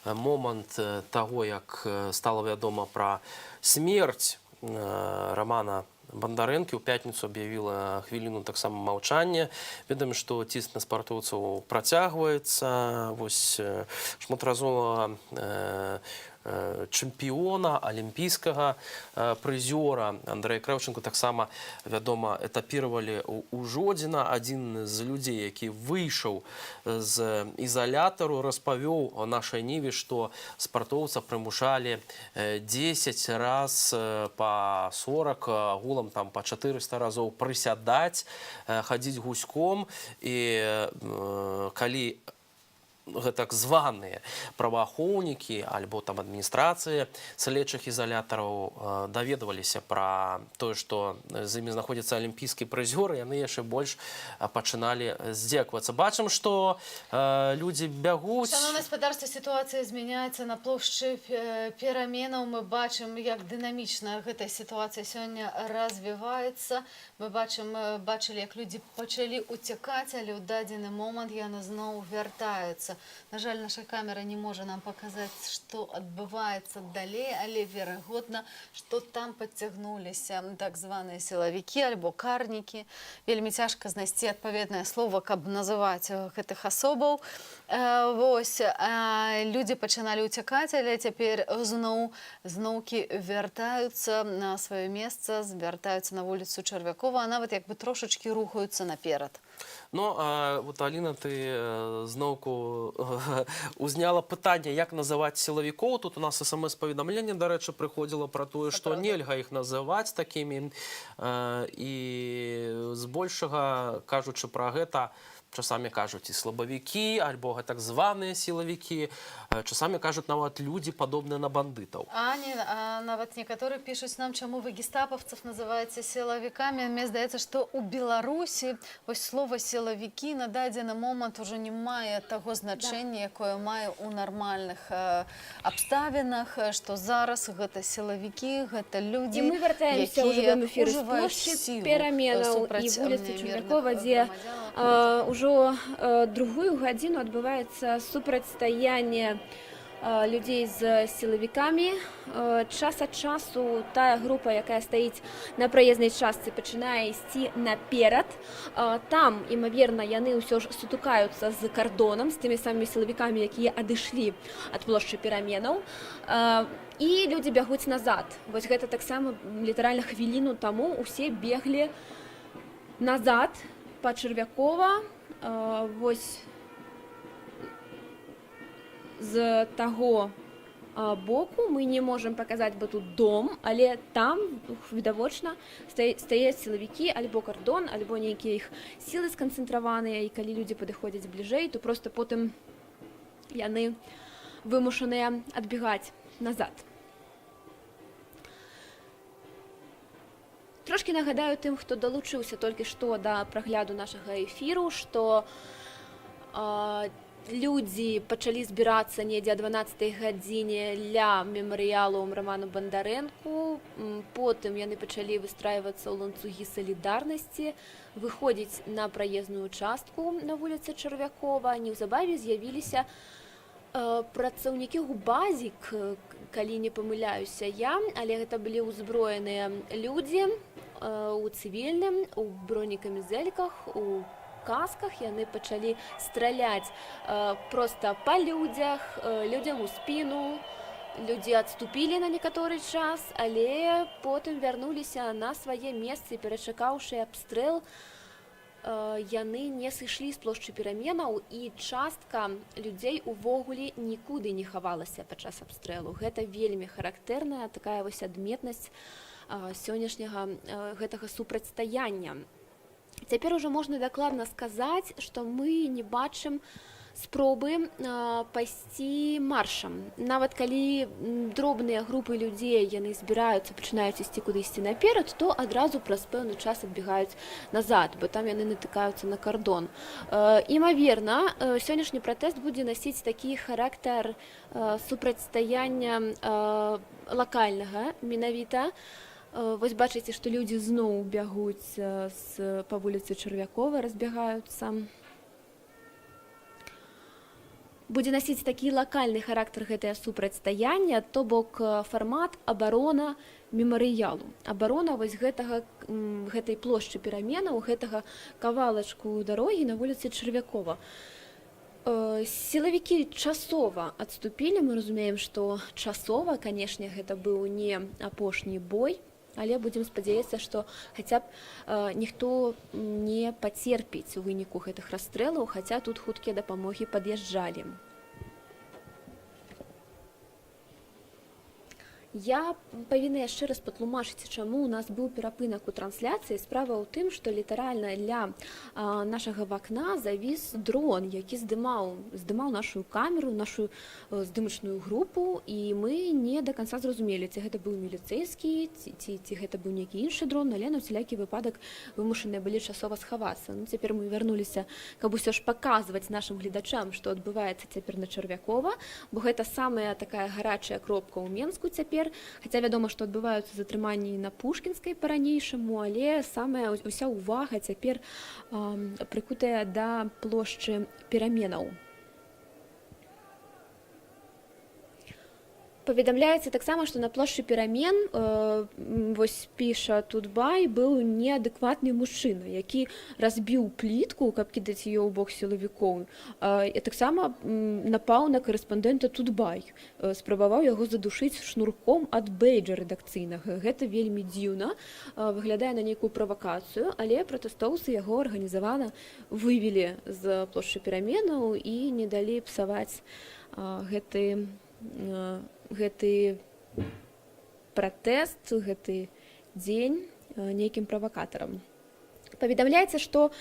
момант таго, як стала вядома пра смерць Романа Бандарэнкі ў пятніцу аб'явіла хвіліну таксама маўчання. Ведаем, што ціск на спартоўцаў працягваецца. Вось шматразовага чэмпіёна, алімпійскага прызёра Андрэя Крэўчэнка таксама, вядома, этапіравалі ў Жодзіна. Адзін з людзей, які выйшаў з ізалятару, распавёў нашай Ніве, што спартоўца прымушалі 10 раз па 40, агулам там па 400 разоў прысядаць, хадзіць гуськом, і калі так званыя праваахоўнікі альбо там адміністрацыі следчых ізалятараў даведваліся пра тое, што з імі знаходзіцца алімпійскі прызёр, яны яшчэ больш пачыналі здзекавацца. Бачым, што людзі бягуць. Шановне господарство, ситуація змяняецца на плошчы пераменаў. Мы бачым, як дынамічна гэта сітуацыя сёння развіваецца. Мы бачылі, як людзі пачалі уцякаць, але ў дадзены момант яны зноў вяртаюцца. На жаль, наша камера не можа нам паказаць, што адбываецца далей, але верагодна, што там падцягнуліся так званыя сілавікі альбо карнікі. Вельмі цяжка знайсці адпаведнае слова, каб называць гэтых асобаў. Вось, людзі пачыналі уцякаць, але цяпер зноўкі вяртаюцца на сваё месца, звяртаюцца на вуліцу Чарвякова, а нават як бы трошачкі рухаюцца наперад. Ну, вот, Аліна, ты зноўку узняла пытанне, як называць сілавікоў. Тут у нас смс-паведамленне, дарэчы, прыходзіла пра тое, што нельга іх называць такімі. І збольшага, кажучы пра гэта, часамі кажуць і слабавікі, альбо так званыя сілавікі, часамі кажуць нават людзі, падобныя на бандытаў. А нават некаторыя пішуць нам, чаму вы гестапаўцаў называеце сілавікамі. Мне здаецца, што ў Беларусі вось слова сілавікі на дадзены момант ужо не мае таго значэння, якое мае ў нармальных абставінах, што зараз гэта сілавікі, гэта людзі, І мы вяртаемся ўжо ў эфіры з плошчы пераменаў і вуліцы Чарвякова, дзе ўжо другую гадзіну адбываецца супрацьстаянне людзей з сілавікамі. Час ад часу тая група, якая стаіць на праезнай частцы, пачынае ісці наперад. Там, імаверна, яны ўсё ж сутыкаюцца з кардонам, з тымі самымі сілавікамі, якія адышлі ад плошчы пераменаў. І людзі бягуць назад. Вось гэта таксама літаральна хвіліну таму усе беглі назад па Чарвякова. Вось з таго боку мы не можам паказаць, бо тут дом, але там відавочна стаяць сілавікі, альбо кардон, альбо нейкія іх сілы сканцэнтраваныя, і калі людзі падыходзяць бліжэй, то проста потым яны вымушаныя адбегаць назад. Трошкі нагадаю тым, хто далучыўся толькі што да прагляду нашага эфіру, што людзі пачалі збірацца недзе о 12-й гадзіне ля мемарыялу Раману Бандарэнку. Потым яны пачалі выстрайвацца ў ланцугі салідарнасці, выходзіць на праезную частку на вуліцы Чарвякова. Неўзабаве з'явіліся працаўнікі губазік, калі не памыляюся я, але гэта былі ўзброеныя людзі у цывільным, у бронекамізэльках, у касках. Яны пачалі страляць проста па людзях, людзям у спіну. Людзі адступілі на некаторы час, але потым вярнуліся на свае месцы, перачакаўшы абстрэл. Яны не сышлі з плошчы пераменаў, і частка людзей увогуле нікуды не хавалася падчас абстрэлу. Гэта вельмі характэрная такая вось адметнасць сённяшняга гэтага супрацьстаяння. Цяпер ужо можна дакладна сказаць, што мы не бачым спробы пайсці маршам. Нават калі дробныя групы людзей, яны збіраюцца, пачынаюць ісці кудысьці наперад, то адразу праз пэўны час адбегаюць назад, бо там яны натыкаюцца на кардон. Імаверна, сённяшні пратэст будзе насіць такі характар супрацьстаяння лакальнага менавіта. Вось бачыце, што людзі зноў бягуць па вуліцы Чарвякова, разбягаюцца. будзе насіць такі лакальны характар гэтае супрацьстаяння, то бок фармат абарона мемарыялу. Абарона вось гэтай плошчы пераменаў, гэтага кавалачку дарогі на вуліцы Чарвякова. Сілавікі часова адступілі, мы разумеем, што часова, канешне, гэта быў не апошні бой, але будзем спадзяецца, што хаця б ніхто не пацерпіць у выніку гэтых расстрэлаў, хаця тут хуткія дапамогі пад'язджалі. Я павінна яшчэ раз патлумачыць, чаму у нас быў перапынак у трансляцыі. Справа ў тым, што літаральна ля нашага вакна завіс дрон, які здымаў нашу камеру, нашу здымачную групу, і мы не да канца зразумелі, ці гэта быў міліцэйскі, ці гэта быў нейкі іншы дрон, але на ўсялякі выпадак вымушаныя былі часова схавацца. Цяпер мы вярнуліся, каб усё ж паказваць нашым гледачам, што адбываецца цяпер на Чарвякова, бо гэта самая такая гарачая кропка ў Менску цяпер. Хаця вядома, што адбываюцца затрыманні на Пушкінскай па-ранейшаму, але самая ўся ўвага цяпер прыкутая да плошчы пераменаў. Паведамляецца таксама, што на плошчы перамен, вось піша Тутбай, быў неадэкватны мужчына, які разбіў плітку, каб кідаць яе ў бок сілавікоў. І таксама напаў на корэспандэнта Тутбай, спрабаваў яго задушыць шнурком ад бейджа рэдакцыйнага. Гэта вельмі дзіўна, выглядае на нейкую правакацыю, але пратэстоўцы яго арганізавана вывелі з плошчы пераменаў і не далі псаваць гэты пратэст, гэты дзень нейкім правакатарам. Паведамляецца, што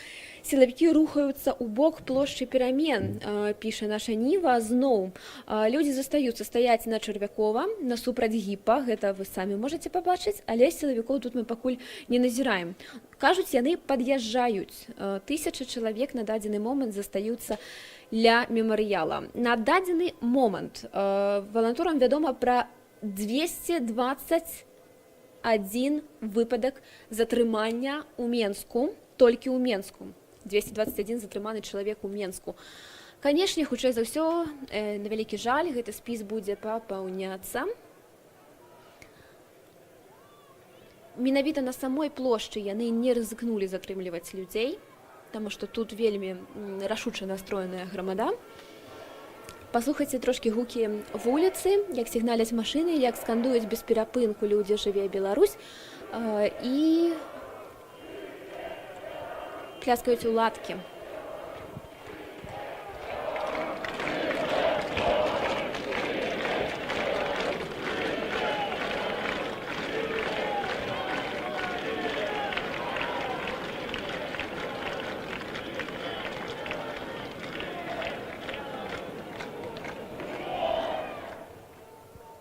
сілавікі рухаюцца ў бок плошчы перамен, піша наша Ніва. Зноў людзі застаюцца стаяць на Чарвякова, насупраць гіпа, гэта вы самі можаце пабачыць, але сілавікоў тут мы пакуль не назіраем. Кажуць, яны пад'язджаюць. 1000 чалавек на дадзены момант застаюцца ля мемарыяла. На дадзены момант валанторам вядома пра 221 выпадак затрымання ў Менску, толькі ў Менску. 221 затрыманы чалавек у Менску. Канешне, хутчэй за ўсё, на вялікі жаль, гэты спіс будзе папаўняцца. Менавіта на самой плошчы яны не рызыкнулі затрымліваць людзей, таму што тут вельмі рашуча настроеная грамада. Паслухайце трошкі гукі вуліцы, як сігналяць машыны, як скандуюць без перапынку людзі «Жыве Беларусь» і пляскаюць у ладкі.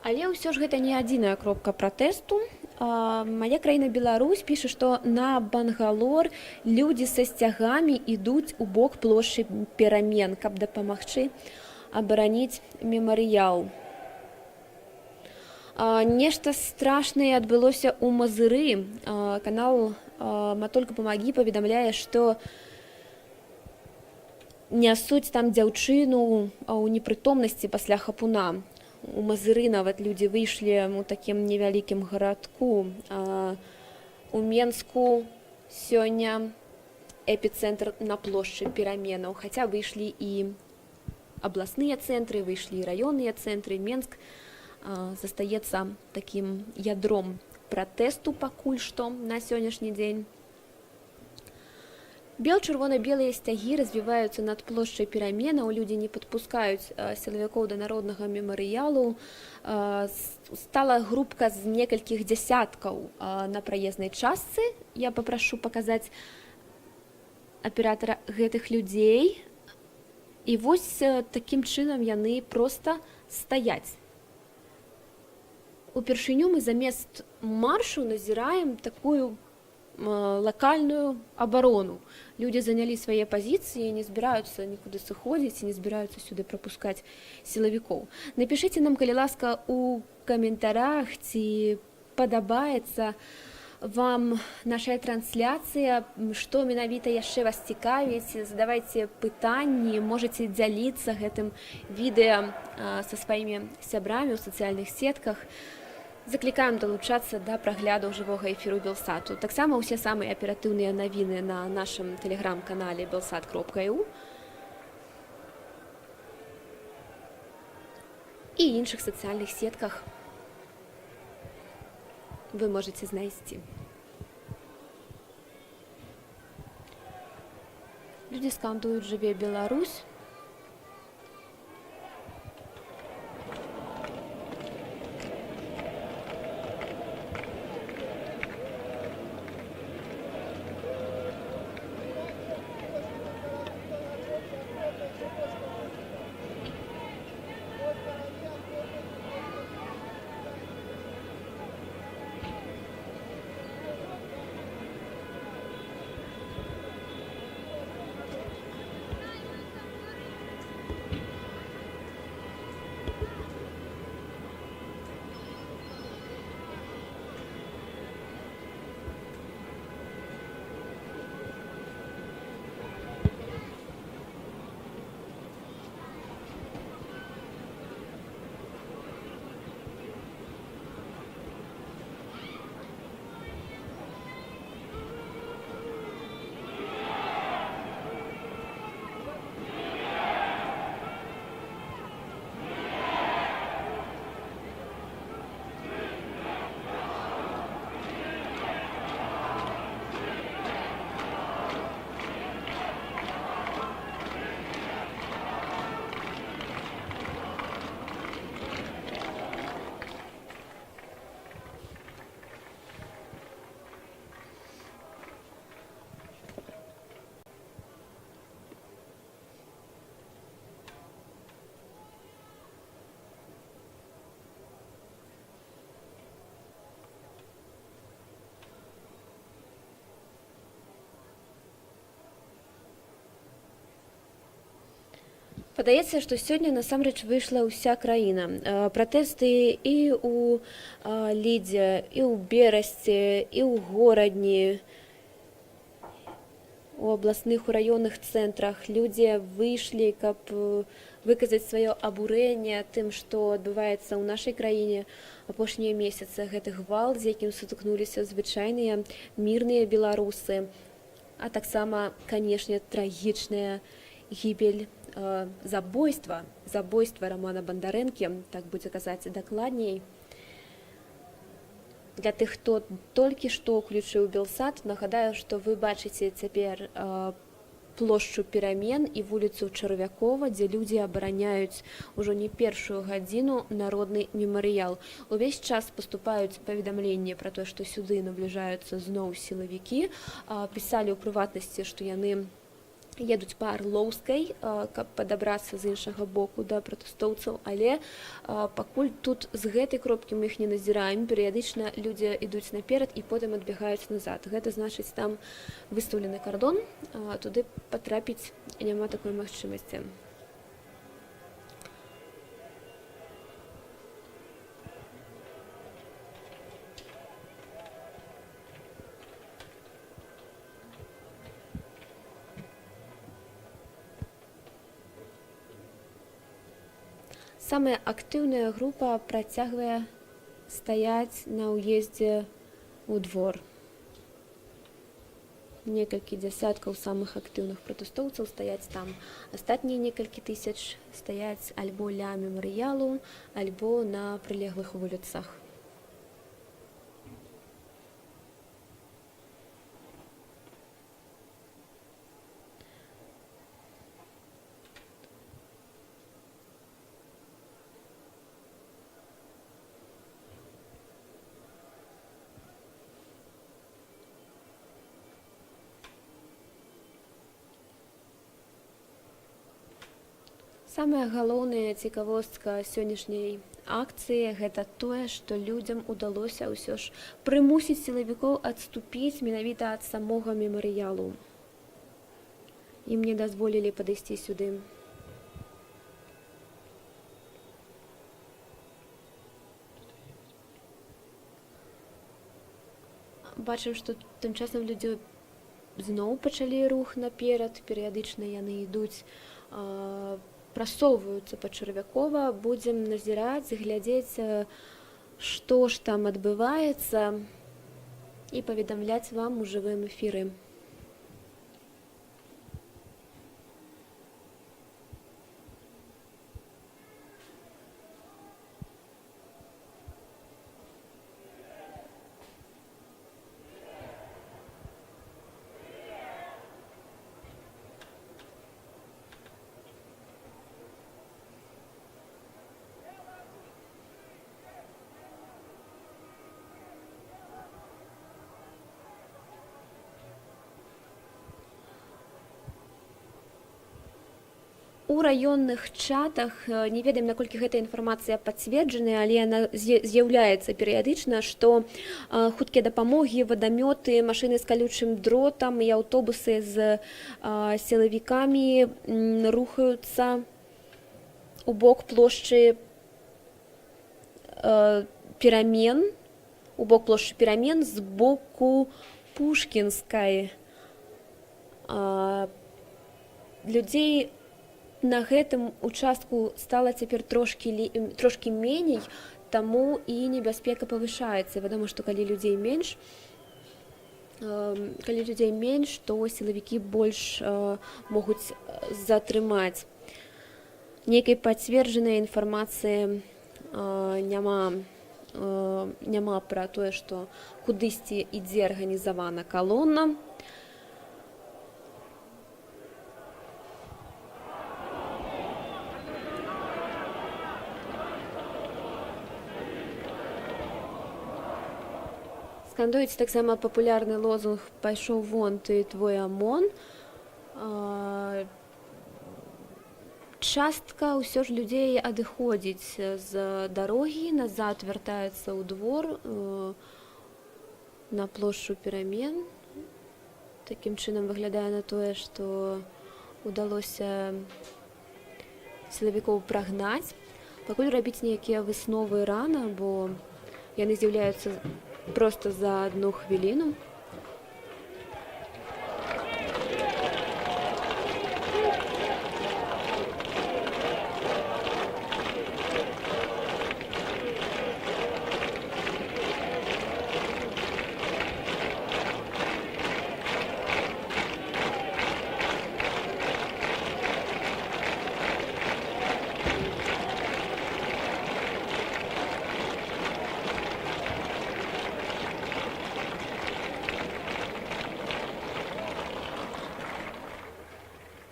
Але ўсё ж гэта не адзіная кропка пратэсту. Мая краіна Беларусь піша, што на Бангалор людзі са сцягамі ідуць у бок плошчы перамен, каб дапамагчы абараніць мемарыял. Нешта страшнае адбылося ў Мазыры. Канал «Матолька памагі» паведамляе, што нясуць там дзяўчыну ў непрытомнасці пасля хапуна. У Мазыры нават людзі выйшлі у такім невялікім гарадку. У Менску сёння эпіцэнтр на плошчы пераменаў, хаця выйшлі і абласныя цэнтры, выйшлі і раённыя цэнтры. Менск застаецца такім ядром пратэсту пакуль што на сённяшні дзень. Бел-чырвона-белыя сцягі развіваюцца над плошчай пераменаў, людзі не падпускаюць сілавікоў да народнага мемарыялу. Стала групка з некалькіх дзясяткаў на праезнай частцы. Я папрашу паказаць аператара гэтых людзей. І вось такім чынам яны проста стаяць. Упершыню мы замест маршу назіраем такую лакальную абарону. Людзі занялі свае пазіцыі, не збіраюцца нікуды сыходзіць і не збіраюцца сюды прапускаць сілавікоў. Напішыце нам, калі ласка, у каментарах, ці падабаецца вам наша трансляцыя, што менавіта яшчэ вас цікавіць, задавайце пытанні, можаце дзяліцца гэтым відэа са сваімі сябрамі ў сацыяльных сетках. Заклікаем далучацца да прагляду жывога эфіру Белсату. Таксама ўсе самыя аператыўныя навіны на нашым тэлеграм-канале belsat.eu і іншых сацыяльных сетках вы можете знайсці. Людзі скандуюць «Жыве Беларусь». Падаецца, што сёння насамрэч выйшла ўся краіна. Пратэсты і ў Лідзе, і ў Берасці, і ў горадні, у абласных, у раённых цэнтрах. Людзі выйшлі, каб выказаць сваё абурэнне тым, што адбываецца ў нашай краіне апошнія месяцы. Гэты гвалт, з якім сутыкнуліся звычайныя мірныя беларусы, а таксама, канешне, трагічная гібель, забойства Романа Бандарэнкі, так будзе казаць дакладней. Для тых, хто толькі што ўключыў Белсат, нагадаю, што вы бачыце цяпер плошчу Перамен і вуліцу Чарвякова, дзе людзі абараняюць ужо не першую гадзіну народны мемарыял. Увесь час паступаюць паведамленні пра тое, што сюды набліжаюцца зноў сілавікі. Пісалі ў прыватнасці, што яны едуць па Арлоўскай, каб падабрацца з іншага боку да пратэстоўцаў, але пакуль тут з гэтай кропкі мы іх не назіраем, перыядычна людзі ідуць наперад і потым адбягаюць назад. Гэта значыць, там выстаўлены кардон, туды патрапіць няма такой магчымасці. Самая актыўная група працягвае стаяць на ўездзе ў двор. Некалькі дзясяткаў самых актыўных пратэстоўцаў стаяць там. Астатнія некалькі тысяч стаяць альбо ля мемарыялу, альбо на прылеглых вуліцах. Самая галоўная цікавостка сённяшняй акцыі – гэта тое, што людзям удалося ўсё ж прымусіць сілавікоў адступіць менавіта ад самога мемарыялу. Ім не дазволілі падысці сюды. Бачым, што тым часам людзі зноў пачалі рух наперад, перыядычна яны ідуць, прасоўваюцца па Чарвякова. Будзем назіраць, глядзець, што ж там адбываецца, і паведамляць вам у жывым эфіры. У раённых чатах, не ведаем, наколькі гэта інфармацыя пацверджаная, але яна з'яўляецца перыядычна, што хуткія дапамогі, вадамёты, машыны з калючым дротам і аўтобусы з сілавікамі рухаюцца у бок плошчы Перамен, з боку Пушкінскай. Людзей на гэтым участку стала цяпер трошкі меней, таму і небяспека павышаецца. Вядома, што калі людзей менш, то сілавікі больш могуць затрымаць. Нейкай пацверджанай інфармацыі няма пра тое, што кудысьці ідзе арганізавана калона. Скандуюць таксама папулярны лозунг «Пайшоў вон, ты твой ОМОН». Частка ўсё ж людзей адыходзіць з дарогі, назад вяртаецца ў двор на плошчу Перамен. Такім чынам выглядае на тое, што удалося сілавікоў прагнаць. Пакуль рабіць нейкія высновы рана, бо яны з'яўляюцца просто за 1 хвіліну.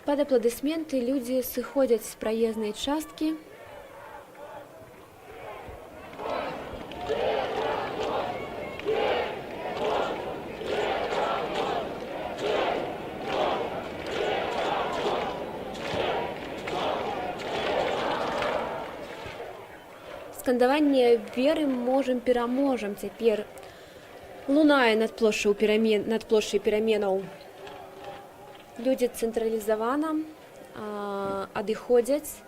Пад апладысменты людзі сыходзяць з праезнай часткі. Скандаванне «Верым, можам, пераможам» цяпер лунае над плошчай Пераменаў. Людзі цэнтралізавана адыходзяць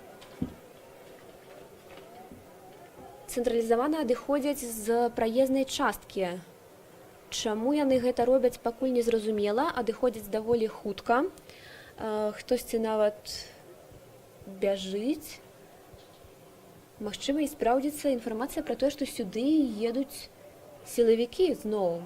з праезнай часткі. Чаму яны гэта робяць, пакуль не зразумела, адыходзяць даволі хутка. Хтосьці нават бяжыць. Магчыма, і спраўдзіцца інфармацыя пра тое, што сюды едуць сілавікі зноў.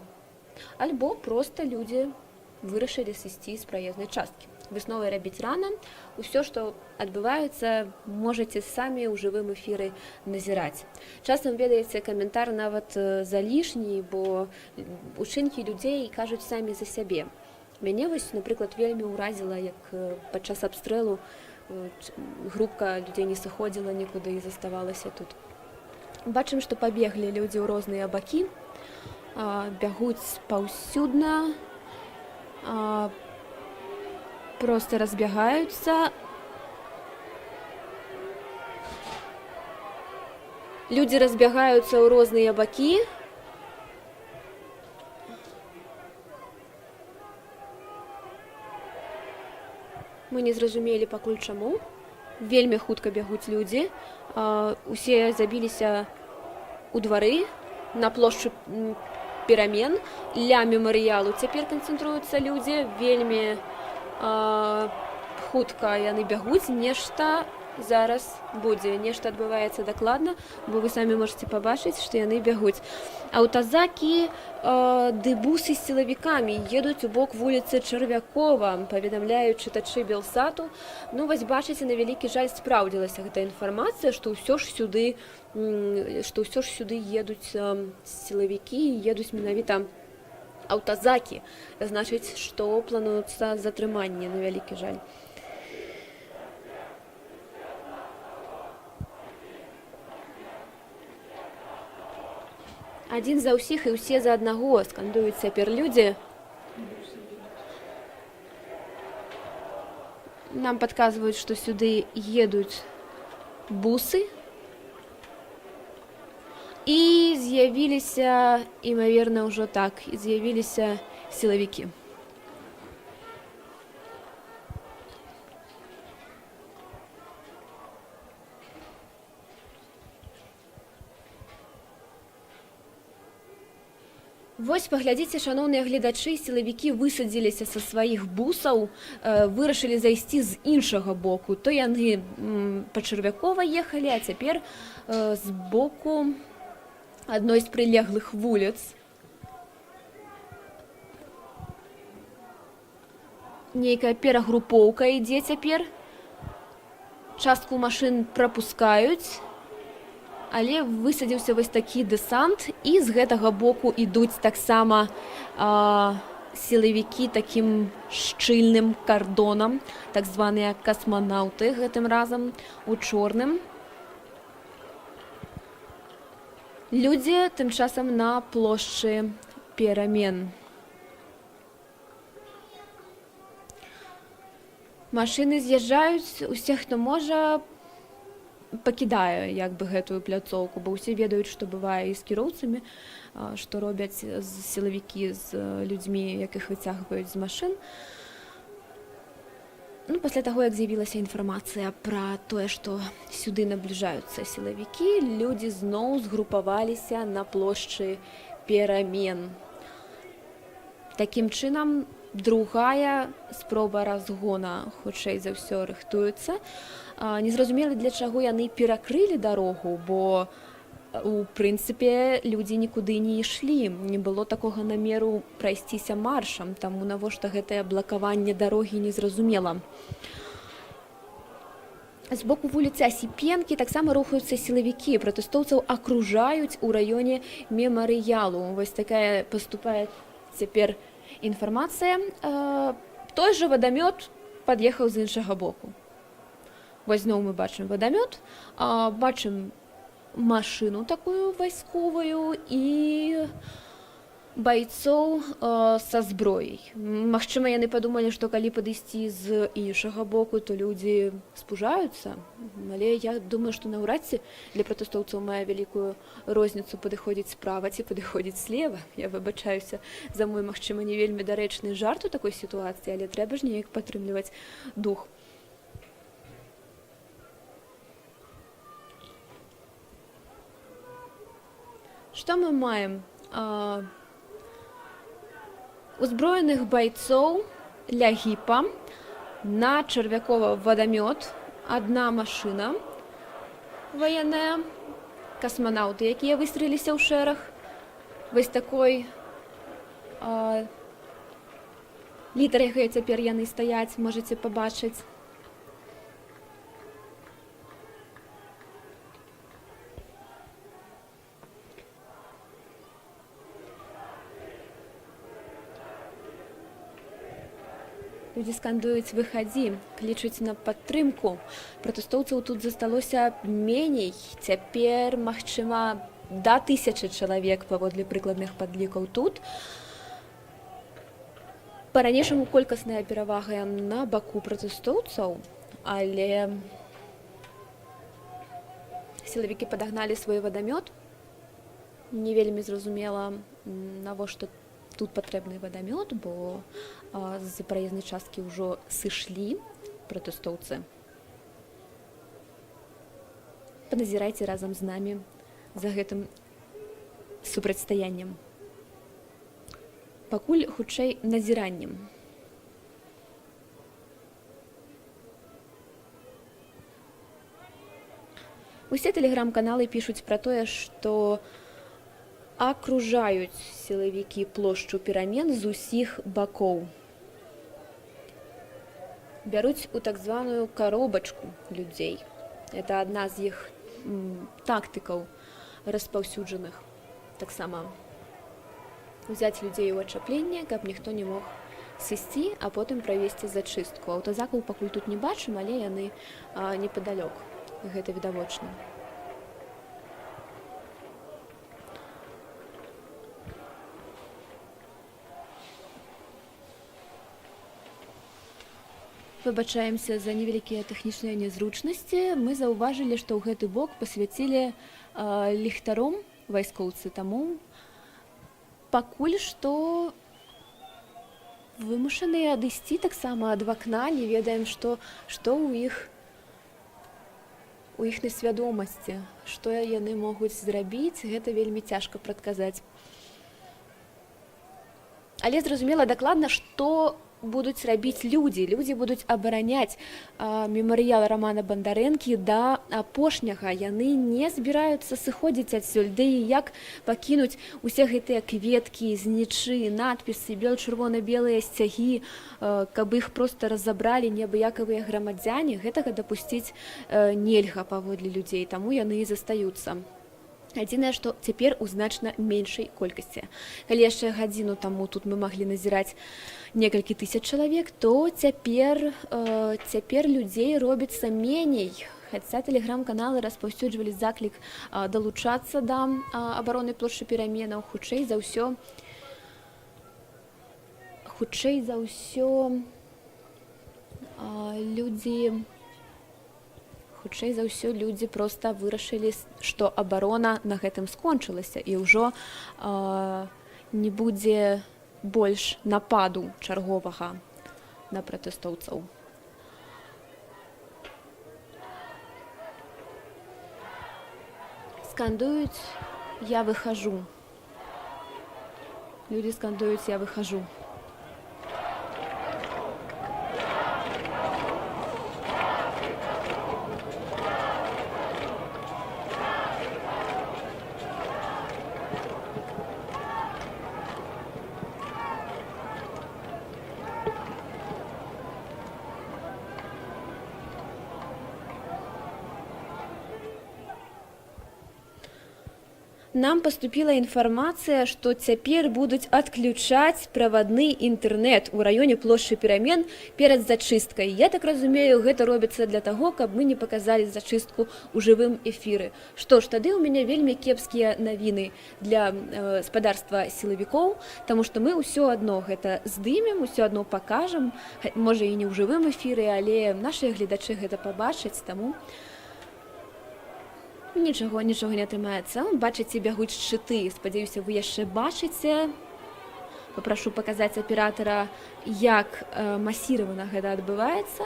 Альбо проста людзі вырашылі сысці з праезнай часткі. Высновы рабіць рана. Усё, што адбываецца, можаце самі ў жывым эфіры назіраць. Часам, ведаеце, каментар нават залішні, бо учынкі людзей кажуць самі за сябе. Мяне, напрыклад, вельмі ўразіла, як падчас абстрэлу групка людзей не сыходзіла нікуды і заставалася тут. Бачым, што пабеглі людзі ў розныя бакі, бягуць паўсюдна, просто разбягаюцца. Людзі разбягаюцца ў розныя бакі. Мы не зразумелі пакуль чаму. Вельмі хутка бягуць людзі. Усе забіліся ў двары на плошчу перамен ля мемарыялу цяпер канцэнтруюцца людзі, вельмі хутка яны бягуць, нешта зараз будзе, нешта адбываецца дакладна, бо вы самі можете пабачыць, што яны бягуць. Аўтазакі ды бусы з сілавікамі едуць у бок вуліцы Чарвякова, паведамляюць чытачы Белсату. Ну, вось бачыце, на вялікі жаль спраўдзілася гэта інфармацыя, што ўсё ж сюды едуць сілавікі, едуць менавіта аўтазакі. Значыць, што плануецца затрыманне, на вялікі жаль. Адзін за ўсіх і ўсе за аднаго, скандуюць цяпер людзі. Нам падказваюць, што сюды едуць бусы. І з'явіліся, імаверна, ўжо так, з'явіліся сілавікі. Вось, паглядзіце, шаноўныя гледачы, сілавікі высадзіліся са сваіх бусаў, вырашылі зайсці з іншага боку. То яны па Чарвякова ехалі, а цяпер з боку адной з прылеглых вуліц. Нейкая перагрупоўка ідзе цяпер. Частку машын прапускаюць. Але высадзіўся вось такі дэсант, і з гэтага боку ідуць таксама сілавікі такім шчыльным кардонам, так званыя касманаўты гэтым разам у чорным. Людзі тым часам на плошчы перамен. Машыны з'язджаюць, усе, хто можа, пакідае як бы гэтую пляцоўку, бо ўсе ведаюць, што бывае і з кіроўцамі, што робяць сілавікі з людзьмі, якіх выцягваюць з машын. Ну, пасля таго, як з'явілася інфармацыя пра тое, што сюды набліжаюцца сілавікі, людзі зноў згрупаваліся на плошчы перамен. Такім чынам, другая спроба разгона, хутчэй за ўсё, рыхтуецца. Незразумела, для чаго яны перакрылі дарогу, бо, у прынцыпе, людзі нікуды не ішлі. Не было такога намеру прайсціся маршам, таму навошта гэтае блакаванне дарогі незразумела. З боку вуліцы Асіпенкі таксама рухаюцца сілавікі. Пратэстоўцаў акружаюць у раёне мемарыялу. Вось такая паступае цяпер інфармацыя. Той жа вадамёт пад'ехаў з іншага боку. Вось зноў мы бачым вадамёт, бачым машыну такую вайсковую і байцоў са зброяй. Магчыма, яны падумалі, што калі падысці з іншага боку, то людзі спужаюцца. Але я думаю, што наўрад ці для пратэстоўцаў мае вялікую розніцу падыходзіць справа ці падыходзіць слева. Я выбачаюся за мой, магчыма, не вельмі дарэчны жарт у такой сітуацыі, але трэба ж неяк падтрымліваць дух. Што мы маем? Узброеных байцоў ля гіпа, на Чарвякова вадамёт, адна машына ваенная, касманаўты, якія выстрэліліся ў шэраг. Вось такой літарай цяпер яны стаяць, можаце пабачыць. Людзі скандуюць «выхадзі», клічуць на падтрымку. Пратэстоўцаў тут засталося меней. Цяпер, магчыма, да 1000 чалавек паводле прыкладных падлікаў тут. Па-ранейшаму колькасная перавага на баку пратэстоўцаў, але сілавікі падагналі свой вадамёт. Не вельмі зразумела, навошта тут патрэбны вадамёт, бо з праезнай часткі ўжо сышлі пратэстоўцы. Паназірайце разам з намі за гэтым супрацьстаяннем. пакуль хутчэй назіраннем. Усе тэлеграм-каналы пішуць пра тое, што акружаюць сілавікі плошчу перамен з усіх бакоў. Бяруць у так званую каробачку людзей. Это адна з іх тактыкаў распаўсюджаных. Таксама узяць людзей у ачапленне, каб ніхто не мог сысці, а потым правесці зачыстку. Аўтазакаў пакуль тут не бачым, але яны непадалёк. Гэта відавочна. Выбачаемся за невялікія тэхнічныя нязручнасці. Мы заўважылі, што ў гэты бок пасвяцілі ліхтаром вайскоўцы, таму пакуль што вымушаныя адысці таксама ад вакна, не ведаем, што ў іхняй свядомасці, што яны могуць зрабіць, гэта вельмі цяжка прадказаць. Але зразумела дакладна, што будуць рабіць людзі. Людзі будуць абараняць мемарыял Рамана Бандарэнкі да апошняга. Яны не збіраюцца сыходзіць адсюль. Ды і як пакінуць усе гэтыя кветкі, знічы, надпісы, бел-чырвона-белыя сцягі, каб іх проста разабралі неабыякавыя грамадзяне, гэтага дапусціць нельга паводле людзей, таму яны і застаюцца. Адзінае, што цяпер у значна меншай колькасці. Калі яшчэ гадзіну таму тут мы маглі назіраць некалькі тысяч чалавек, то цяпер людзей робіцца меней. Хаця тэлеграм-каналы распаўсюджвалі заклік далучацца да абароны плошчы пераменаў, хутчэй за ўсё людзі проста вырашылі, што абарона на гэтым скончылася і ўжо не будзе больш нападу чарговага на пратэстоўцаў. Скандуюць «Я выхожу». Людзі скандуюць «Я выхожу». Нам поступила інфармацыя, што цяпер будуць адключаць правадны інтэрнэт у раёне плошчы перамен перад зачысткай. Я так разумею, гэта робіцца для таго, каб мы не паказалі зачыстку ў жывым эфіры. Што ж, тады ў мяне вельмі кепскія навіны для гаспадарства сілавікоў, таму што мы ўсё адно гэта здымем, усё адно пакажам, можа і не ў жывым эфіры, але нашы гледачы гэта пабачаць, таму нічого не атрымаецца. Бачыце, бягуць шчыты. Спадзяюся, вы яшчэ бачыце. Папрашу паказаць аператара, як масіравана гэта адбываецца.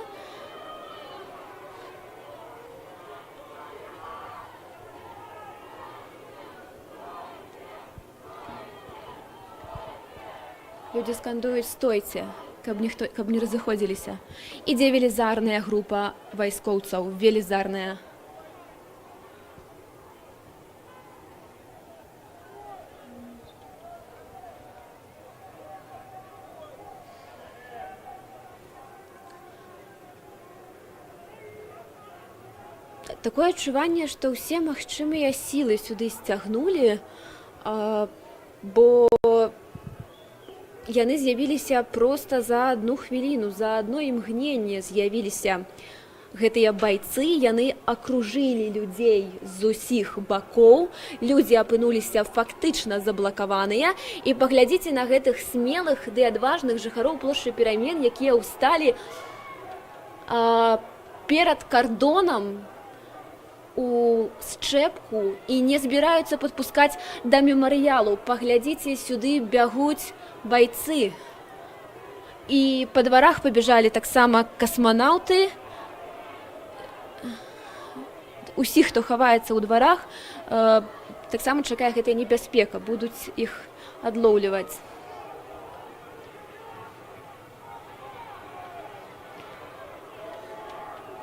Людзі скандуюць «Стойце», каб не разыходзіліся. Ідзе велізарная група вайскоўцаў, велізарная. Такое адчуванне, што ўсе магчымыя сілы сюды сцягнулі, бо яны з'явіліся проста за адну хвіліну, за адно імгненне з'явіліся гэтыя байцы, яны акружылі людзей з усіх бакоў, людзі апынуліся фактычна заблакаваныя, і паглядзіце на гэтых смелых ды адважных жыхароў плошчы перамен, якія ўсталі перад кардонам у счэпку і не збіраюцца падпускаць да мемарыялу. Паглядзіце, сюды бягуць байцы. І па дварах пабежалі таксама касманаўты. Усіх, хто хаваецца ў дварах, таксама чакае гэтая небяспека, будуць іх адлоўліваць.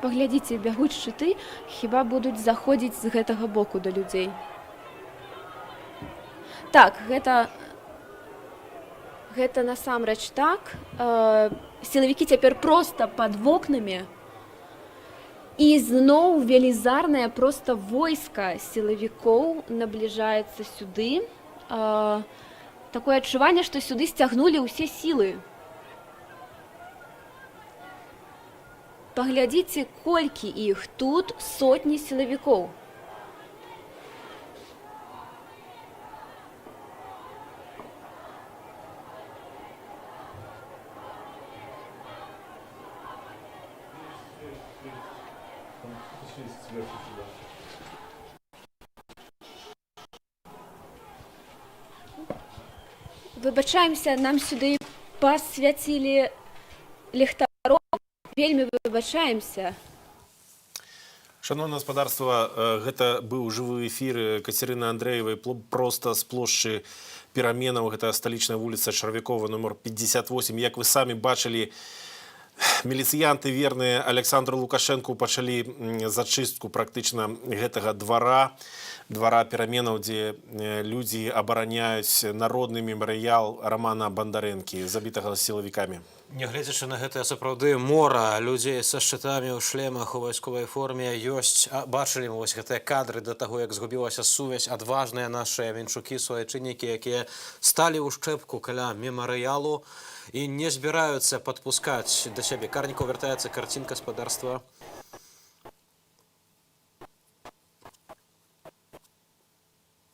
Паглядзіце, бягуць шчыты, хіба будуць заходзіць з гэтага боку да людзей. Так, гэта насамрэч так. Сілавікі цяпер проста пад вокнамі. І зноў велізарнае проста войска сілавікоў набліжаецца сюды. Такое адчуванне, што сюды сцягнулі ўсе сілы. Паглядзіце, колькі іх тут, сотні сілавікоў. Выбачаемся, нам сюды пасвяцілі ліхтаром. Вельмі выбачаемся. Шановне гаспадарства, гэта быў жывы эфір Кацярыны Андрэевай проста з плошчы Пераменаў. Гэта сталічная вуліца Чарвякова, нумар 58. Як вы самі бачылі, міліцыянты верныя Александру Лукашэнку пачалі зачыстку практычна гэтага двара Пераменаў, дзе людзі абараняюць народны мемарыял Рамана Бандарэнкі, забітага сілавікамі. Нягледзячы на гэтае сапраўды мора людзей са шчытамі ў шлемах у вайсковай форме ёсць. Бачылі мы вось гэтыя кадры да таго, як згубілася сувязь, адважныя нашыя венчукі, суайчыннікі, якія сталі ў шчэпку каля мемарыялу і не збіраюцца падпускаць да сябе. Карнікаў, вяртаецца карцінка гаспадарства.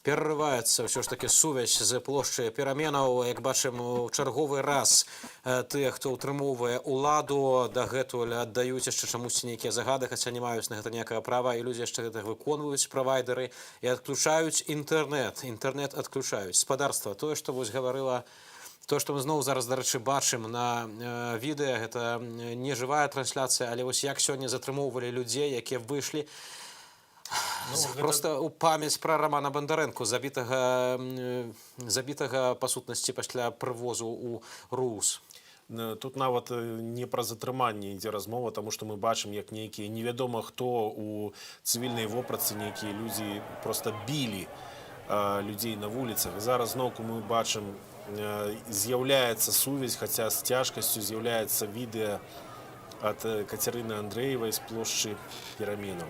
Перарываецца ўсё ж такі сувязь з плошчай Пераменаў. Як бачым, у чарговы раз тыя, хто ўтрымоўвае ўладу, дагэтуль аддаюць яшчэ чамусьці нейкія загады, хаця не маюць на гэта ніякага права, і людзі яшчэ гэта выконваюць, правайдеры, і адключаюць інтэрнэт. Інтэрнэт адключаюць. Гаспадарства, тое, што вось гаварыла, тое, што мы зноў зараз, дарэчы, бачым на відэа, гэта не жывая трансляцыя, але вось як сёння затрымоўвалі людзей, якія выйшлі просто у памяць пра Рамана Бандарэнку, забітага па сутнасці пасля прывозу ў РУС. Тут нават не пра затрыманне ідзе размова, таму што мы бачым, як нейкія невядома хто у цывільнай вопратцы, нейкія людзі проста білі людзей на вуліцах. Зараз зноўку мы бачым, з'яўляецца сувязь, хаця з цяжкасцю з'яўляецца відэа ад Кацярыны Андрэевай з плошчы Пераменаў.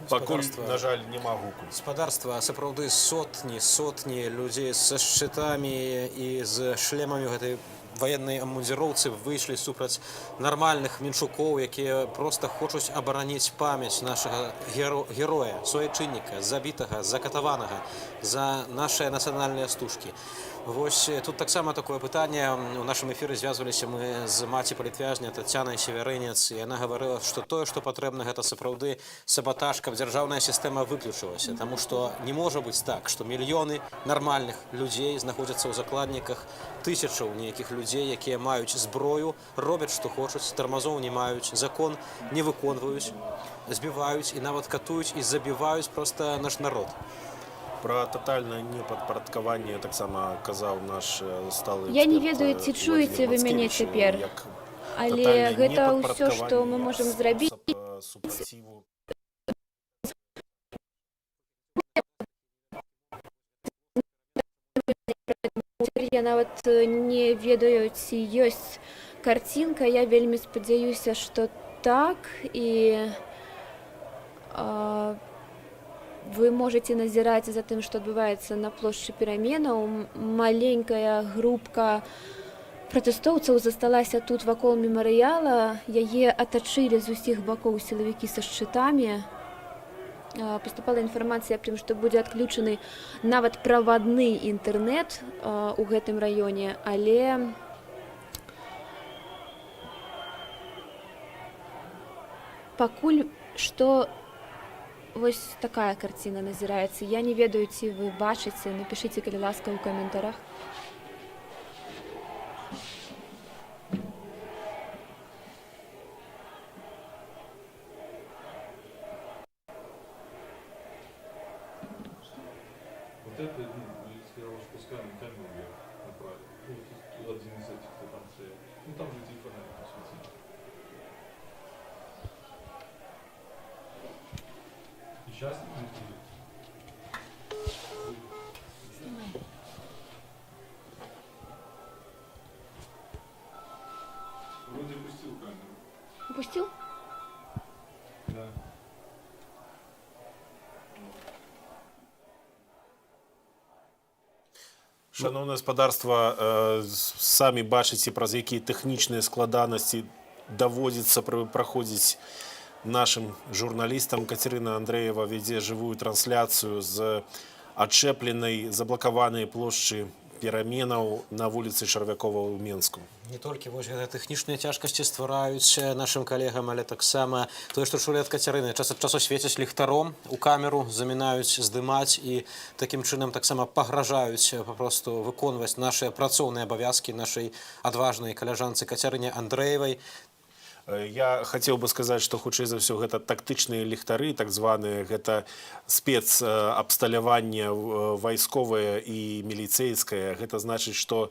Пакуль, на жаль, няма гуку. Гаспадарства, сапраўды сотні людзей са шчытамі і з шлемамі гэтай ваеннай амундзіроўцы выйшлі супраць нармальных менчукоў, якія проста хочуць абараніць памяць нашага героя, суайчынніка, забітага, закатаванага за нашыя нацыянальныя стужкі. Вось тут таксама такое пытанне. У нашым эфіры звязваліся мы з маці палітвязня Тацянай Северынец, і яна гаварыла, што тое, што патрэбна, гэта сапраўды сабатаж, каб дзяржаўная сістэма выключылася. Таму што не можа быць так, што мільёны нармальных людзей знаходзяцца ў закладніках тысячаў нейкіх людзей, якія маюць зброю, робяць, што хочуць, тармазоў не маюць, закон не выконваюць, збіваюць і нават катуюць і забіваюць проста наш народ. Пра татальнае непадпарадкаванне таксама казаў наш сталы эксперт. Я не ведаю, ці чуеце вы мяне цяпер, але гэта ўсё, што мы можам зрабіць. Я нават не ведаю, ці ёсць карцінка. Я вельмі спадзяюся, што так, і вы можете назіраць за тым, што адбываецца на плошчы Пераменаў. Маленькая групка пратэстоўцаў засталася тут вакол мемарыяла. Яе атачылі з усіх бакоў сілавікі са шчытамі. Паступала інфармацыя аб тым, што будзе адключаны нават правадны інтэрнэт у гэтым раёне, але пакуль што вось такая карціна назіраецца. Я не ведаю, ці вы бачыце, напішыце, калі ласка, ў каментарах. Вот это, сказал, что пускай на камеру направить. Один из этих, кто там стоял. Ну там же телефонами посветили. Сейчас? Вроде пустил камеру. Упустил? Да. Шановне господарство, самі бачите, праз які технічні складаності доводиться проходить нашим журналістам. Катерина Андреева веде живую трансляцію з адчэпленай, заблакаванай плошчы пераменаў на вуліцы Чарвякова ў Менску. Не толькі вось гэтыя тэхнічныя цяжкасці ствараюць нашым калегам, але таксама тое, што чулі ад Кацярыны, час ад часу свецяць ліхтаром у камеру, замінаюць здымаць і такім чынам таксама пагражаюць папросту выконваць нашыя працоўныя абавязкі нашай адважнай каляжанцы Кацярыне Андрэевай. Я хотел бы сказать, что хутчэй за ўсё гэта тактычныя ліхтары, так званыя, гэта спецабсталяванне вайсковае і міліцэйскае. Гэта значыць, што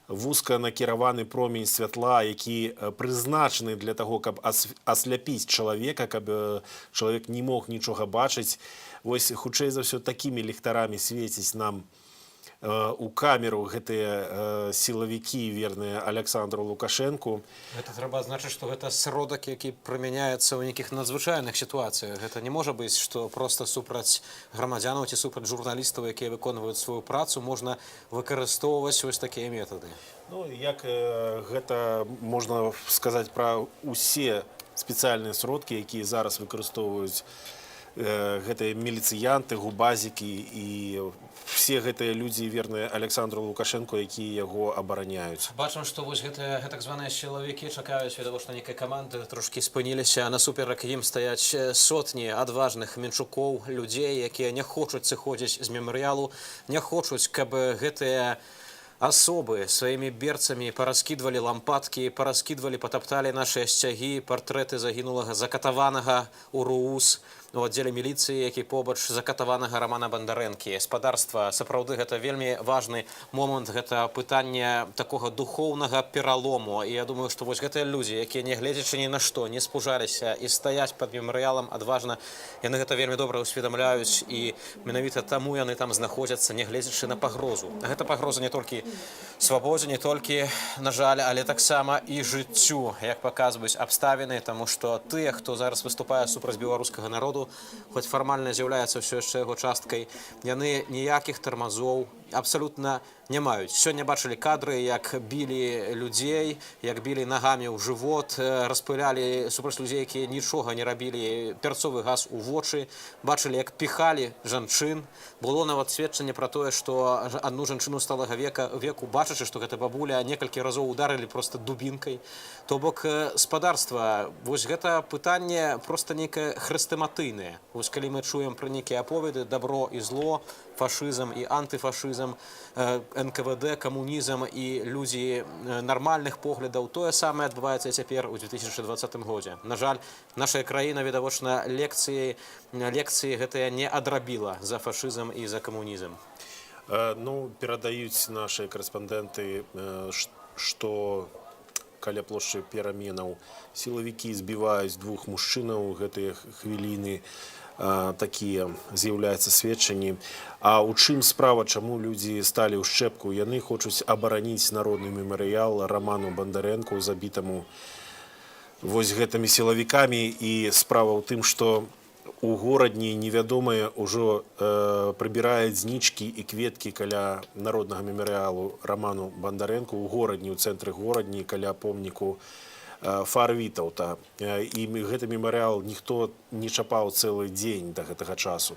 вузка накіраваны промень святла, які прызначаны для таго, каб асляпіць чалавека, каб чалавек не мог нічога бачыць. Вось хутчэй за ўсё такімі ліхтарамі свеціць нам у камеру гэтыя сілавікі верныя Александру Лукашэнку. Гэта трэба адзначыць, што гэта сродак, які прымяняецца ў нейкіх надзвычайных сітуацыях. Гэта не можа быць, што проста супраць грамадзянаў ці супраць журналістаў, якія выконваюць сваю працу, можна выкарыстоўваць вось такія метады. Ну, як гэта можна сказаць пра ўсе спецыяльныя сродкі, якія зараз выкарыстоўваюць гэтыя міліцыянты, губазікі і все гэтыя людзі верныя Александру Лукашэнку, якія яго абараняюць. Бачым, што вось гэтыя так званыя сілавікі чакаюць відавочна нейкай каманды, трошкі спыніліся, а насуперак ім стаяць сотні адважных менчукоў, людзей, якія не хочуць сыходзіць з мемарыялу, не хочуць, каб гэтыя асобы сваімі берцамі параскідвалі лампадкі, параскідвалі, патапталі нашыя сцягі, партрэты загінулага, закатаванага ў РУС, у аддзеле міліцыі, які побач закатаванага Рамана Бандарэнкі. Спадарства, сапраўды гэта вельмі важны момант, гэта пытанне такога духоўнага пералому. І я думаю, што вось гэтыя людзі, якія не гледзячы ні на што, не спужаліся і стаяць пад мемарыялам адважна, яны гэта вельмі добра ўсведамляюць і менавіта таму яны там знаходзяцца, не гледзячы на пагрозу. Гэта пагроза не толькі свабодзе, не толькі, на жаль, але таксама і жыццю, як паказваюць абставіны, таму што тыя, хто зараз выступае супраць беларускага народу, хоць фармальна з'яўляецца ўсё яшчэ яго часткай, яны ніякіх тармазоў абсалютна не маюць. Сёння бачылі кадры, як білі людзей, як білі нагамі ў жывот, распылялі супраць людзей, якія нічога не рабілі, перцовы газ у вочы, бачылі, як піхалі жанчын. Было нават сведчанне пра тое, што адну жанчыну сталага веку, бачачы, што гэта бабуля, некалькі разоў ударылі проста дубінкай. То бок спадарства, вось гэта пытанне проста нейкае хрэстаматыйнае. Вось калі мы чуем пра нейкія аповеды, дабро і зло, фашызм і антыфашызм, НКВД, камунізм і людзі нармальных поглядаў, тое самае адбываецца цяпер у 2020 годзе. На жаль, наша краіна, відавочна, лекцыі гэтыя не адрабіла за фашызм і за камунізм. Ну, перадаюць нашыя карэспандэнты, што каля плошчы пераменаў сілавікі збіваюць двух мужчынаў гэтыя хвіліны, такія з'яўляюцца сведчанні. А ў чым справа, чаму людзі сталі ў шчэпку? Яны хочуць абараніць народны мемарыял Раману Бандарэнку, забітаму вось гэтымі сілавікамі. І справа ў тым, што у горадні невядомыя ўжо прыбіраюць знічкі і кветкі каля народнага мемарыялу Раману Бандарэнку ў горадні, у цэнтры горадні, каля помніку Фарвітаўта. І гэты мемарыял ніхто не чапаў цэлы дзень да гэтага часу.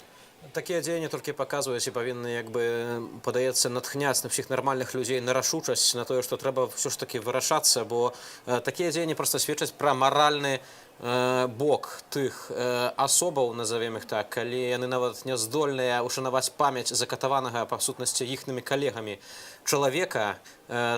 Такія дзеянні толькі паказваюць і павінны, як бы, падаецца, натхняць на ўсіх нармальных людзей на рашучасць, на тое, што трэба ўсё ж такі вырашацца, бо такія дзеянні проста сведчаць пра маральны бок тых асобаў, назовем іх так, калі яны нават не здольныя ушанаваць памяць закатаванага, па сутнасці, іхнымі калегамі чалавека,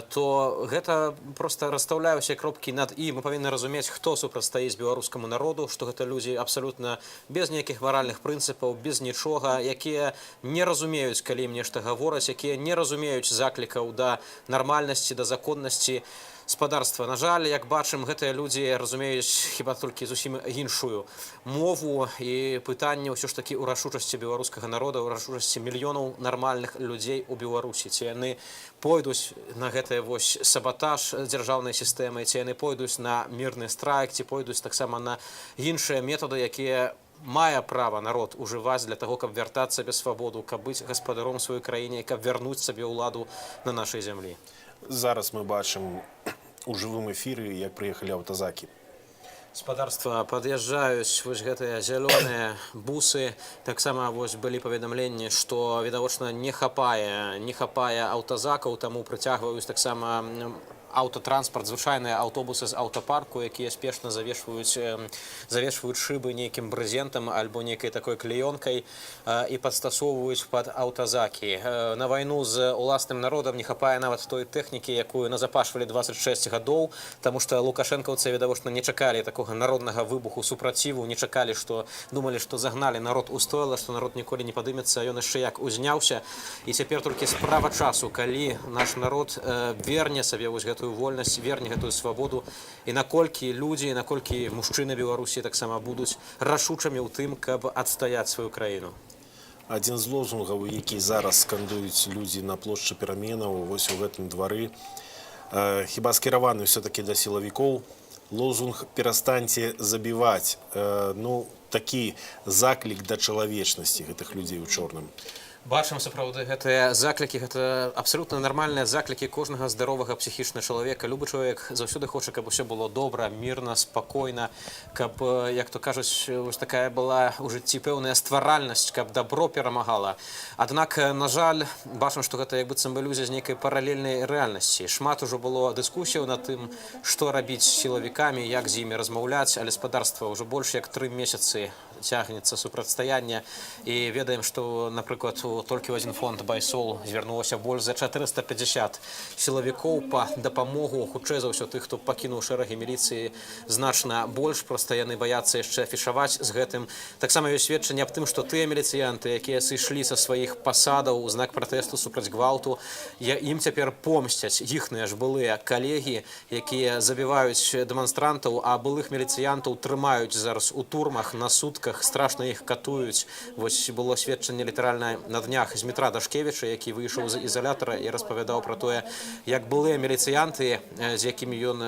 то гэта проста расстаўляе ўсе кропкі над і. Мы павінны разумець, хто супрацьстаіць беларускаму народу, што гэта людзі абсалютна без нейкіх маральных прынцыпаў, без нічога, якія не разумеюць, калі ім нешта гавораць, якія не разумеюць заклікаў да нармальнасці, да законнасці. спадарства. На жаль, як бачым, гэтыя людзі разумеюць хіба толькі зусім іншую мову, і пытанне ўсё ж такі ў рашучасці беларускага народа, ў рашучасці мільёнаў нармальных людзей у Беларусі. Ці яны пойдуць на гэты вось сабатаж дзяржаўнай сістэмы, ці яны пойдуць на мірны страйк, ці пойдуць таксама на іншыя метады, якія мае права народ ужываць для таго, каб вяртацца без свабоду, каб быць гаспадаром сваёй краіне, каб вярнуць сабе ўладу на нашай зямлі. Зараз мы бачым у жывым эфіры, як прыехалі аўтазакі. Спадарства пад'язджаюць вось гэтыя зялёныя бусы. Таксама вось былі паведамленні, што відавочна не хапае аўтазакаў, таму прыцягваюць таксама аўтотранспарт, звычайныя аўтобусы з аўтапарку, якія спешна завешваюць шыбы нейкім брызентам альбо нейкай такой клеёнкай і падстасоўваюць пад аўтазакі. На вайну з уласным народам не хапае нават той тэхнікі, якую назапашвалі 26 гадоў, таму што лукашэнкаўцы відавочна не чакалі такога народнага выбуху супраціву, не чакалі, што думалі, што загналі народ у стойла, што народ ніколі не падымецца, ён яшчэ як узняўся. І цяпер толькі справа часу, калі наш народ верне сабе вось гэтую вольнасць, верне гэтую свабоду, і наколькі людзі, наколькі мужчыны Беларусі таксама будуць рашучымі ў тым, каб адстаяць сваю краіну. Адзін з лозунгаў, які зараз скандуюць людзі на плошчы пераменаў, вось у гэтым двары, хіба скіраваны ўсё-такі да сілавікоў, лозунг «перастаньце забіваць». Ну, такі заклік да чалавечнасці гэтых людзей у чорным. Бачым, сапраўды, гэтыя заклікі, гэта абсалютна нармальныя заклікі кожнага здаровага псіхічна чалавека. Любы чалавек заўсёды хоча, каб усё было добра, мірна, спакойна, каб, як то кажуць, вось такая была ў жыцці пэўная стваральнасць, каб дабро перамагала. Аднак, на жаль, бачым, што гэта як быццам бы ілюзія з нейкай паралельнай рэальнасці. Шмат ужо было дыскусіяў над тым, што рабіць з сілавікамі, як з імі размаўляць, але спадарства ўжо больш як 3 месяцы цягнецца супрацьстаянне, і ведаем, што, напрыклад, толькі ў адзін фонд «Байсол» звярнулася больш за 450 сілавікоў па дапамогу, хутчэй за ўсё тых, хто пакінуў шэрагі міліцыі, значна больш, проста яны баяцца яшчэ афішаваць з гэтым. Таксама ёсць сведчанне аб тым, што тыя міліцыянты, якія сышлі са сваіх пасадаў у знак пратэсту супраць гвалту, ім цяпер помсцяць іхныя ж былыя калегі, якія забіваюць дэманстрантаў, а былых міліцыянтаў трымаюць зараз у турмах, на сутках, страшна іх катуюць. Вось было сведчанне літаральна на днях з Дмітра Дашкевіча, які выйшаў з ізалятара і распавядаў пра тое, як былыя міліцыянты, з якімі ён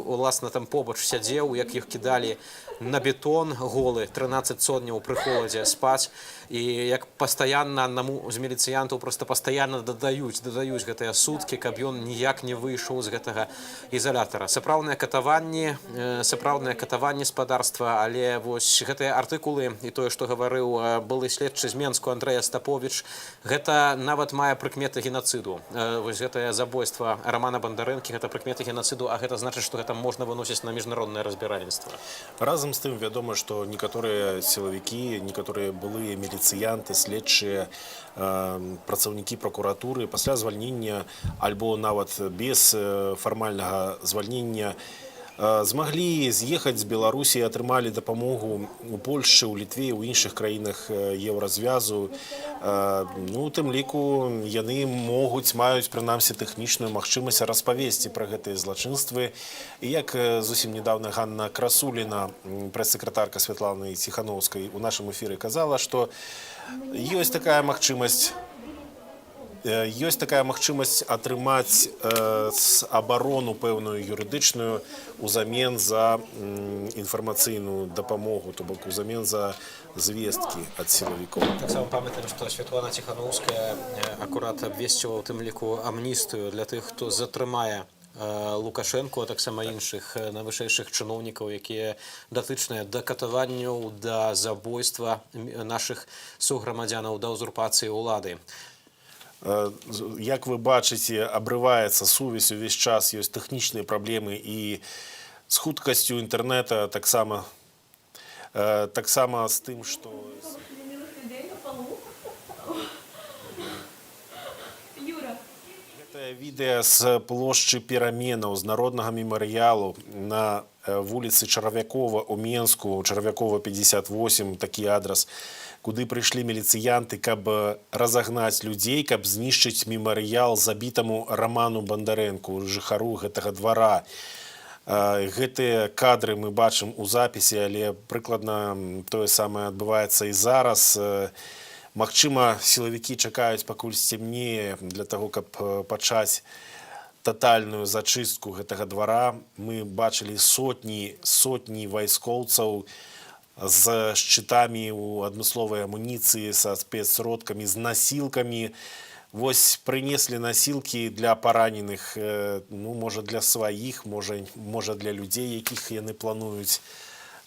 уласна там побач сядзеў, як іх кідалі на бетон голы 13 цодняў пры холадзе спаць, і як пастаянна аднаму з міліцыянтаў проста пастаянна дадаюць гэтыя суткі, каб ён ніяк не выйшаў з гэтага ізалятара. Сапраўдныя катаванні спадарства, але вось гэтыя артыкулы і тое, што гаварыў былы следчы з Менску Андрэй Астаповіч, гэта нават мае прыкметы генацыду. Вось гэтае забойства Рамана Бандарэнкі, гэта прыкметы генацыду, а гэта значыць, што гэта можна выносіць на міжнароднае разбіральніцтва. Разам з тым, вядома, што некаторыя сілавікі, некаторыя былыя міліцыянты, следчыя, працаўнікі пракуратуры пасля звальнення альбо нават без фармальнага звальнення змаглі з'ехаць з Беларусі і атрымалі дапамогу у Польшчы, у Літве, у іншых краінах еўразвязу. Ну, у тым ліку яны маюць прынамсі тэхнічную магчымасць распавесці пра гэтыя злачынствы. І як зусім недавно Ганна Красуліна, прэс-сакратарка Святланы Ціхановскай, у нашым эфіры казала, што ёсць такая магчымасць атрымаць абарону пэўную юрыдычную узамен за інфармацыйную дапамогу, то бок узамен за звесткі ад сілавікоў. Таксама памятаем, што Святлана Ціхановская акурат абвесціла ў тым ліку амністыю для тых, хто затрымае Лукашэнку, а таксама іншых найвышэйшых чыноўнікаў, якія датычныя да катаванняў, да забойства нашых суграмадзянаў, да ўзурпацыі ўлады. Як вы бачыце, абрываецца сувязь увесь час, ёсць тэхнічныя праблемы і з хуткасцю інтэрнэта, таксама з тым, што... Гэтае відэа з плошчы пераменаў, з народнага мемарыялу на вуліцы Чарвякова ў Менску, Чарвякова 58, такі адрас, куды прыйшлі міліцыянты, каб разагнаць людзей, каб знішчыць мемарыял забітаму Раману Бандарэнку, жыхару гэтага двара. Гэтыя кадры мы бачым у запісе, але прыкладна тое самае адбываецца і зараз. Магчыма, сілавікі чакаюць, пакуль сцемнее, для таго, каб пачаць тотальную зачыстку гэтага двара. Мы бачылі сотні вайскоўцаў з шчытамі ў адмысловай амуніцыі, са спецсродкамі, з насілкамі. Вось прынеслі насілкі для параненых, ну, можа, для сваіх, можа, для людзей, якіх яны плануюць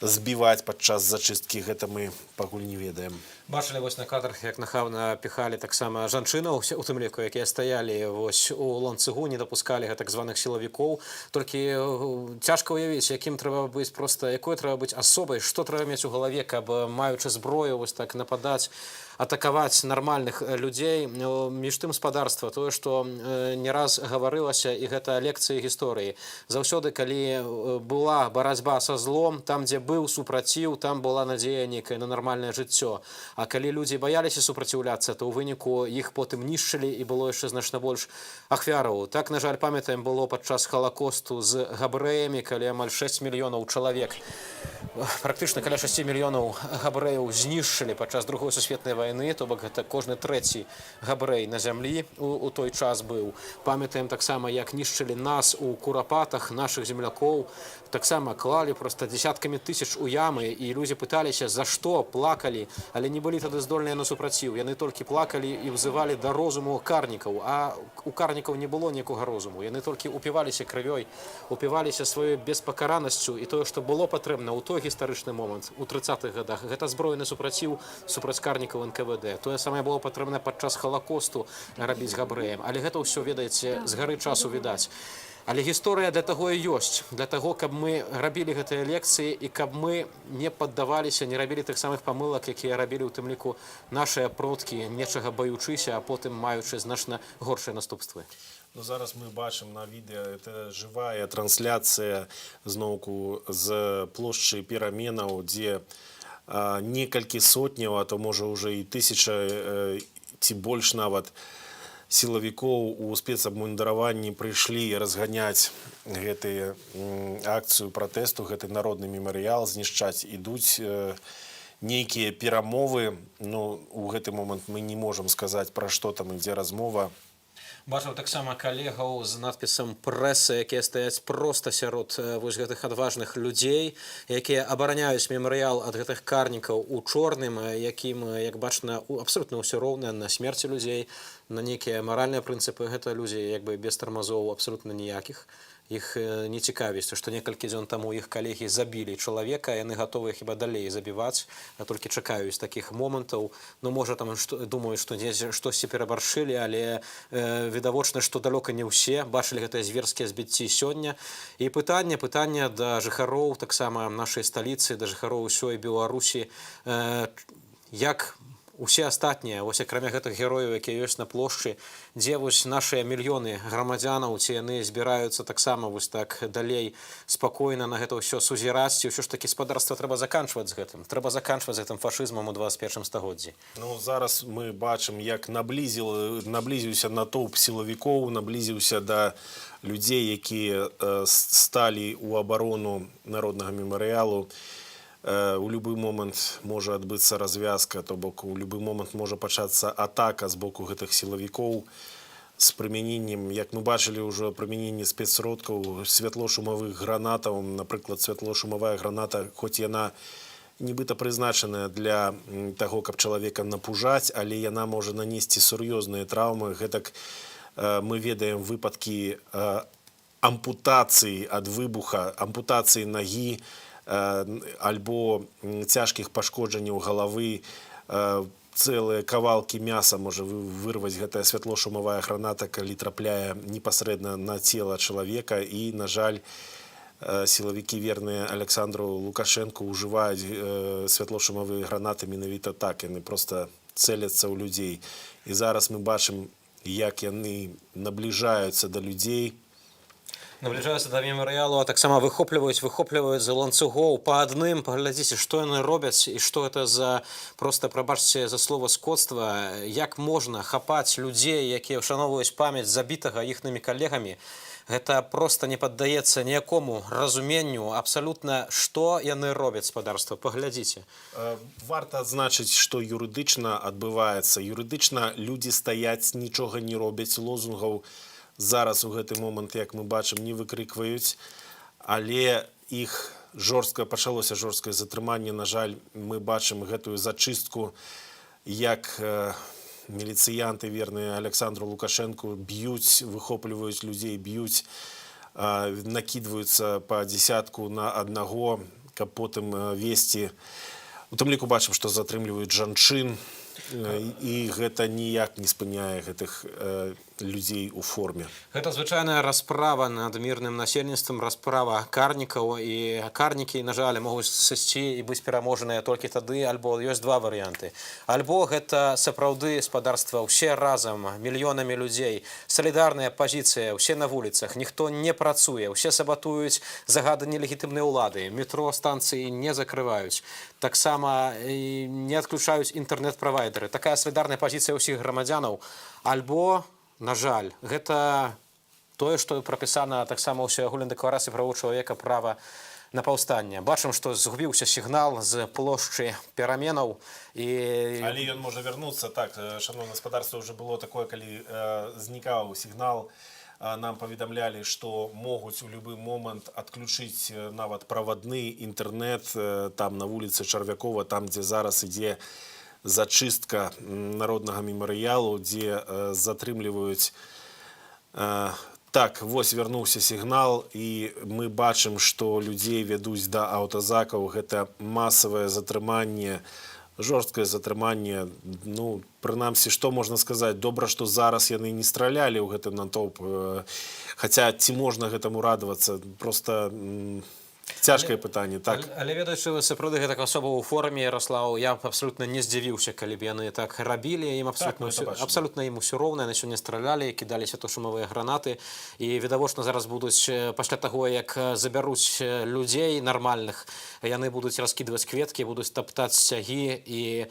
збіваць падчас зачысткі. Гэта мы пакуль не ведаем. Бачылі вось на кадрах, як нахабна піхалі таксама жанчынаў, у тым ліку, якія стаялі вось у ланцыгу, не дапускалі так званых сілавікоў. Толькі цяжка ўявіць, якім трэба быць проста, якой трэба быць асобай, што трэба мець у галаве, каб, маючы зброю, вось так нападаць, атакаваць нармальных людзей. Між тым спадарства, тое, што не раз гаварылася, і гэта лекцыі гісторыі. Заўсёды, калі была барацьба са злом, там, дзе быў супраціў, там была надзея нейкая на нармальнае жыццё. А калі людзі баяліся супраціўляцца, то ў выніку іх потым нішчылі і было яшчэ значна больш ахвяраў. Так, на жаль, памятаем, было падчас Халакосту з габрэямі, калі амаль 6 мільёнаў чалавек, практычна каля 6 мільёнаў габрэяў знішчылі падчас Другой сусветнай вайны, то бок гэта кожны трэці габрэй на зямлі у той час быў. Памятаем таксама, як нішчылі нас у курапатах, нашых землякоў, таксама клалі проста дзесяткамі тысяч у ямы, і людзі пыталіся, за што, плакалі, але не былі тады здольныя на супраціў. Яны толькі плакалі і ўзывалі да розуму карнікаў, а у карнікаў не было ніякага розуму. Яны толькі упіваліся крывёй, упіваліся сваёй беспакаранасцю, і тое, што было патрэбна ў той гістарычны момант, у 30-х гадах, гэта збройны супраціў супраць карнікаў НКВД. Тое самае было патрэбна падчас Халакосту рабіць габрэям. Але гэта ўсё, ведаеце, з гары часу відаць. Але гісторыя для таго і ёсць, для таго, каб мы рабілі гэтыя лекцыі і каб мы не паддаваліся, не рабілі тых самых памылак, якія рабілі ў тым ліку нашыя продкі, нечага баючыся, а потым маючы значна горшыя наступствы. Ну, зараз мы бачым на відэа, это жывая трансляцыя зноўку з плошчы пераменаў, дзе некалькі сотняў, а то можа ўжо і тысяча ці больш нават сілавікоў у спецабмундыраванні прыйшлі разганяць гэтую акцыю пратэсту, гэты народны мемарыял знішчаць. Ідуць нейкія перамовы. Ну, у гэты момант мы не можам сказаць, пра што там ідзе размова. Бачыў таксама калегаў з надпісам «Прэса», якія стаяць проста сярод вось гэтых адважных людзей, якія абараняюць мемарыял ад гэтых карнікаў у чорным, якім, як бачна, абсолютна ўсё роўна на смерці людзей, на нейкія маральныя прынцыпы. Гэта людзі як бы без тармазоў абсолютна ніякіх. Іх не цікавіць, што некалькі дзён таму іх калегі забілі чалавека, яны гатовыя хіба далей забіваць, а толькі чакаюць такіх момантаў. Ну, можа, там думаюць, што штосьці перабаршылі, але відавочна, што далёка не ўсе бачылі гэтыя зверскія збіцці сёння. І пытанне да жыхароў таксама нашай сталіцы, да жыхароў усёй Беларусі, як усе астатнія, вось акрамя гэтых герояў, якія ёсць на плошчы, дзе вось нашыя мільёны грамадзянаў, ці яны збіраюцца таксама вось так далей спакойна на гэта ўсё сузіраць, ці ўсё ж такі спадарства трэба заканчваць з гэтым. Трэба заканчваць з гэтым фашызмам у 21 стагоддзі. Ну, зараз мы бачым, як наблізіўся натоўп сілавікоў, наблізіўся да людзей, якія сталі ў абарону народнага мемарыялу. У любы момант можа адбыцца развязка, то бок у любы момант можа пачацца атака з боку гэтых сілавікоў з прымяненнем, як мы бачылі ўжо, прымяненне спецсродкаў, святлошумавых гранатаў. Напрыклад, святлошумавая граната, хоць яна нібыта прызначаная для таго, каб чалавека напужаць, але яна можа нанесці сур'ёзныя траўмы. Гэтак мы ведаем выпадкі ампутацыі ад выбуха, ампутацыі нагі, альбо цяжкіх пашкоджанняў галавы, цэлыя кавалкі мяса можа вырваць гэтая святлошумавая граната, калі трапляе непасрэдна на цела чалавека. І, на жаль, сілавікі верныя Александру Лукашэнку ўжываюць святлошумавыя гранаты менавіта так, яны проста цэляцца ў людзей. І зараз мы бачым, як яны набліжаюцца да людзей. Набліжаюцца да мемарыялу, а таксама выхопліваюць з ланцугоў па адным. Паглядзіце, што яны робяць і што гэта за, проста прабачце за слова, скотства. Як можна хапаць людзей, якія ўшановваюць памяць забітага іхнымі калегамі. Гэта проста не паддаецца ніякому разуменню абсалютна, што яны робяць, спадарства. Паглядзіце. Варта адзначыць, што юрыдычна адбываецца. Юрыдычна людзі стаяць, нічога не робяць, лозунгаў зараз у гэты момант, як мы бачым, не выкрыкваюць, але іх пачалося жорсткае затрыманне. На жаль, мы бачым гэтую зачыстку, як міліцыянты верныя Александру Лукашэнку б'юць, выхопліваюць людзей, б'юць, накідваюцца па дзесятку на аднаго, каб потым весці. У тым ліку бачым, што затрымліваюць жанчын, і гэта ніяк не спыняе гэтых людзей у форме. Гэта звычайная расправа над мірным насельніцтвам, расправа карнікаў, і карнікі, на жаль, могуць сысці і быць пераможаныя толькі тады, альбо ёсць два варыянты. Альбо гэта сапраўды, спадарства, усе разам, мільёнамі людзей, салідарная пазіцыя, усе на вуліцах, ніхто не працуе, усе сабатуюць загады нелегітымнай улады, метро, станцыі не закрываюць, таксама не адключаюць інтэрнэт-правайдеры. Такая салідарная пазіцыя ўсіх грамадзянаў. Альбо, на жаль, гэта тое, што прапісана таксама ў Усеагульнай дэкларацыі правоў чалавека, права на паўстанне. Бачым, што згубіўся сігнал з плошчы пераменаў. Але ён можа вярнуцца. Так, шановнае гаспадарства, ўжо было такое, калі знікаў сігнал, нам паведамлялі, што могуць у любы момант адключыць нават правадны інтэрнэт там на вуліцы Чарвякова, там, дзе зараз ідзе зачыстка народнага мемарыялу, дзе затрымліваюць. Так, вось вярнуўся сігнал, і мы бачым, што людзей вядуць да аўтазакаў. Гэта масавае затрыманне, жорсткае затрыманне. Ну, прынамсі, што можна сказаць? Добра, што зараз яны не стралялі ў гэты натоўп. Хаця, ці можна гэтаму радавацца? Проста цяжкае пытанне, так? Але ведаючы сапраўды гэтак асоба ў форме, Ярослаў, я абсалютна не здзівіўся, калі б яны так рабілі. Ім абсалютна ім усё роўна, яны сёння стралялі, кідаліся тушымавыя гранаты. І відавочна зараз будуць, пасля таго, як забяруць людзей нармальных, яны будуць раскідваць кветкі, будуць таптаць сцягі і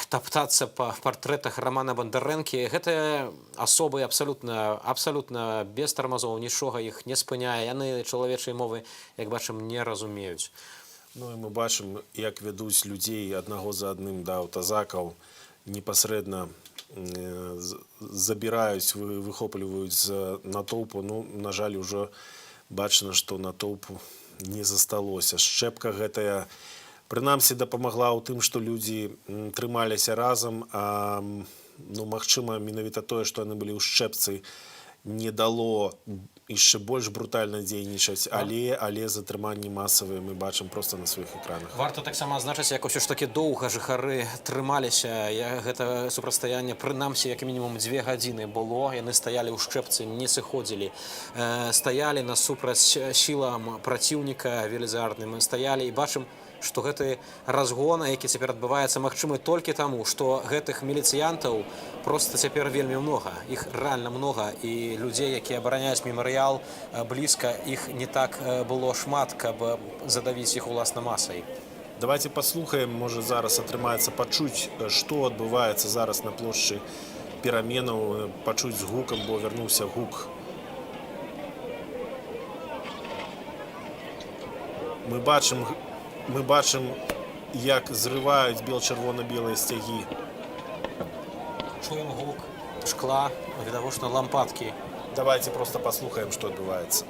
таптацца па партрэтах Рамана Бандарэнкі. Гэтыя асобы абсалютна без тармазоў, нічога іх не спыняе. Яны чалавечай мовы, як бачым, не разумеюць. Ну і мы бачым, як вядуць людзей аднаго за адным да аўтазакаў, непасрэдна забіраюць, выхопліваюць з натоўпу. Ну, на жаль, ужо бачна, што натоўпу не засталося. Шчэпка гэтая прынамсі дапамагла ў тым, што людзі трымаліся разам, а, ну, магчыма, менавіта тое, што яны былі ў шчэпцы, не дало яшчэ больш брутальна дзейнічаць, але затрыманні масавыя мы бачым проста на сваіх экранах. Варта таксама адзначыць, як усё ж такі доўга жыхары трымаліся. Гэта супрацьстаянне прынамсі як мінімум 2 гадзіны было. Яны стаялі ў шчэпцы, не сыходзілі. Стаялі насупраць сілам праціўніка велізарным. Стаялі і бачым, што гэты разгон, які цяпер адбываецца, магчымы толькі таму, што гэтых міліцыянтаў проста цяпер вельмі многа. Іх рэальна многа, і людзей, якія абараняюць мемарыял блізка, іх не так было шмат, каб задавіць іх уласна масай. Давайте паслухаем, можа зараз атрымаецца пачуць, што адбываецца зараз на плошчы пераменаў, пачуць з гукам, бо вярнуўся гук. Мы бачым, як зрываюць бел-чырвона-белыя сцягі. Чуем гук шкла, відавочна лампадкі. Давайте просто паслухаем, што адбываецца.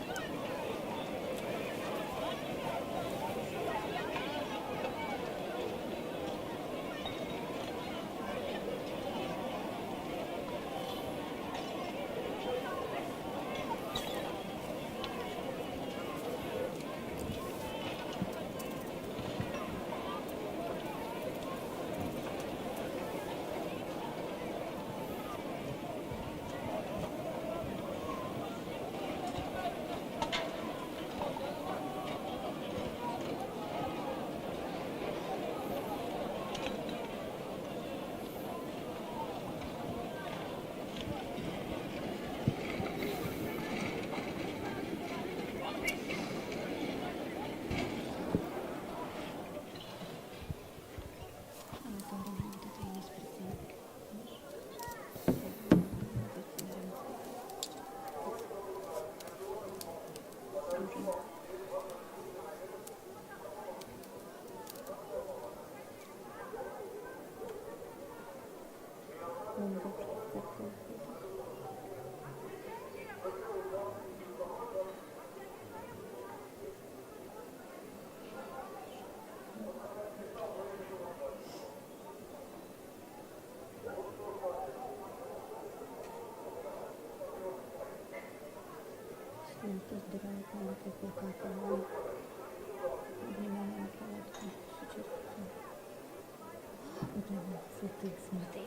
Цветы, смотри,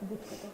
будка такая.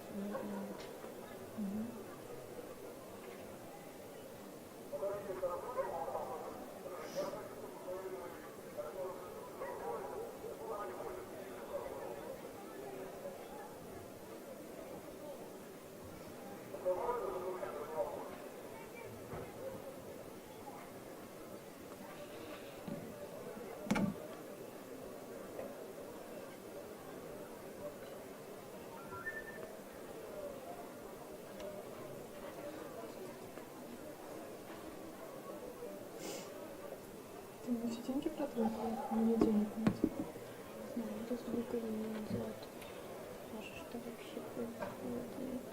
Ты все деньги потратила? Мне денег нет. Знаю, это звук или не идет. Может, что вообще происходит?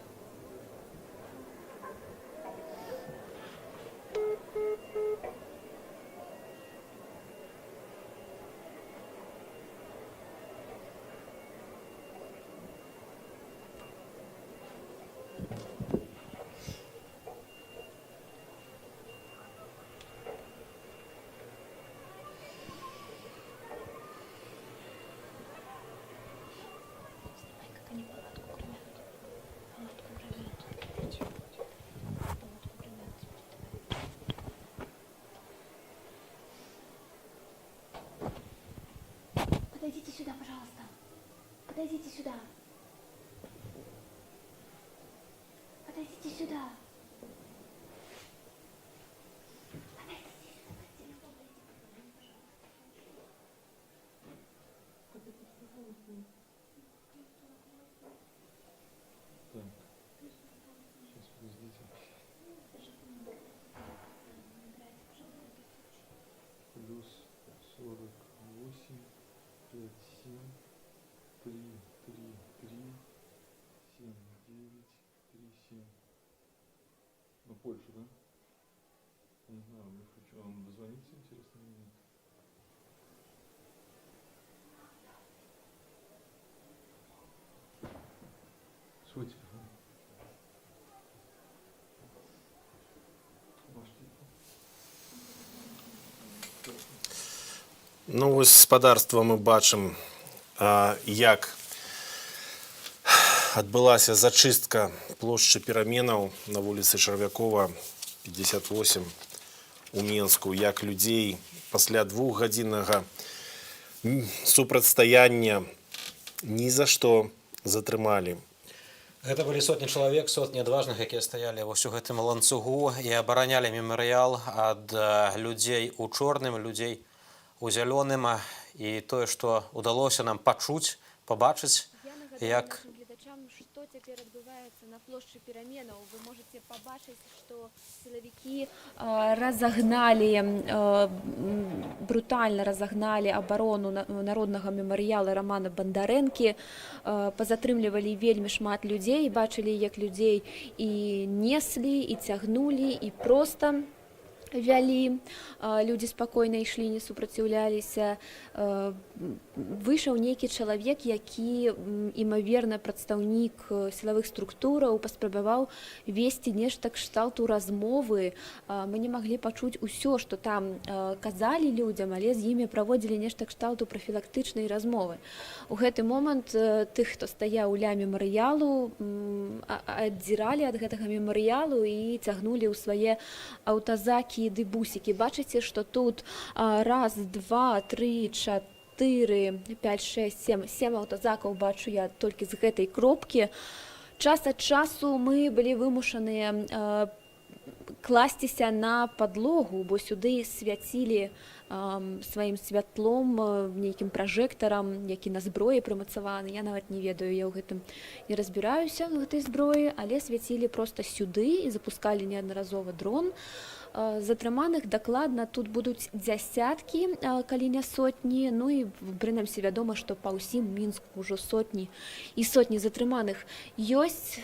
Подойдите сюда, пожалуйста. Подойдите сюда. Подойдите сюда. Так, сейчас подождите. Плюс 48, 5, 7, 3, 3, 3, 7, 9, 3, 7. На Польшу, да? Не знаю, я хочу вам дозвониться, интересно или нет. Свой телефон. Ваш телефон. Ну, ось спадарства мы бачым, як адбылася зачыстка плошчы пераменаў на вуліцы Чарвякова, 58 у Менску, як людзей пасля двухгадзіннага супрацьстаяння ні за што затрымалі. Гэта былі сотні чалавек, сотні адважных, якія стаялі вось у гэтым ланцугу і абаранялі мемарыял ад людзей у чорным, людзей у зялёным, і тое, што ўдалося нам пачуць, пабачыць, як что теперь отбывается на площади переменов. Вы можете побачить, что силовики брутально разогнали оборону народного меморіяла Романа Бондаренки, позатрымлівалі вельмі шмат людзей, бачылі, як людзей і неслі, і цягнулі, і просто вялі, людзі спакойна ішлі, не супраціўляліся. Выйшаў нейкі чалавек, які, імаверна, прадстаўнік сілавых структураў, паспрабаваў весці нешта кшталту размовы. Мы не маглі пачуць усё, што там казалі людзям, але з імі праводзілі нешта кшталту прафілактычнай размовы. У гэты момант тых, хто стаяў ля мемарыялу, аддзіралі ад гэтага мемарыялу і цягнулі ў свае аўтазакі ды бусікі. Бачыце, што тут раз, два, тры, 4, 5, 6, 7 аўтазакаў бачу я толькі з гэтай кропкі. Час ад часу мы былі вымушаныя класціся на падлогу, бо сюды свяцілі сваім святлом, нейкім пражэктарам, які на зброі прымацаваны. Я нават не ведаю, я ў гэтым не разбіраюся, ў гэтай зброі, але свяцілі проста сюды і запускалі неаднаразова дрон. затрыманых дакладна тут будуць дзясяткі, калі не сотні. Ну і прынамсі вядома, што па ўсім Мінску ўжо сотні і сотні затрыманых ёсць.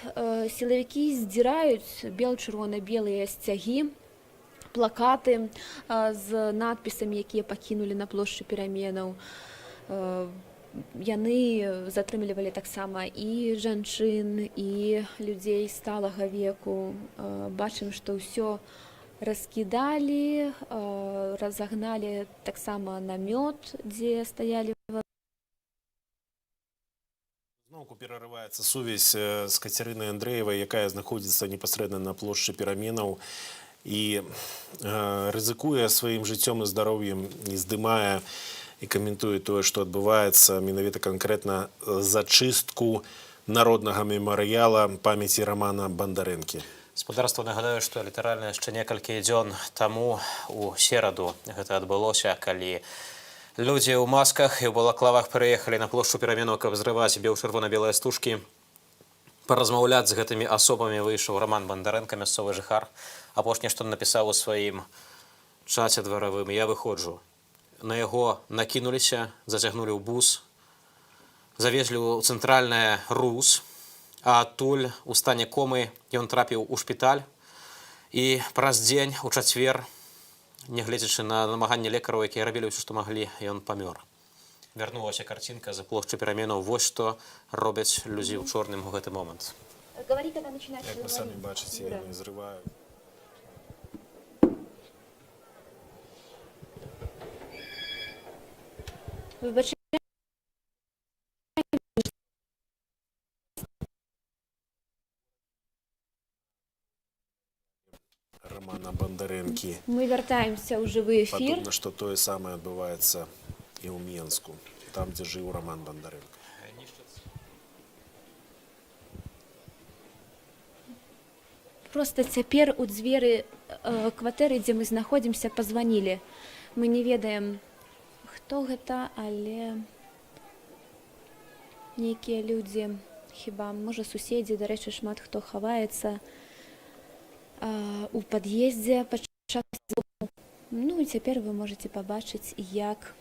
Сілавікі здзіраюць чырвона-белыя сцягі, плакаты з надпісамі, якія пакінулі на плошчы пераменаў. Яны затрымлівалі таксама і жанчын, і людзей сталага веку. Бачым, што ўсё раскідалі, разагналі таксама намёт, дзе стаялі. Зноўку перарываецца сувязь з Кацярынай Андрэевай, якая знаходзіцца непасрэдна на плошчы пераменаў і рызыкуе сваім жыццём і здароўем, і здымае і каментуе тое, што адбываецца, менавіта канкрэтна зачыстку народнага мемарыяла памяці Рамана Бандарэнкі. Спадарства нагадаю, што літаральна яшчэ некалькі дзён таму у сераду гэта адбылося, калі людзі ў масках і ў балаклавах прыехалі на плошчу пераменаў, каб зрываць чырвона-белыя стужкі. Паразмаўляць з гэтымі асобамі выйшаў Раман Бандарэнка, мясцовы жыхар. Апошняе, што напісаў у сваім чаце дваравым: «Я выходжу». На яго накінуліся, зацягнулі ў бус, завезлі ў цэнтральнае РУС, а адтуль у стане комы ён трапіў у шпіталь. І праз дзень, у чацвер, нягледзячы на намаганні лекараў, якія рабілі ўсё, што маглі, ён памёр. Вярнулася карцінка за плошчы пераменаў. Вось што робяць людзі ў чорным у гэты момант. Як вы самі бачыце, яны зрываюць. Рамана Бандарэнкі. Мы вяртаемся ў жывы эфір. Падобна, што тое самае адбываецца і ў Менску, там, дзе жыў Раман Бандарэнка. Проста цяпер у дзверы кватэры, дзе мы знаходзімся, пазванілі. Мы не ведаем, хто гэта, але нейкія людзі, хіба, можа, суседзі, дарэчы, шмат хто хаваецца у пад'ездзе падчас звуку. Ну і цяпер вы можаце пабачыць, як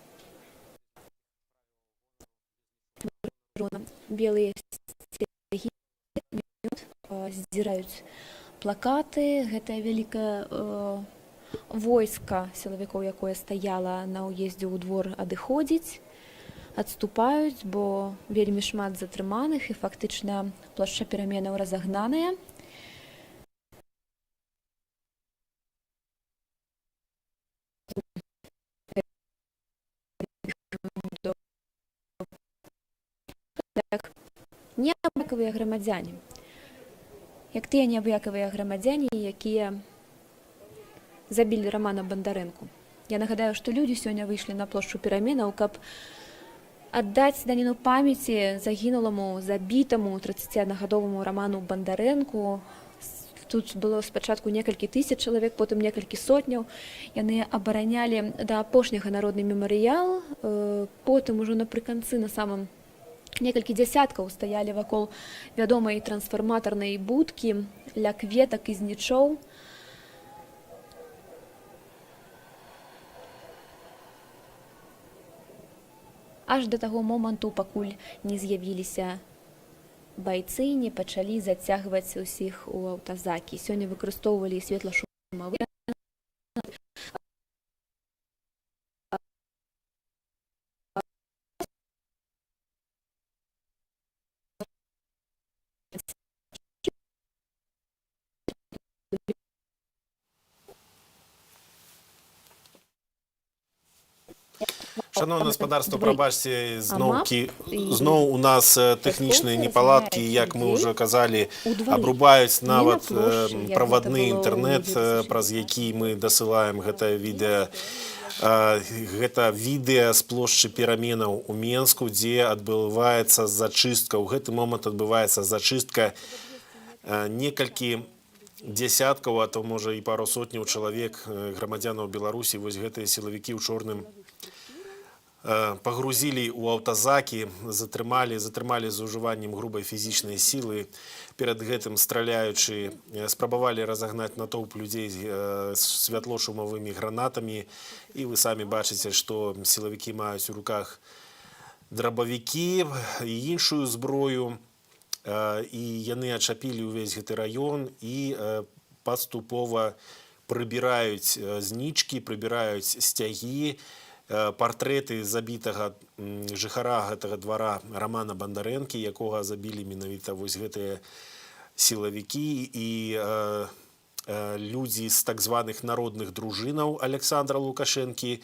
белыя сцягі здзіраюць плакаты. Гэтае вялікае войска сілавікоў, якое стаяла на ўездзе ў двор, адыходзіць, адступаюць, бо вельмі шмат затрыманых і фактычна плошча пераменаў разагнаная. Неабыякавыя грамадзяне. Як тыя неабыякавыя грамадзяне, якія забілі Рамана Бандарэнку. Я нагадаю, што людзі сёння выйшлі на плошчу пераменаў, каб аддаць даніну памяці загінуламу, забітаму 31-гадоваму Раману Бандарэнку. Тут было спачатку некалькі тысяч чалавек, потым некалькі сотняў. Яны абаранялі да апошняга народны мемарыял, потым ужо напрыканцы на самым некалькі дзясяткаў стаялі вакол вядомай трансфарматарнай будкі ля кветак і знічоў. Аж да таго моманту, пакуль не з'явіліся байцы, не пачалі зацягваць усіх у аўтазакі. Сёння выкарыстоўвалі светла-шумавыя Шановне господарство, прабачце, зноў у нас тэхнічныя непаладкі, як мы ўжо казалі, абрубаюць нават правадны інтэрнэт, праз які мы дасылаем гэта відэа. Гэта відэа з плошчы пераменаў у Менску, дзе адбываецца зачыстка. У гэты момант адбываецца зачыстка некалькі дзясяткаў, а то можа і пару сотняў чалавек, грамадзянаў Беларусі. Вось гэтыя сілавікі ў чорным пагрузілі ў аўтазакі, затрымалі з ужываннем грубай фізічнай сілы. Перад гэтым страляючы, спрабавалі разагнаць натоўп людзей святлошумавымі гранатамі. І вы самі бачыце, што сілавікі маюць у руках драбавікі і іншую зброю. І яны ачапілі ўвесь гэты раён і паступова прыбіраюць знічкі, прыбіраюць сцягі, партрэты забітага жыхара гэтага двара Рамана Бандарэнкі, якога забілі менавіта вось гэтыя сілавікі і людзі з так званых народных дружынаў Александра Лукашэнкі,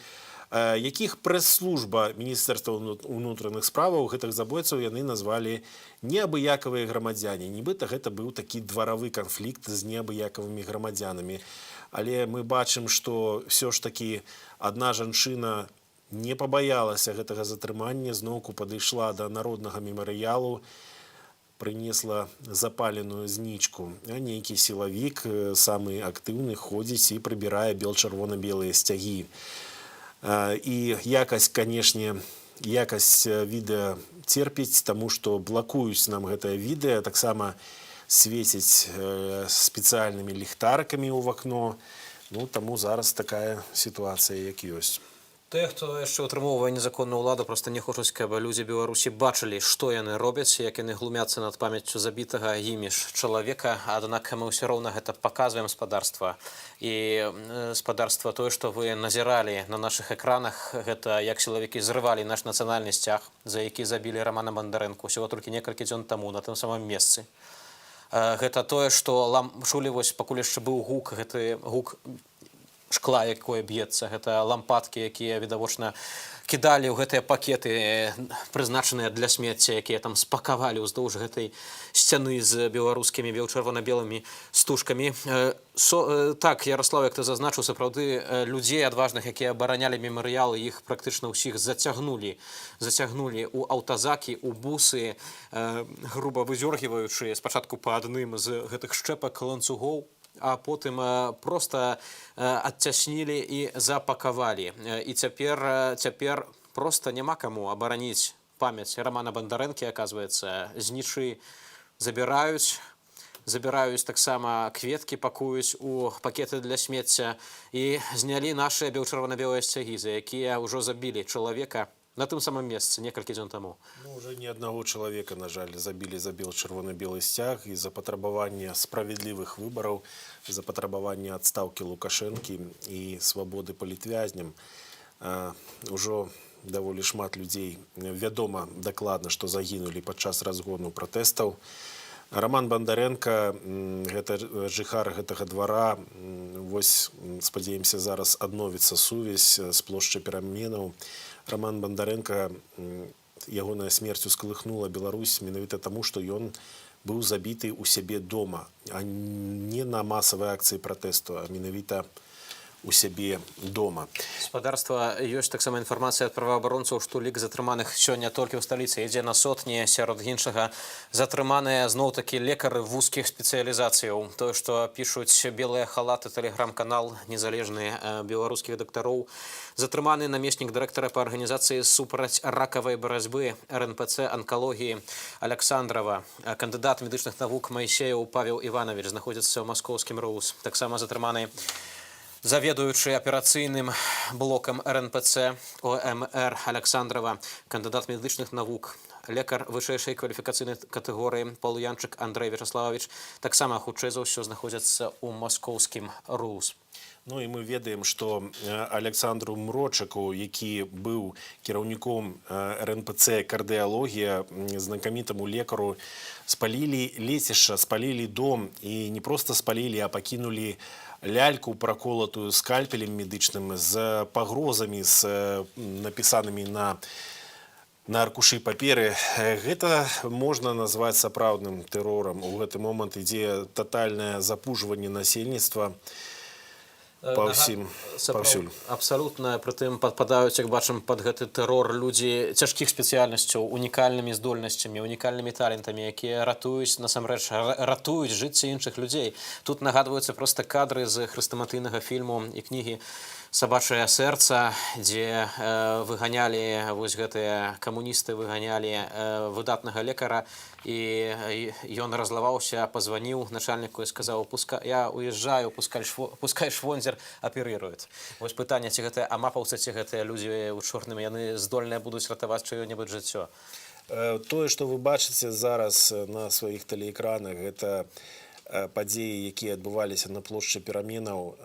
якіх прэс-служба Міністэрства ўнутраных справаў гэтых забойцаў яны назвалі неабыякавыя грамадзяне. Нібыта гэта быў такі дваравы канфлікт з неабыякавымі грамадзянамі. Але мы бачым, што ўсё ж такі адна жанчына не пабаялася гэтага затрымання, зноўку падышла да народнага мемарыялу, прынесла запаленую знічку. А нейкі сілавік, самы актыўны, ходзіць і прыбірае бел-чырвона-белыя сцягі. І якасць, канешне, якасць відэа церпіць, таму што блакуюць нам гэтае відэа, таксама свеціць спецыяльнымі ліхтарыкамі ў вакно. Ну, таму зараз такая сітуацыя, як ёсць. Тыя, хто яшчэ ўтрымоўвае незаконную ўладу, проста не хочуць, каб людзі Беларусі бачылі, што яны робяць, як яны глумяцца над памяццю забітага імі ж чалавека. Аднак мы ўсё роўна гэта паказваем спадарства. І спадарства тое, што вы назіралі на нашых экранах, гэта як сілавікі зрывалі наш нацыянальны сцяг, за які забілі Рамана Бандарэнку усяго толькі некалькі дзён таму на тым самым месцы. Гэта тое, што чулі, вось пакуль яшчэ быў гук, гэты гук шкла, якое б'ецца, гэта лампадкі, якія відавочна кідалі ў гэтыя пакеты, прызначаныя для смецця, якія там спакавалі ўздоўж гэтай сцяны з беларускімі бел-чырвона-белымі стужкамі. Так, Ярослав, як ты зазначыў, сапраўды людзей адважных, якія абаранялі мемарыялы, іх практычна ўсіх зацягнулі ў аўтазакі, у бусы, груба выдзёргіваючы спачатку па адным з гэтых шчэпак ланцугоў, а потым проста адцяснілі і запакавалі. І цяпер проста няма каму абараніць памяць Рамана Бандарэнкі, аказваецца, знічы забіраюць таксама кветкі, пакуюць у пакеты для смецця і знялі нашыя бел-чырвона-белыя сцягі, за якія ўжо забілі чалавека на тым самым месцы некалькі дзён таму. Ну, уже ні аднаго чалавека, на жаль, забілі за бел-чырвона-белы сцяг і за патрабаванне справядлівых выбараў, за патрабаванне адстаўкі Лукашэнкі і свабоды палітвязням. Ужо даволі шмат людзей вядома дакладна, што загінулі падчас разгону пратэстаў. Раман Бандарэнка, гэта жыхар гэтага двара, вось, спадзяемся, зараз адновіцца сувязь з плошчы Пераменаў. Раман Бандарэнка, ягоная смерць ускалыхнула Беларусь менавіта таму, што ён быў забіты ў сябе дома, а не на масавай акцыі пратэсту, а менавіта у сябе дома. Спадарства, ёсць таксама інфармацыя ад праваабаронцаў, што лік затрыманых сёння толькі ў сталіцы ідзе на сотні, сярод іншага затрыманыя зноў-такі лекары вузкіх спецыялізацыяў. Тое, што пішуць белыя халаты, тэлеграм-канал незалежныя беларускіх дактароў. Затрыманы намеснік дырэктара па арганізацыі супраць ракавай барацьбы РНПЦ анкалогіі Александрова. Кандыдат медычных навук Майсеяў Павел Іванович знаходзіцца ў маскоўскім РУС. Таксама затрыманы заведуючы аперацыйным блокам РНПЦ ОМР Александрова, кандыдат медычных навук, лекар вышэйшай кваліфікацыйнай катэгорыі Полуянчык Андрэй Вячеславович, таксама хутчэй за ўсё знаходзяцца ў маскоўскім РУС. Ну і мы ведаем, што Александру Мрочаку, які быў кіраўніком РНПЦ «Кардыалогія», знакамітаму лекару, спалілі лецішча, спалілі дом, і не проста спалілі, а пакінулі ляльку, праколатую скальпелем медычным, з пагрозамі, з напісанымі на аркушы паперы. Гэта можна назваць сапраўдным тэрорам. У гэты момант ідзе татальнае запужванне насельніцтва. паўсюль. Абсалютна, прытым падпадаюць, як бачым, пад гэты тэрор людзі цяжкіх спецыяльнасцяў, унікальнымі здольнасцямі, унікальнымі талентамі, якія ратуюць, насамрэч, ратуюць жыцці іншых людзей. Тут нагадваюцца проста кадры з хрэстаматыйнага фільму і кнігі «Сабачае сэрца», дзе выганялі, вось гэтыя камуністы выганялі выдатнага лекара, і ён разлаваўся, пазваніў начальніку і сказаў: «Я уязджаю, пускай швондзер аперыруюць». Вось пытанне, ці гэтыя амапаўцы, ці гэтыя людзі ў чорным, яны здольныя будуць ратаваць чыё-небудзь жыццё? Тое, што вы бачыце зараз на сваіх тэлеэкранах, гэта падзеі, якія адбываліся на плошчы пераменаў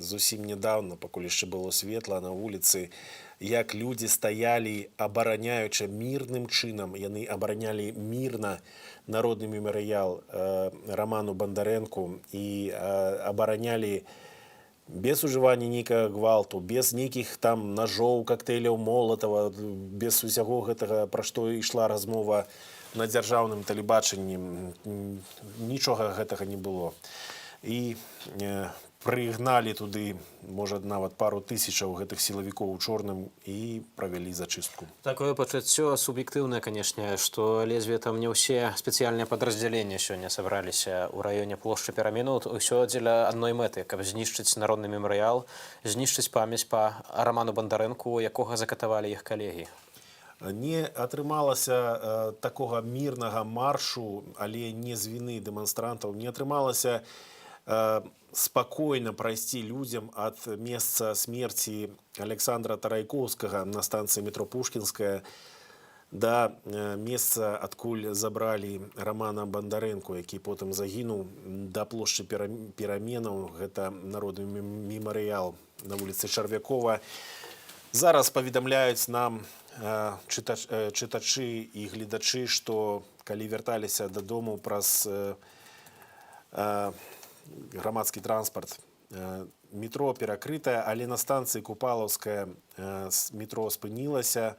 зусім нядаўна, пакуль яшчэ было светла на вуліцы, як людзі стаялі, абараняючы мірным чынам, яны абаранялі мірна народны мемарыял Раману Бандарэнку і абаранялі без ужывання нейкага гвалту, без нейкіх там ножоў, коктейляў Молотава, без усяго гэтага, пра што ішла размова на дзяржаўным тэлебачанні. Нічога гэтага не было. І прыгналі туды, можа, нават пару тысячаў гэтых сілавікоў у чорным і правялі зачыстку. Такое пачуццё суб'ектыўнае, канешне, што лезве там не ўсе спецыяльныя падраздзяленні сёння сабраліся ў раёне плошчы пераменаў. Усё дзеля адной мэты, каб знішчыць народны мемарыял, знішчыць памяць па Раману Бандарэнку, якога закатавалі іх калегі. Не атрымалася такога мірнага маршу, але не з віны дэманстрантаў, не атрымалася спакойна прайсці людзям ад месца смерці Александра Тарайкоўскага на станцыі метро Пушкінская да месца, адкуль забралі Рамана Бандарэнку, які потым загінуў, да плошчы пераменаў, гэта народны мемарыял на вуліцы Чарвякова. Зараз паведамляюць нам чытачы і гледачы, што калі вярталіся дадому праз грамадскі транспарт, метро перакрытае, але на станцыі Купалаўская метро спынілася.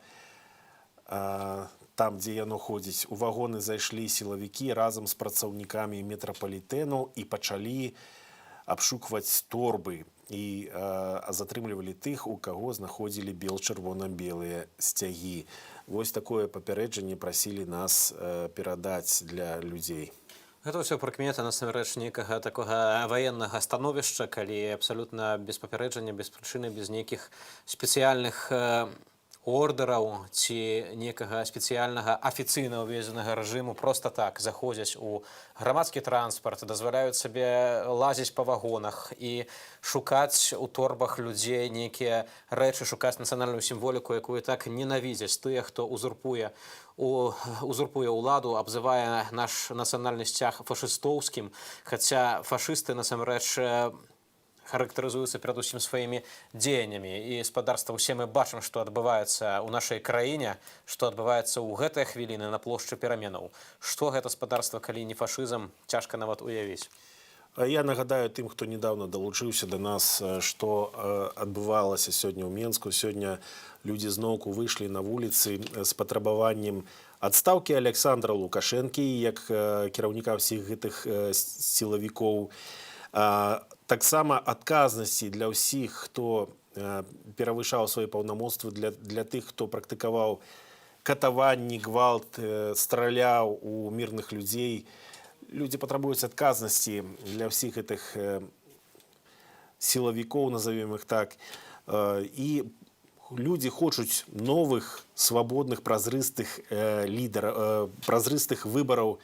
Там, дзе яно ходзіць, у вагоны зайшлі сілавікі разам з працаўнікамі метрапалітэну і пачалі абшукваць торбы і затрымлівалі тых, у каго знаходзілі бел-чырвона-белыя сцягі. Вось такое папярэджанне прасілі нас перадаць для людзей. Гэта ўсё прыкмета, насамрэч, нейкага такога ваеннага становішча, калі абсалютна без папярэджання, без прычыны, без нейкіх спецыяльных ордераў ці некага спецыяльнага афіцыйна ўведзенага рэжыму проста так заходзяць у грамадскі транспарт, дазваляюць сабе лазіць па вагонах і шукаць у торбах людзей нейкія рэчы, шукаць нацыянальную сімволіку, якую так ненавідзяць тыя, хто узурпуе ўладу, абзывае наш нацыянальны сцяг фашыстоўскім, хаця фашысты насамрэч характарызуюцца перадусім сваімі дзеяннямі. І спадарства, усе мы бачым, што адбываецца ў нашай краіне, што адбываецца ў гэтыя хвіліны на плошчы пераменаў. Што гэта спадарства, калі не фашызм, цяжка нават уявіць. Я нагадаю тым, хто недавно далучыўся да нас, што адбывалася сёння ў Менску. Сёння людзі зноўку выйшлі на вуліцы з патрабаваннем адстаўкі Александра Лукашэнкі як кіраўніка ўсіх гэтых сілавікоў. Таксама адказнасці для ўсіх, хто перавышаў свае паўнамоцтвы, для тых, хто практыкаваў катаванні, гвалт, страляў у мірных людзей. Людзі патрабуюць адказнасці для ўсіх гэтых сілавікоў, назовем іх так. І людзі хочуць новых, свабодных, празрыстых лідараў, празрыстых выбараў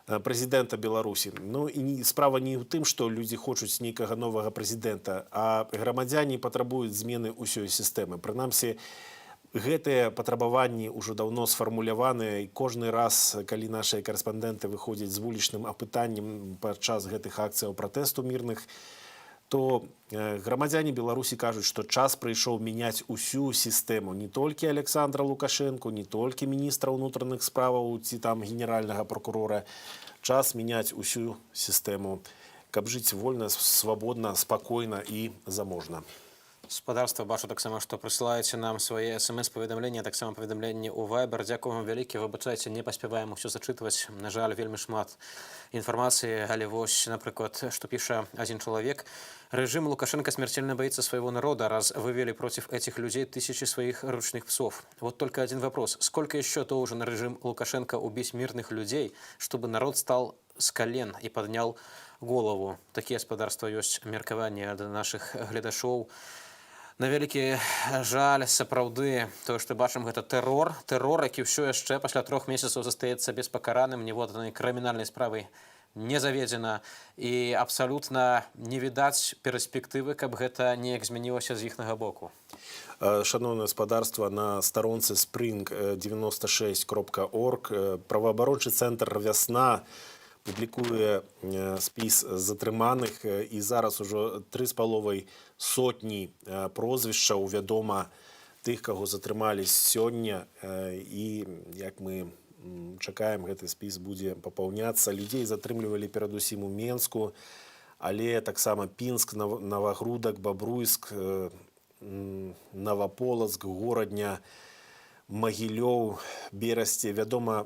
прэзідэнта Беларусі. Ну і справа не ў тым, што людзі хочуць нейкага новага прэзідэнта, а грамадзяне патрабуюць змены ўсёй сістэмы. Прынамсі, гэтыя патрабаванні ўжо даўно сфармуляваныя, і кожны раз, калі нашыя карэспандэнты выходзяць з вулічным апытаннем падчас гэтых акцыяў пратэсту мірных, то грамадзяне Беларусі кажуць, што час прыйшоў мяняць усю сістэму, не толькі Александра Лукашэнку, не толькі міністра ўнутраных справаў ці там генеральнага прокурора. Час мяняць усю сістэму, каб жыць вольна, свабодна, спакойна і заможна. Спадарства бачу таксама, што прысылаеце нам свае смс-паведамленні, таксама паведамленні ў Viber. Дзякую вам вялікі, выбачайце, не паспяваем усё зачытваць. На жаль, вельмі шмат інфармацыі, але вось, напрыклад, што піша адзін чалавек. Режим Лукашенко смертельно боится своего народа, раз вывели против этих людей тысячи своих ручных псов. Вот только один вопрос. Сколько еще должен режим Лукашенко убить мирных людей, чтобы народ стал с колен и поднял голову? Такие господарства есть меркаванне ад наших гледашоў. На вялікі жаль, сапраўды, тое, што бачым, гэта тэрор, які ўсё яшчэ пасля 3 месяцаў застаецца беспакараным, ніводнай крымінальнай справай не заведзена, і абсалютна не відаць перспектывы, каб гэта неяк змянілася з іхнага боку. Шановне господарство, на сторонце spring96.org праваабарончы цэнтр «Вясна» публікуе спіс затрыманых, і зараз ужо 3,5 сотні прозвішчаў вядома тых, каго затрымалі сёння, і як мы чакаем, гэты спіс будзе папаўняцца. Людзей затрымлівалі перадусім у Менску, але таксама Пінск, Навагрудак, Бабруйск, Наваполацк, Горадня, Магілёў, Берасце. Вядома,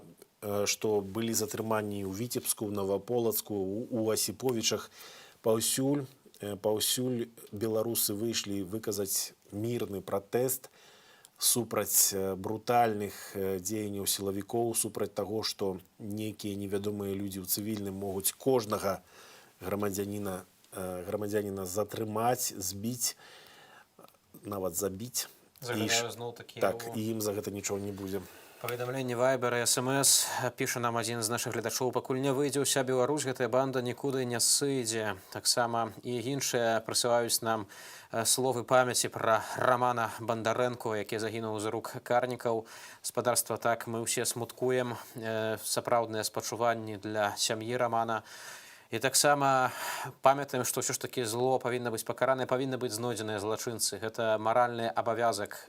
што былі затрыманні ў Віцебску, ў Наваполацку, у Асіповічах. Паўсюль беларусы выйшлі выказаць мірны пратэст супраць брутальных дзеянняў сілавікоў, супраць таго, што нейкія невядомыя людзі ў цывільным могуць кожнага грамадзяніна затрымаць, збіць, нават забіць. Так, і ім за гэта нічого не будзе. Паведамленне Viber і SMS піша нам адзін з нашых гледачоў. Пакуль не выйдзе ўся Беларусь, гэтая банда нікуды не сыдзе. Таксама і іншыя прысылаюць нам словы памяці пра Рамана Бандарэнку, які загінуў з рук карнікаў. Спадарства, так, мы ўсе смуткуем, сапраўдныя спачуванні для сям'і Рамана. І таксама памятаем, што ўсё ж такі зло павінна быць пакарана, павінны быць знойдзеныя злачынцы. Гэта маральны абавязак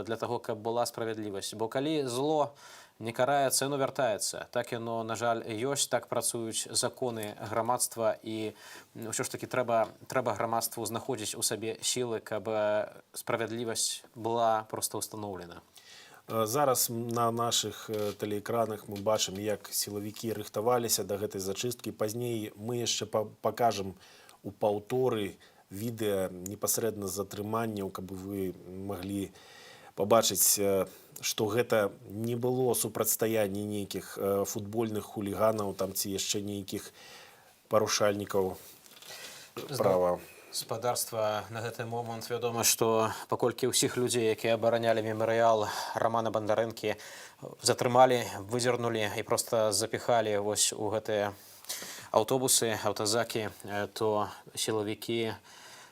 для таго, каб была справядлівасць. Бо калі зло не караецца, яно вяртаецца. Так яно, на жаль, ёсць, так працуюць законы грамадства, і ўсё ж такі трэба грамадству знаходзіць у сабе сілы, каб справядлівасць была проста ўстаноўлена. Зараз на наших телеэкранах мы бачым, як сілавікі рыхтаваліся да гэтай зачысткі. Пазней мы яшчэ пакажам у паўторы відэа непасрэдна затрыманняў, каб вы маглі пабачыць, што гэта не было супрацьстаяння нейкіх футбольных хуліганаў там ці яшчэ нейкіх парушальнікаў права. Спадарства, на гэты момант вядома, што паколькі ўсіх людзей, якія абаранялі мемарыял Рамана Бандарэнкі, затрымалі, выдзернулі і проста запіхалі вось у гэтыя аўтобусы, аўтазакі, то сілавікі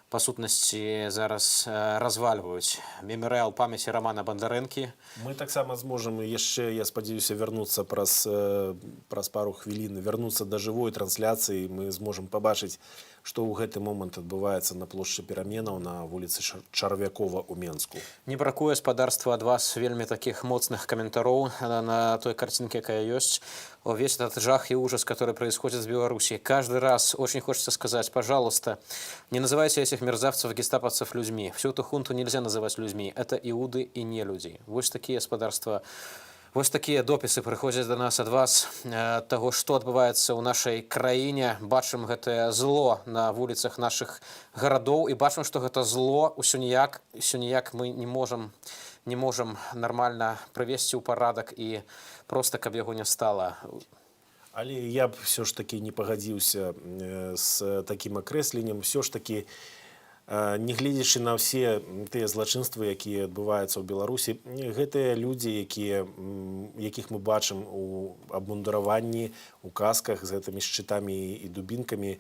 па сутнасці зараз развальваюць мемарыял памяці Рамана Бандарэнкі. Мы таксама зможам яшчэ, я спадзяюся, вярнуцца праз пару хвілін, вярнуцца да жывой трансляцыі. Мы зможам пабачыць, што ў гэты момант адбываецца на плошчы Пераменаў на вуліцы Чарвякова ў Менску. Не бракуе, спадарства, ад вас вельмі такіх моцных каментароў на той картинке, якая ёсць. Весь этот жах и ужас, который происходит в Беларуси. Каждый раз очень хочется сказать, пожалуйста, не называйте этих мерзавцев, гестаповцев людьми. Всю эту хунту нельзя называть людьми. Это иуды и не люди. Вот такие господарства. Вось такія допісы прыходзяць да нас ад вас, таго, што адбываецца ў нашай краіне. Бачым гэтае зло на вуліцах нашых гарадоў і бачым, што гэта зло ўсё ніяк мы не можам нармальна прывесці ў парадак і проста, каб яго не стала. Але я б все ж таки не пагадзіўся з такім акрэсленнем. Все ж таки, не гледзячы на ўсе тыя злачынствы, якія адбываюцца ў Беларусі, гэтыя людзі, якіх мы бачым у абмундыраванні, у касках з гэтымі шчытамі і дубінкамі,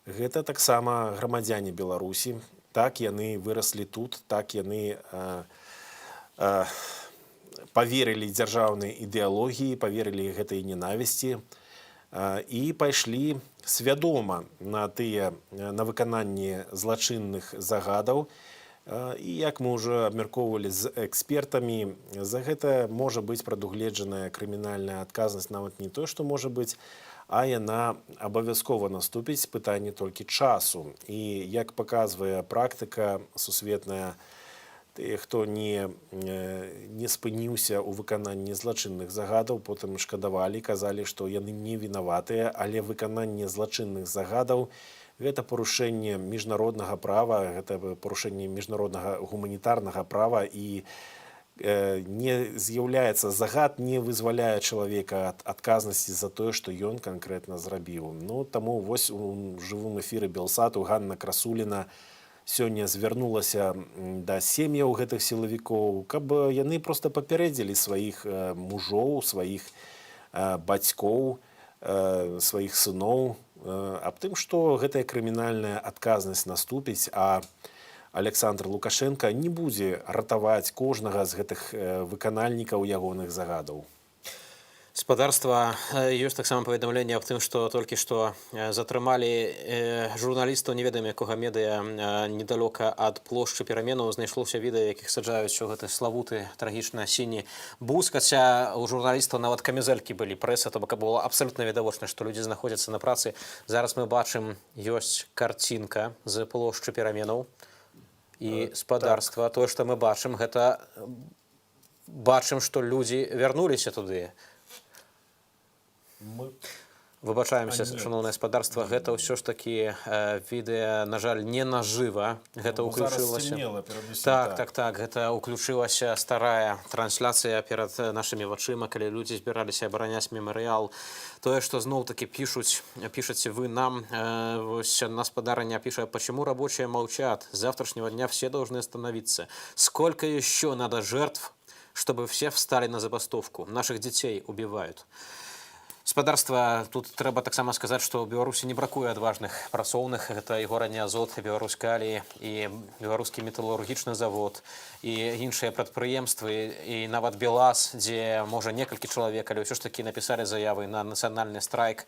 гэта таксама грамадзяне Беларусі. Так яны выраслі тут, так яны паверылі дзяржаўнай ідэалогіі, паверылі гэтай ненавісці і пайшлі свядома на выкананне злачынных загадаў, І як мы ўжо абмяркоўвалі з экспертамі, за гэта можа быць прадугледжаная крымінальная адказнасць нават не тое, што можа быць, а яна абавязкова наступіць, пытанне толькі часу. І як паказвае практыка сусветная, тыя, хто не спыніўся ў выкананні злачынных загадаў, потым шкадавалі, казалі, што яны не вінаватыя, але выкананне злачынных загадаў гэта парушэнне міжнароднага права, гэта парушэнне міжнароднага гуманітарнага права, і не з'яўляецца загад, не вызваляе чалавека ад адказнасці за тое, што ён канкрэтна зрабіў. Ну, таму вось у жывым эфіры Белсату Ганна Красуліна сёння звярнулася да сем'яў гэтых сілавікоў, каб яны проста папярэдзілі сваіх мужоў, сваіх бацькоў, сваіх сыноў аб тым, што гэтая крымінальная адказнасць наступіць, а Александр Лукашенко не будзе ратаваць кожнага з гэтых выканальнікаў ягоных загадаў. Спадарства, ёсць таксама паведамленне аб тым, што толькі што затрымалі журналістаў, не ведаем якога медыя, недалёка ад плошчы Пераменаў. Знайшлося відэа, якіх саджаюць у гэты славуты трагічна сіні бус, хаця у журналістаў нават камізэлькі былі, прэса, то бок было абсалютна відавочна, што людзі знаходзяцца на працы. Зараз мы бачым, ёсць карцінка з плошчы Пераменаў. І спадарства, тое, што мы бачым, гэта бачым, што людзі вярнуліся туды. Выбачаемся, шановнае спадарства, гэта ўсё ж такі відэа, на жаль, не нажыва. Гэта ўключылася. Так, гэта ўключылася старая трансляцыя перад нашымі вачыма, калі людзі збіраліся абараняць мемарыял. Тое, што зноў-такі пішаце вы нам, вось одна спадарня піша: «Почему рабочие молчат? С завтрашнего дня все должны остановиться. Сколько еще надо жертв, чтобы все встали на забастовку? Наших детей убивают». Спадарства, тут трэба таксама сказаць, што ў Беларусі не бракуе адважных працоўных. Гэта і горання Азот, і Беларускалі, і беларускі металургічны завод, і іншыя прадпрыемствы, і нават БелАЗ, дзе можа некалькі чалавек, але ўсё ж такі напісалі заявы на нацыянальны страйк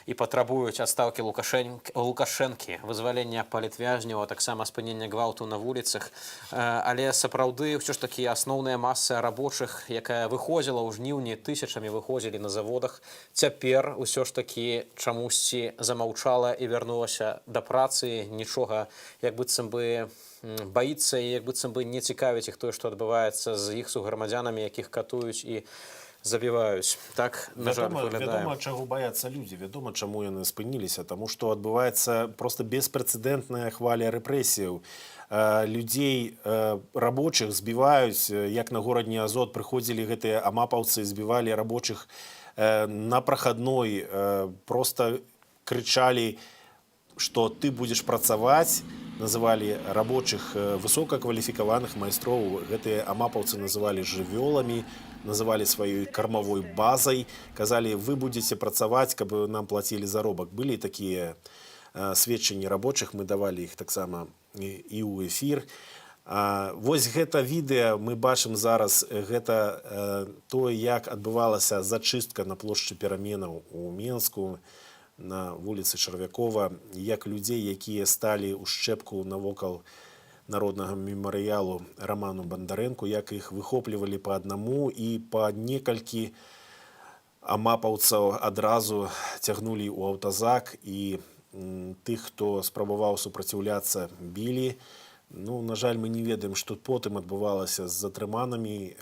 і патрабуюць адстаўкі Лукашэнкі, вызвалення палітвязняў, а таксама спынення гвалту на вуліцах. Але сапраўды ўсё ж такі асноўная маса рабочых, якая выходзіла ў жніўні, тысячамі выходзілі на заводах, цяпер усё ж такі чамусьці замаўчала і вярнулася да працы, нічога як быццам бы баіцца і як быццам бы не цікавіць іх тое, што адбываецца з іх суграмадзянамі, якіх катуюць і забіваюць. Так, на жаль, выглядае. Вядома, чаго баяцца людзі, вядома, чаму яны спыніліся, таму што адбываецца проста беспрэцэдэнтная хваля рэпрэсіяў. Людзей, рабочых збіваюць, як на горадні Азот прыходзілі гэтыя амапаўцы, збівалі рабочых на прахадной, просто крычалі, што ты будзеш працаваць, называлі рабочых высокакваліфікаваных майстроў, гэтыя амапаўцы называлі жывёламі, называлі сваёй кармавой базай, казалі, вы будзеце працаваць, каб нам плацілі заробак. Былі такія сведчанні рабочых, мы давалі іх таксама і ў эфір. Вось гэта відэа мы бачым зараз, гэта тое, як адбывалася зачыстка на плошчы Пераменаў у Менску, на вуліцы Чарвякова, як людзей, якія сталі ў шчэпку навокал народнага мемарыялу Раману Бандарэнку, як іх выхоплівалі па аднаму і па некалькі амапаўцаў адразу цягнулі ў аўтазак, і тых, хто спрабаваў супраціўляцца, білі. Ну, на жаль, мы не ведаем, што потым адбывалася з затрыманымі,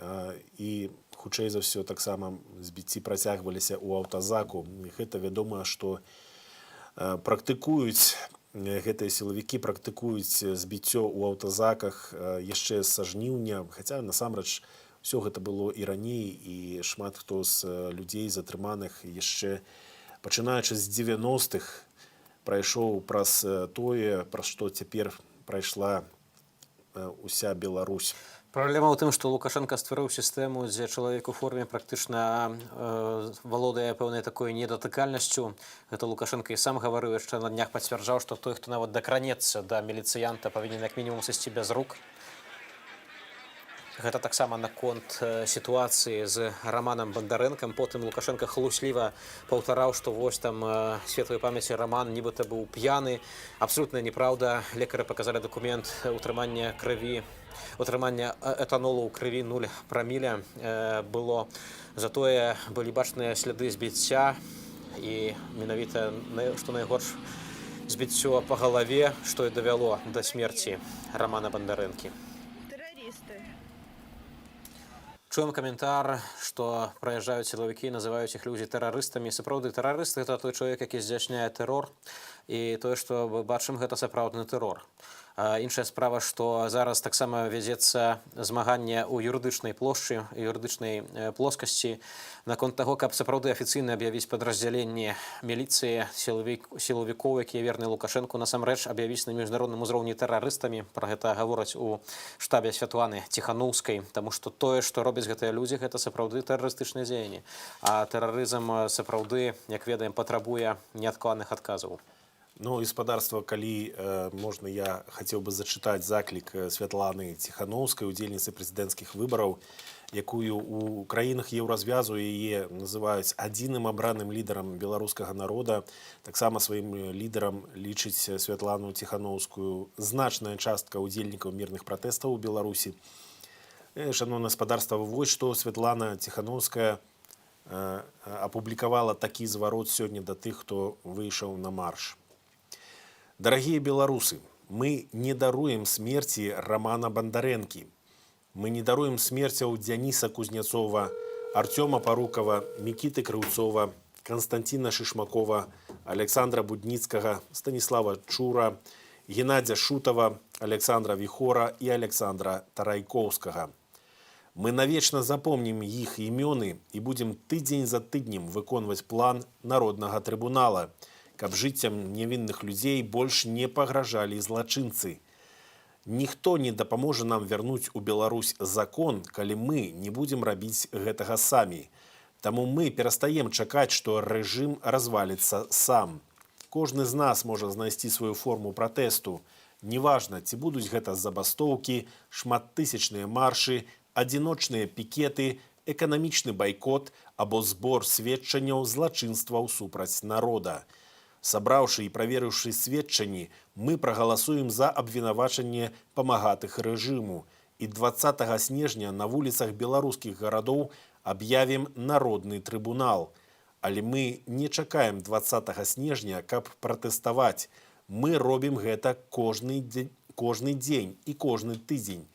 і хутчэй за ўсё таксама збіцці працягваліся ў аўтазаку. Гэта вядома, што практыкуюць гэтыя сілавікі, практыкуюць збіццё ў аўтазаках яшчэ са жніўня, хаця насамрэч усё гэта было і раней, і шмат хто з людзей затрыманых яшчэ пачынаючы з 90-х прайшоў праз тое, праз што цяпер прайшла уся Беларусь. Праблема ў тым, што Лукашенко стварыў сістэму, дзе чалавек у форме практычна валодае пэўнай такой недатыкальнасцю. Гэта Лукашенко і сам гаварыў, яшчэ на днях пацвярджаў, што той, хто нават дакранецца да міліцыянта, павінен як мінімум сысці без рук. Гэта таксама наконт сітуацыі з Раманам Бандарэнкам. Потым Лукашенко хлусліва паўтараў, што вось там светлай памяці Раман нібыта быў п'яны. Абсалютная неправда. Лекары паказалі дакумент утрымання крыві, утрымання этанолу ў крыві 0 праміля было. Затое былі бачныя сляды збіцця і менавіта, што найгорш, збіццё па галаве, што і давяло да смерці Рамана Бандарэнкі. Чуем каментар, што праязджаюць сілавікі і называюць іх людзі тэрарыстамі. Сапраўды, тэрарыст – гэта той чалавек, які здзяйсняе тэрор. І тое, што мы бачым, гэта сапраўдны тэрор. Іншая справа, што зараз таксама вядзецца змаганне ў юрыдычнай плошчы, юрыдычнай плоскасці наконт таго, каб сапраўды афіцыйна аб'явіць падраздзяленне міліцыі, сілавікоў, якія верныя Лукашэнку, насамрэч аб'явіць на міжнародным узроўні тэрарыстамі. Пра гэта гавораць у штабе Святланы Ціханаўскай, таму што тое, што робяць гэтыя людзі, гэта сапраўды тэрарыстычныя дзеянні. А тэрарызм сапраўды, як ведаем, патрабуе неадкладных адказаў. Ну, гаспадарства, калі можна, я хацеў бы зачытаць заклік Святланы Ціханаўскай, удзельніцы прэзідэнцкіх выбараў, якую ў краінах еўразвязу яе называюць адзіным абраным лідарам беларускага народа. Таксама сваім лідарам лічыць Святлану Ціханаўскую значная частка удзельнікаў мірных пратэстаў у Беларусі. Шановнае гаспадарства, вось што Святлана Ціханаўская апублікавала такі зварот сёння да тых, хто выйшаў на марш. Дорогие белорусы, мы не даруем смерти Романа Бандарэнкі. Мы не даруем смерцяў Дзяніса Кузнецова, Артёма Парукова, Мікіты Крыўцова, Константина Шишмакова, Александра Будніцкага, Станислава Чура, Геннадия Шутова, Александра Вихора и Александра Тарайковскага. Мы навечно запомним их имёны и будем тыдзень за тыднем выконваць план Народнага трибунала, каб жыццям невінных людзей больш не пагражалі злачынцы. Ніхто не дапаможа нам вярнуць у Беларусь закон, калі мы не будзем рабіць гэтага самі. Таму мы перастаем чакаць, што рэжым разваліцца сам. Кожны з нас можа знайсці сваю форму пратэсту. Неважна, ці будуць гэта забастоўкі, шматтысячныя маршы, адзіночныя пікеты, эканамічны байкот або збор сведчанняў злачынстваў супраць народа. Сабраўшы і праверыўшы сведчанні, мы прагаласуем за абвінавачанне памагатых рэжыму і 20 снежня на вуліцах беларускіх гарадоў аб'явім народны трыбунал. Але мы не чакаем 20 снежня, каб пратэставаць. Мы робім гэта кожны дзень і кожны тыдзень.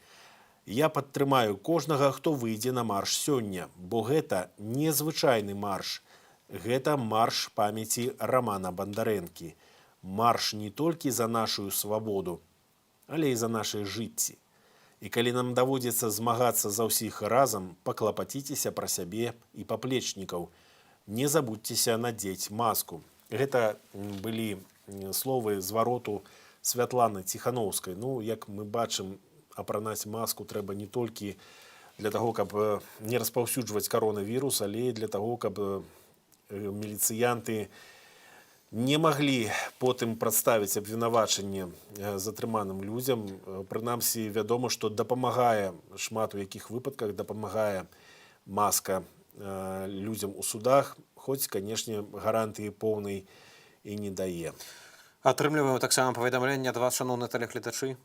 Я падтрымаю кожнага, хто выйдзе на марш сёння, бо гэта незвычайны марш. Гэта марш памяці Рамана Бандарэнкі. Марш не толькі за нашу свабоду, але і за нашы жыцці. І калі нам даводзіцца змагацца за ўсіх разам, паклапаціцеся пра сябе і паплечнікаў. Не забудзьцеся надзець маску. Гэта былі словы звароту Святланы Ціханаўскай. Ну, як мы бачым, апранаць маску трэба не толькі для таго, каб не распаўсюджваць каронавірус, але і для таго, каб міліцыянты не маглі потым прадставіць абвінавачанне затрыманым людзям. Прынамсі, вядома, што дапамагае шмат у якіх выпадках, дапамагае маска людзям у судах, хоць, канешне, гарантыі поўнай і не дае. Атрымліваем таксама паведамленне ад вас, шаноўныя тэлегледачы,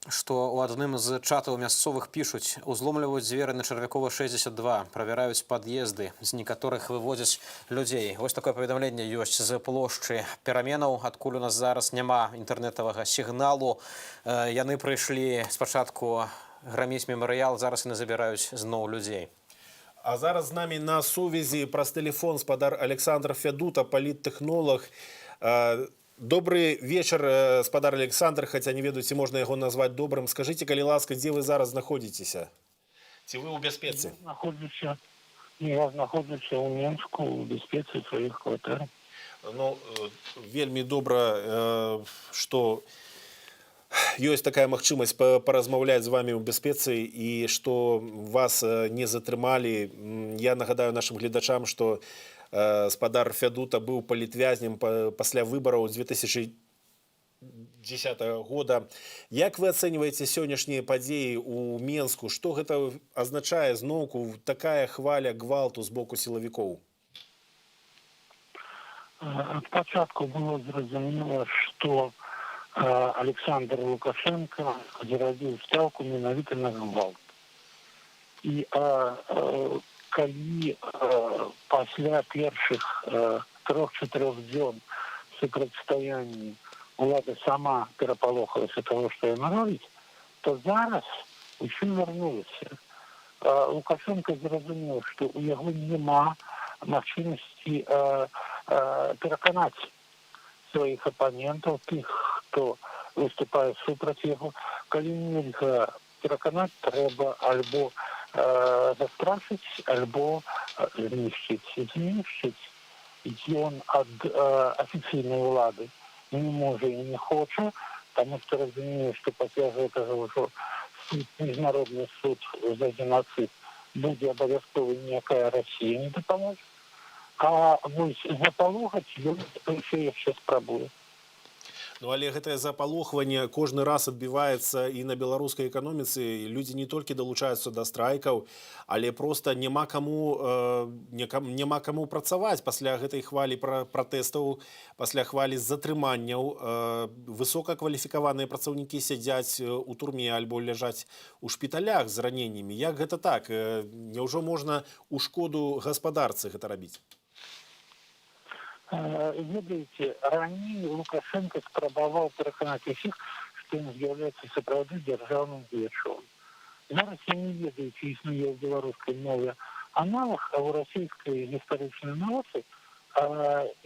што ў адным з чатаў мясцовых пішуць: узломліваюць дзверы на Чарвякова 62, правяраюць пад'езды, з некаторых выводзяць людзей. Вось такое паведамленне ёсць з плошчы пераменаў, адкуль у нас зараз няма інтэрнетавага сігналу. Яны прыйшлі спачатку граміць мемарыял, зараз яны забіраюць зноў людзей. А зараз з намі на сувязі праз тэлефон спадар Александр Фядута, паліттэхнолог. Добрый вечер, спадар Александр, хотя не ведаю, ці можна яго назваць добрым. Скажите, калі ласка, дзе вы зараз знаходзіцеся? Ці вы ў бяспецы? Я знаходжуся ў Менску ў бяспецы сваіх кватэр. Ну, вельмі добра, што ёсць такая магчымасць паразмаўляць з вами ў бяспецы і што вас не затрымалі. Я нагадаю нашым гледачам, што спадар Фядута быў палітвязнем пасля выбараў 2014 2010 года. Як вы ацэньваеце сённяшнія падзеі ў Менску? Што гэта азначае зноўку такая хваля гвалту з боку сілавікоў? Спочатку было зразумела, что Александр Лукашенко зрабіў стаўку менавіта на гвалт. І калі пасля першых 3-4 дзён супрацьстаяння улада сама перапалохалася того, што яна робіць, то зараз усё вярнулася. Лукашенко зразумеў, што ў яго няма магчымасці пераканаць сваіх апанентаў, тых, хто выступае супраць яго. Калі нельга пераканаць, трэба альбо застрашыць, альбо знішчыць. Знішчыць ён ад афіцыйнай улады не можа і не хоча, таму што разумее, што пасля гэтага ўжо міжнародны суд за геноцид будзе абавязкова, ніякая Расія не дапаможа. А вось запалохаць ён яшчэ спрабуе. Ну, але гэтае запалохванне кожны раз адбіваецца і на беларускай эканоміцы. Людзі не толькі далучаюцца да страйкаў, але проста няма каму працаваць пасля гэтай хвалі пратэстаў, пасля хвалі затрыманняў. Высокакваліфікаваныя працаўнікі сядзяць у турме альбо ляжаць у шпіталях з раненнямі. Як гэта так? Няўжо можна ў шкоду гаспадарцы гэта рабіць? Ведаеце, раней Лукашенко спрабаваў пераканаць усіх, што ён з'яўляецца сапраўды дзяржаўным дзеячом. Зараз я не ведаю, ці існуе ў беларускай мове аналог, а ў расійскай гістарычнай навуцы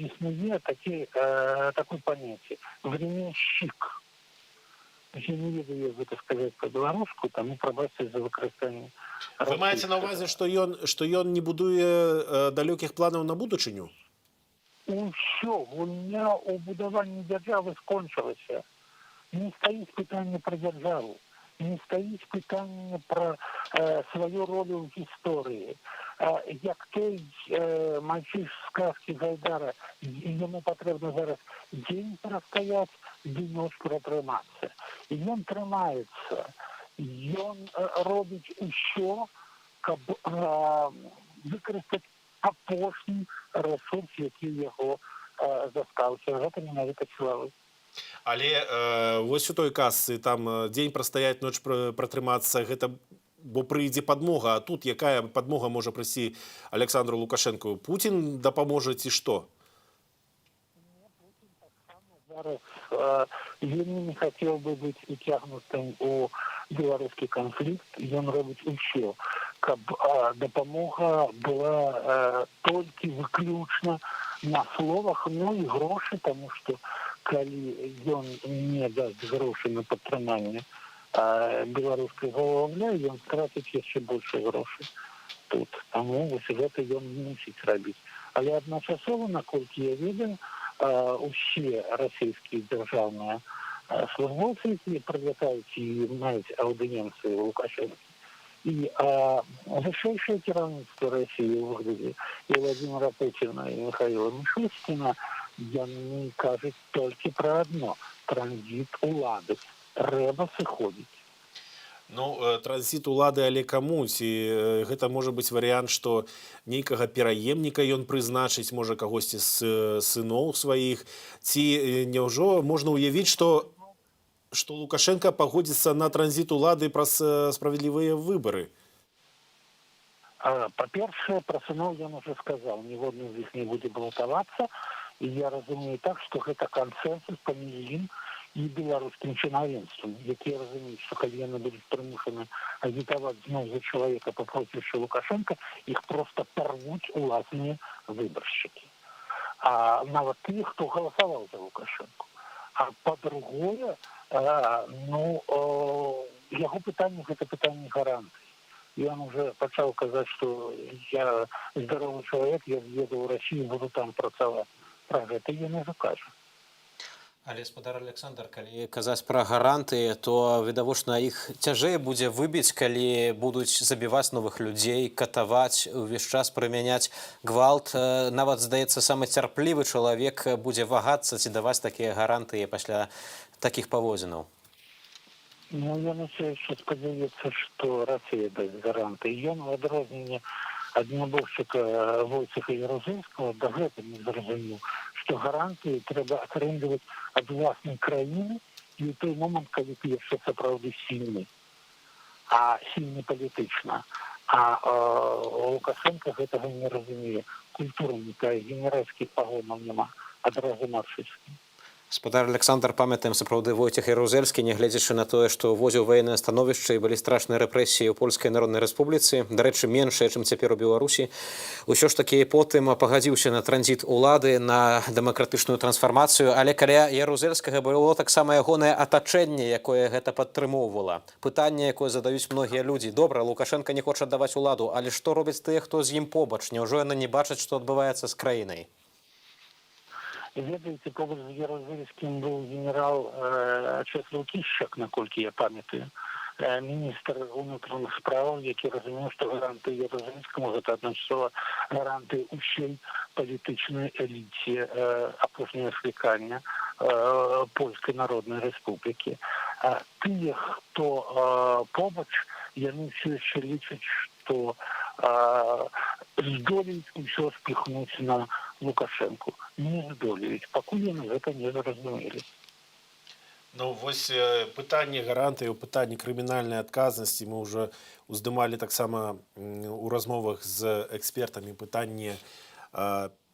існуе такое паняцце временщик. Я не ведаю, як гэта сказаць па-беларуску, таму прабачце за выкарыстанне. Вы маеце на ўвазе, што ён не будуе далёкіх планаў на будучыню? Усё, гульня ў будаванні дзяржавы скончылася. Не стаіць пытанне пра дзяржаву, не стаіць пытанне пра сваю ролю ў гісторыі. Як той мальчыш з сказкі Гайдара, яму патрэбна зараз дзень прастаяць, ноч пратрымацца. І ён трымаецца. Ён робіць усё, каб выкарыстаць апошні рэсурс, які яго застаўся. Гэта менавіта сілавы. Але вось у той казцы там дзень прастаяць, ноч пратрымацца, гэта бо прыйдзе падмога. А тут якая падмога можа прыйсці Александру Лукашенку? Путін дапаможа ці што? Зараз ён не хацеў бы быць уцягнутым у беларускі канфлікт. Ён робіць усё, каб дапамога была толькі выключна на словах, ну і грошы, таму што калі ён не дасць грошы на падтрыманне беларускага вугля, ён страціць яшчэ больше грошай тут. Таму вось гэта ён мусіць рабіць. Але адначасова, наколькі я ведаю, усе расійскія дзяржаўныя службоўцы, якія прылятаюць і маюць аўдыенцыі ў Лукашэнкі, і вышэйшае кіраўніцтва Расіі ў выглядзе і Владимира Путіна і Михаила Мишустина, яны кажуць толькі пра адно: транзіт улады. Трэба сыходзіць. Ну, транзіт улады, але каму? Ці гэта можа быць варыянт, што нейкага пераемніка ён прызначыць, можа кагосьці з сыноў сваіх? Ці няўжо можна ўявіць, што Лукашенко пагодзіцца на транзіт улады праз справядлівыя выбары? Па-першае, пра сыноў ён уже сказаў, ніводны з іх не будзе балатавацца, і я разумею так, што гэта кансэнсус паміж ім і беларускім чынавенствам, якія разумеюць, што калі яны будуць прымушаны агітаваць зноў за чалавека па прозвішчу Лукашенка, іх проста парвуць уласныя выбаршчыкі. А нават тых, хто галасаваў за Лукашенку. А па-другое, яго пытанне — гэта пытанне гарантый. Ён уже пачаў казаць, што я здаровы чалавек, я з'еду ў Расію, буду там працаваць. Пра гэта ён ужо кажа. Але спадар Александр, калі казаць пра гаранты, то відавочна іх цяжэй будзе выбіць, калі будуць забіваць новых людзей, катаваць, увесь час прымяняць гвалт. Нават, здаецца, самы цярплівы чалавек будзе вагацца ці даваць такія гаранты пасля такіх паводзінаў. Ну, я надеюсь, что спадзяецца, что Россия даст гаранты. Ён в адрозненне ад нябожчыка Войцеха Ярузельского дагэтуль не зразумеў, што гарантыі трэба атрымліваць ад уласнай краіны і ў той момант, калі ты яшчэ сапраўды сильны, а сильны палітычна. А Лукашенко гэтага не разумее. Культура не тая, генеральскіх пагонаў няма, адразу маршысткі. Спадар Александр, памятаем, сапраўды Войцех Ярузельскі, нягледзячы на тое, што возіў ваеннае становішча і былі страшныя рэпрэсіі ў Польскай Народнай Рэспубліцы, дарэчы, меншыя, чым цяпер у Беларусі, усё ж такі потым пагадзіўся на транзіт улады, на дэмакратычную трансфармацыю, але каля Ярузельскага было таксама ягонае атачэнне, якое гэта падтрымоўвала. Пытанне, якое задаюць многія людзі. Добра, Лукашенко не хоча аддаваць уладу, але што робяць тыя, хто з ім побач? Няўжо яны не бачаць, што адбываецца з краінай? Ведаеце, побач з Ярузельскім быў генерал Чэслаў Кішчак, наколькі я памятаю, міністр унутраных справаў, які разумеў, што гаранты Ярузельскаму гэта адначасова гаранты ўсёй палітычнай эліце апошняга склікання Польскай Народнай Рэспублікі. Тыя, хто побач, яны ўсё яшчэ лічаць, што здолеюць усё спіхнуць на Лукашенку. Не здолеюць, пакуль яны гэта не зразумелі. Ну, вось пытанне гарантыяў, пытанне крымінальнай адказнасці мы ўжо уздымалі таксама ў размовах з экспертамі пытанне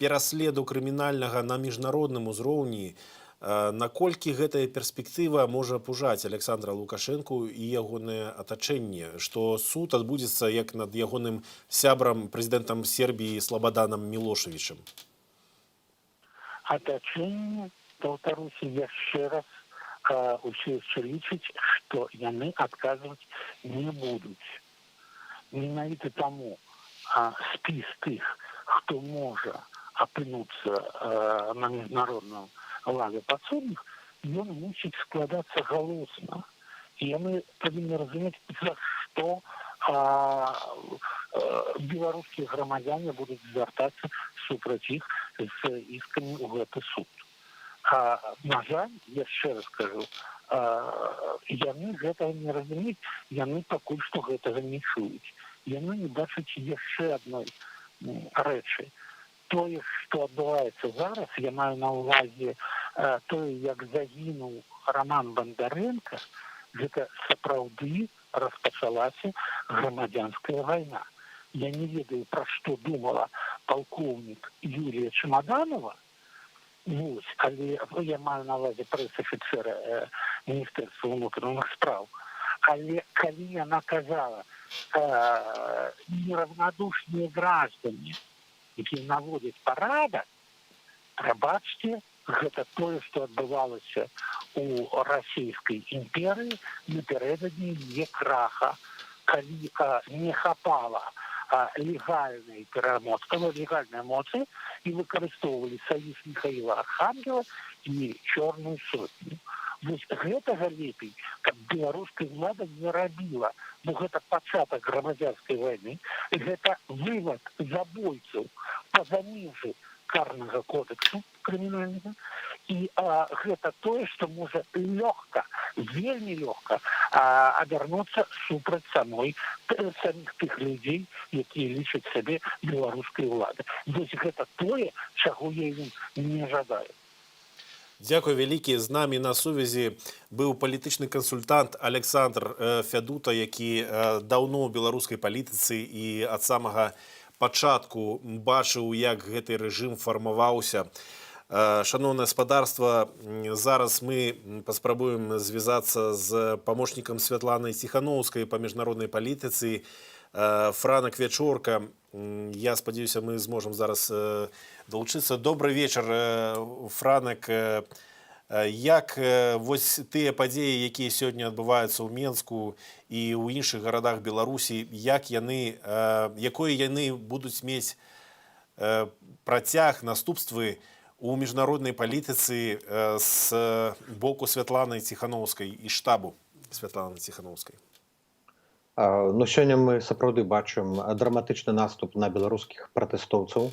пераследу крымінальнага на міжнародным узроўні. Наколькі гэтая перспектыва можа пужаць Александра Лукашенку і ягонае атачэнне, што суд адбудзецца як над ягоным сябрам, прэзідэнтам Сербіі Слободаном Мілошевічам? Атачэнне, паўтаруся яшчэ раз, усё яшчэ лічыць, што яны адказваць не будуць. Менавіта таму спіс тых, хто можа апынуцца на міжнародным ладе падсудных, ён мусіць складацца галосна. І яны павінны разумець, за што беларускія грамадзяне будуць звяртацца супраць іх з іскамі ў гэты суд. На жаль, яшчэ раз кажу, яны гэтага не разумеюць, яны пакуль што гэтага не чуюць. Яны не бачаць яшчэ адной рэчы. Тое, што адбываецца зараз, я маю на ўвазе тое, як загінуў Роман Бондаренко, гэта сапраўды распачалася грамадзянская вайна. Я не ведаю, пра што думала палкоўнік Юлія Чемоданова, але я маю на ўвазе прэс-афіцэра Міністэрства ўнутраных спраў. Але калі яна казала, неравнодушныя граждане, якія наводзяць парадак, прабачце, гэта тое, што адбывалася у расійскай імперыі напярэдадні яе краха, калі не хапала легальнай легальнай моцы і выкарыстоўвалі саюз Михаіла Архангела і чорную сотню. Вось гэтага лепей, каб беларуская ўлада не рабіла, бо гэта пачатак грамадзянскай вайны, гэта вывад забойцаў па-за межы карнага кодексу крымінальнага, і гэта тое, што можа лёгка, вельмі лёгка абярнуцца супраць саміх тых людзей, якія лічаць сябе беларускай уладай. Вось гэта тое, чаго я ім не жадаю. Дзякуй вялікі. З намі на сувязі быў палітычны кансультант Александр Фядута, які даўно ў беларускай палітыцы і ад самага пачатку бачыў, як гэты рэжым фармаваўся. Шановнае спадарства, зараз мы паспрабуем звязацца з памочнікам Святланай Ціхановскай па міжнароднай палітыцы. Франак Вячорка, я спадзяюся, мы зможам зараз долучыцца. Добрый вечар, Франак. Як вось тыя падзеі, якія сёння адбываюцца ў Менску і ў іншых гарадах Беларусі, якое яны будуць мець працяг, наступствы у міжнароднай палітыцы з боку Святланы Ціхановскай і штабу Святланы Ціхановскай? Ну, сёння мы сапраўды бачым драматычны наступ на беларускіх пратэстоўцаў,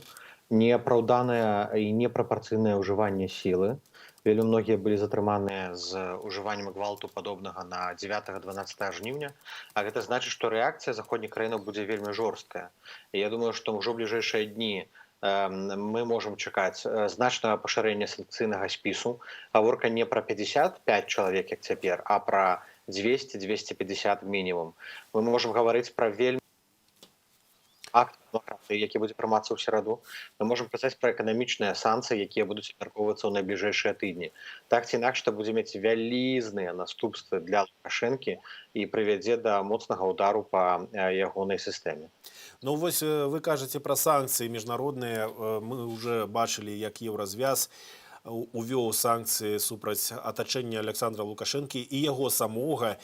неапраўданае і непрапарцыйнае ўжыванне сілы. Вельмі многія былі затрыманыя з ужываннем гвалту падобнага на 9-12 жніўня, а гэта значыць, што рэакцыя заходніх краінаў будзе вельмі жорсткая. І я думаю, што ўжо бліжэйшыя дні мы можам чакаць значнага пашырэння санкцыйнага спісу. Гаворка не пра 55 чалавек, як цяпер, а пра 200-250 мінімум. Мы можам гаварыць пра вельмі акт демократыі, які будзе прымацца ў сераду. Мы можам казаць пра эканамічныя санкцыі, якія будуць абмяркоўвацца ў найбліжэйшыя тыдні. Так ці інакш, гэта будзе мець вялізныя наступствы для Лукашэнкі і прывядзе да моцнага ўдару па ягонай сістэме. Ну вось вы кажаце пра санкцыі міжнародныя. Мы ўжо бачылі, як Еўразвяз увёў санкцыі супраць атачэння Александра Лукашэнкі і яго самога.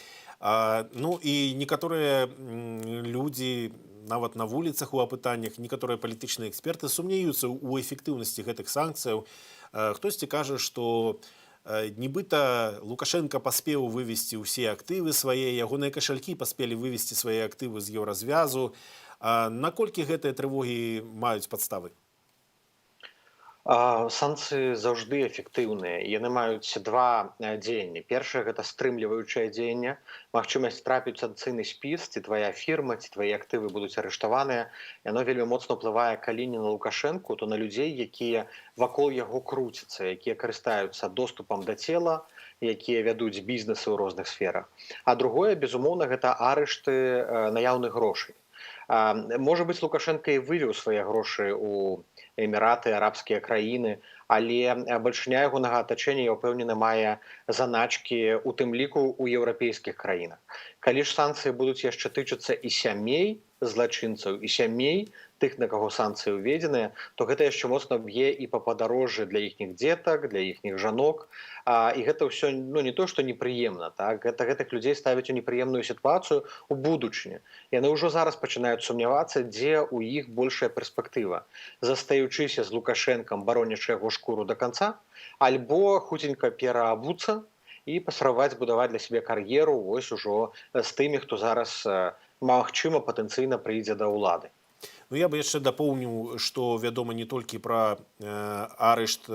Ну і некаторыя людзі, нават на вуліцах у апытаннях, некаторыя палітычныя эксперты сумнеюцца ў эфектыўнасці гэтых санкцыяў. Хтосьці кажа, што нібыта Лукашенко паспеў вывесці ўсе актывы свае, ягоныя кашалькі паспелі вывесці свае актывы з Еўразвязу. Наколькі гэтыя трывогі маюць падставы? Санкцыі заўжды эфектыўныя. Яны маюць два дзеянні. Першае — гэта стрымліваючае дзеянне. Магчымасць трапіць у санкцыйны спіс, ці твая фірма, ці твае актывы будуць арыштаваныя. Яно вельмі моцна ўплывае калі не на Лукашэнку, то на людзей, якія вакол яго круцяцца, якія карыстаюцца доступам да цела, якія вядуць бізнесы ў розных сферах. А другое, безумоўна, гэта арышты наяўных грошай. Можа быць, Лукашенко і вывеў свае грошы ў Эміраты, арабскія краіны, але бальшыня ягонага атачэння, я ўпэўнены, мае заначкі у тым ліку ў еўрапейскіх краінах. Калі ж санкцыі будуць яшчэ тычыцца і сямей злачынцаў, і сямей тых, на каго санкцыі ўведзеныя, то гэта яшчэ моцна б'е і па падарожжы для іхніх дзетак, для іхніх жанок. І гэта ўсё не то, што непрыемна. Гэтых людзей ставяць у непрыемную сітуацыю ў будучыні. Яны ўжо зараз пачынаюць сумнявацца, дзе ў іх большая перспектыва. Застаючыся з Лукашэнкам, баронячы яго шкуру да канца, альбо хуценька пераабуцца і паспрабаваць будаваць для сябе кар'еру вось ужо з тымі, хто зараз, магчыма, патэнцыйна прыйдзе да ўлады. Ну, я бы яшчэ дапоўніў, што вядома не толькі пра арышт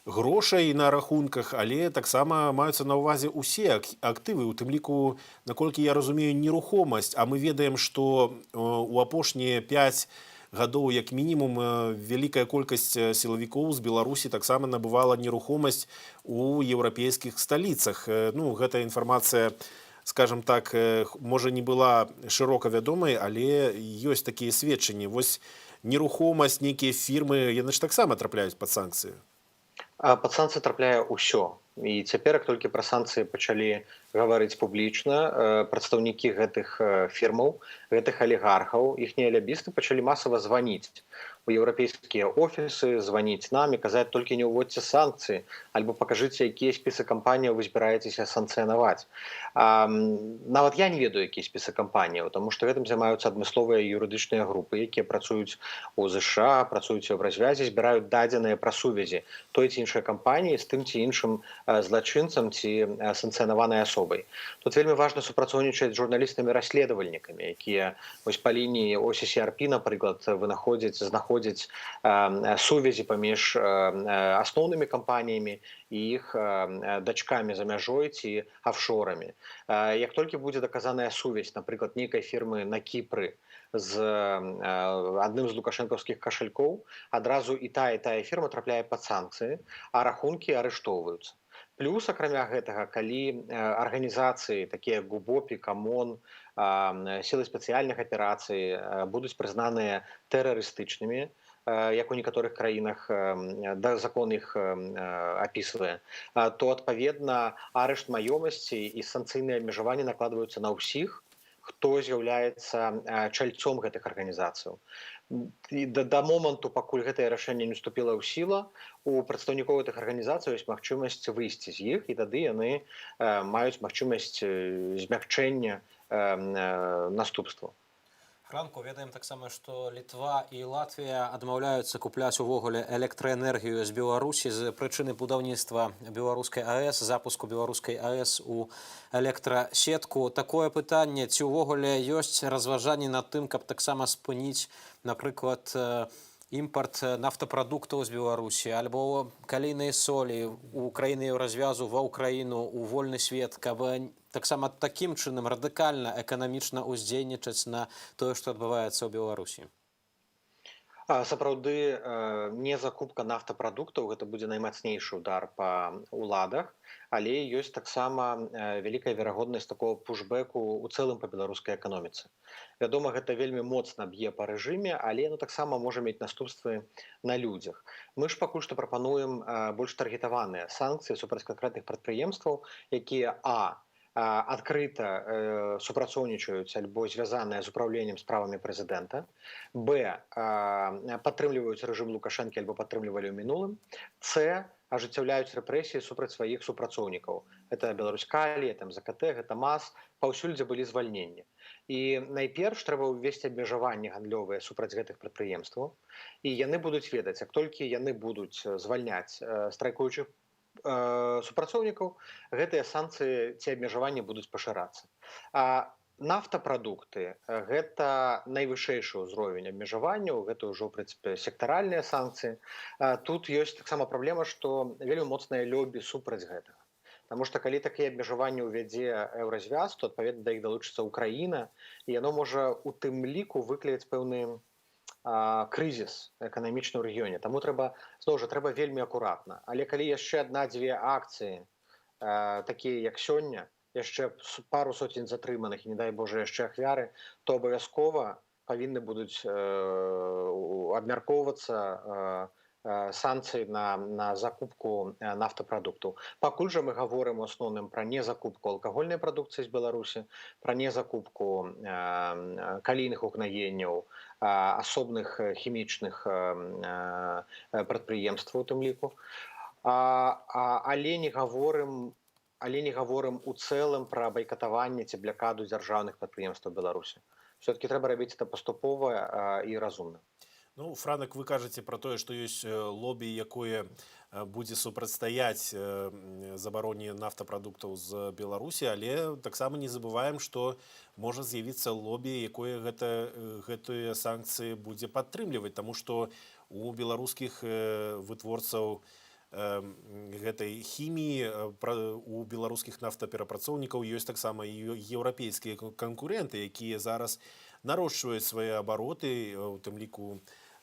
грошай на рахунках, але таксама маюцца на ўвазе ўсе актывы, у тым ліку, наколькі я разумею, нерухомасць. А мы ведаем, што у апошнія 5 гадоў, як мінімум, вялікая колькасць сілавікоў з Беларусі таксама набывала нерухомасць у еўрапейскіх сталіцах. Ну, гэта інфармацыя, скажем так, можа не была шырока вядомай, але ёсць такія сведчанні. Вось нерухомасць, нейкія фірмы, яны ж таксама трапляюць пад санкцыі. Пад санкцыі трапляе ўсё. І цяпер, як толькі пра санкцыі пачалі гаварыць публічна, прадстаўнікі гэтых фірмаў, гэтых алігархаў, іхнія лябісты пачалі масава званіць у еўрапейскія офісы, званіць нам і казаць, толькі не ўводзьце санкцыі, альбо пакажыце, якія спісы кампаніяў вы збіраецеся санкцыянаваць. Нават я не ведаю, якія спісы кампаніяў, таму што гэтым займаюцца адмысловыя юрыдычныя групы, якія працуюць у ЗША, працуюць у Еўразвязе, збіраюць дадзеныя пра сувязі той ці іншай кампаніі з тым ці іншым злачынцам ці санкцыянаванай асобай. Тут вельмі важна супрацоўнічаць з журналістамі-расследавальнікамі, якія вось па лініі OCCRP, напрыклад, знаходзяць сувязі паміж асноўнымі кампаніямі і іх дачкамі за мяжой ці афшорамі. Як толькі будзе даказаная сувязь, напрыклад, нейкай фірмы на Кіпры з адным з лукашэнкаўскіх кашалькоў, адразу і тая фірма трапляе пад санкцыі, а рахункі арыштоўваюцца. Плюс, акрамя гэтага, калі арганізацыі, такія як ГУБОПі, КАМОН, сілы спецыяльных аперацый будуць прызнаныя тэрарыстычнымі, як у некаторых краінах закон іх апісвае, то, адпаведна, арышт маёмасці і санкцыйныя абмежаванні накладваюцца на ўсіх, хто з'яўляецца чальцом гэтых арганізацыяў. І да моманту, пакуль гэтае рашэнне не ўступіла ў сілу, у прадстаўнікоў гэтых арганізацый ёсць магчымасць выйсці з іх, і тады яны маюць магчымасць змякчэння наступстваў. Франку, ведаем таксама, што Літва і Латвія адмаўляюцца купляць увогуле электраэнергію з Беларусі з прычыны будаўніцтва беларускай АЭС, запуску беларускай АЭС у электрасетку. Такое пытанне, ці ўвогуле ёсць разважанні над тым, каб таксама спыніць, напрыклад, імпорт нафтапрадуктаў з Беларусі, альбо калійнай солі у краіны развязу ва ўкраіну, у вольны свет, каб таксама такім чынам радыкальна эканамічна ўздзейнічаць на тое, што адбываецца ў Беларусі. Сапраўды, не закупка нафтапрадуктаў, гэта будзе наймацнейшы удар па ўладах, але ёсць таксама вялікая верагоднасць такого пушбэку ў цэлым па беларускай эканоміцы. Вядома, гэта вельмі моцна б'е па рэжыме, але таксама можа мець наступствы на людзях. Мы ж пакуль што прапануем больш таргетаваныя санкцыі супраць канкрэтных прадпрыемстваў, якія адкрыта супрацоўнічаюць альбо звязаныя з управленнем справамі прэзідэнта, падтрымліваюць рэжым Лукашэнкі альбо падтрымлівалі ў мінулым, ажыццяўляюць рэпрэсіі супраць сваіх супрацоўнікаў. Гэта Беларуськалі, ЗКТ, гэта МАС, паўсюль, дзе былі звальненні. І найперш трэба ўвесці абмежаванні гандлёвыя супраць гэтых прадпрыемстваў, і яны будуць ведаць, як толькі яны будуць звальняць страйкуючых супрацоўнікаў, гэтыя санкцыі ці абмежаванні будуць пашырацца. Нафтапрадукты – гэта найвышэйшы ўзровень абмежаванняў, гэта ўжо, ў прынцыпе, сектаральныя санкцыі. Тут ёсць таксама праблема, што вельмі моцнае лобі супраць гэтага. Таму што калі такія абмежаванні ўвядзе еўразвяз, то, адпаведна, да іх далучыцца Украіна, і яно можа у тым ліку выклікаць пэўны крызіс эканамічны ў рэгіёне. Таму трэба вельмі акуратна. Але калі яшчэ адна-дзве акцыі, такія як сёння, яшчэ пару сотень затрыманых і, не дай Божа, яшчэ ахвяры, то абавязкова павінны будуць абмяркоўвацца санкцыі на закупку нафтапрадуктаў. Пакуль жа мы гаворым у асноўным пра незакупку алкагольнай прадукцыі з Беларусі, пра незакупку калійных угнаенняў, асобных хімічных прадпрыемстваў у тым ліку, але не гаворым у цэлым пра байкатаванне ці блякаду дзяржаўных прадпрыемстваў Беларусі. Все-таки трэба рабіць это паступова і разумна. Ну, Франак, вы кажаце пра тое, што ёсць лобі, якое будзе супрацьстаяць забароне нафтапрадуктаў з Беларусі, але таксама не забываем, што можа з'явіцца лобі, якое гэтыя санкцыі будзе падтрымліваць, таму што у беларускіх вытворцаў гэтай хіміі, у беларускіх нафтаперапрацоўнікаў ёсць таксама і еўрапейскія канкуренты, якія зараз нарошчваюць свае абароты, у тым ліку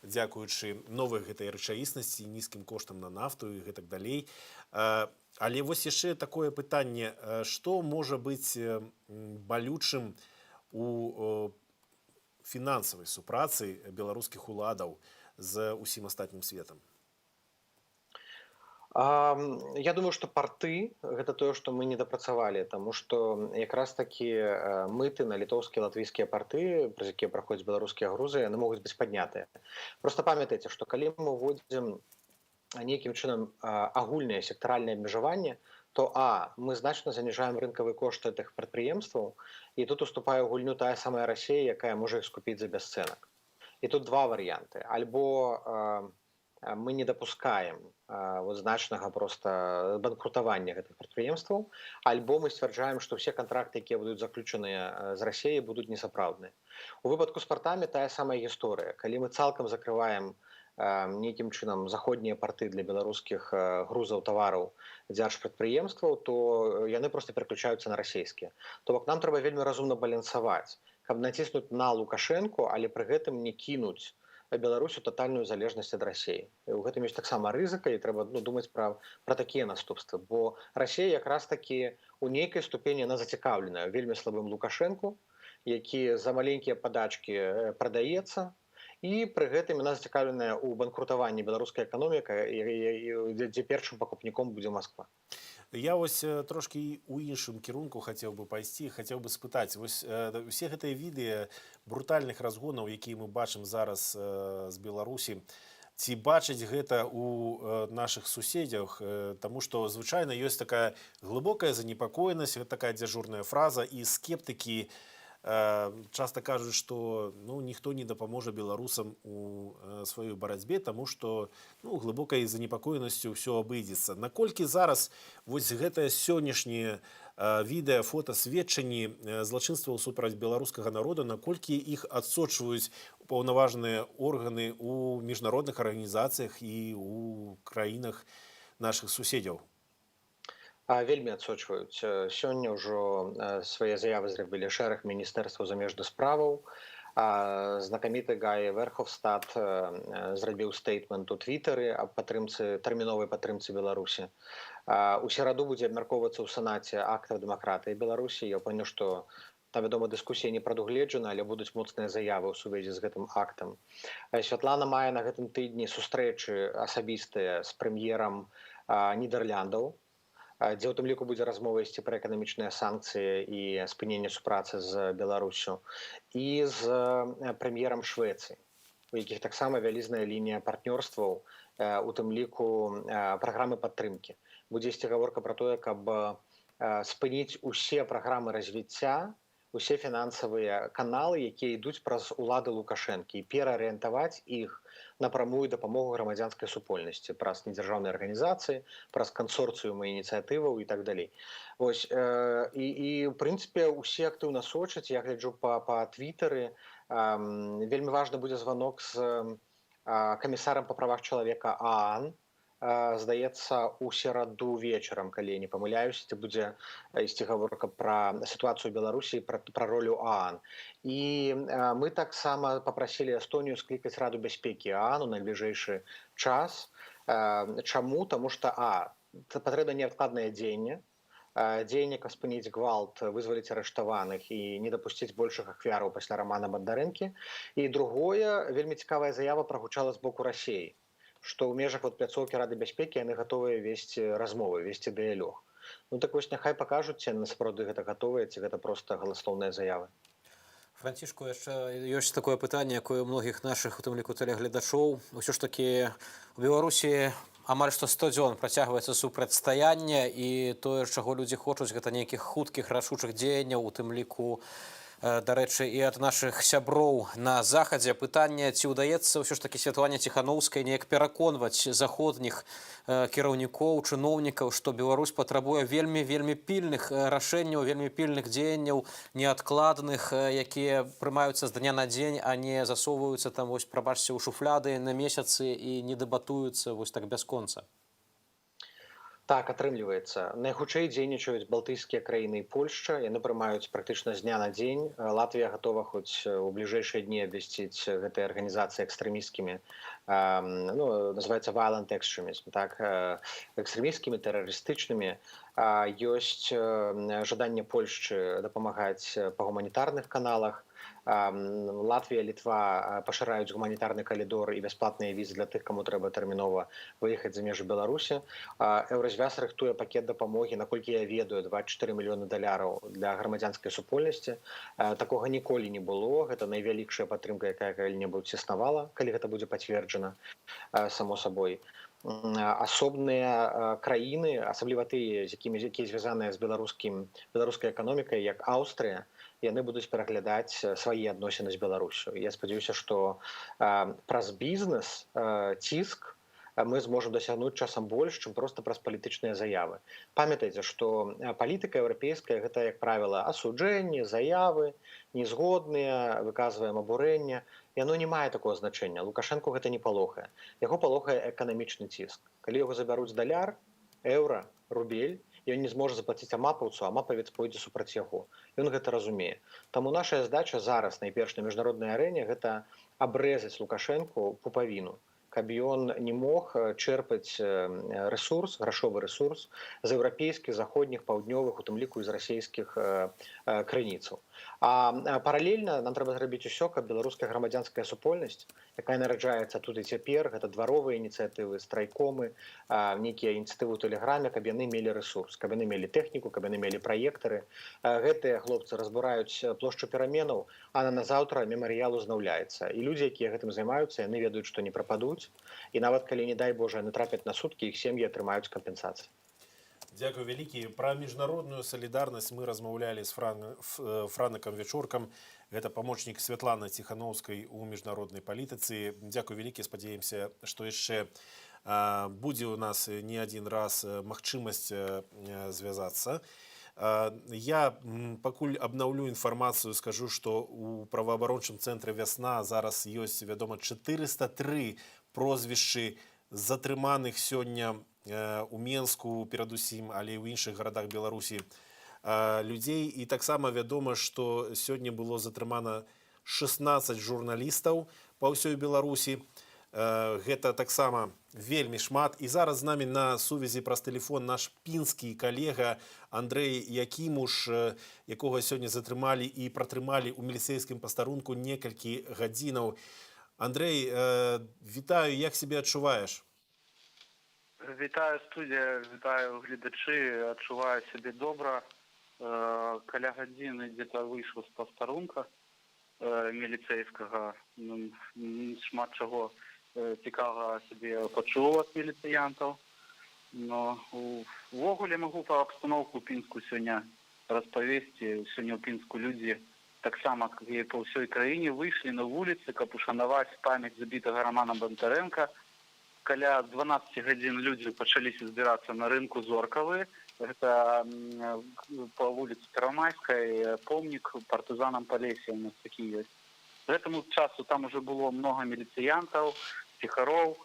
дзякуючы новай гэтай рэчаіснасці, нізкім коштам на нафту і гэтак далей. Але вось яшчэ такое пытанне, што можа быць балючым у фінансавай супрацы беларускіх уладаў з усім астатнім светам? Я думаю, што парты – гэта тое, што мы не дапрацавалі, таму што якраз такі мыты на літоўскія, латвійскія парты, праз якія праходзяць беларускія грузы, яны могуць быць паднятыя. Проста памятайце, што калі мы вводзім нейкім чынам агульнае сектаральнае абмежаванне, то мы значна заніжаем рынкавы кошт гэтых прадпрыемстваў, і тут уступае ў гульню тая самая Расія, якая можа іх скупіць за бясцэнак. І тут два варыянты. Альбо мы не дапускаем значнага проста банкрутавання гэтых прадпрыемстваў, альбо мы сцвярджаем, што ўсе кантракты, якія будуць заключаныя з Расіяй, будуць несапраўдныя. У выпадку з партамі тая самая гісторыя. Калі мы цалкам закрываем нейкім чынам заходнія парты для беларускіх грузаў, тавараў, дзяржпрадпрыемстваў, то яны проста пераключаюцца на расійскія. То бок нам трэба вельмі разумна балансаваць, каб націснуць на Лукашэнку, але пры гэтым не кінуць Беларусю тотальную залежнасць ад Расіі. У гэтым ёсць таксама рызыка, і трэба думаць пра такія наступствы. Бо Расія якраз такі у нейкай ступені яна зацікаўленая вельмі слабым Лукашэнку, які за маленькія падачкі прадаецца, і пры гэтым яна зацікаўленая ў банкрутаванні беларускай эканомікі, дзе першым пакупніком будзе Масква. Я вось трошкі у іншым кірунку хацеў бы пайсці, хацеў бы спытаць. Вось усе гэтыя відэа брутальных разгонаў, якія мы бачым зараз з Беларусі, ці бачыць гэта у нашых суседзях, таму што звычайна ёсць такая глыбокая занепакоенасць, такая дзяжурная фраза, і скептыкі часто кажут, что никто не дапаможа белорусам у сваёй барацьбе, тому что глыбокай занепакоенасцю все абыдзецца. Наколькі зараз вось гэтае сённяшняе відэа, фота, сведчанні злачынстваў супраць беларускага народа, наколькі іх адсочваюць паўнаважныя органы у міжнародных арганізацыях і у краінах нашых суседзяў? Вельмі адсочваюць. Сёння ўжо свае заявы зрабілі шэраг міністэрстваў замежных справаў. Знакаміты Гай Верховстат зрабіў стейтмент у твітары аб тэрміновай падтрымцы Беларусі. У сераду будзе абмяркоўвацца ў Сенаце актаў дэмакратыі Беларусі. Я памятаю, што там, вядома, дыскусія не прадугледжана, але будуць моцныя заявы ў сувязі з гэтым актам. Святлана мае на гэтым тыдні сустрэчы асабістыя з прэм'ерам Нідэрляндаў, дзе ў тым ліку будзе размова ісці пра эканамічныя санкцыі і спыненне супрацы з Беларусю, і з прэм'ерам Швецыі, у якіх таксама вялізная лінія партнёрстваў, у тым ліку праграмы падтрымкі. Будзе ісці гаворка пра тое, каб спыніць усе праграмы развіцця, усе фінансавыя каналы, якія ідуць праз улады Лукашэнкі, і пераарыентаваць іх на прамую дапамогу грамадзянскай супольнасці, праз недзяржаўныя арганізацыі, праз кансорцыумы ініцыятываў і так далей. Вось, і ў прынцыпе, усе актыўна сочаць, я гляджу па твітары, вельмі важны будзе званок з камісарам па правах чалавека ААН, здаецца, у сераду вечарам, калі я не памыляюся, ці будзе ісці гаворка пра сітуацыю ў Беларусі, пра ролю ААН. І мы таксама папрасілі Эстонію склікаць Раду бяспекі ААН у найбліжэйшы час. Чаму? Таму што патрэбна неадкладнае дзеянне, дзеянне, каб спыніць гвалт, вызваліць арыштаваных і не дапусціць большых ахвяраў пасля Рамана Бондарэнкі. І другое, вельмі цікавая заява прагучала з боку Расіі, што ў межах пляцоўкі Рады бяспекі яны гатовыя весці размовы, весці дыялог. Так вось няхай пакажуць, ці насапраўды гэта гатовыя, ці гэта проста галаслоўныя заявы. Францішку, яшчэ ёсць такое пытанне, якое у многіх нашых, у тым ліку тэлегледачоў. Усё ж такі у Беларусі амаль што 100 дзён працягваецца супрацьстаянне, і тое, чаго людзі хочуць, гэта нейкіх хуткіх рашучых дзеянняў, у тым ліку, дарэчы, і ад нашых сяброў на захадзе. Пытанне, ці ўдаецца ўсё ж такі Святлане Ціханаўскай неяк пераконваць заходніх кіраўнікоў, чыноўнікаў, што Беларусь патрабуе вельмі пільных рашэнняў, вельмі пільных дзеянняў, неадкладных, якія прымаюцца з дня на дзень, а не засоўваюцца там, вось, прабачце, ў шуфляды на месяцы і не дэбатуюцца вось так бясконца. Так, атрымліваецца. Найхутчэй дзейнічаюць балтыйскія краіны і Польшча. Яны прымаюць практычна з дня на дзень. Латвія гатова хоць у бліжэйшыя дні абвясціць гэтыя арганізацыі экстрэмісцкімі, называецца violent extremism, так, экстрэмісцкімі, тэрарыстычнымі. Ёсць жаданне Польшчы дапамагаць па гуманітарных каналах. Латвія, Літва пашыраюць гуманітарны калідор і бясплатныя візы для тых, каму трэба тэрмінова выехаць за межы Беларусі. Еўразвяз рыхтуе пакет дапамогі, наколькі я ведаю, $24 мільёны для грамадзянскай супольнасці. Такога ніколі не было. Гэта найвялікшая падтрымка, якая калі-небудзь існавала, калі гэта будзе пацверджана, само сабой. Асобныя краіны, асабліва тыя, якія звязаныя з беларускай эканомікай, як Аўстрыя, яны будуць пераглядаць свае адносіны з Беларусю. Я спадзяюся, што праз бізнес, ціск мы зможам дасягнуць часам больш, чым проста праз палітычныя заявы. Памятайце, што палітыка еўрапейская – гэта, як правіла, асуджэнні, заявы, незгодныя, выказваем абурэнне. Яно не мае такого значэння. Лукашэнку гэта не палохае. Яго палохае эканамічны ціск. Калі яго забяруць даляр, еўра, рубель, ён не зможа заплаціць амапаўцу, амапавец пойдзе супраць яго. Ён гэта разумее. Таму наша задача зараз, найперш на міжнароднай арэне, гэта абрэзаць Лукашэнку пупавіну, каб ён не мог чэрпаць рэсурс, грашовы рэсурс з еўрапейскіх, заходніх, паўднёвых, у тым ліку і з расійскіх крыніцаў. А паралельна нам трэба зрабіць усё, каб беларуская грамадзянская супольнасць, якая нараджаецца тут і цяпер, гэта дваровыя ініцыятывы, страйкомы, нейкія ініцыятывы ў тэлеграме, каб яны мелі рэсурс, каб яны мелі тэхніку, каб яны мелі праектары. Гэтыя хлопцы разбураюць плошчу пераменаў, а назаўтра мемарыял узнаўляецца. І людзі, якія гэтым займаюцца, яны ведаюць, што не прападуць. І нават калі, не дай Божа, яны трапяць на суткі, іх сем'і атрымаюць кампенсацыі. Дякую вялікі. Пра міжнародную салідарнасць мы размаўлялі з Франыкам Вечоркам. Гэта памочнік Святланы Ціхановскай у міжнароднай палітыцы. Дзякую вялікі, спадзяемся, што яшчэ будзе у нас не адзін раз магчымасць звязацца. Я пакуль абнаўлю інфармацыю, скажу, што у праваабарончым цэнтры «Вясна» зараз ёсць, вядома, 403 прозвішчы затрыманых сёння у Менску, перадусім, але і ў іншых гарадах Беларусі людзей. І таксама вядома, што сёння было затрымана 16 журналістаў па ўсёй Беларусі. Гэта таксама вельмі шмат. І зараз з намі на сувязі праз тэлефон наш пінскі калега Андрэй Якімуш, якога сёння затрымалі і пратрымалі ў міліцэйскім пастарунку некалькі гадзінаў. Андрэй, вітаю, як сябе адчуваеш? Вітаю, студія, вітаю, глядачі, адчуваю себе добра. Каля гадзіны дзе-то выйшаў з пастарунка міліцейскага. Шмат чаго цікавага себе пачуў ад міліцыянтаў. Но увогуле магу па абстаноўку пінску сёння распавесці. Сёння ў пінску людзі, таксама, як і па ўсёй краіне, выйшлі на вуліцы, каб ушанаваць памяць забітага Рамана Бондаренка. Каля 12 гадзін людзі пачаліся збірацца на рынку Зоркавы. Гэта па вуліцы Первомайскай помнік партызанам Палесе у нас такі ёсць. К гэтаму часу там уже было много міліцыянтаў, ціхароў.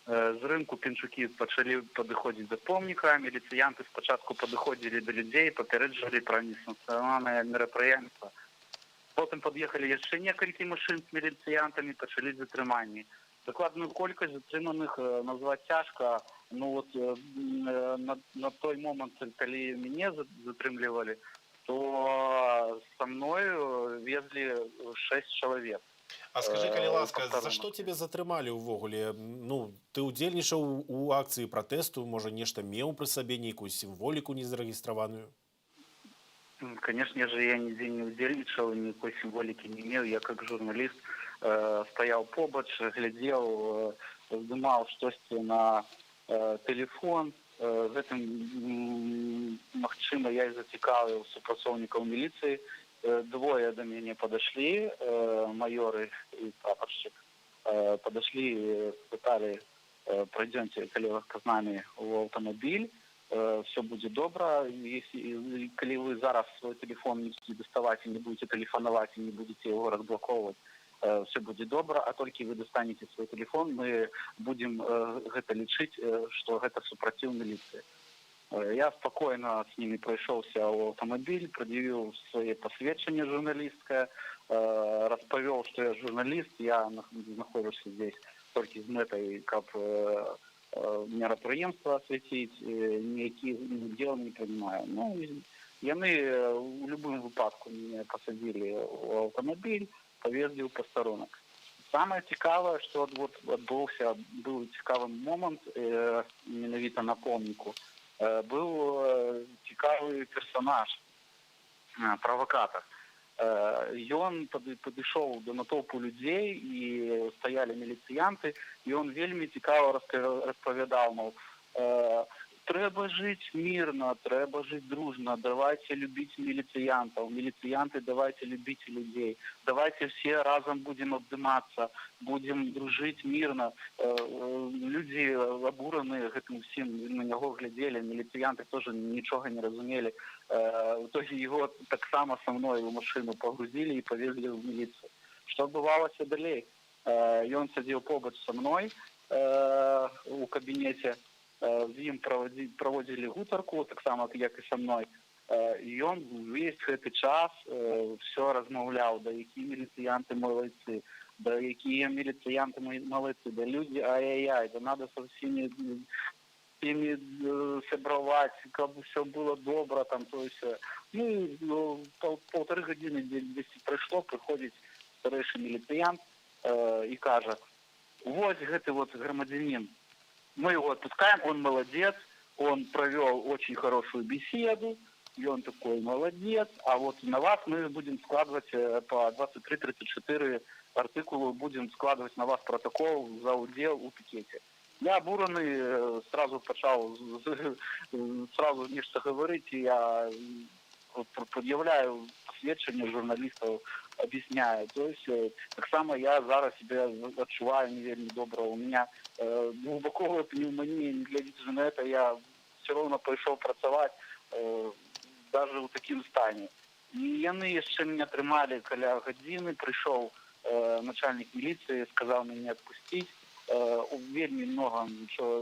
З рынку пінчукі пачалі падыходзіць да помніка. Міліцыянты спачатку падыходзілі да людзей, папярэджвалі пра несанкцыянаванае мерапрыемства. Потым пад'ехалі яшчэ некалькі машын з міліцыянтамі, пачалі затрыманні. Дакладную колькасць затрыманых назваць цяжка. Ну вот на той момант, калі мяне затрымлівалі, то со мною везли 6 чалавек. А скажи, калі ласка, за што тебе затрымалі ўвогуле? Ну, ты удзельнічаў у акцыі пратэсту, можа, нешта меў пры сабе, нейкую сімволіку незарэгістраваную? Конечно же, я нідзе не удзельнічаў, никакой символики не имел. Я как журналист стоял побач, глядел, здымал штосьці на телефон. Гэтым, магчыма, я і зацікавіў супрацоўнікаў міліцыі. Двое до мяне подошли, майоры и прапорщик, подошли, спытали, пройдемте, коллега, с нами в автомобиль. Все будет добро. Если вы зараз свой телефон не будете доставать и не будете телефоновать, и не будете его разблоковывать, все будет добро. А только вы достанете свой телефон, мы будем это лечить, что это супротив милиции. Я спокойно с ними пройшовся в автомобиль, предъявил свои посвящения журналистское, распавёл, что я журналист, я нахожусь здесь только с метой, как мероприемство осветить, никаких дел не принимаю. Ну, яны в любом выпадку меня посадили в автомобиль, повезли в посторонок. Самое цікавое, что вот отбылся, был цікавый момент, менавіта на помніку. Был цікавый персонаж, провокатор. Ён падышоў до натоўпу людзей, і стаялі міліцыянты, і ён вельмі цікава распавядаў, мол, трэба жыць мирно, трэба жыць дружно, давайте любить милициантов, милицианты, давайте любить людей, давайте все разом будем обдыматься, будем дружить мирно. Люди обуранные гэтым всем на него глядели, милицианты тоже ничего не разумели. В итоге его так само со мной в машину погрузили и повезли в милицию. Что отбывалося далей? И он сидел побач со мной у кабинете. З ім праводзілі гутарку, так само, як і са мной. І ён увесь гэты час все размаўляў, да якія міліцыянты малайцы, да якія міліцыянты малайцы, да людзі ай-яй-яй, да надо со всеми сябраваць, каб все было добра, там, то есть. Ну, полторы гадзіны десь прайшло, прыходзіць старэйшы міліцыянт і кажа, вот гэты вот грамадзянін, мы его отпускаем, он молодец, он провел очень хорошую беседу, и он такой молодец, а вот на вас мы будем складывать по 23-34 артикулу, будем складывать на вас протокол за удел у пикете. Я обурений, сразу почав сразу нечто говорити, я пред'являю свідчення журналістів, объясняю. То есть, так само я зараз себя відчуваю не вельми добре. У мене глибокова пневмонія, не глядячи на це, я все одно пішов працювати, навіть у такому стані. І вони ще мене тримали біля години, прийшов начальник міліції, сказав мені відпустити. Вельми много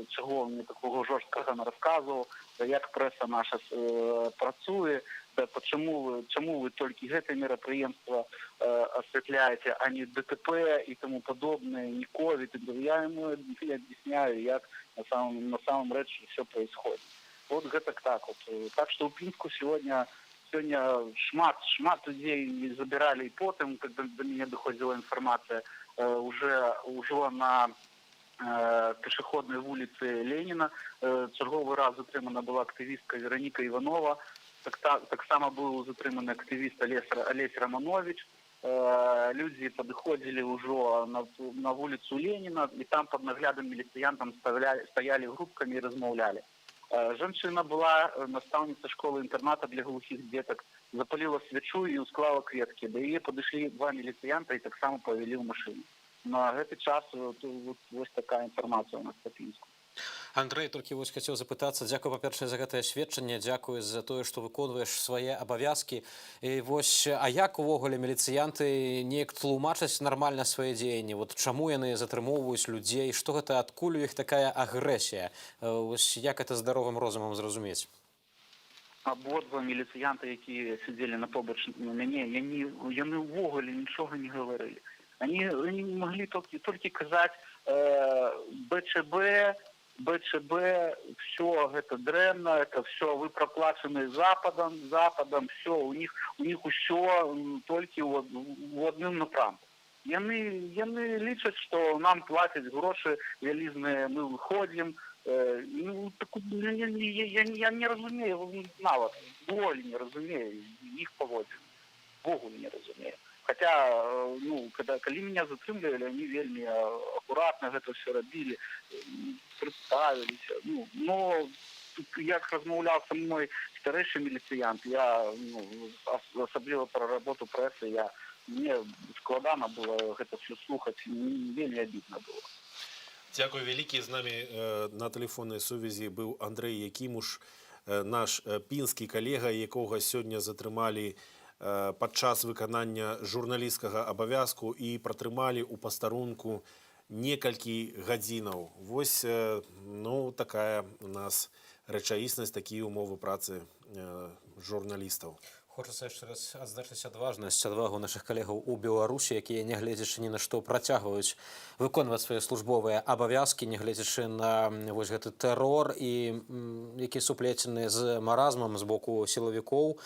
чого мені такого жорсткого не розказував, як преса наша працює, чому ви тільки це мероприємство освітляєте, а не ДТП і тому подобне, не ковід. Я йому об'ясняю, як на самом речі все происходит. Вот это так вот. Так что в Пинску сегодня шмат людей забирали, и потом, когда до меня доходила информация, уже на пішохідній вулиці Леніна черговий раз затримана була активістка Вероніка Іванова, так само був затриманий активіст Олесь Романович. Люди підходили вже на вулицю Леніна, і там під наглядом міліціян стояли групками і розмовляли. Женщина была наставница школы-интерната для глухих деток, запалила свечу и усклала кветки. До ее подошли два милициянта и так само повели в машину. На этот час вот такая информация у нас по Пінску. Андрэй, толькі вось хацеў запытацца, дзякуй, па-першае, за гэтае сведчанне, дзякуй за тое, што выконваеш свае абавязкі. І вось, а як увогуле міліцыянты неяк тлумачаць нармальна свае дзеянні? Вот чаму яны затрымоўваюць людзей? Што гэта, адкуль у іх такая агрэсія? Вось як это здаровым розумам зразумець? Абодва міліцыянты, якія сидзелі на побач на мяне, яны ўвогуле нічога не гаварылі. Они могли только казать БЧБ, все это древно, это все вы проплачены Западом, все, у них все только в одном напрямку. Яны лічаць, что нам платят гроши вялізныя, мы выходим. Я не разумею, нават, боль не разумею, их поводзін, Богу не разумею. Хотя, калі меня затрымлівалі, они вельмі аккуратно это все робили, представились. Но як размаўляў со мной старэйшы міліцыянт, я асабліва про работу пресы, мне складана было гэта все слухаць, вельмі обидно было. Дякую вялікі. З намі на тэлефоннай сувязі быў Андрэй Якімуш, наш пінскі калега, якога сёння затрымалі падчас выканання журналісцкага абавязку і пратрымалі ў пастарунку некалькі гадзінаў. Вось, такая у нас рэчаіснасць, такія ўмовы працы журналістаў. Хочацца яшчэ раз адзначыць адвагу нашых калегаў у Беларусі, якія, нягледзячы ні на што, працягваюць выконваць свае службовыя абавязкі, нягледзячы на вось гэты тэрор, які суплецены з маразмам з боку сілавікоў,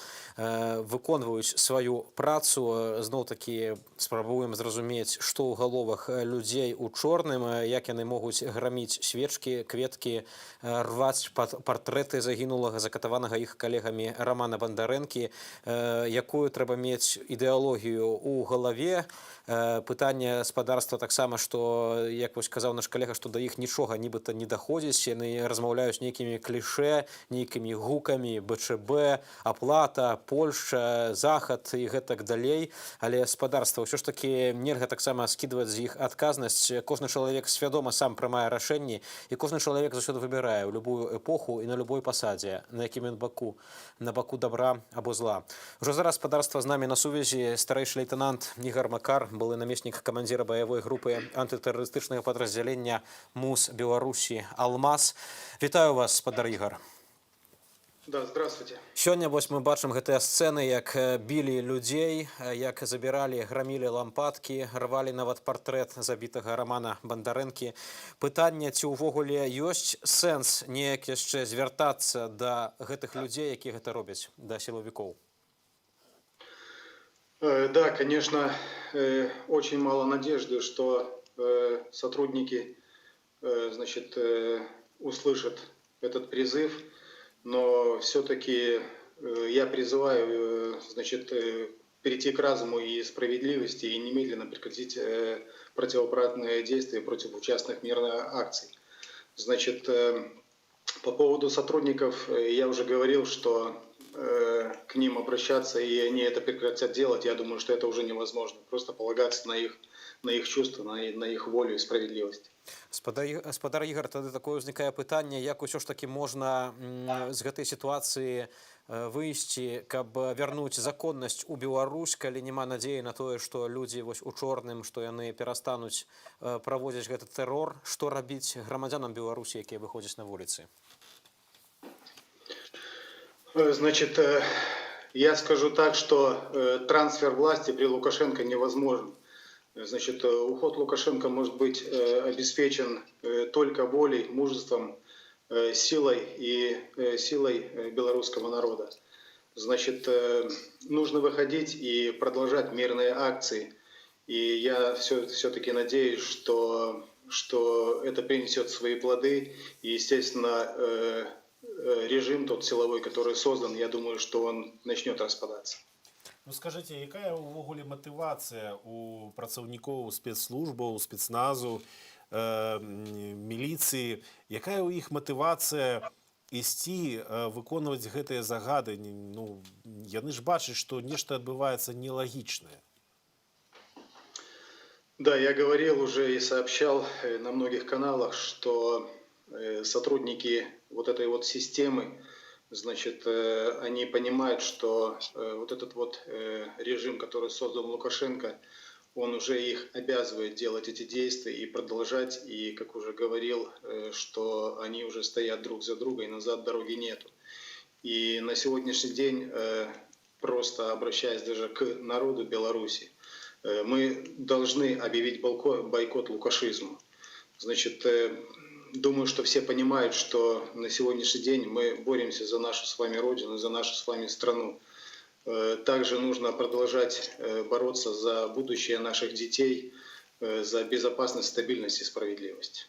выконваюць сваю працу. Зноў-такі спрабуем зразумець, што ў галовах людзей у чорным, як яны могуць граміць свечкі, кветкі, рваць партрэты загінулага, закатаванага іх калегамі Романа Бандарэнкі, якую трэба мець ідэалогію ў галаве. Пытанне спадарства таксама, што, як вось казаў наш калега, што да іх нічога нібыта не даходзіць, яны размаўляюць нейкімі клішэ, нейкімі гукамі, БЧБ, аплата, Польшча, Захад і гэтак далей. Але спадарства ўсё ж такі нельга таксама скідваць з іх адказнасць. Кожны чалавек свядома сам прымае рашэнні, і кожны чалавек заўсёды выбірае ў любую эпоху і на любой пасадзе, на якім ён баку, на баку добра або зла. Ужо зараз спадарства з намі на сувязі старэйшы лейтенант Ігор Макар, былы намеснік камандзіра баявой групы антытэрарыстычнага падраздзялення МУС Беларусі «Алмаз». Вітаю вас, спадар Ігор. Да, здравствуйте. Сёння вось мы бачым гэтыя сцэны, як білі людзей, як забіралі, грамілі лампадкі, рвалі нават партрэт забітага Романа Бандарэнкі. Пытанне, ці ўвогуле ёсць сэнс неяк яшчэ звяртацца да гэтых людзей, якія гэта робяць, да сілавікоў? Да, конечно, очень мало надежды, что сотрудники, услышат этот призыв, но все-таки я призываю, перейти к разуму и справедливости и немедленно прекратить противоправные действия против участных мирных акций. Значит, по поводу сотрудников я уже говорил, что к ним обращаться, и они это прекратят делать, я думаю, что это уже невозможно. Просто полагаться на их чувства, на их волю и справедливость. Спадар Ігор, тады такое ўзнікае пытанне, як усё ж такі можна з гэтай сітуацыі выйсці, каб вярнуць законнасць у Беларусь, калі няма надзеі на тое, што людзі вось у чорным, што яны перастануць праводзіць гэты тэрор, што рабіць грамадзянам Беларусі, якія выходзяць на вуліцы? Значит, я скажу так, что трансфер власти при Лукашенко невозможен. Значит, уход Лукашенко может быть обеспечен только волей, мужеством, силой белорусского народа. Значит, нужно выходить и продолжать мирные акции. И я все-таки надеюсь, что это принесет свои плоды. И, естественно, режим тот силовой, который создан, я думаю, что он начнет распадаться. Ну скажите, якая увогуле мотивация у працаўнікоў спецслужбаў, спецназу, міліцыі, якая у іх мотивация ісці выконваць гэтыя загады? Ну, яны ж бачаць, што нешта адбываецца нелагічнае. Да, я говорил уже и сообщал на многих каналах, что сотрудники вот этой вот системы, значит, они понимают, что вот этот вот режим, который создан Лукашенко, он уже их обязывает делать эти действия и продолжать. И, как уже говорил, что они уже стоят друг за друга, и назад дороги нету. И на сегодняшний день, просто обращаясь даже к народу Беларуси, мы должны объявить бойкот лукашизму. Значит, думаю, что все понимают, что на сегодняшний день мы боремся за нашу с вами родину, за нашу с вами страну. Также нужно продолжать бороться за будущее наших детей, за безопасность, стабильность и справедливость.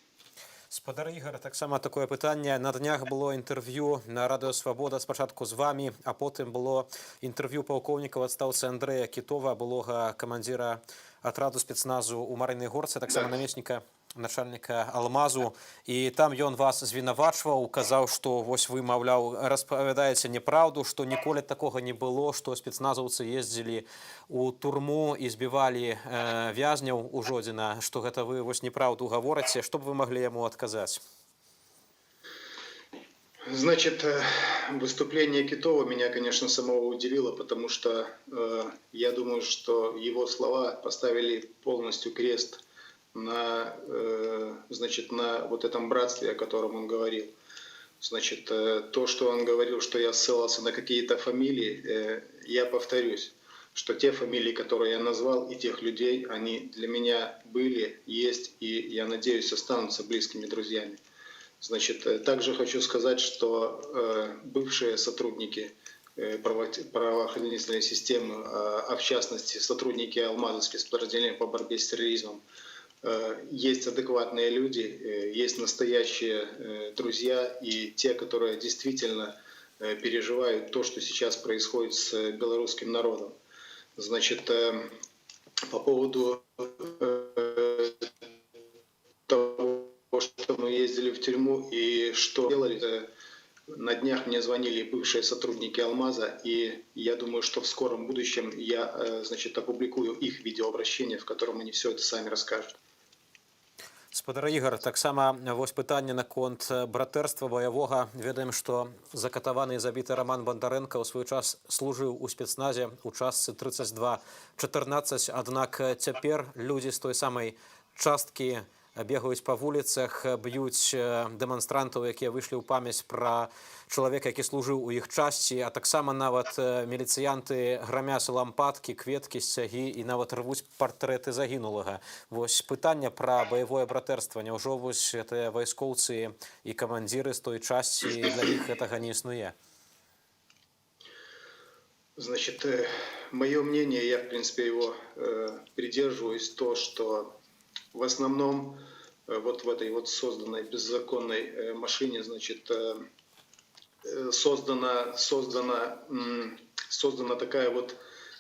Спадар Ігор, таксама такое пытанне. На днях было інтэрв'ю на Радыё Свабода спачатку з вами, а потым было інтэрв'ю палкоўніка ў адстаўцы Андрэя Кітова, былога камандзіра атраду спецназу ў Марыйнай Горцы, таксама намесніка начальніка Алмазу. І там ён вас звінавачваў, казаў, што вось вы, маўляў, распавядаеце неправду, што ніколі такога не было, што спецназаўцы ездзілі у турму і збівалі вязняў у Жодзіна, што гэта вы вось неправду гаворыце. Што б вы маглі яму адказаць? Значит, выступление Китова меня, конечно, самого удивило, потому что я думаю, что его слова поставили полностью крест на, значит, на вот этом братстве, о котором он говорил. Значит, то, что он говорил, что я ссылался на какие-то фамилии, я повторюсь, что те фамилии, которые я назвал, и тех людей, они для меня были, есть и, я надеюсь, останутся близкими друзьями. Значит, также хочу сказать, что бывшие сотрудники правоохранительной системы, а в частности сотрудники Алмаза, спецподразделения по борьбе с терроризмом, есть адекватные люди, есть настоящие друзья и те, которые действительно переживают то, что сейчас происходит с белорусским народом. Значит, по поводу того, что мы ездили в тюрьму и что делали, на днях мне звонили бывшие сотрудники Алмаза, и я думаю, что в скором будущем я, значит, опубликую их видеообращение, в котором они все это сами расскажут. Спадар Ігор, таксама вось пытанне наконт братэрства баявога. Ведаем, што закатаваны і забіты Роман Бондаренко ў свой час служыў у спецназе ў частцы 3214, аднак цяпер людзі з той самай часткі бегаюць па вуліцах, б'юць дэманстрантаў, якія выйшлі ў памяць пра чалавека, які служыў у іх часці, а таксама нават міліцыянты грамяць лампадкі, кветкі, сцягі і нават рвуць партрэты загінулага. Вось пытанне пра баявое братэрства. Няўжо вось гэтыя вайскоўцы і камандзіры з той часці, для іх гэтага не існуе? Значит, мое мнение, я в принципе его придерживаюсь, то, что в основном вот в этой вот созданной беззаконной машине, значит, создана такая вот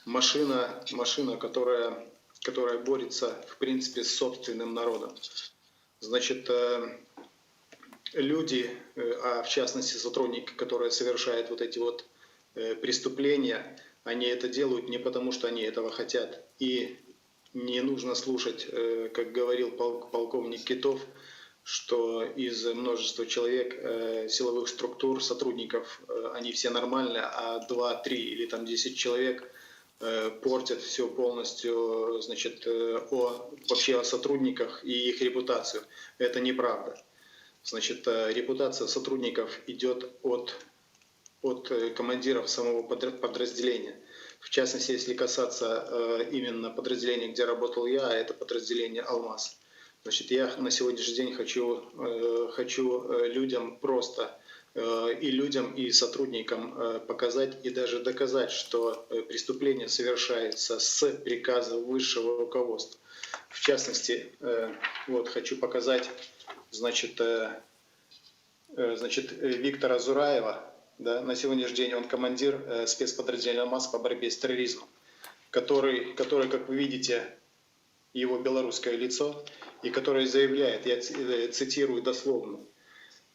машина, которая борется, в принципе, с собственным народом. Значит, люди, а в частности сотрудники, которые совершают вот эти вот преступления, они это делают не потому, что они этого хотят. И не нужно слушать, как говорил полковник Китов, что из множества человек, силовых структур, сотрудников, они все нормальные, а 2, 3 или там 10 человек портят все полностью, значит, вообще о сотрудниках и их репутацию. Это неправда. Значит, репутация сотрудников идет от командиров самого подразделения. В частности, если касаться именно подразделения, где работал я, а это подразделение «Алмаз». Значит, я на сегодняшний день хочу людям просто, и людям, и сотрудникам показать и даже доказать, что преступление совершается с приказа высшего руководства. В частности, вот хочу показать, значит, Виктора Зураева. Да, на сегодняшний день он командир спецподразделения «Алмаз» по борьбе с терроризмом, который, как вы видите, его белорусское лицо, и который заявляет, я цитирую дословно,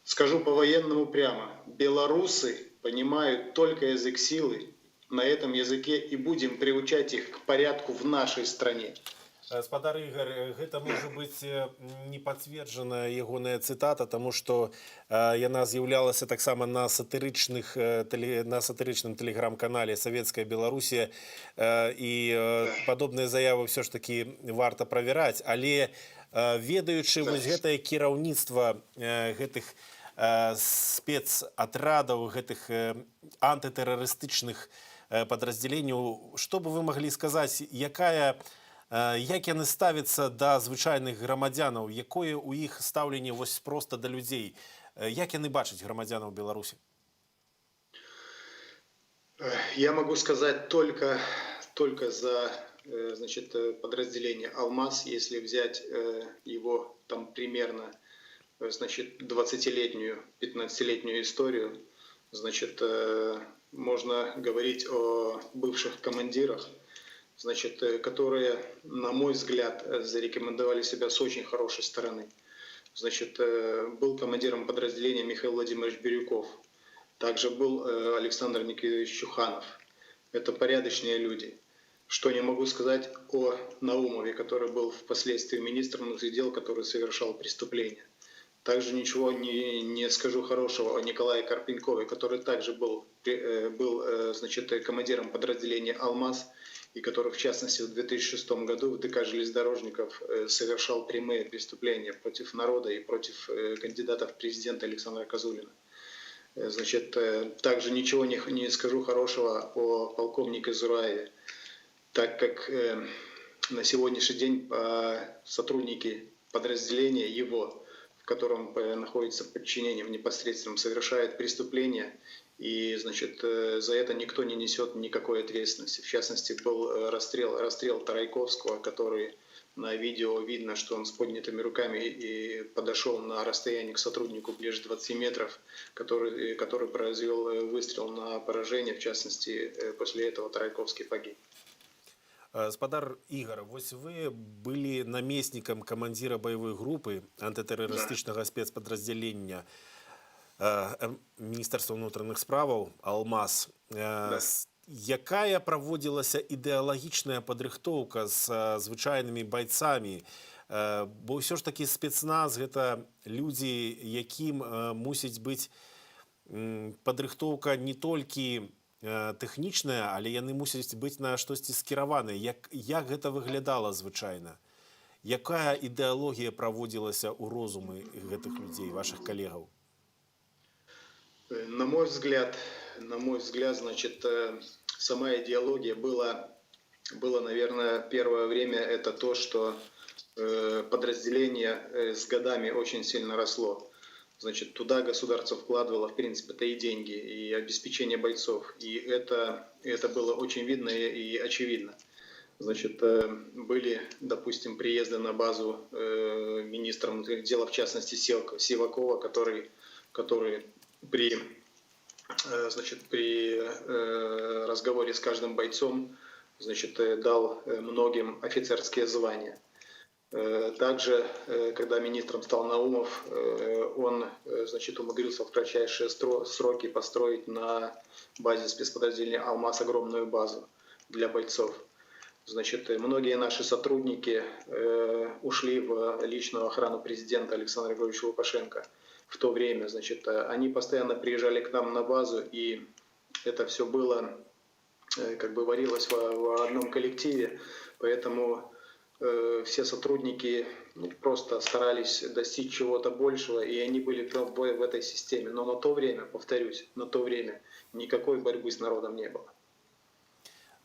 скажу по-военному прямо, белорусы понимают только язык силы, на этом языке и будем приучать их к порядку в нашей стране. Спадар Ігор, гэта можа быць не пацверджаная ягоная цытата, таму што яна з'яўлялася таксама на сатырычным тэлеграм-канале «Советская Беларусія», і падобныя заявы ўсё ж такі варта правяраць, але ведаючы вось гэтае кіраўніцтва гэтых спецатрадаў, гэтых антытэрарыстычных падраздзяленняў, што бы вы маглі сказаць, як яны ставяцца да звычайных грамадзянаў, якое ў іх стаўленне вось проста да людзей, як яны бачаць грамадзянаў Беларусі? Я могу сказать только за, значит, подразделение «Алмаз», если взять его там примерно, значит, 20-летнюю, 15-летнюю историю, значит, можно говорить о бывших командирах, значит, которые, на мой взгляд, зарекомендовали себя с очень хорошей стороны. Значит, был командиром подразделения Михаил Владимирович Бирюков. Также был Александр Николаевич Чуханов. Это порядочные люди. Что не могу сказать о Наумове, который был впоследствии министром внутренних дел, который совершал преступления. Также ничего не скажу хорошего о Николае Карпенкове, который также был значит, командиром подразделения «Алмаз», и который, в частности, в 2006 году в ДК железнодорожников совершал прямые преступления против народа и против кандидата в президенты Александра Козулина. Значит, также ничего не скажу хорошего о полковнике Зураеве, так как на сегодняшний день сотрудники подразделения его, в котором находится подчинением непосредственно, совершают преступления, и, значит, за это никто не несет никакой ответственности. В частности, был расстрел Тарайковского, который на видео видно, что он с поднятыми руками и подошел на расстояние к сотруднику ближе 20 метров, который произвел выстрел на поражение. В частности, после этого Тарайковский погиб. Спадар Ігор, вось вы былі намеснікам камандзіра баявой групы антытэрарыстычнага спецпадраздзялення Міністэрства ўнутраных справаў «Алмаз». Якая праводзілася ідэалагічная падрыхтоўка з звычайнымі байцамі? Бо ўсё ж такі спецназ – гэта людзі, якім мусіць быць падрыхтоўка не толькі тэхнічная, але яны мусяць быць на штосьці скіраваныя. Як гэта выглядала звычайна? Якая ідэалогія праводзілася ў розумы гэтых людзей, вашых калегаў? На мой взгляд, значит, сама идеология была, наверное, первое время это то, что подразделение с годами очень сильно росло. Значит, туда государство вкладывало, в принципе-то, и деньги, и обеспечение бойцов. И это было очень видно и очевидно. Значит, были, допустим, приезды на базу министра внутренних дел, в частности, Сивакова, который при разговоре с каждым бойцом, значит, дал многим офицерские звания. Также, когда министром стал Наумов, он, значит, умудрился в кратчайшие сроки построить на базе спецподразделения «Алмаз» огромную базу для бойцов. Значит, многие наши сотрудники ушли в личную охрану президента Александра Григорьевича Лукашенко в то время. Значит, они постоянно приезжали к нам на базу, и это все было, как бы варилось в одном коллективе, поэтому все сотрудники просто старались достичь чего-то большего, и они были в этой системе. Но на то время, повторюсь, на то время никакой борьбы с народом не было.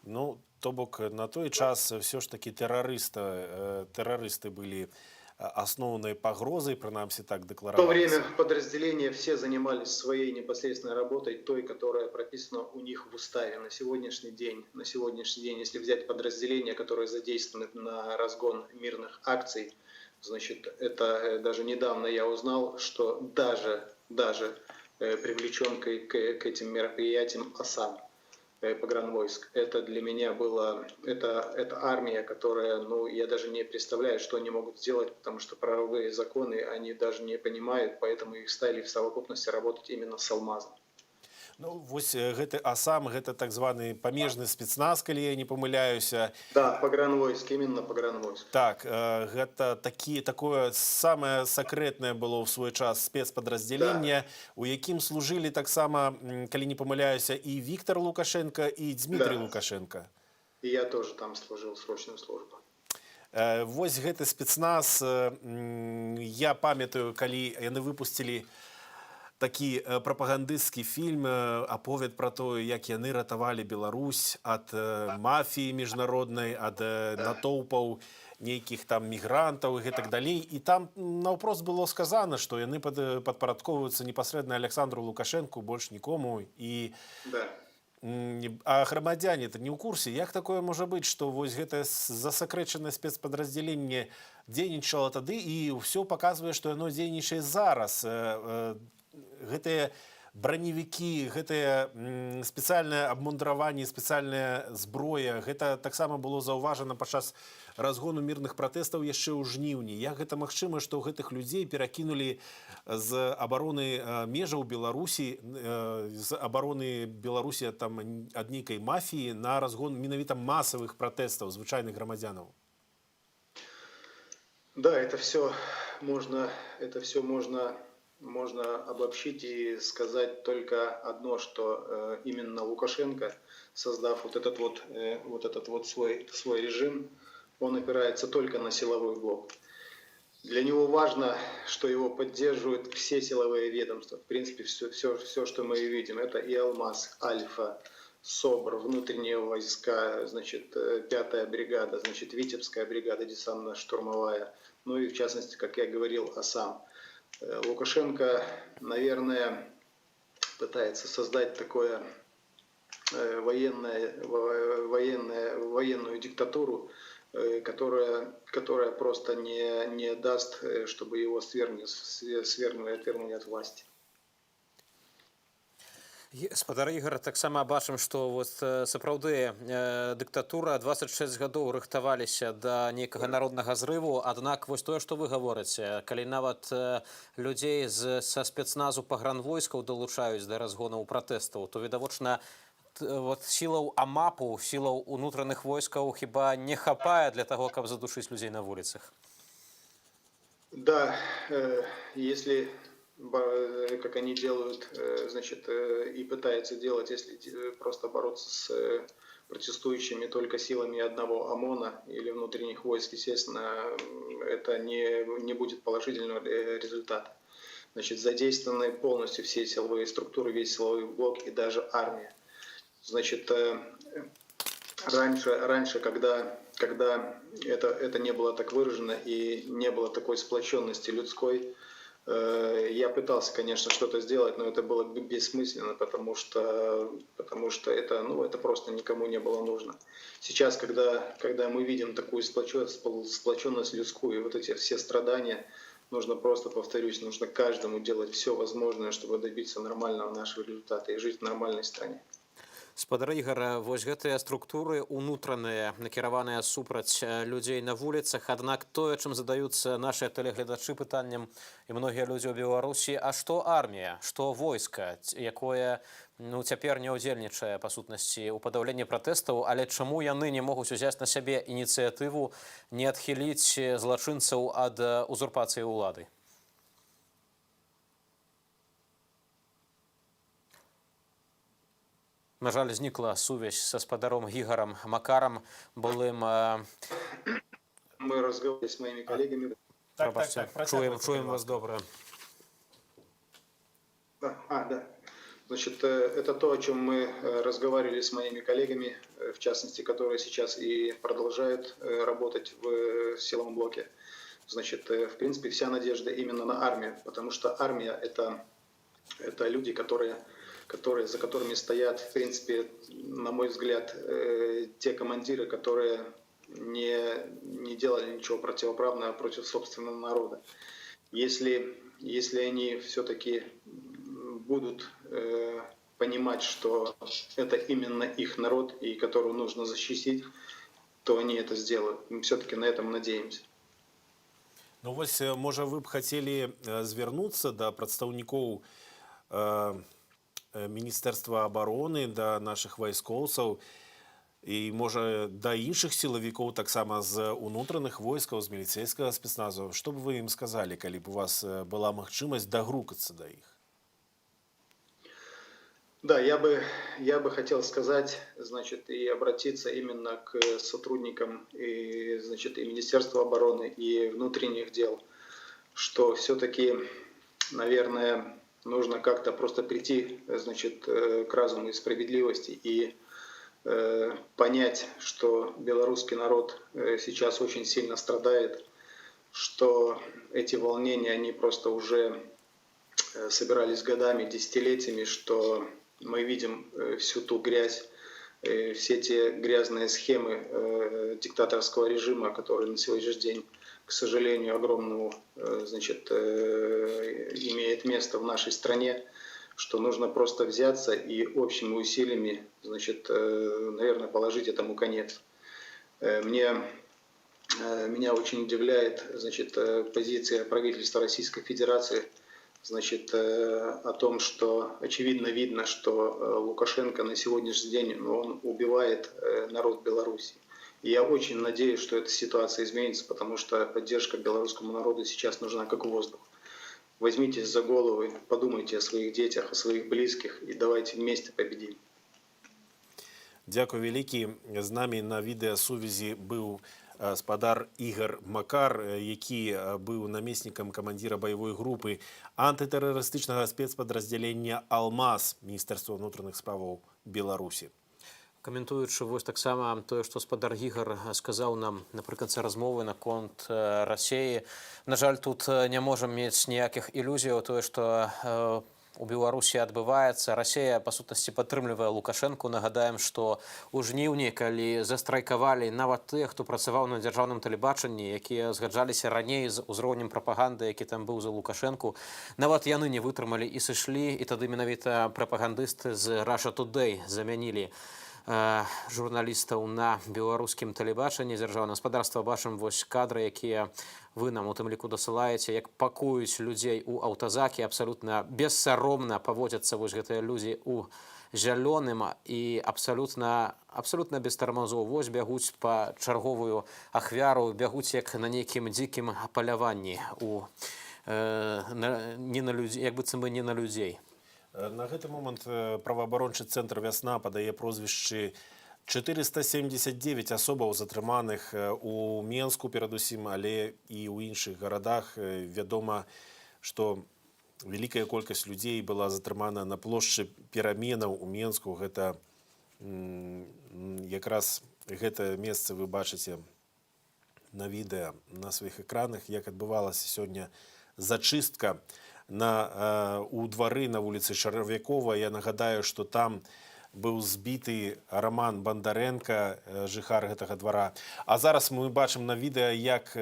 Ну, то бок, на той час все ж таки террористы были основной погрозой, принаймні так В то декларировалось. время подразделения все занимались своей непосредственной работой, той, которая прописана у них в уставе. На сегодняшний день, если взять подразделения, которые задействованы на разгон мирных акций, значит, это даже недавно я узнал, что даже привлечен к этим мероприятиям АСАМ, погранвойск. Это для меня было, это армия, которая, я даже не представляю, что они могут сделать, потому что правовые законы они даже не понимают, поэтому их ставили в совокупности работать именно с «Алмазом». Ну, вось гэты АСАМ, гэта так званы памежны спецназ, калі я не памыляюся. Да, погранвойск, именно погранвойск. Так, гэта такое самае сакрэтнае было ў свой час спецпадраздзяленне, у якім служылі таксама, калі не памыляюся, і Віктор Лукашенко, і Дмітрий Лукашенко. И я тоже там служил срочную службу. Вось гэты спецназ, я памятаю, калі яны выпусцілі такі прапагандысцкі фільм, аповед пра тое, як яны ратавалі Беларусь ад мафіі міжнароднай, ад натоўпаў нейкіх там мігрантаў і гэтак далей. І там наўпрост было сказана, што яны падпарадковваюцца непасрэдна Александру Лукашенку, больш нікому. А грамадзяне-то не ў курсе, як такое можа быць, што вось гэтае засакрэчанае спецпадраздзяленне дзейнічала тады, і ўсё паказвае, што яно дзейнічае зараз. Гэтыя броневікі, гэтае спецыяльнае абмундраванне, спецыяльная зброя, гэта таксама было заўважана падчас разгону мірных пратэстаў яшчэ ў жніўні. Як гэта магчыма, што гэтых людзей перакінулі з абароны межаў Беларусі, з абароны Беларусі ад нейкай мафіі на разгон менавіта масавых пратэстаў звычайных грамадзянаў? Да, это все можно обобщить и сказать только одно, что именно Лукашенко, создав вот этот свой режим, он опирается только на силовой блок. Для него важно, что его поддерживают все силовые ведомства. В принципе, все, что мы видим, это и «Алмаз», «Альфа», СОБР, внутренние войска, значит, 5-я бригада, значит, Витебская бригада десантно-штурмовая, ну и в частности, как я говорил, АСАМ. Лукашенко, наверное, пытается создать такое военную диктатуру, которая просто не даст, чтобы его отвергнули от власти. Спадар Ігор, таксама бачым, што сапраўды дыктатура 26 гадоў рыхтаваліся да нейкага народнага зрыву, аднак вось тое, што вы гаворыце, калі нават людзей са спецназу пагранвойскаў далучаюць да разгонаў пратэстаў, то відавочна сілаў АМАПу, сілаў унутраных войскаў хіба не хапае для таго, каб задушыць людзей на вуліцах? Да, если как они делают, значит, и пытаются делать, если просто бороться с протестующими только силами одного ОМОНа или внутренних войск, естественно, это не будет положительного результата. Значит, задействованы полностью все силовые структуры, весь силовой блок и даже армия. Значит, раньше, когда это не было так выражено и не было такой сплоченности людской, я пытался, конечно, что-то сделать, но это было бессмысленно, потому что это просто никому не было нужно. Сейчас, когда мы видим такую сплоченность людскую, вот эти все страдания, нужно просто, повторюсь, нужно каждому делать все возможное, чтобы добиться нормального нашего результата и жить в нормальной стране. Спадар Ігар, вось гэтыя структуры унутраныя, накіраваныя супраць людзей на вуліцах, аднак тое, чым задаюцца нашыя тэлегледачы пытаннем і многія людзі ў Беларусі, а што армія, што войска, якое цяпер не ўдзельнічае па сутнасці ў падаўленні пратэстаў, але чаму яны не могуць узяць на сябе ініцыятыву не адхіліць злачынцаў ад узурпацыі ўлады? На жаль, знікла сувязь са спадаром Ігорем Макаром, былым... Мы разговаривали с моими коллегами. Чуем вас добре. Да. Значит, это то, о чем мы разговаривали с моими коллегами, в частности, которые сейчас и продолжают работать в силовом блоке. Значит, в принципе, вся надежда именно на армию, потому что армия – это люди, за которыми стоят, в принципе, на мой взгляд, те командиры, которые не делали ничего противоправного против собственного народа. Если они все-таки будут понимать, что это именно их народ, и которого нужно защитить, то они это сделают. Мы все-таки на этом надеемся. Ну вось, можа, вы б хацелі звярнуцца да прадстаўнікоў Міністэрства абароны, да нашых вайскоўцаў і, можа, да іншых сілавікоў таксама з унутраных войскаў, з міліцэйскага спецназу. Што б вы ім сказалі, калі б у вас была магчымасць дагрукацца да іх? Да, я бы хотел сказать, значит, и обратиться именно к сотрудникам и, значит, и Министерства обороны, и внутренних дел, что все-таки, наверное, нужно как-то просто прийти, значит, к разуму и справедливости и понять, что белорусский народ сейчас очень сильно страдает, что эти волнения, они просто уже собирались годами, десятилетиями, что мы видим всю ту грязь, все те грязные схемы диктаторского режима, которые на сегодняшний день, к сожалению, огромному, значит, имеет место в нашей стране, что нужно просто взяться и общими усилиями, значит, наверное, положить этому конец. Меня очень удивляет, значит, позиция правительства Российской Федерации, значит, о том, что очевидно видно, что Лукашенко на сегодняшний день, он убивает народ Беларуси. И я очень надеюсь, что эта ситуация изменится, потому что поддержка белорусскому народу сейчас нужна как воздух. Возьмитесь за головы, подумайте о своих детях, о своих близких и давайте вместе победим. Дякую вялікі. З намі на відэасувязі быў спадар Ігор Макар, які быў намеснікам камандзіра баявой групы антытэрарыстычнага спецпадраздзялення «Алмаз» Міністэрства ўнутраных справаў Беларусі. Каментуючы вось таксама тое, што спадар Ігор сказаў нам напрыканцы размовы наконт Расіі, на жаль, тут не можам мець ніякіх ілюзіяў тое, што у Беларусі адбываецца. Расія, па сутнасці, падтрымлівае Лукашэнку. Нагадаем, што ў жніўні, калі застрайкавалі нават тыя, хто працаваў на дзяржаўным тэлебачанні, якія згаджаліся раней з узроўнем прапаганды, які там быў за Лукашэнку, нават яны не вытрымалі і сышлі, і тады менавіта прапагандысты з Russia Today замянілі журналістаў на беларускім тэлебачанні дзяржаўнага гаспадарства. Бачым вось кадры, якія вы нам у тым ліку дасылаеце, як пакуюць людзей у аўтазакі, абсалютна бессаромна паводзяцца вось гэтыя людзі у зялёным і абсалютна без тармазоў. Вось бягуць па чарговую ахвяру, бягуць як на нейкім дзікім паляванні, як быццам бы не на людзей. На гэты момант праваабарончы цэнтр «Вясна» падае прозвішчы 479 асобаў, затрыманых у Менску перадусім, але і ў іншых гарадах. Вядома, што вялікая колькасць людзей была затрымана на плошчы пераменаў у Менску. Гэта якраз гэта месца вы бачыце на відэа на сваіх экранах, як адбывалася сёння зачыстка у двары на вуліцы Чарвякова. Я нагадаю, што там быў збіты Роман Бандаренко, жыхар гэтага двара. А зараз мы бачым на відэа, як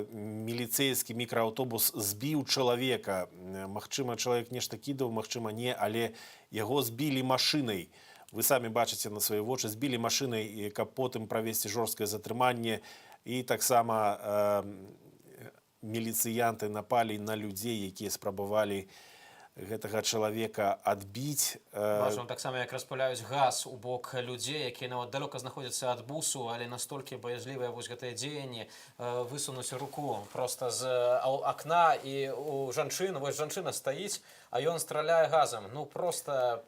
міліцэйскі мікрааўтобус збіў чалавека. Магчыма, чалавек нешта кідаў, магчыма, не, але яго збілі машынай. вы самі бачыце на свае вочы, збілі машынай, каб потым правесці жорсткае затрыманне, і таксама міліцыянты напалі на людзей, якія спрабавалі гэтага чалавека адбіць. Важно таксама, як распыляюць газ у бок людзей, якія нават далёка знаходзяцца ад бусу, але настолькі баязлівыя вось гэтыя дзеянні высунуць руку проста з акна, і у жанчыны, вось жанчына стаіць, а ён страляе газам. Ну проста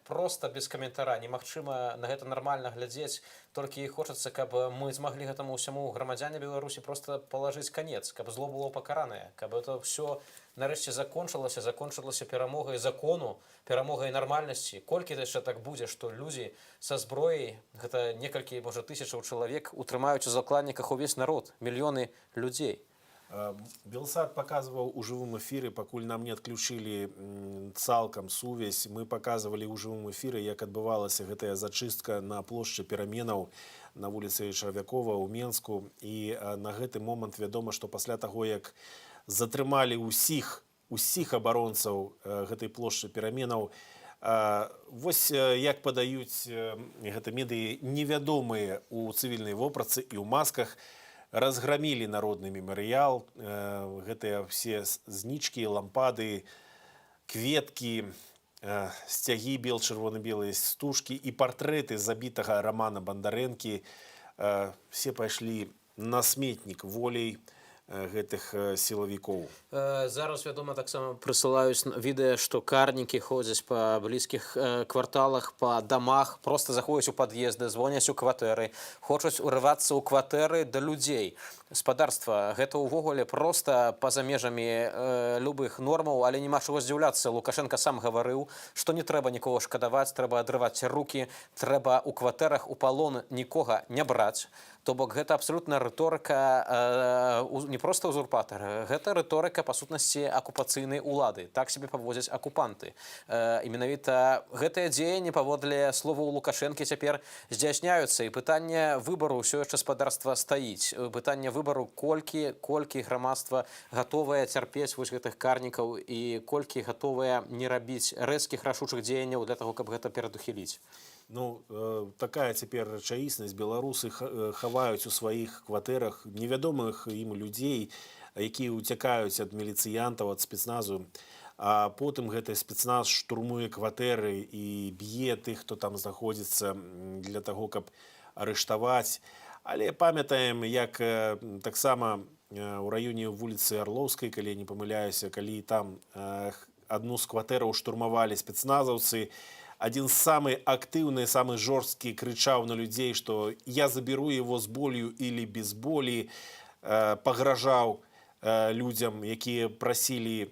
без каментара. Немагчыма на гэта нармальна глядзець, толькі хочацца, каб мы змаглі гэтаму ўсяму грамадзяне Беларусі проста палажыць канец, каб зло было пакаранае, каб это ўсё нарэшце закончылася перамогай закону, перамогай нармальнасці. Колькі яшчэ так будзе, што людзі са зброяй, гэта некалькі, можа, тысячаў чалавек, утрымаюць у закладніках увесь народ, мільёны людзей. Белсат паказваў у жывым эфіры, пакуль нам не адключылі цалкам сувязь, мы паказвалі ў жывым эфіры, як адбывалася гэтая зачыстка на плошчы пераменаў на вуліцы Чарвякова ў Менску. І на гэты момант вядома, што пасля таго, як затрымалі усіх абаронцаў гэтай плошчы пераменаў, вось як падаюць гэта медыі, невядомыя ў цывільнай вопратцы і ў масках разграмілі народны мемарыял, гэтыя все знічкі, лампады, кветкі, сцягі бел-чырвона-белыя, стужкі і партрэты забітага Рамана Бандарэнкі все пайшлі на сметнік воляй гэтых сілавікоў. Зараз, вядома, таксама прысылаюць відэа, што карнікі ходзяць па блізкіх кварталах, па дамах, проста заходзяць у пад'езды, звоняць у кватэры, хочуць урывацца ў кватэры да людзей. Спадарства, гэта ўвогуле проста па-за межамі любых нормаў, але няма чаго здзіўляцца. Лукашенко сам гаварыў, што не трэба нікога шкадаваць, трэба адрываць рукі, трэба ў кватэрах у палон нікога не браць. То бок гэта абсалютна рыторыка не проста узурпатара, гэта рыторыка, па сутнасці, акупацыйнай улады. Так сябе паводзяць акупанты. І менавіта гэтыя дзеянні, паводле словаў Лукашэнкі, цяпер здзяйсняюцца. І пытанне выбару ўсё яшчэ спадарства стаіць. Пытанне выбару, колькі грамадства гатовае цярпець вось гэтых карнікаў і колькі гатовае не рабіць рэзкіх рашучых дзеянняў для таго, каб гэта перадухіліць. Ну, такая цяпер рэчаіснасць. Беларусы хаваюць у сваіх кватэрах невядомых ім людзей, якія ўцякаюць ад міліцыянтаў, ад спецназу. А потым гэты спецназ штурмуе кватэры і б'е тых, хто там знаходзіцца, для таго, каб арыштаваць. Але памятаем, як таксама ў раёне вуліцы Арлоўскай, калі я не памыляюся, калі там адну з кватэраў штурмавалі спецназаўцы, один самый активный, самый жесткий кричал на людей, что я заберу его с болью или без боли, погрожал людям, якія просили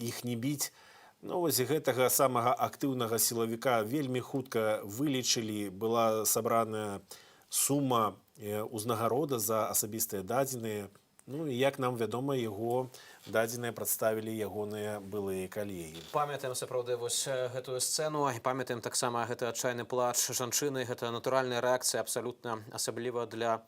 их не бить. Ну, вось гэтага самага актыўнага сілавіка вельмі хутка вылечылі, была сабраная сума ўзнагарода за асабістыя дадзеныя. Ну, і як нам вядома, яго дадзеныя прадставілі ягоныя былыя калегі. Памятаем сапраўды вось гэтую сцэну, і памятаем таксама гэты адчайны плач жанчыны, гэта натуральная рэакцыя, абсалютна асабліва для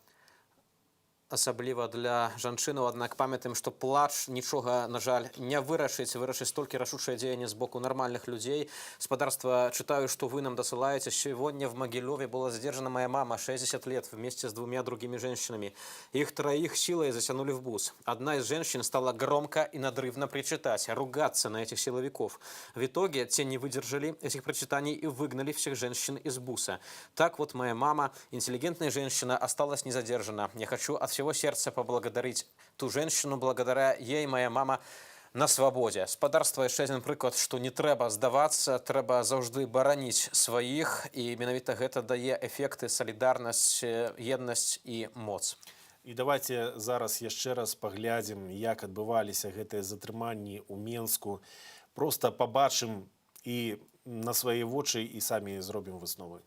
жанчынаў. Аднак памятаем, што плач нічога, на жаль, не вырашыць толькі рашучае дзеянне з боку нармальных людзей. Спадарства, читаю, что вы нам досылаете. Сегодня в Могилеве была задержана моя мама, 60 лет, вместе с 2 другими женщинами. Их троих силой затянули в бус. Одна из женщин стала громко и надрывно причитать, ругаться на этих силовиков. В итоге те не выдержали этих причитаний и выгнали всех женщин из буса. Так вот моя мама, интеллигентная женщина, осталась не задержана. Я хочу от всего сердца поблагодарить ту женщину, благодаря ей моя мама на свабодзе. Спадарства, яшчэ адзін прыклад, што не трэба здавацца, трэба заўжды бараніць сваіх, і менавіта гэта дае эфекты, салідарнасць, еднасць і моц. І давайте зараз яшчэ раз паглядзім, як адбываліся гэтыя затрыманні ў Менску. Проста пабачым і на свае вочы і самі зробім высновы.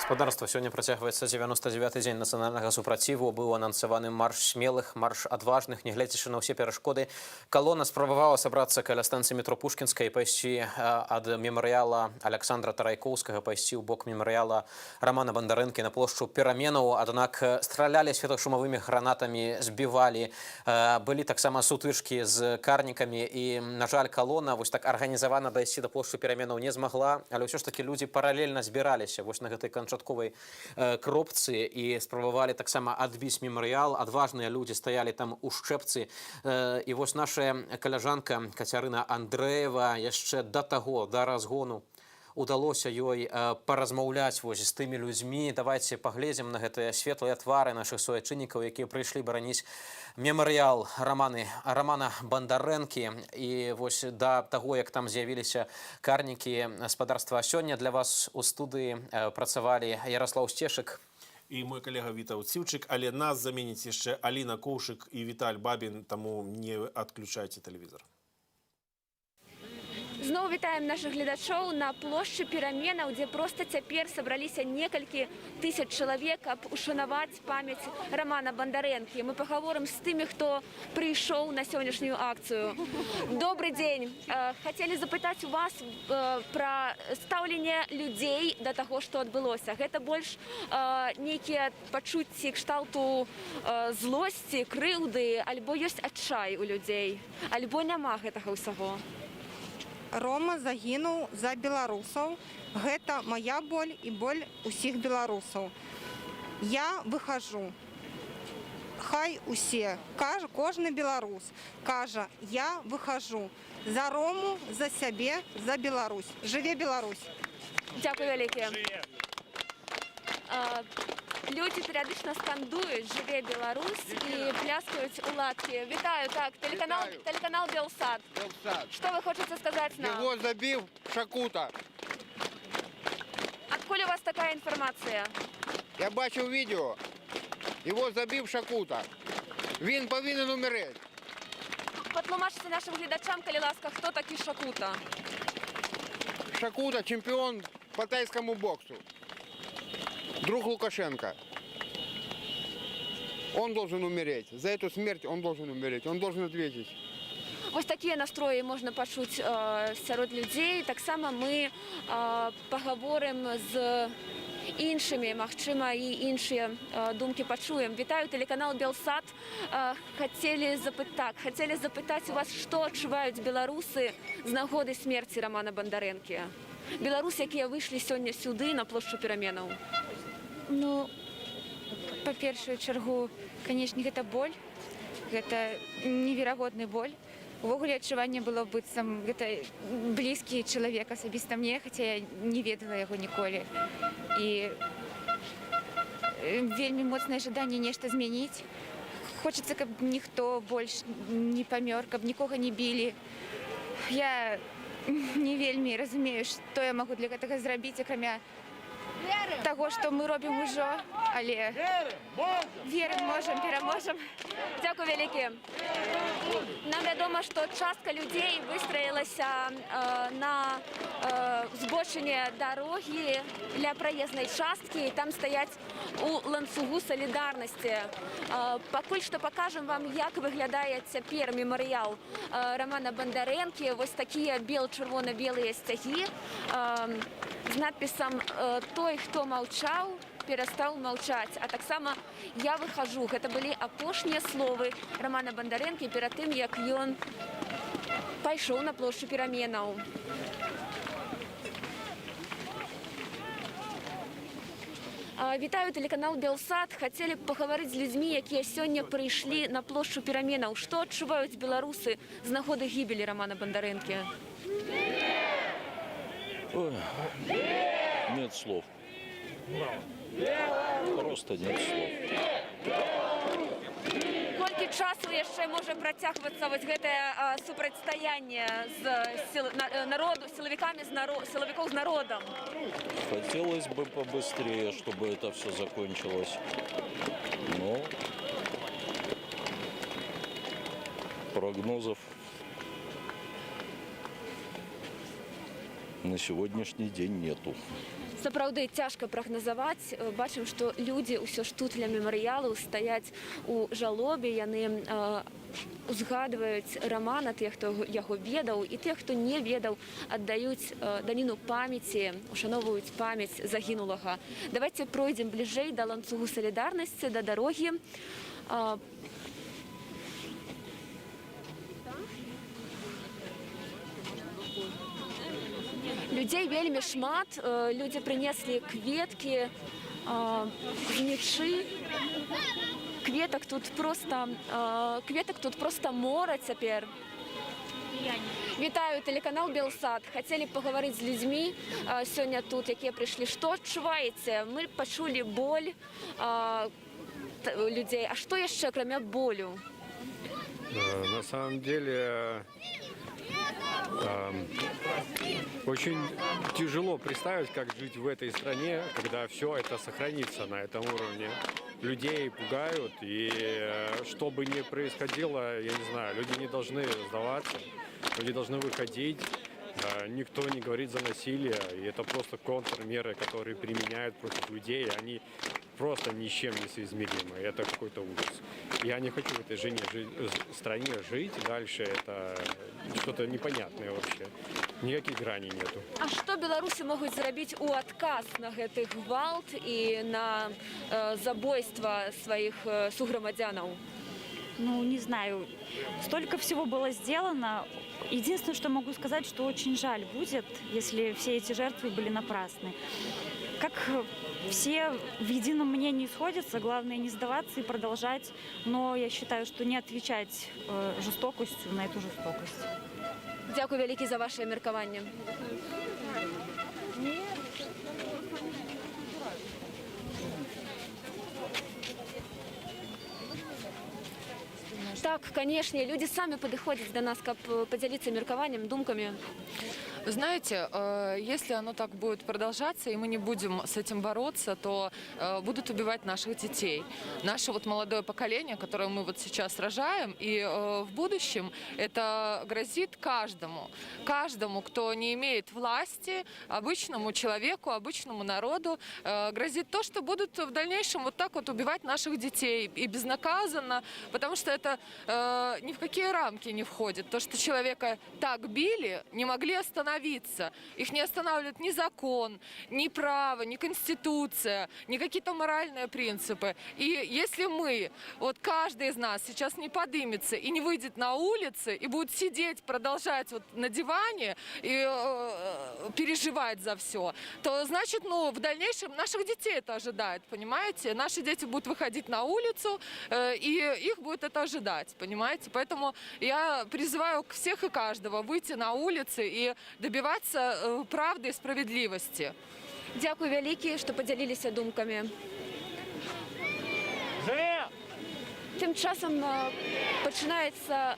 Спадарства, сёння працягваецца 99-й дзень нацыянальнага супраціву. Быў анансаваны марш смелых, марш адважных. Нягледзячы на ўсе перашкоды, калона спрабавала сабрацца каля станцыі метро Пушкінская і пайсці ад мемарыяла Александра Тарайкоўскага, пайсці ў бок мемарыяла Романа Бандарэнкі на плошчу Пераменаў. Аднак стралялі светашумавымі гранатамі, збівалі. Былі таксама сутычкі з карнікамі і, на жаль, калона вось так арганізавана дайсці да плошчы Пераменаў не змагла, але ўсё ж такі людзі паралельна збіраліся вось на гэтай канчатковай кропцы і спрабавалі таксама адбіць мемарыял. Адважныя людзі стаялі там у шчэпцы. І вось наша каляжанка Кацярына Андрэева яшчэ да таго, да разгону удалося ёй паразмаўляць вось з тымі людзьмі. Давайте паглядзім на гэтыя светлыя твары нашых суайчыннікаў, якія прыйшлі бараніць мемарыял Романа Бандарэнкі. І вось да таго, як там з'явіліся карнікі спадарства, сёння для вас у студыі працавалі Ярослаў Сцешык і мой калега Вітаўт Сіўчык, але нас заменіць яшчэ Аліна Коўшык і Віталь Бабін, таму не адключайце тэлевізор. Зноў вітаем наших гледачоў на плошчы Пераменаў, дзе проста цяпер сабраліся некалькі тысяч чалавек, каб ушанаваць памяць Романа Бандарэнкі. Мы пагаворым з тымі, хто прыйшоў на сённяшнюю акцыю. Добрый дзень. Хацелі запытаць у вас пра стаўленне людзей да таго, што адбылося. Гэта больш нейкія пачуцці кшталту злосці, крыўды, альбо ёсць адчай у людзей, альбо няма гэтага ўсяго? Рома загінуў за беларусаў. Гэта моя боль і боль усіх беларусаў. Я выхожу. Хай усе, кожны беларус кажа, я выхожу за Рому, за сябе, за Беларусь. Жыве Беларусь. Дзякуй вялікія. Люди периодично скандуют «Живе Беларусь» и пляскают уладки. Витаю, так, телеканал Белсат. Что вы хотите сказать нам? Его забил Шакута. Откуда у вас такая информация? Я бачив відео. Його забив Шакута. Він повинен умереть. Потлумачте нашим глядачам, коли ласка, хто такий Шакута? Шакута – чемпіон по тайському боксу. Друг Лукашенко. Он должен умереть. За эту смерть он должен умереть. Он должен ответить. Ось такія настроі можна пачуць сярод людзей. Таксама мы пагаворым з іншымі, магчыма, і іншыя думкі пачуем. Вітаю, телеканал Белсат. Хацелі запытаць у вас, што адчуваюць беларусы з нагоды смерці Романа Бандарэнкі. Беларусы, якія выйшлі сёння сюды на плошчу Пераменаў. Ну, па першую чаргу, канешне, гэта боль. Гэта неверагодны боль. Увогуле адчуванне было быццам гэта блізкі чалавек асабіста мне, хаця я не ведала яго ніколі. І вельмі моцнае жаданне нешта змяніць. Хочацца, каб ніхто больш не памёр, каб нікога не білі. Я не вельмі разумею, што я магу для гэтага зрабіць, акрамя таго, што мы робім ужо, але верым, можам, пераможам. Дзякуй вялікі. Нам вядома, што частка людзей выстраілася на збочыне дарогі ля праезнай часткі, і там стаяць у ланцугу салідарнасці. Пакуль што пакажам вам, як выглядае цяпер мемарыял Романа Бандарэнкі. Вось такія чырвона-белыя сцягі з надпісам «Той, хто маўчаў, перастаў маўчаць». А таксама «Я выхожу». Гэта былі апошнія словы Романа Бандарэнкі перад тым, як ён пайшоў на плошчу Пераменаў. Вітаю, телеканал Белсат. Хацелі б пагаварыць з людзьмі, якія сёння прыйшлі на плошчу Пераменаў. Што адчуваюць беларусы з нагоды гібелі Романа Бандарэнкі? Ой, нет слов. Просто нет слов. Колькі часу яшчэ можа працягвацца вось гэтае супрацьстаянне з силовиков с народом? Хотелось бы побыстрее, чтобы это все закончилось. Но прогнозов на сегодняшний день нету. Сапраўды цяжка прагназаваць. Бачым, што людзі ўсё ж тут ля мемарыялу стаяць у жалобе, яны узгадваюць рамана тых, хто яго ведаў, і тых, хто не ведаў, аддаюць даніну памяці, ушановваюць памяць загінулага. Давайте пройдзем бліжэй да ланцугу салідарнасці, да дарогі. Людзей вельмі шмат, людзі прынеслі кветкі, мячы. Кветак тут просто мора цяпер. Вітаю, тэлеканал Белсат. Хацелі б пагаварыць з людзьмі сёння тут, якія прыйшлі. Што адчуваеце? Мы пачулі боль людей. А что еще, кроме боли? На самом деле, очень тяжело представить, как жить в этой стране, когда все это сохранится на этом уровне. Людей пугают, и что бы ни происходило, я не знаю, люди не должны сдаваться, люди должны выходить. Никто не говорит за насилие, и это просто контрмеры, которые применяют против людей, они просто ни с чем не соизмеримы. Это какой-то ужас. Я не хочу в этой стране жить дальше, это что-то непонятное вообще. Никаких граней нету. А что белорусы могут сделать у отказ на гэты гвалт и на забойство своих сугромадянов? Ну, не знаю. Столько всего было сделано. Единственное, что могу сказать, что очень жаль будет, если все эти жертвы были напрасны. Как все в едином мнении сходятся, главное не сдаваться и продолжать. Но я считаю, что не отвечать жестокостью на эту жестокость. Дякую велике за ваше меркование. Так, конечно, люди сами подходят до нас, как поделиться меркованием, думками. Вы знаете, если оно так будет продолжаться, и мы не будем с этим бороться, то будут убивать наших детей. Наше вот молодое поколение, которое мы вот сейчас рожаем, и в будущем это грозит каждому, кто не имеет власти, обычному человеку, обычному народу, грозит то, что будут в дальнейшем вот так вот убивать наших детей и безнаказанно, потому что это ни в какие рамки не входит. То, что человека так били, не могли остановиться. Их не останавливает ни закон, ни право, ни конституция, ни какие-то моральные принципы. И если мы, вот каждый из нас сейчас не подымется и не выйдет на улицы и будет сидеть, продолжать вот на диване и переживать за все, то значит, ну, в дальнейшем наших детей это ожидает, понимаете? Наши дети будут выходить на улицу, и их будет это ожидать, понимаете? Поэтому я призываю всех и каждого выйти на улицы и добиваться правды и справедливости. Дякую велике, что поделились думками. Тим часом починається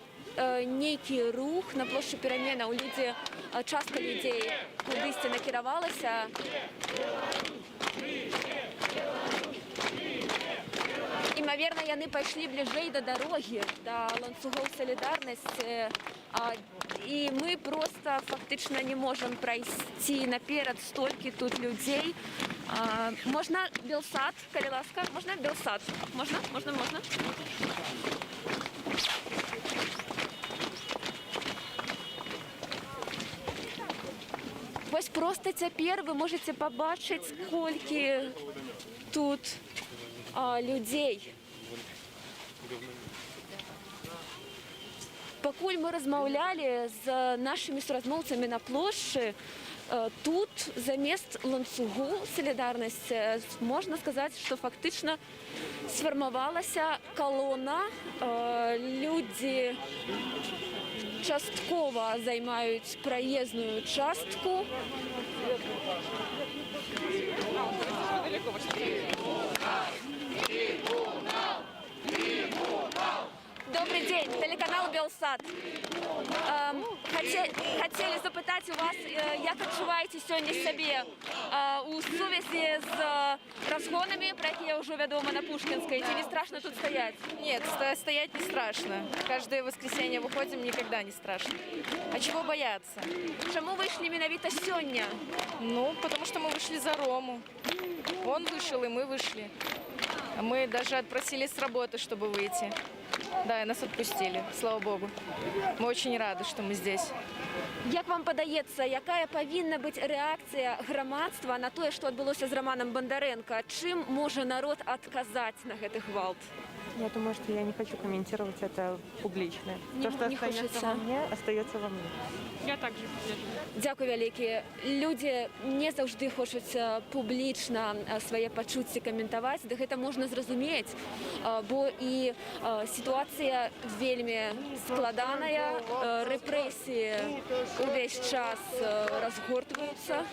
некий рух на площі Пераменаў. Люди, частка людей кудись накіравалася. Імаверна, яны пайшлі бліжэй да дарогі, да ланцугоў салідарнасці. І мы просто фактычна не можам прайсці наперад, столькі тут людзей. Можна Белсат, калі ласка? Можна Белсат? Можна? Вось просто цяпер вы можаце пабачыць, колькі тут людзей. Пакуль мы размаўлялі з нашымі суразмоўцамі на плошчы, тут замест ланцугу салідарнасці можна сказаць, што фактычна сфармавалася калона. Людзі часткова займаюць праезную частку. Добрый день, телеканал Белсат. Хотели запытать у вас, як адчуваеце сёння сябе у сувязі з разгонами, про якія ўжо вядома на Пушкинской. Ці не страшно тут стоять? Нет, стоять не страшно. Каждое воскресенье выходим, никогда не страшно. А чего бояться? Чому вийшли менавіта сёння? Ну, потому что мы вышли за Рому. Он вышел, и мы вышли. Мы даже отпросились с работы, чтобы выйти. Да, и нас отпустили, слава богу. Мы очень рады, что мы здесь. Як вам падаецца, якая павінна быць рэакцыя грамадства на тое, што адбылося з Романом Бондаренко? Чым можа народ адказаць на гэты гвалт? Я думаю, что я не хочу комментировать это публично. То, что не остается хочется. во мне, остается во мне. Я также поддерживаю. Дякую вялікі. Людзі не заўжды хочуць публічна свае пачуцці каментаваць. Да гэта можна зразумець, бо і сітуацыя вельмі складаная, рэпрэсіі увесь час разгортваюцца.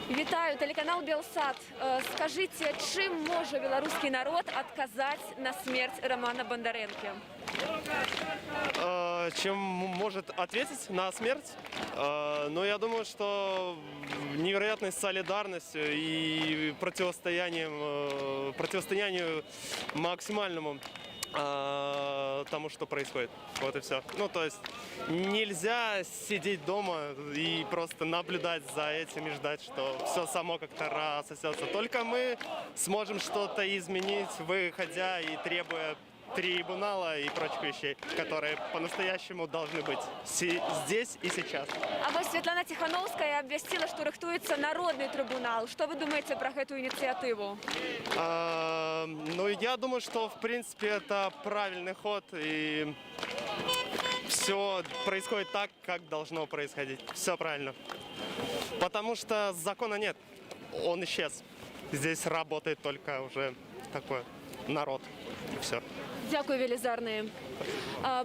Вітаю, телеканал Белсат. Скажите, чым можа беларускі народ адказаць на смерть Романа Бондаренко? Чем может ответить на смерть? Но я думаю, что невероятной солидарностью и противостоянию максимальному тому, что происходит. Вот и все. Ну, то есть нельзя сидеть дома и просто наблюдать за этим и ждать, что все само как-то рассосется. Только мы сможем что-то изменить, выходя и требуя трибунала и прочих вещей, которые по-настоящему должны быть здесь и сейчас. А вот Светлана Тихановская обвестила, что рыхтуется народный трибунал. Что вы думаете про эту инициативу? Ну, я думаю, что, в принципе, это правильный ход, и все происходит так, как должно происходить. Все правильно. Потому что закона нет, он исчез. Здесь работает только уже такой народ, и все. Дякую, велізарне.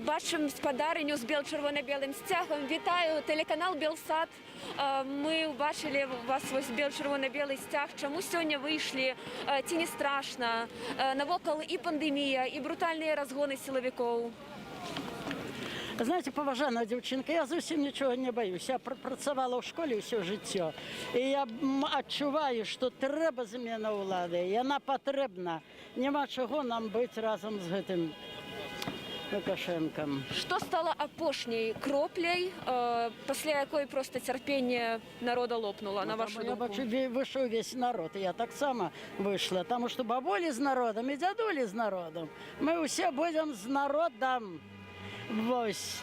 Бачимо спадариню з біл-червоно-білим стягом. Вітаю, телеканал Белсат. Ми бачили у вас ось біл-червоно-білий стяг. Чому сьогодні вийшли? Ці не страшно? Навокал і пандемія, і брутальні розгони силовиків. Знаєте, поважана дівчинка, я зовсім нічого не боюсь. Я працювала в школі все життя. І я відчуваю, що треба зміна влади. І вона потрібна. Нема чого нам бути разом з гэтым Лукашенком. Що стало апошньою кроплею, після якої просто терпіння народу лопнуло, на вашу думку? Я бачу, вийшов весь народ. І я так само вийшла. Тому що бабулі з народом і дядулі з народом. Ми всі будемо з народом. Вось.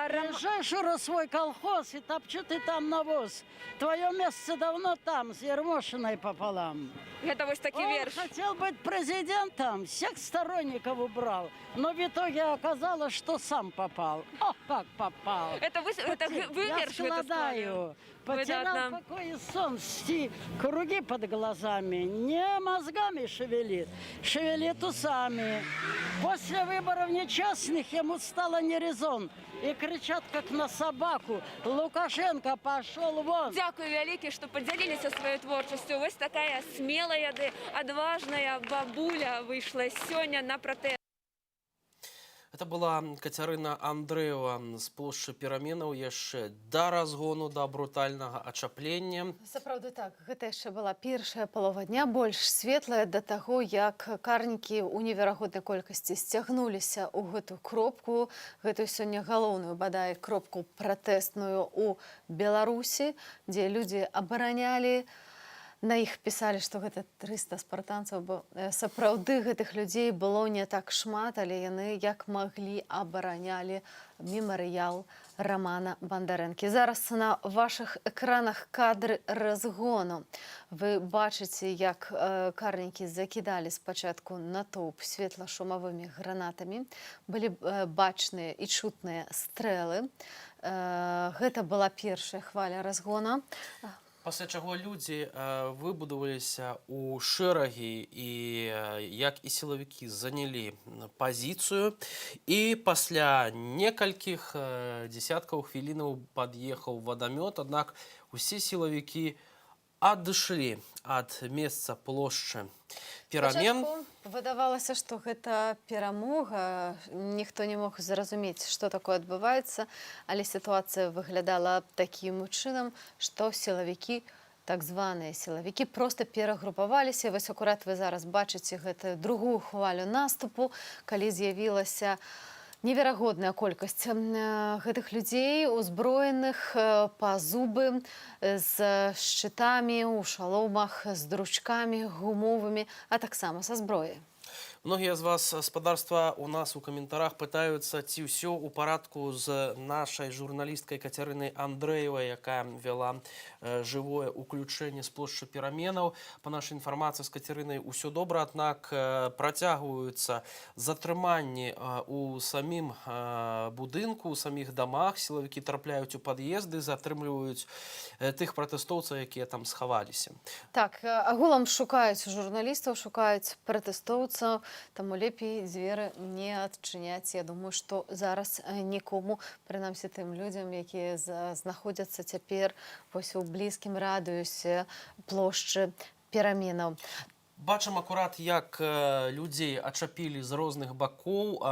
Приезжаешь в свой колхоз и топчу ты там навоз. Твое место давно там, с Ермошиной пополам. Это вот такой верш. Он хотел быть президентом, всех сторонников убрал. Но в итоге оказалось, что сам попал. О, как попал. Это вы Я верш складаю. Потерял покой и сон, круги под глазами. Не мозгами шевелит, шевелит усами. После выборов нечестных ему стало не резон. И кричат, как на собаку. Лукашенко пошел вон. Дякую вялікі, што падзяліліся сваёй творчасцю. Вось такая смелая, адважная бабуля вышла сёння на пратэст. Это была Кацярына Андрэева з плошчы пераменаў яшчэ да разгону, да брутальнага ачаплення. Сапраўды так, гэта яшчэ была першая палова дня, больш светлая да таго, як карнікі ў неверагоднай колькасці сцягнуліся ў гэту кропку, гэтую сёння галоўную, бадай, кропку пратэсную ў Беларусі, дзе людзі абаранялі. На іх пісалі, што гэта 300 спартанцаў, бо сапраўды гэтых людзей было не так шмат, але яны як маглі абаранялі мемарыял Романа Бондаренкі. Зараз на вашых экранах кадры разгону. Вы бачыце, як карнікі закідалі спачатку натоўп светла-шумавымі гранатамі. Былі бачныя і чутныя стрэлы. Гэта была першая хваля разгона. Пасля чаго людзі выбудаваліся ў шэрагі і як і сілавікі занялі пазіцыю, і пасля некалькіх дзесяткаў хвілінаў пад'ехаў вадамёт, аднак усе сілавікі адышлі ад месца плошчы перамен. Спачатку выдавалася, што гэта перамога. Ніхто не мог зразумець, што такое адбываецца, але сітуацыя выглядала такім чынам, што сілавікі, так званыя сілавікі, проста перагрупаваліся. Вось акурат вы зараз бачыце гэтую другую хвалю наступу, калі з'явілася неверагодная колькасць гэтых людзей, узброеных па зубы, з шчытамі, у шаломах, з дручкамі гумовымі, а таксама са зброяй. Многія з вас, спадарства, у нас у каментарах пытаюцца, ці ўсё ў парадку з нашай журналісткай Кацярынай Андрэевай, якая вяла жывое ўключэнне з плошчы пераменаў. Па нашай інфармацыі з Кацярынай ўсё добра, аднак працягваюцца затрыманні у самім будынку, у саміх дамах. Сілавікі трапляюць у пад'езды, затрымліваюць тых пратэстоўцаў, якія там схаваліся. Так, агулам шукаюць журналістаў, шукаюць пратэстоўцаў, таму лепей дзверы не адчыняць. Я думаю, што зараз нікому, прынамсі тым людзям, якія знаходзяцца цяпер вось у блізкім радыусе плошчы пераменаў. Бачым акурат, як людзей ачапілі з розных бакоў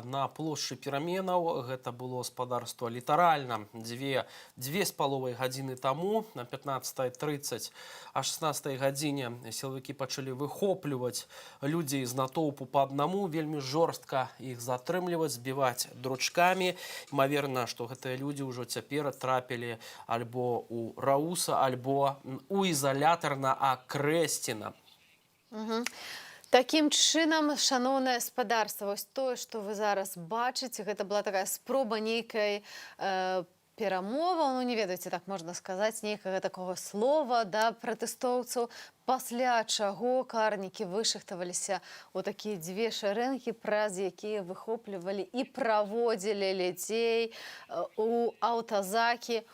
на плошчы пераменаў. Гэта было спадарства літаральна 2,5 гадзіны таму, на 15:30, а 16 гадзіне сілавікі пачалі выхопліваць людзей з натоўпу па аднаму, вельмі жорстка іх затрымліваць, збіваць дручкамі. Імаверна, што гэтыя людзі ўжо цяпер трапілі альбо ў Рауса, альбо ў ізалятар на Акрэсціна. Такім чынам, шаноўнае спадарства, вось тое, што вы зараз бачыце, гэта была такая спроба нейкай перамова, ну не ведаеце, так можна сказаць, нейкага такога слова да пратэстоўцаў, пасля чаго карнікі вышыхтаваліся ў такія дзве шарэнгі, праз якія выхоплівалі і праводзілі людзей у аўтазакі,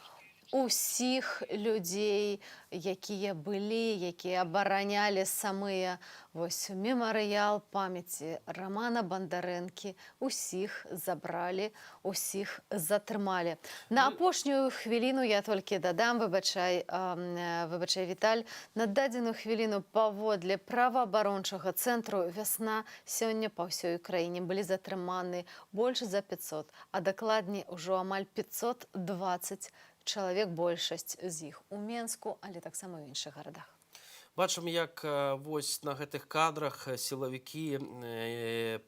усіх людзей, якія былі, якія абаранялі самыя вось мемарыял памяці Рамана Бандарэнкі, усіх забралі, усіх затрымалі. На апошнюю хвіліну я толькі дадам, выбачай, Віталь, на дадзеную хвіліну паводле праваабарончага цэнтру «Вясна» сёння па ўсёй краіне былі затрыманы больш за 500, а дакладней ужо амаль 520 чалавек, большасць з іх у Менску, але таксама ў іншых гарадах. Бачым, як вось на гэтых кадрах сілавікі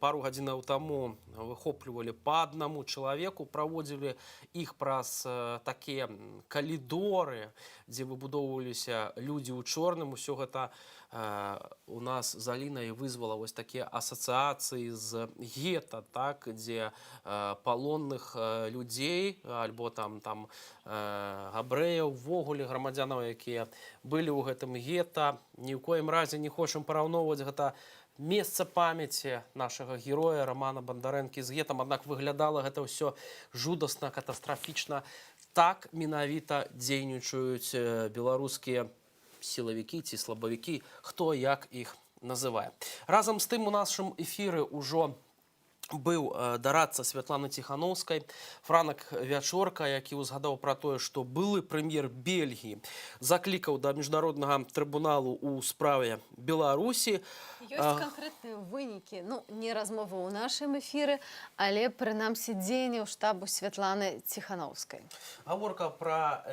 пару гадзінаў таму выхоплівалі па аднаму чалавеку, праводзілі іх праз такія калідоры, дзе выбудоўваліся людзі ў чорным. Усё гэта у нас з Алінай вызвала вось такія асацыяцыі з гета, так, дзе палонных людзей, альбо там габрэяў, увогуле грамадзянаў, якія былі ў гэтым гета. Ні ў коім разе не хочам параўноўваць гэта месца памяці нашага героя Рамана Бандарэнкі з гетам, аднак выглядала гэта ўсё жудасна, катастрафічна. Так менавіта дзейнічаюць беларускія сілавікі ці слабавікі, хто як іх называе. Разам з тым у нашым эфіры ўжо быў дарадца Святланы Ціхановскай, Франак Вячорка, які узгадаў пра тое, што былы прэм'ер Бельгіі заклікаў да міжнароднага трыбуналу ў справе Беларусі. Ёсць канкрэтныя вынікі, ну, не размова ў нашым эфіры, але прынамсі дзеянняў штабу Святланы Ціхановскай. Гаворка пра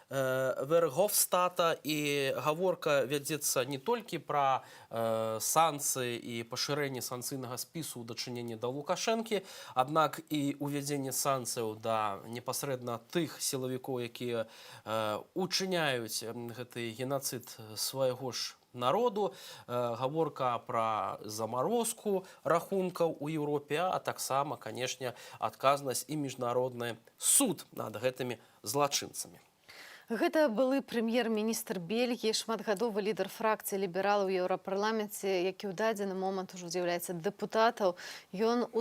Верховстата, і гаворка вядзецца не толькі пра санкцыі і пашырэнне санкцыйнага спісу ў дачыненні да Лукашэнкі, аднак і ўвядзенне санкцыяў да непасрэдна тых сілавікоў, якія учыняюць гэты генацыд свайго ж народу. Гаворка пра замарозку рахункаў у Еўропе, а таксама, канешне, адказнасць і міжнародны суд над гэтымі злачынцамі. Гэта былы прэм'ер-міністр Бельгіі, шматгадовы лідар фракцыі лібералаў у Еўрапарламенце, які ў дадзены момант ужо з'яўляецца дэпутатаў. Ён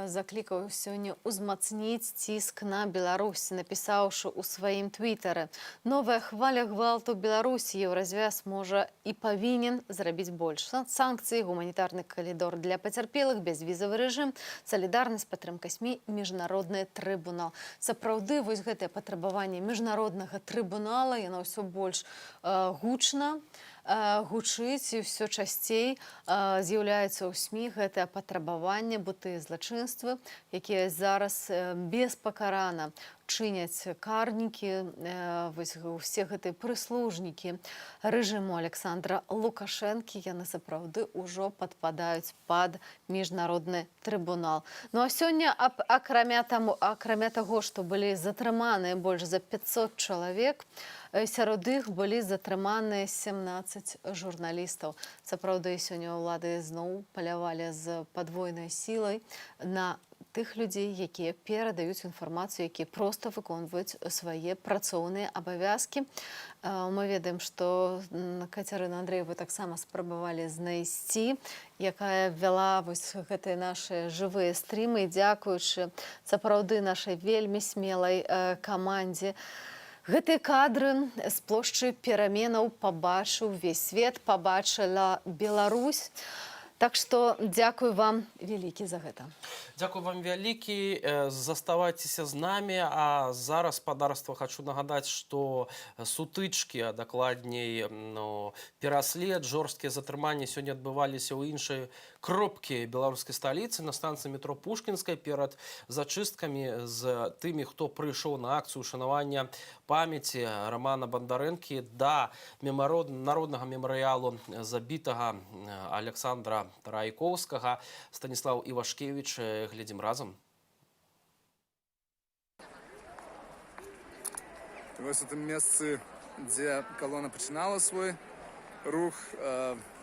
заклікаў сёння узмацніць ціск на Беларусь, напісаўшы ў сваім твітары: «Новая хваля гвалту Беларусі, Еўразвяз можа і павінен зрабіць больш. Санкцыі, гуманітарны калідор для пацярпелых, бязвізавы рэжым, салідарнасць, падтрымка СМІ, міжнародны трыбунал». Сапраўды, вось гэтае патрабаванне міжнароднага трыбунала трыбунала, яна ўсё больш гучна гучыць, і ўсё часцей з'яўляецца ў СМІ гэтае патрабаванне, бо тыя злачынствы, якія зараз беспакарана чыняць карнікі, вось усе гэтыя прыслужнікі рэжыму Александра Лукашэнкі, яны сапраўды ўжо падпадаюць пад міжнародны трыбунал. Ну а сёння, акрамя таго, што былі затрыманыя больш за 500 чалавек, сярод іх былі затрыманыя 17 журналістаў. Сапраўды, сёння ўлады зноў палявалі з падвойнай сілай на тых людзей, якія перадаюць інфармацыю, якія проста выконваюць свае працоўныя абавязкі. Мы ведаем, што Кацярына Андрэева таксама спрабавалі знайсці, якая вяла вось гэтыя нашы жывыя стрымы, дзякуючы сапраўды нашай вельмі смелай камандзе. Гэтыя кадры з плошчы пераменаў пабачыў увесь свет, пабачыла Беларусь. Так што дзякую вам вялікі за гэта. Дзякую вам вялікі, заставайцеся з намі, а зараз, спадарства, хочу нагадаць, што сутычкі, а дакладней пераслед, жорсткія затрыманні сёння адбываліся ў іншай кропкі беларускай сталіцы, на станцыі метро Пушкінскай, перад зачысткамі з тымі, хто прыйшоў на акцыю ушанавання памяці Романа Бандарэнкі да народнага мемарыялу забітага Александра Райкоўскага. Станіслав Івашкевіч, глядзім разам. Вось у тым месцы, дзе калона пачынала свой рух,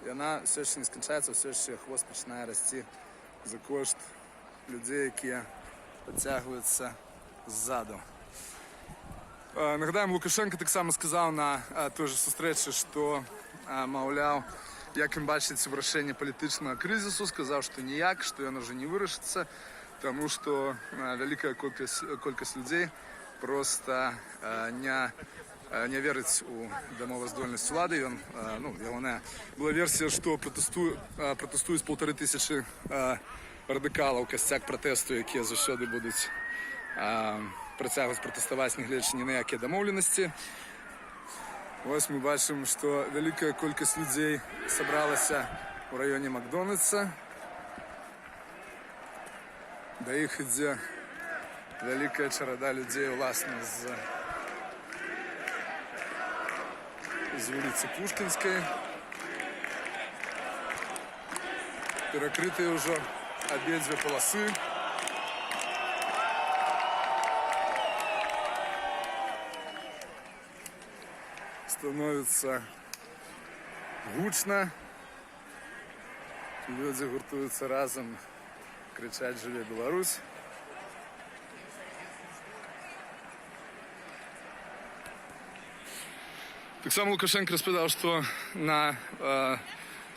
яна все яшчэ не сканчаецца, все яшчэ хвост пачынае расці за кошт людзей, якія падцягваюцца ззаду. Нагадаем, Лукашенко таксама сказаў на той же сустрэчы, што, маўляў, як ён бачыць вырашэнне палітычнага крызісу, сказаў, што ніяк, што ён уже не вырашыцца, таму што вялікая колькасць людзей проста не верыць у дамоваздольнасць улады. Ягоная была версія, што пратэстуюць 1500 радыкалаў, касцяк пратэсту, якія заўсёды будуць працягваць пратэставаць, нягледзячы ні на якія дамоўленасці. Вось мы бачым, што вялікая колькасць людзей сабралася ў раёне Макдональдса. Да іх ідзе вялікая чарада людзей, уласна, з вуліцы Пушкінскай. Перакрытыя ўжо абедзве паласы. Становіцца гучна. Людзі гуртуюцца разам, крычаць «Жыве Беларусь!». Таксама Лукашенко распавядаў, што на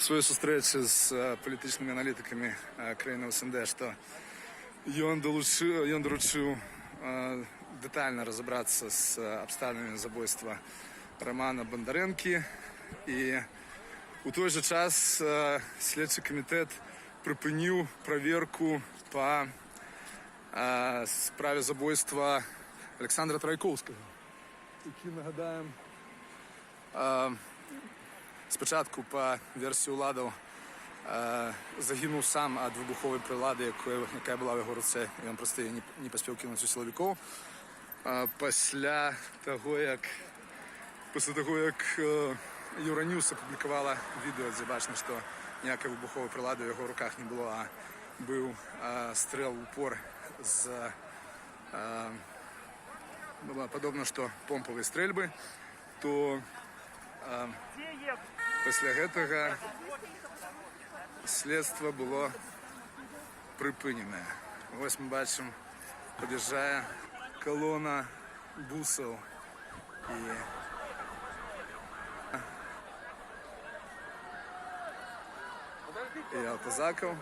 сваёй сустрэчы з палітычнымі аналітыкамі краінаў СНД, што ён даручыў дэтальна разабрацца з абставінамі забойства Романа Бандарэнкі, і у той жа час следчы камітэт прыпыніў праверку па справе забойства Александра Райкоўскага, які, нагадаем, спачатку па версіі ўладаў загінуў сам ад выбуховай прылады, якая была ў яго руцэ, і ён проста не паспеў кінуць у сілавікоў. Пасля таго, як Еўраньюс апублікавала відэо, дзе бачна, што ніякай выбуховай прылады ў яго руках не было, а быў стрэл у упор з падобна, што помпавай стрэльбы, то пасля гэтага следства было прыпыненае. Вось мы бачым, пад'язджае калона бусаў і аўтазакаў.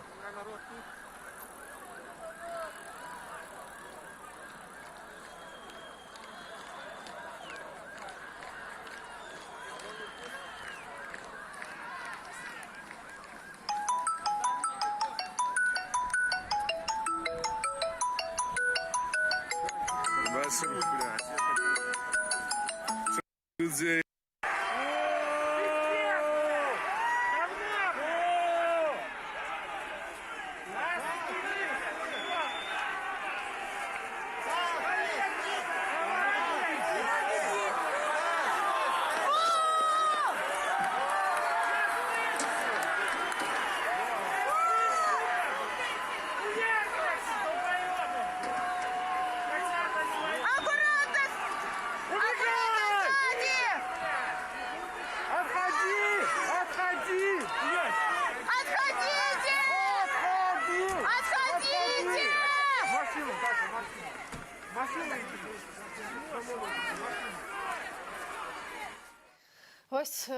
Вось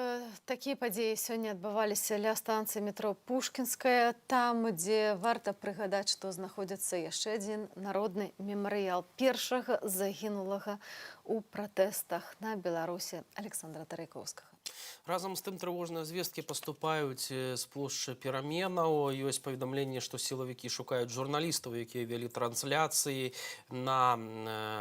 такія падзеі сёння адбываліся ля станцыі метро Пушкінская, там, дзе варта прыгадаць, што знаходзіцца яшчэ адзін народны мемарыял першага загінулага ў пратэстах на Беларусі Александра Тарайкоўскага. Разам з тым трывожныя звесткі паступаюць з плошчы пераменаў. Ёсць паведамленне, што сілавікі шукаюць журналістаў, якія вялі трансляцыі на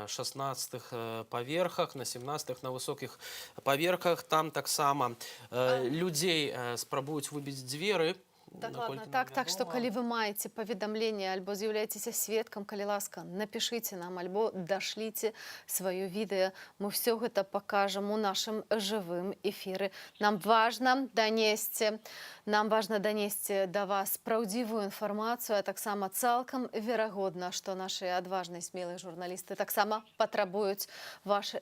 16-х паверхах, на 17-х, на высокіх паверхах. Там таксама людзей спрабуюць выбіць дзверы. Дакладна, так, што калі вы маеце паведамленне альбо з'яўляецеся сведкам, калі ласка, напішыце нам альбо дашліце сваё відэа. Мы ўсё гэта пакажам у нашым жывым эфіры. Нам важна данесці да вас праўдзівую інфармацыю, а таксама цалкам верагодна, што нашыя адважныя смелыя журналісты таксама патрабуюць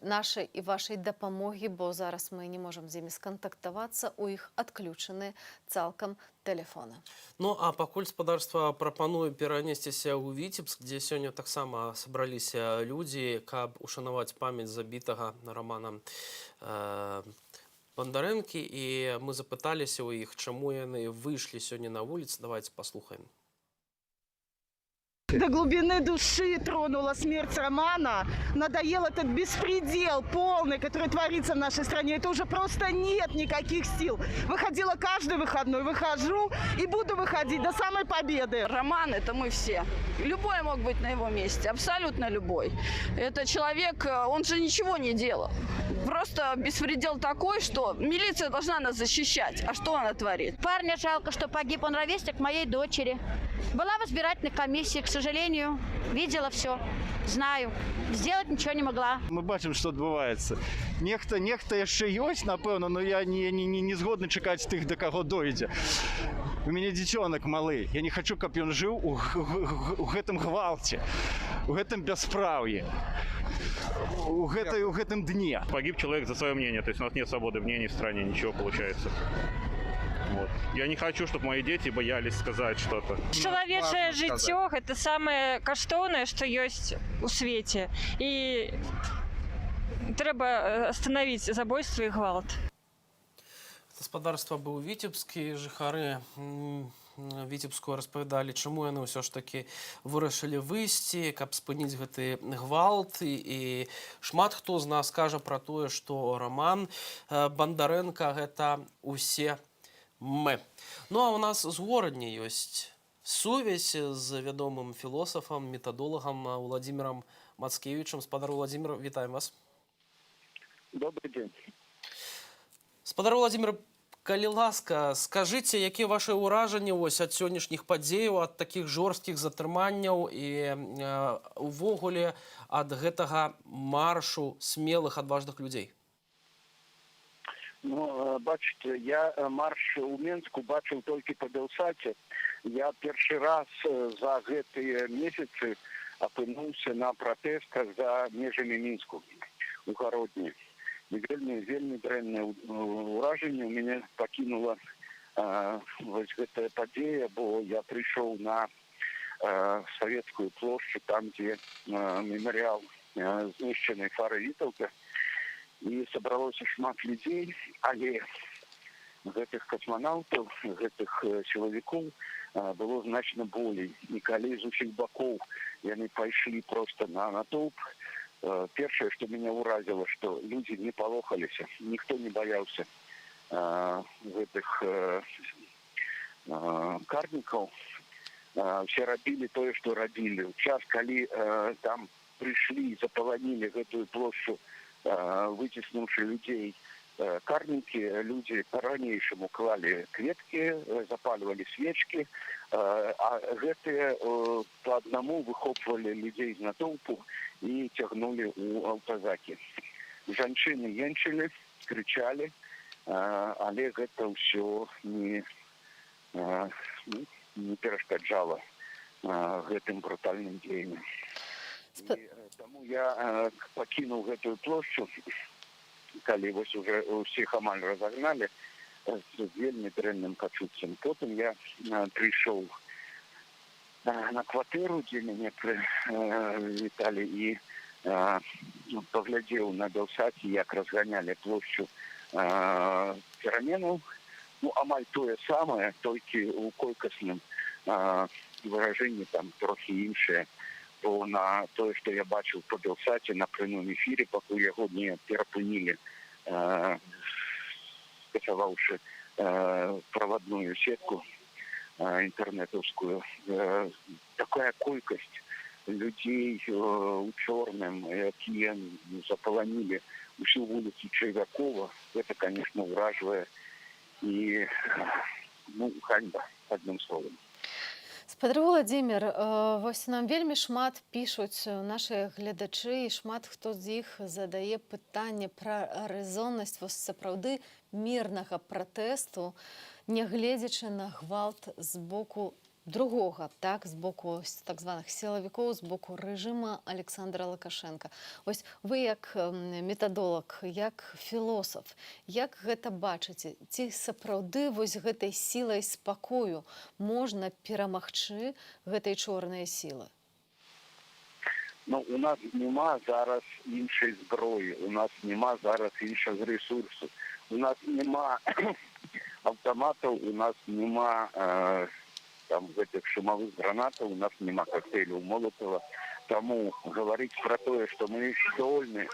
нашай і вашай дапамогі, бо зараз мы не можам з імі скантактавацца, у іх адключаны цалкам телефона. Ну, а пакуль спадарства прапануе перанесціся ў Віцебск, дзе сёння таксама сабраліся людзі, каб ушанаваць памяць забітага Романа Бандарэнкі, і мы запыталіся ў іх, чаму яны выйшлі сёння на вуліцы. Давайте паслухаем. До глубины души тронула смерть Романа. Надоел этот беспредел полный, который творится в нашей стране. Это уже просто нет никаких сил. Выходила каждый выходной, выхожу и буду выходить до самой победы. Роман – это мы все. Любой мог быть на его месте, абсолютно любой. Это человек, он же ничего не делал. Просто беспредел такой, что милиция должна нас защищать. А что она творит? Парня жалко, что погиб. Он ровесник моей дочери. Была в избирательной комиссии, к сожалению, видела все, знаю. Сделать ничего не могла. Мы бачимо, що відбувається. Нехта ще є, напевно, але я не згодний чекати тих, до кого дойде. У мене дитинок малий. Я не хочу, щоб він жив у гэтым гвалте, у гэтым бесправии, у гэтым дне. Погиб человек за свое мнение, то есть у нас нет свободы мнений в стране, ничего получается. Вот. Я не хочу, чтобы мои дети боялись сказать что-то. Чалавечае жыццё – это самае каштоўнае, што ёсць у свеце. І трэба остановіць забойства і гвалт. Гаспадарства быў віцебскі, жыхары Віцебску распавядалі, чаму яны ўсё ж такі вырашылі выйсці, каб спыніць гэты гвалт. І шмат хто з нас кажа пра тое, што Роман Бандарэнка – гэта усе мы. Ну, а у нас з горадні ёсць сувязь з вядомым філосафам, метадолагам Владимиром Мацкевічам. Спадар Владимир, вітаем вас. Добрый день. Спадар Владимир, калі ласка, скажыце, якія вашы ўражанні ад сённяшніх падзеяў, ад такіх жорсткіх затрыманняў і увогуле ад гэтага маршу смелых, адважных людзей? Ну, бачите, я марш у Менску бачыў толькі па Белсаце. Я першы раз за гэтыя месяцы апынуўся на пратэстах за межамі Мінску у Гародні. І вельмі дрэннае ўражанне у мяне пакінула вось гэтая падзея, бо я прыйшоў на Савецкую плошчу, там, дзе мемарыял знішчанай Фары Вітаўта. І сабралося шмат людзей, але гэтых касманаўтаў, гэтых сілавікоў было значна болей. І калі з усіх бакоў яны пайшлі проста на натоўп, першае, што мяне ўразіла, што людзі не палохаліся, ніхто не баяўся гэтых карнікаў. Все рабілі тое, што рабілі. У час, калі там прыйшлі і запаланілі гэтую плошчу, выціснуўшы людзей карнікі, людзі па-ранейшаму клалі кветкі, запальвалі свечкі, а гэтыя па аднаму выхопвалі людзей з натоўпу і цягнулі ў аўтазакі. Жанчыны енчылі, крычалі, але гэта ўсё не перашкаджала гэтым брутальным дзеянням. Таму я пакінуў гэтую плошчу, калі вось уже ўсіх амаль разагналі, з вельмі дрэнным пачуццем. Потым я прыйшоў на кватэру, дзе мяне прывіталі, і паглядзеў на Белсаце, як разганялі плошчу пераменаў, амаль тое самае, толькі ў колькасным выражэнні там трохі іншае. Бо на тое, што я бачыў па Белсаце на прямым эфіры, пакуль яго не перапынілі, скасаваўшы правадную сетку інтэрнетаўскую, такая колькасць людзей у чорным, якія запаланілі усю вуліцу Чайвякова, гэта, конечно, ўражвае і ганьба, адным словам. Спадар Владзімір, вось нам вельмі шмат пішуць нашы гледачы, і шмат хто з іх задае пытанне пра рэзоннасць сапраўды мірнага пратэсту, нягледзячы на гвалт з боку другога, так, з боку так званых сілавікоў, з боку рэжыма Александра Лукашенка. Ось вы як метадолог, як філосаф, як гэта бачыце? Ці сапраўды вось гэтай сілай спакою можна перамагчы гэтай чорнай сілы? У нас няма зараз іншай зброі, у нас няма зараз іншага рэсурсу, у нас няма аўтаматаў, у нас няма там гэтых шумовых гранатаў, у нас няма коктейляў Молотова. Таму гаварыць пра тое, што мы здольны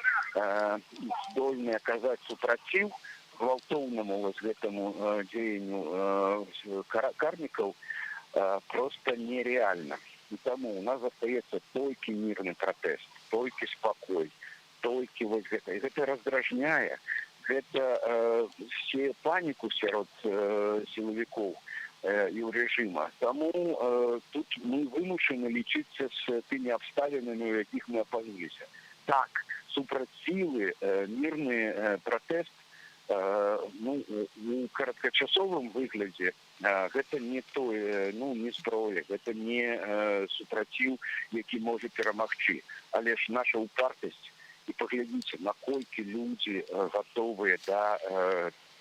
аказаць супраціў гвалтоўнаму гэтаму дзеянню карнікаў проста нереальна. І таму у нас застаецца толькі мірны пратэст, толькі спакой, толькі вось гэта. І гэта раздражняе, гэта сее паніку сярод сілавікоў і ў рэжыма. Таму тут мы вымушаны лічыцца з тымі абставінамі, у якіх мы апынуліся. Так, супраць сілы мірны пратэст у кароткачасовым выглядзе гэта не тое, не зброя, гэта не супраціў, які можа перамагчы. Але ж наша упартасць, і паглядзіце, наколькі людзі гатовыя да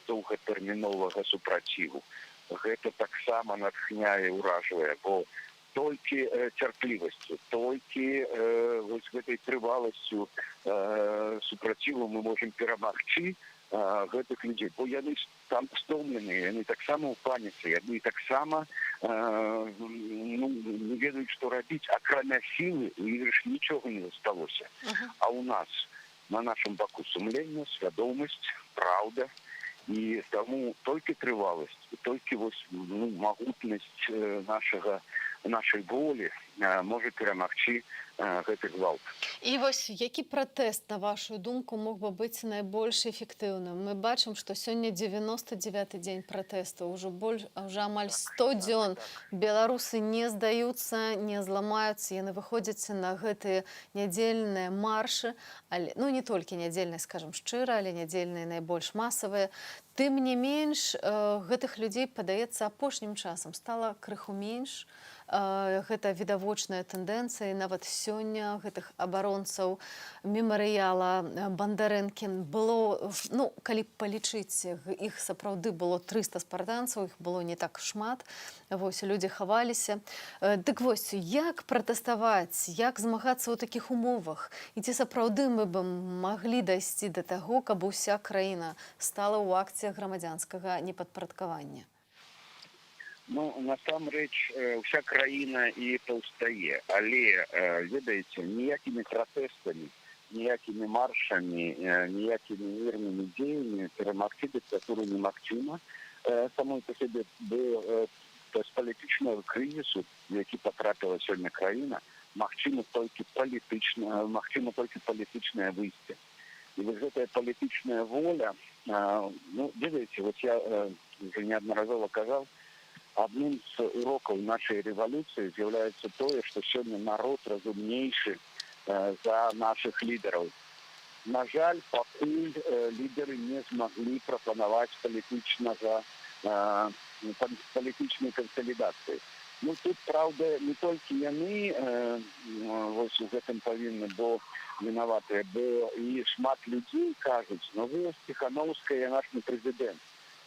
доўгатэрміновага супраціву. Гэта таксама натхняе, уражвае, бо толькі цярплівасцю, толькі вось гэтай трываласцю супраціву мы можам перамагчы гэтых людзей, бо яны там стомленыя, яны таксама ў паніцы, яны таксама не ведаюць, што рабіць, акрамя сілы, у іх ж нічога не засталося. А ў нас, на нашым баку сумлення, свядомасць, праўда, і таму толькі трываласць, толькі магутнасць нашай волі можа перамагчы гэты гвалт. І вось які пратэст, на вашу думку, мог бы быць найбольш эфектыўным? Мы бачым, што сёння 99-й дзень пратэсту, ўжо амаль 100 дзён беларусы не здаюцца, не зламаюцца, яны выходзяць на гэтыя нядзельныя маршы, не толькі нядзельныя, скажам шчыра, але нядзельныя найбольш масавыя. Тым не менш, гэтых людзей, падаецца, апошнім часам стала крыху менш. Гэта відавочная тэндэнцыя, нават сёння гэтых абаронцаў мемарыяла Бандарэнкі было, калі палічыць, іх сапраўды было 300 спартанцаў, іх было не так шмат, вось людзі хаваліся. Дык вось, як пратэставаць, як змагацца ў такіх умовах? І ці сапраўды мы б маглі дайсці да таго, каб уся краіна стала ў акце грамадзянскага непадпарадкавання? Насамрэч, уся краіна і паўстае, але, ведаеце, ніякімі пратэстамі, ніякімі маршамі, ніякімі мірнымі дзеяннямі перамагчы дыктатуру немагчыма. Самой па сабе з палітычнага крызісу, які патрапіла сёння краіна, магчыма толькі палітычнае выйсце. І вось гэтая палітычная воля, ведаеце, вось я уже неаднаразова казаў, адным з урокаў нашай рэвалюцыі з'яўляецца тое, што сёння народ разумнейшы за нашых лідараў. На жаль, пакуль лідары не змаглі прапанаваць палітычнай кансалідацыі. Тут, праўда, не толькі яны вось у гэтым павінны, бо вінаватыя, бо і шмат людзей кажуць, вось Ціхановская наш не прэзідэнт.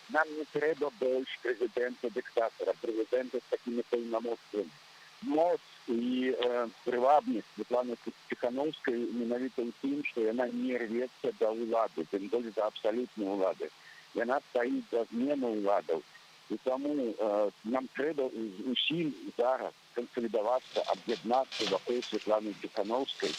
Нам не трэба больш прэзідэнта-дыктатара, прэзідэнта з такімі паўнамоцтвамі. Моц і прывабнасць Светланы Тихановскай менавіта ў тым, што яна не рвецца да ўлады, тым болей да абсалютнай улады. Яна стаіць за змену ўладаў. І таму нам трэба усім зараз кансалідавацца, аб'яднацца вакол Светланы Тихановскай.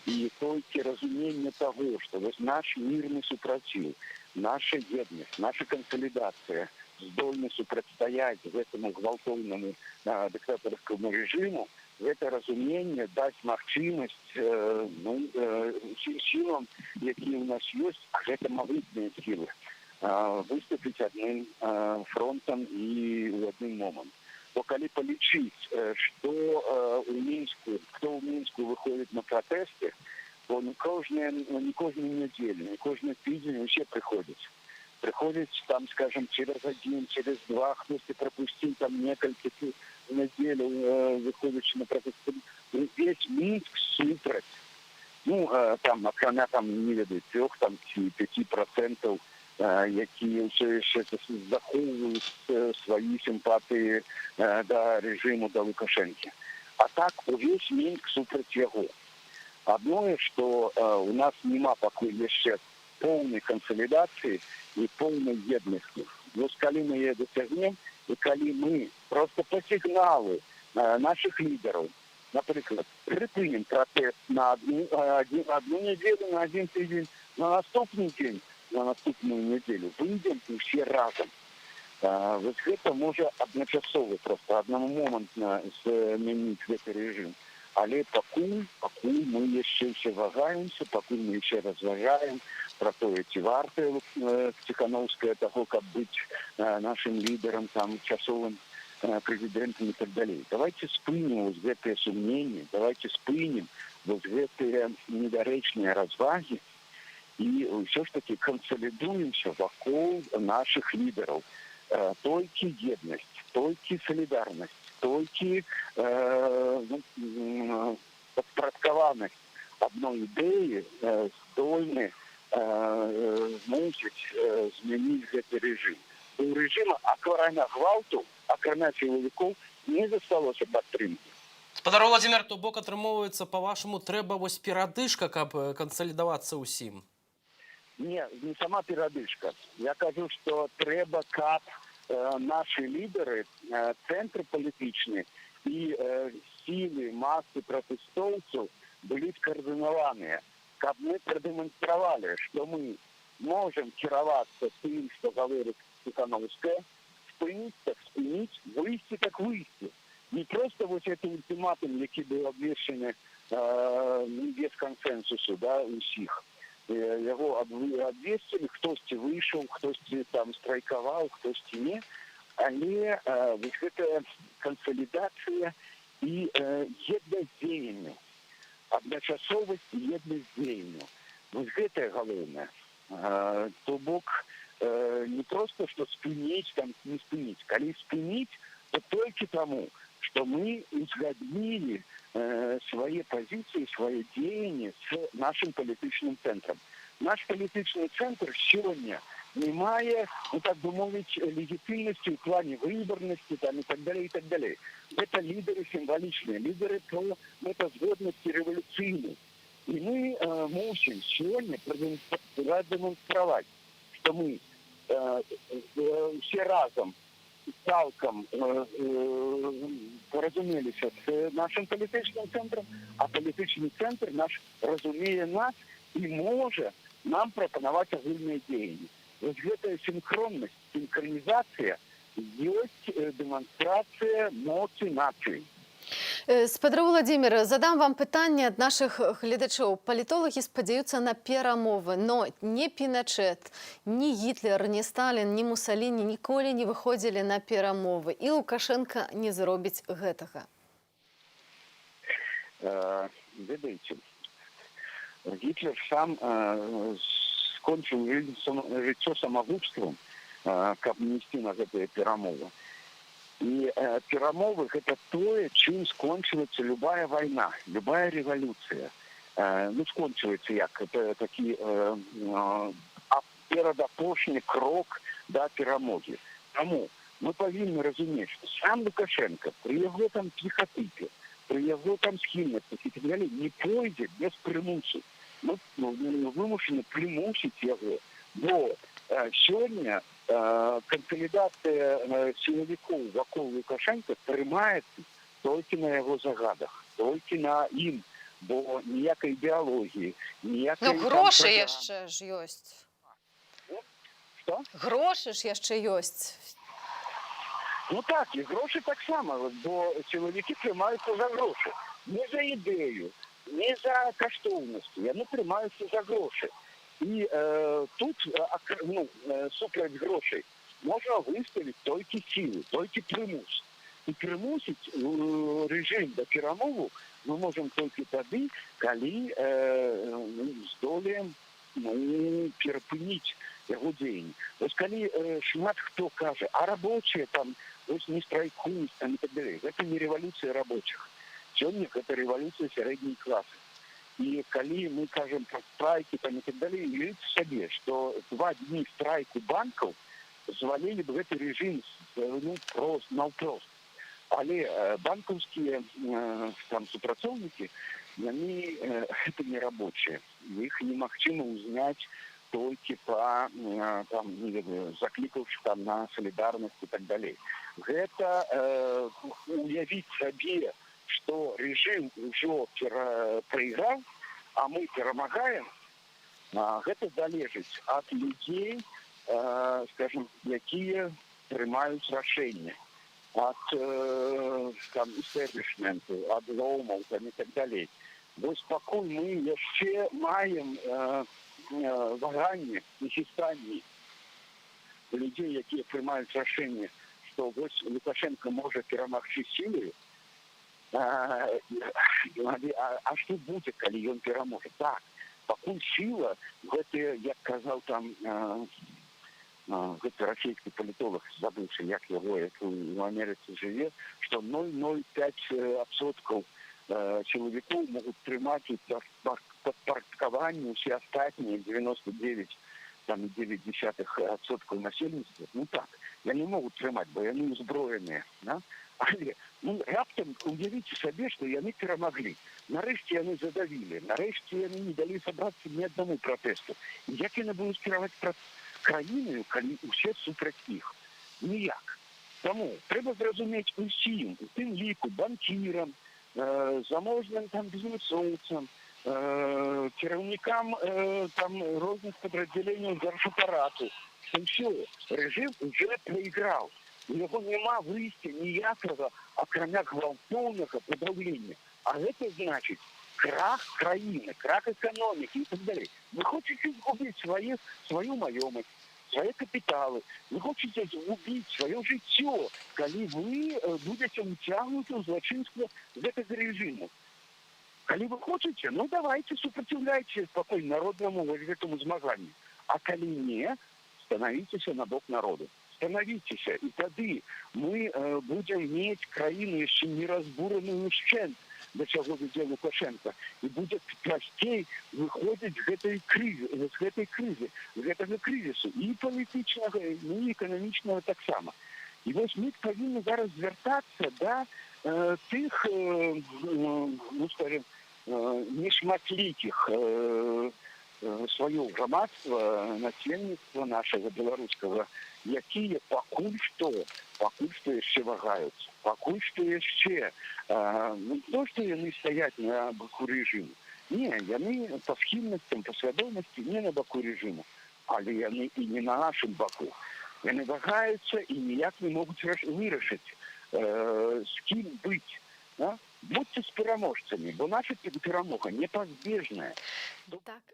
І толькі разуменне таго, што вось наш мірны супраціў, наша еднасць, наша кансалідацыя здольны супрацьстаяць гэтаму гвалтоўнаму дыктатарскаму рэжыму, гэта разуменне даць магчымасць сілам, якія ў нас ёсць, а гэта магутныя сілы, выступіць адным фронтам і ў адным момант. Бо калі палічыць, што ў Мінску выходзіць на пратэсты, то не кожную недзелю, не кожны тыдзень усе прыходзяць. Прыходзяць там, скажем, через один, через два, хтосьці прапусціў там некалькі недзеляў, выходзячы на пратэсты. Весь Мінск супраць. Там, акрамя там, не ведаю, 3-5%, якія ўсё яшчэ захоўваюць свае сімпатыі да рэжыму, да Лукашэнкі. А так увесь Мінск супраць яго. Адное, што у нас няма пакуль яшчэ поўнай кансалідацыі і поўнай еднасці. Вось калі мы яе дасягнем, і калі мы проста па сігналу нашых лідараў, напрыклад, прыпынем пратэст на одну недзелю, на один тыдзень, на наступны дзень, на наступную недзелю выйдзем усе разам. Вось гэта можа адначасова проста аднамомантна змяніць гэты рэжым. Але пакуль мы яшчэ ўсе вагаемся, пакуль мы яшчэ разважаем пра тое, ці вартая Тихановская таго, каб быць нашым лідарам, там, часовым прэзідэнтам і так далей. Давайте спынем вось гэтыя сумненні, давайте спынем вось гэтыя недарэчныя развагі і ўсё ж таки кансалідуемся вакол нашых лідараў. Толькі еднасць, толькі салідарнасць, толькі падпарадкаванасць адной ідэі здольны мусіць змяніць гэты рэжым. У рэжыма, акрамя гвалту, акрамя сілавікоў, не засталося падтрымкі. Спадар Владзімір, то бок атрымоўваецца, па-вашаму, трэба вось перадышка, каб кансалідавацца ўсім? Не сама перадышка. Я кажу, што трэба, каб наши лідары, цэнтры палітычныя і сілы, масы пратэстоўцаў былі скаардынаваныя. Каб мы прадэманстравалі, што мы можам кіравацца тым, што гаворыць Тихановская, спыніць так спыніць, выйсці так выйсці. Не проста вось гэты ультыматум, які быў абвешчаны без кансенсусу, усіх. Яго абвесцілі, хтосьці выйшаў, хтосьці там страйкаваў, хтосьці не. Але вось гэтая кансалідацыя і еднасць дзеяння, адначасовасць і еднасць дзеяння. Вось гэтае галоўнае. То бок не проста, што спыніць, там не спыніць. Калі спыніць, то толькі таму, што мы узгаднілі свае пазіцыі, свае дзеянні з нашым палітычным цэнтрам. Наш палітычны цэнтр сёння не мае, так бы мовіць, легітымнасці ў плане выбарнасці і так далей, і так далей. Гэта лідары сімвалічныя, лідары мэтазгоднасці рэвалюцыйнай. І мы мусім сёння прадэманстраваць, што мы усе разам цалкам паразумеліся з нашим палітычным цэнтрам, а палітычны цэнтр наш разумее нас і можа нам прапанаваць агульныя дзеянні. Вось гэтая сінхроннасць, сінхронізацыя ёсць дэманстрацыя моцы нацыі. Спадар Владзімір, задам вам пытанне ад нашых гледачоў. Палітолагі спадзяюцца на перамовы, но ні Піначэт, ні Гітлер, ні Сталін, ні Мусаліні ніколі не выходзілі на перамовы. І Лукашенка не зробіць гэтага. Ведаеце, Гітлер сам скончыў жыццё самагубствам, каб не ісці на гэтыя перамовы. І перамовы – гэта тое, чым скончылася любая вайна, любая рэвалюцыя. Скончылася як? Гэта такі перадапошні крок да перамогі. Таму мы павінны разумець, што сам Лукашенко пры яго там псіхатыпе, при його там схильностях і так далі, не пойде без примусу. Ми вимушені примусити його. Бо сьогодні консолідація силовиків вокруг Лукашенка тримається тільки на його загадах, тільки на їм. Бо ніякої ідеології, ніякої... Ну, гроші ще ж ёсць. Що? Гроші ж ще ёсць. Ну так, і гроші так само, бо чоловіки тримаються за гроші. Не за ідею, не за коштовності, вони тримаються за гроші. І тут, супроть грошей, можна виставити тільки силу, тільки примус. І примусити режим до перемоги ми можемо тільки тоді, коли здолаємо перепинити його діяння. Ось коли шмат хто каже, а робочі там ось не страйкують там, і так далі. Це не революція робочих. Сьогодні це революція середньої класи. І коли ми кажемо про страйки там, і так далі, уявіть собі, що 2 дні страйку банків звалили б цей режим навпрост. Але банковські там супрацовники, вони це не робочі. Їх немагчыма узнати тільки по там, закликавши там на солідарність і так далі. Гэта уявіть собі, що режим вже проіграв, а ми перемагаємо, гэта залежить від людей, скажімо, які приймають рішення. От там істеблішменту, від ломов там, і так далі. Ось поки ми ще маємо вагання і хистанні людей, які приймають рішення, що ось Лукашенко може перемогти силою, а що буде, коли він переможе? Так, поки сила, як казав там гэта расійскі палітолог, забыўшы, як яго, як у Амерыцы жыве, што 0,05% чалавекоў могуць трымаць падпарадкаванне ўсе астатнія 99,9% насельніцтва. Ну так, яны могуць трымаць, бо яны ўзброеныя. Але раптам уявіце сабе, што яны перамаглі. Нарэшце яны задавілі, нарэшце яны не далі сабрацца ні аднаму пратэсту. І як яны будуць кіраваць краіною, калі ўсе супраць іх? Ніяк. Таму трэба зразумець усім, у тым ліку банкірам, заможным там бізнесоўцам, кіраўнікам там розных падраздзяленняў дзяржапарату, што ўсё, рэжым уже прайграў. У яго няма выйсця ніякага, акрамя гвалтоўнага падаўлення. А гэта значыць крах краіны, крах эканомікі і так далей. Вы хочаце згубіць сваю маёмасць, свае капіталы, вы хочаце згубіць сваё жыццё, калі вы будзеце ўцягнуты ў злачынства гэтага рэжыму. Калі вы хочаце, ну давайте супраціўляйце спакой народнаму гэтаму змаганню. А калі не, становіцеся на бок народу. Становіцеся, і тады мы будзем мець краіну яшчэ не разбураную ўшчэнт, да чаго вядзе Лукашенко, і будзе прасцей выходзіць з гэтай крызы, з гэтага крызісу, і палітычнага, і эканамічнага таксама. І вось мы павінны зараз звяртацца да тых, ну, скажем, нешматлікіх сваё грамадства, насельніцтва нашага беларускага, якія пакуль што яшчэ вагаюцца, пакуль што яшчэ не то, што яны стаяць на баку рэжыму. Не, яны па схільнасцям, па свядомасці не на баку рэжыму, але яны і не на нашым баку. Яны вагаюцца і ніяк не могуць вырашыць, з кім быць. Будьце з пераможцамі, бо наша перамога непазбежная.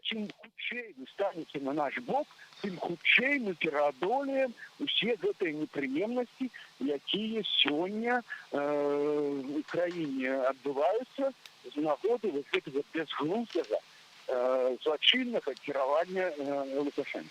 Чым хутчэй вы станеце на наш бок, тым хутчэй мы пераадолеем усе гэтыя непрыемнасці, якія сёння ў краіне адбываюцца з нагоды гэтага безглуздага злачыннага кіравання Лукашенка.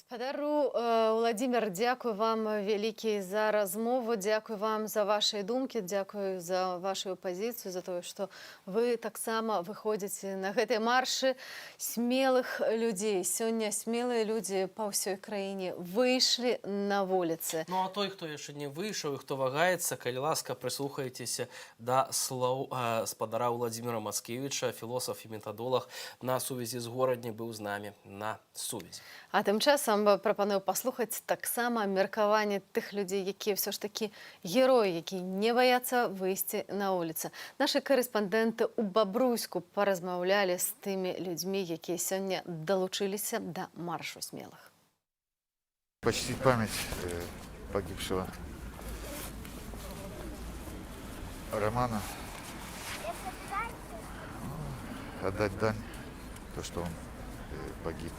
Спадару Владимир, дзякуй вам вялікі за размову, дзякуй вам за ваши думкі, дзякуй за вашу пазіцыю, за тое, што вы таксама выходзіце на гэтыя маршы смелых людзей. Сёння смелыя людзі па ўсёй краіне выйшлі на вуліцы. Ну а той, хто яшчэ не выйшаў і хто вагаецца, калі ласка, прыслухайцеся да слоў спадара Владимира Мацкевіча, філосаф і метадолог на сувязі з горадні быў з намі на сувязі. А тым часам прапаную паслухаць таксама меркаванне тых людзей, якія ўсё ж такі героі, якія не баяцца выйсці на вуліцы. Нашы корэспандэнты ў Бабруйску паразмаўлялі з тымі людзьмі, якія сёння далучыліся да маршу смелых. Почтить память погибшего Романа, отдать дань, то, что он погиб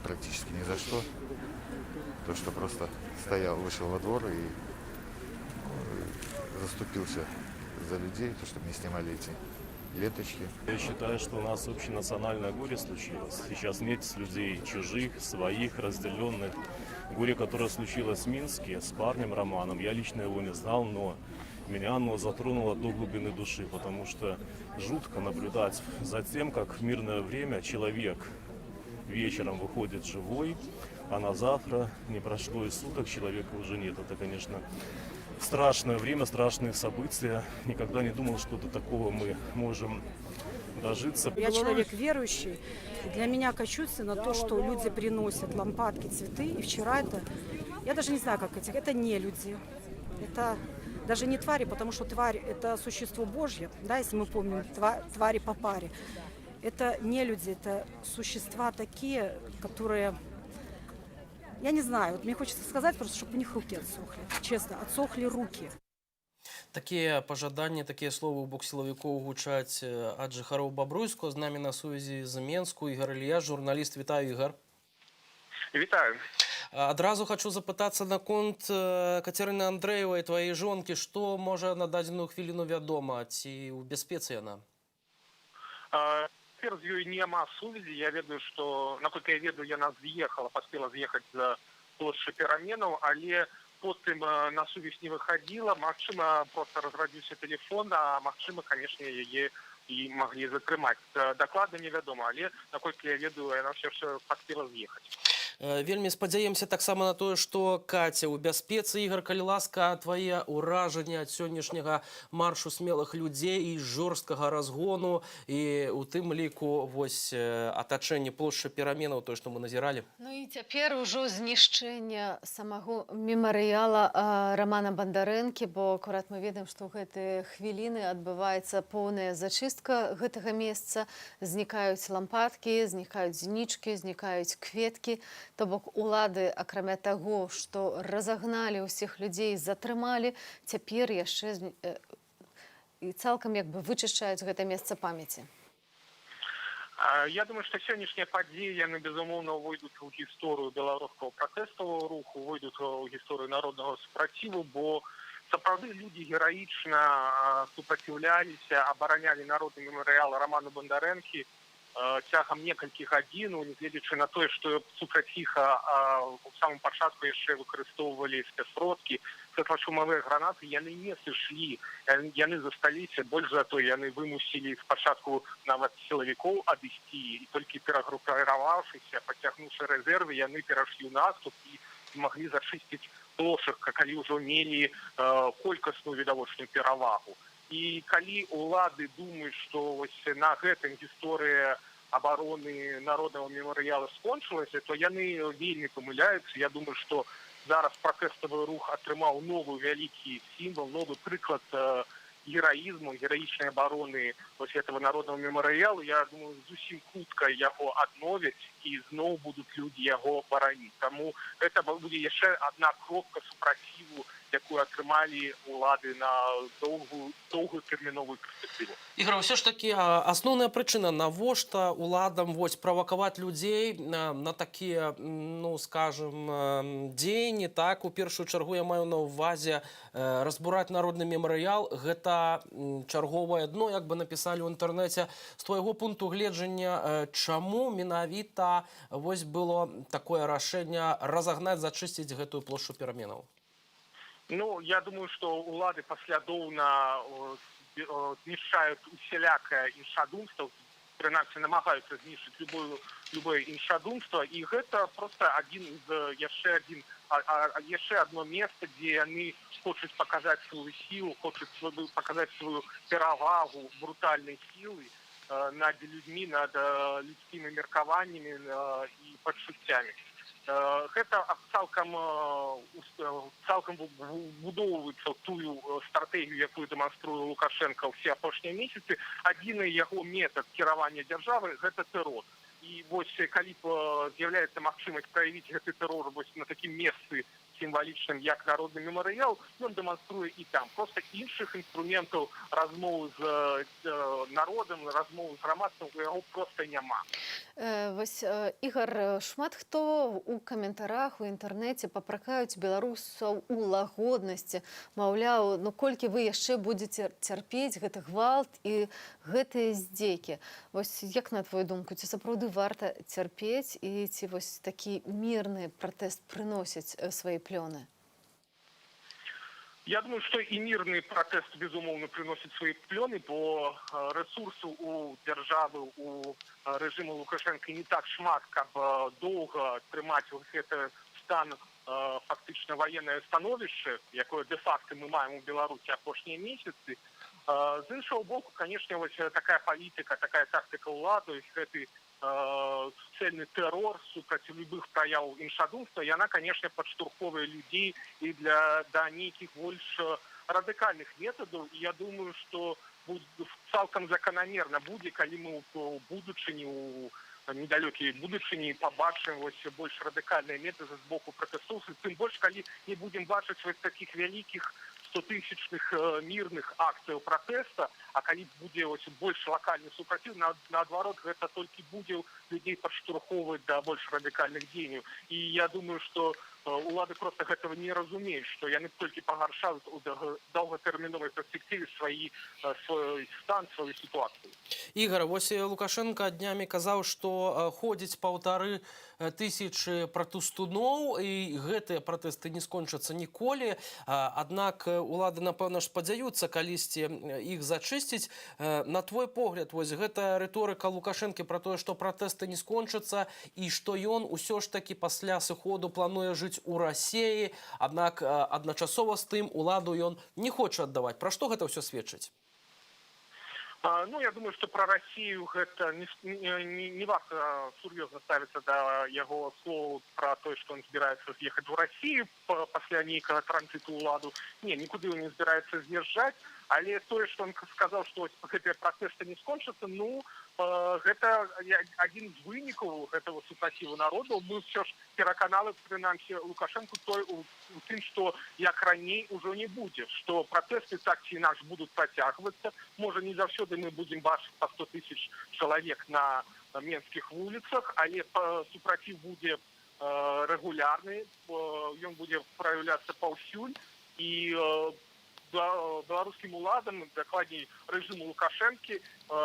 практически ни за что, то, что просто стоял, вышел во двор и заступился за людей, то, чтобы не снимали эти ленточки. Я считаю, что у нас общенациональное горе случилось. Сейчас нет людей чужих, своих, разделенных. Горе, которое случилось в Минске с парнем Романом, я лично его не знал, но меня оно затронуло до глубины души, потому что жутко наблюдать за тем, как в мирное время человек вечером выходит живой, а на завтра не прошло и суток, человека уже нет. Это, конечно, страшное время, страшные события. Никогда не думал, что до такого мы можем дожиться. Я человек верующий. Для меня кощунственно то, что люди приносят лампадки, цветы. И вчера это, я даже не знаю, как это не люди. Это даже не твари, потому что тварь – это существо Божье, да, если мы помним, твари по паре. Это не люди, это существа такие, которые, я не знаю, вот мне хочется сказать просто, чтобы у них руки отсохли, честно, отсохли руки. Такія пажаданні, такія словы ў бок сілавікоў гучаць ад жыхароў Бабруйску. З намі на сувязі з Менску Ігор Ільяш, журналіст. Вітаю, Ігор. Вітаю. Адразу хочу запытацца наконт Кацярыны Андрэевай, твоей жонкі. Што можа на дадзеную хвіліну вядома? Ці ў бяспецы яна? Цяпер з ёй няма сувязі. Я ведаю, што, наколькі я ведаю, яна з'ехала, паспела з'ехаць з плошчы пераменаў, але потым на сувязь не выхадзіла. Магчыма, проста разрадзіўся тэлефон, а магчыма, канешне, яе і маглі затрымаць. Дакладна невядома, але, наколькі я ведаю, яна ўсё ж паспела з'ехаць. Вельмі спадзяемся таксама на тое, што Каця ў бяспецы. Ігор, калі ласка, твае ўражанні ад сённяшняга маршу смелых людзей і жорсткага разгону, і ў тым ліку вось атачэнне плошчы пераменаў, тое, што мы назіралі. Ну і цяпер ужо знішчэнне самого мемарыяла Рамана Бандарэнкі, бо акурат мы ведаем, што ў гэтыя хвіліны адбываецца поўная зачыстка гэтага месца. Знікаюць лампадкі, знікаюць знічкі, знікаюць кветкі. То бок улады, акрамя таго, што разагналі ўсіх людзей, затрымалі, цяпер яшчэ і цалкам як бы вычышчаюць гэта месца памяці. Я думаю, што сённяшнія падзеі, яны, безумоўна, увойдуць у гісторыю беларускага пратэставага руху, увойдуць у гісторыю народнага супраціву, бо сапраўды людзі гераічна супраціўляліся, абаранялі народны мемарыял Раману Бандарэнкі цягам некалькіх гадзін, нягледзячы на тое, што супраць іх у самым пачатку яшчэ выкарыстоўвалі спецсродкі, святлашумавыя гранаты, яны не сышлі, яны засталіся, больш за то, яны вымусілі спачатку нават сілавікоў адысці, і толькі перагрупаваўшыся, пацягнуўшы рэзервы, яны перайшлі ў наступ і маглі зачысціць плошчах, калі ўжо мелі колькасную відавочную перавагу. І калі улады думаюць, што вось на гэтым гісторыя абароны народнага мемарыяла скончылася, то яны вельмі памыляюцца. Я думаю, што зараз пратэставы рух атрымаў новы вялікі сімвал, новы прыклад гераізму, гераічнай абароны вось этого народнага мемарыялу. Я думаю, зусім хутка яго адновяць і зноў будуць людзі яго бараніць. Таму гэта будзе яшчэ адна кропка супраціву якую атрымалі ўлады на доўгатэрміновую перспектыву. Ігор, ўсё ж такі асноўная прычына, навошта уладам правакаваць людзей на такія, ну, скажем, дзеянні, так, у першую чаргу я маю на ўвазе разбураць народны мемарыял, гэта чарговае дно, як бы напісалі ў інтэрнэце. З твайго пункту гледжання, чаму менавіта вось было такое рашэнне разагнаць, зачысціць гэтую плошчу пераменаў? Ну, я думаю, что улады паслядоўна знішчаюць усялякае іншадумства, прынамсі намагаюцца знішчыць любое іншадумства, і гэта просто яшчэ одно место, дзе яны хочуць паказаць сваю сілу, хочуць паказаць сваю перавагу брутальнай сілы над людзьмі, над людскімі меркаваннямі і пачуццямі. Гэта цалкам вбудоўваецца ў тую стратэгію, якую дэманструе Лукашенко ўсе апошнія месяцы. Адзіны яго метад кіравання дзяржавы – гэта тэрор. І вось калі з'яўляецца магчымасць праявіць гэты тэрор на такім месцы сімвалічным, як народны мемарыял, ён дэманструе і там. Просто іншых інструментаў размовы з народам, размовы з грамадствам у яго проста няма. Вось, Ігор, шмат хто у каментарах у інтэрнэце папракаюць беларусаў у лагоднасці. Маўляў, ну колькі вы яшчэ будзеце цярпець гэты гвалт і гэтыя здзекі. Вось як на твою думку, ці сапраўды варта цярпець і ці вось такі мірны пратэст прыносіць свае плёны? Я думаю, что и мирный протест, безумовно, приносит свои плены, бо ресурсу у державы, у режиму Лукашенко не так шмат, как долго тримать это стан фактично военное становище, якое де-факто мы маем у Беларуси апошние месяцы. З іншого боку, конечно, вот такая политика, такая тактика улады, это цельный террор супраць любых прояваў іншадумства, и она, конечно, подштурховывает людей и до неких больше радикальных методов. И я думаю, что цалкам закономерно будет, когда мы в будучыні, у недалекой будучыні побачим больше радикальные методы с боку протестовцев, тем больше, когда не будем бачить таких великих 100-тысячных мирных акций протеста, а калі будзе больше локальный супротив, наоборот, это только будет людей подштурховывать до больше радикальных дзеянняў. И я думаю, что улады просто этого не разумеют, что яны только пагаршаюць у доўгатэрміновай перспектыве свой стан, свою ситуацию. Ігор, вось Лукашенко днямі казаў, што ходзіць 1500 пратэстуноў, і гэтыя пратэсты не скончацца ніколі. Аднак улады, напэўна, спадзяюцца калісьці іх зачысціць. На твой погляд, вось гэта рыторыка Лукашэнкі пра тое, што пратэсты не скончацца і што ён усё ж такі пасля сыходу плануе жыць у Расіі, аднак адначасова з тым уладу ён не хоча аддаваць. Пра што гэта ўсё сведчыць? Ну, я думаю, что про Россию это не варто серьезно ставиться до его слов про то, что он собирается съехать в Россию после некого транзита уладу. Не, никуда его не собирается съезжать. Але то, что он сказал, что эти протесты не скончатся, ну, это один из вынікаў этого супротиву народу. Мы все ж пераканали, принамсі, Лукашенко у тым, что як раней уже не будет, что протесты так чи інакш будут протягиваться. Может, не завсёды мы будем бачить по 100 тысяч человек на менских улицах, але супротив будет регулярный, он будет проявляться паўсюль, и беларускім уладам, дакладней режиму Лукашэнкі,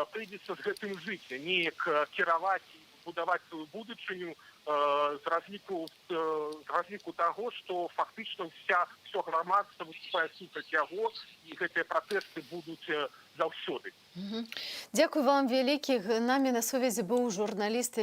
прыйдзецца з гэтым жыць, неяк кіраваць і будаваць сваю будучыню з разліку таго, што фактычна ўсё грамадства выступае супраць яго, і гэтыя пратэсты будуць заўсёды. Дзякуй вам вялікі. Намі на сувязі быў журналіст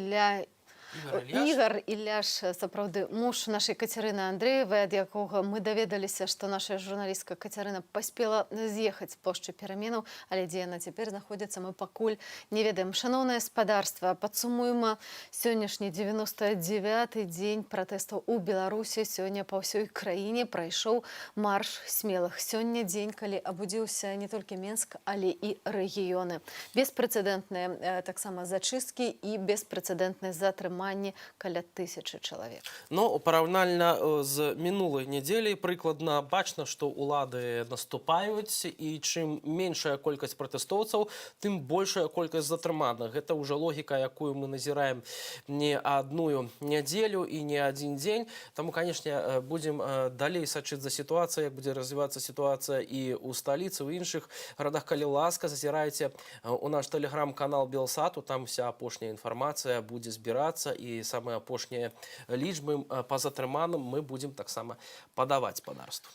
Ігор Ілляш, сапраўды муж нашай Кацярыны Андрэевай, ад якога мы даведаліся, што наша журналістка Кацярына паспела з'ехаць з плошчы пераменаў, але дзе яна цяпер знаходзіцца, мы пакуль не ведаем. Шаноўнае спадарства, падсумуем сённяшні 99-й дзень пратэстаў у Беларусі. Сёння па ўсёй краіне прайшоў марш смелых. Сёння дзень, калі абудзіўся не толькі Менск, але і рэгіёны. Беспрэцэдэнтныя таксама зачысткі і беспрэцэдэнтнае затрыманне атрыманні каля 1000 чалавек. Но параўнальна з мінулай нядзеляй прыкладна бачна, што ўлады наступаюць, і чым меншая колькасць пратэстоўцаў, тым большая колькасць затрыманых. Гэта ўжо логіка, якую мы назіраем не адную нядзелю і не адзін дзень. Таму, канешне, будзем далей сачыць за сітуацыяй, як будзе развівацца сітуацыя і ў сталіцы, у іншых гарадах. Калі ласка, зазірайце у наш тэлеграм-канал Белсату, там вся апошняя інфармацыя будзе збірацца, і самыя апошнія лічбы па затрыманым мы будзем таксама падаваць спадарству.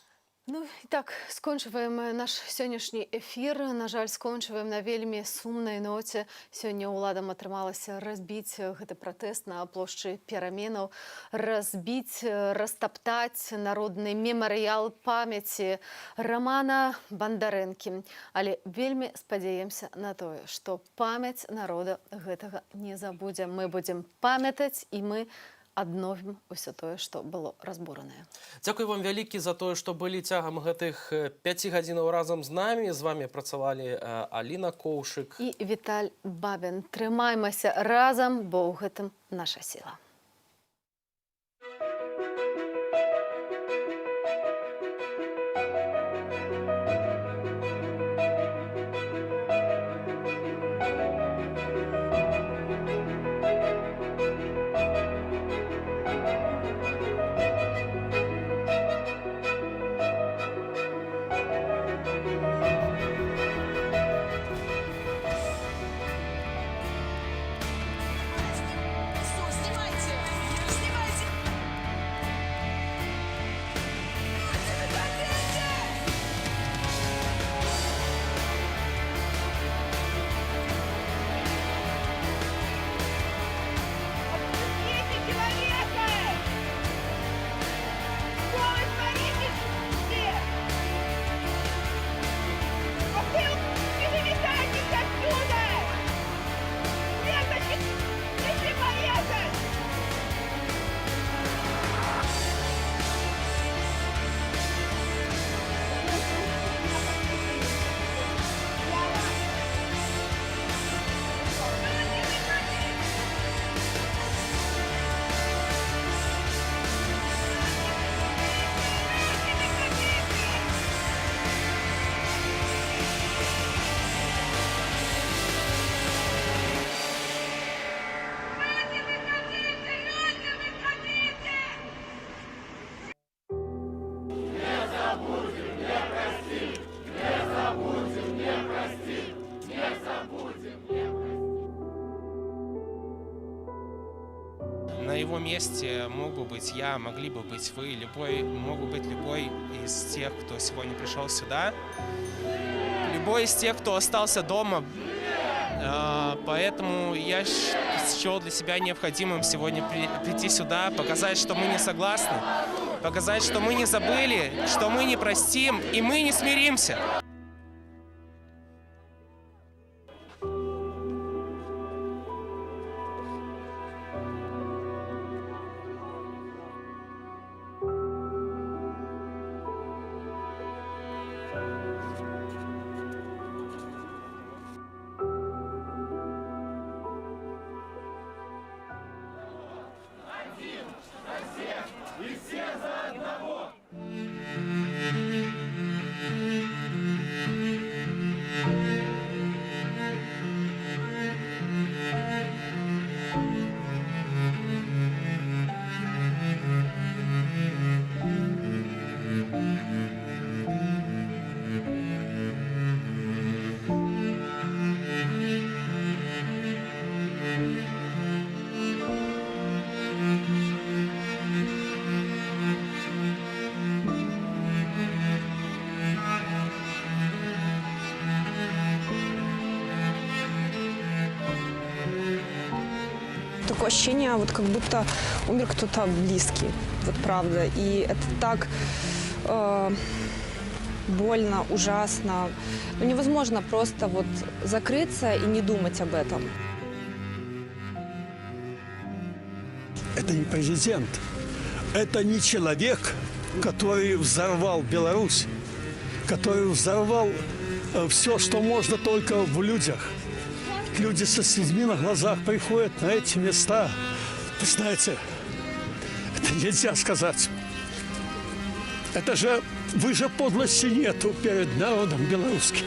Ну і так, скончваем наш сённяшні эфір. На жаль, скончваем на вельмі сумнай ноце. Сёння ўладам атрымалася разбіць гэты пратэст на плошчы пераменаў, разбіць, растаптаць народны мемарыял памяці Романа Бандарэнкі. Але вельмі спадзяемся на тое, што памяць народа гэтага не забудзе. Мы будзем памятаць, і мы адновім усё тое, што было разбуранае. Дзякуй вам вялікі за тое, што былі цягам гэтых 5 гадзінаў разам з намі. З вамі працавалі Аліна Коўшык і Віталь Бабін. Трымаймася разам, бо ў гэтым наша сіла. На его месте мог бы быть я, могли бы быть вы, мог бы быть любой из тех, кто сегодня пришел сюда, любой из тех, кто остался дома. Поэтому я счел для себя необходимым сегодня прийти сюда, показать, что мы не согласны, показать, что мы не забыли, что мы не простим и мы не смиримся. Такое ощущение, вот как будто умер кто-то близкий, вот правда. И это так больно, ужасно. Ну, невозможно просто вот закрыться и не думать об этом. Это не президент, это не человек, который взорвал Беларусь, который взорвал все, что можно только в людях. Люди со слезьми на глазах приходят на эти места, Вы знаете, это нельзя сказать. Это же, вы же подлости нету перед народом белорусским.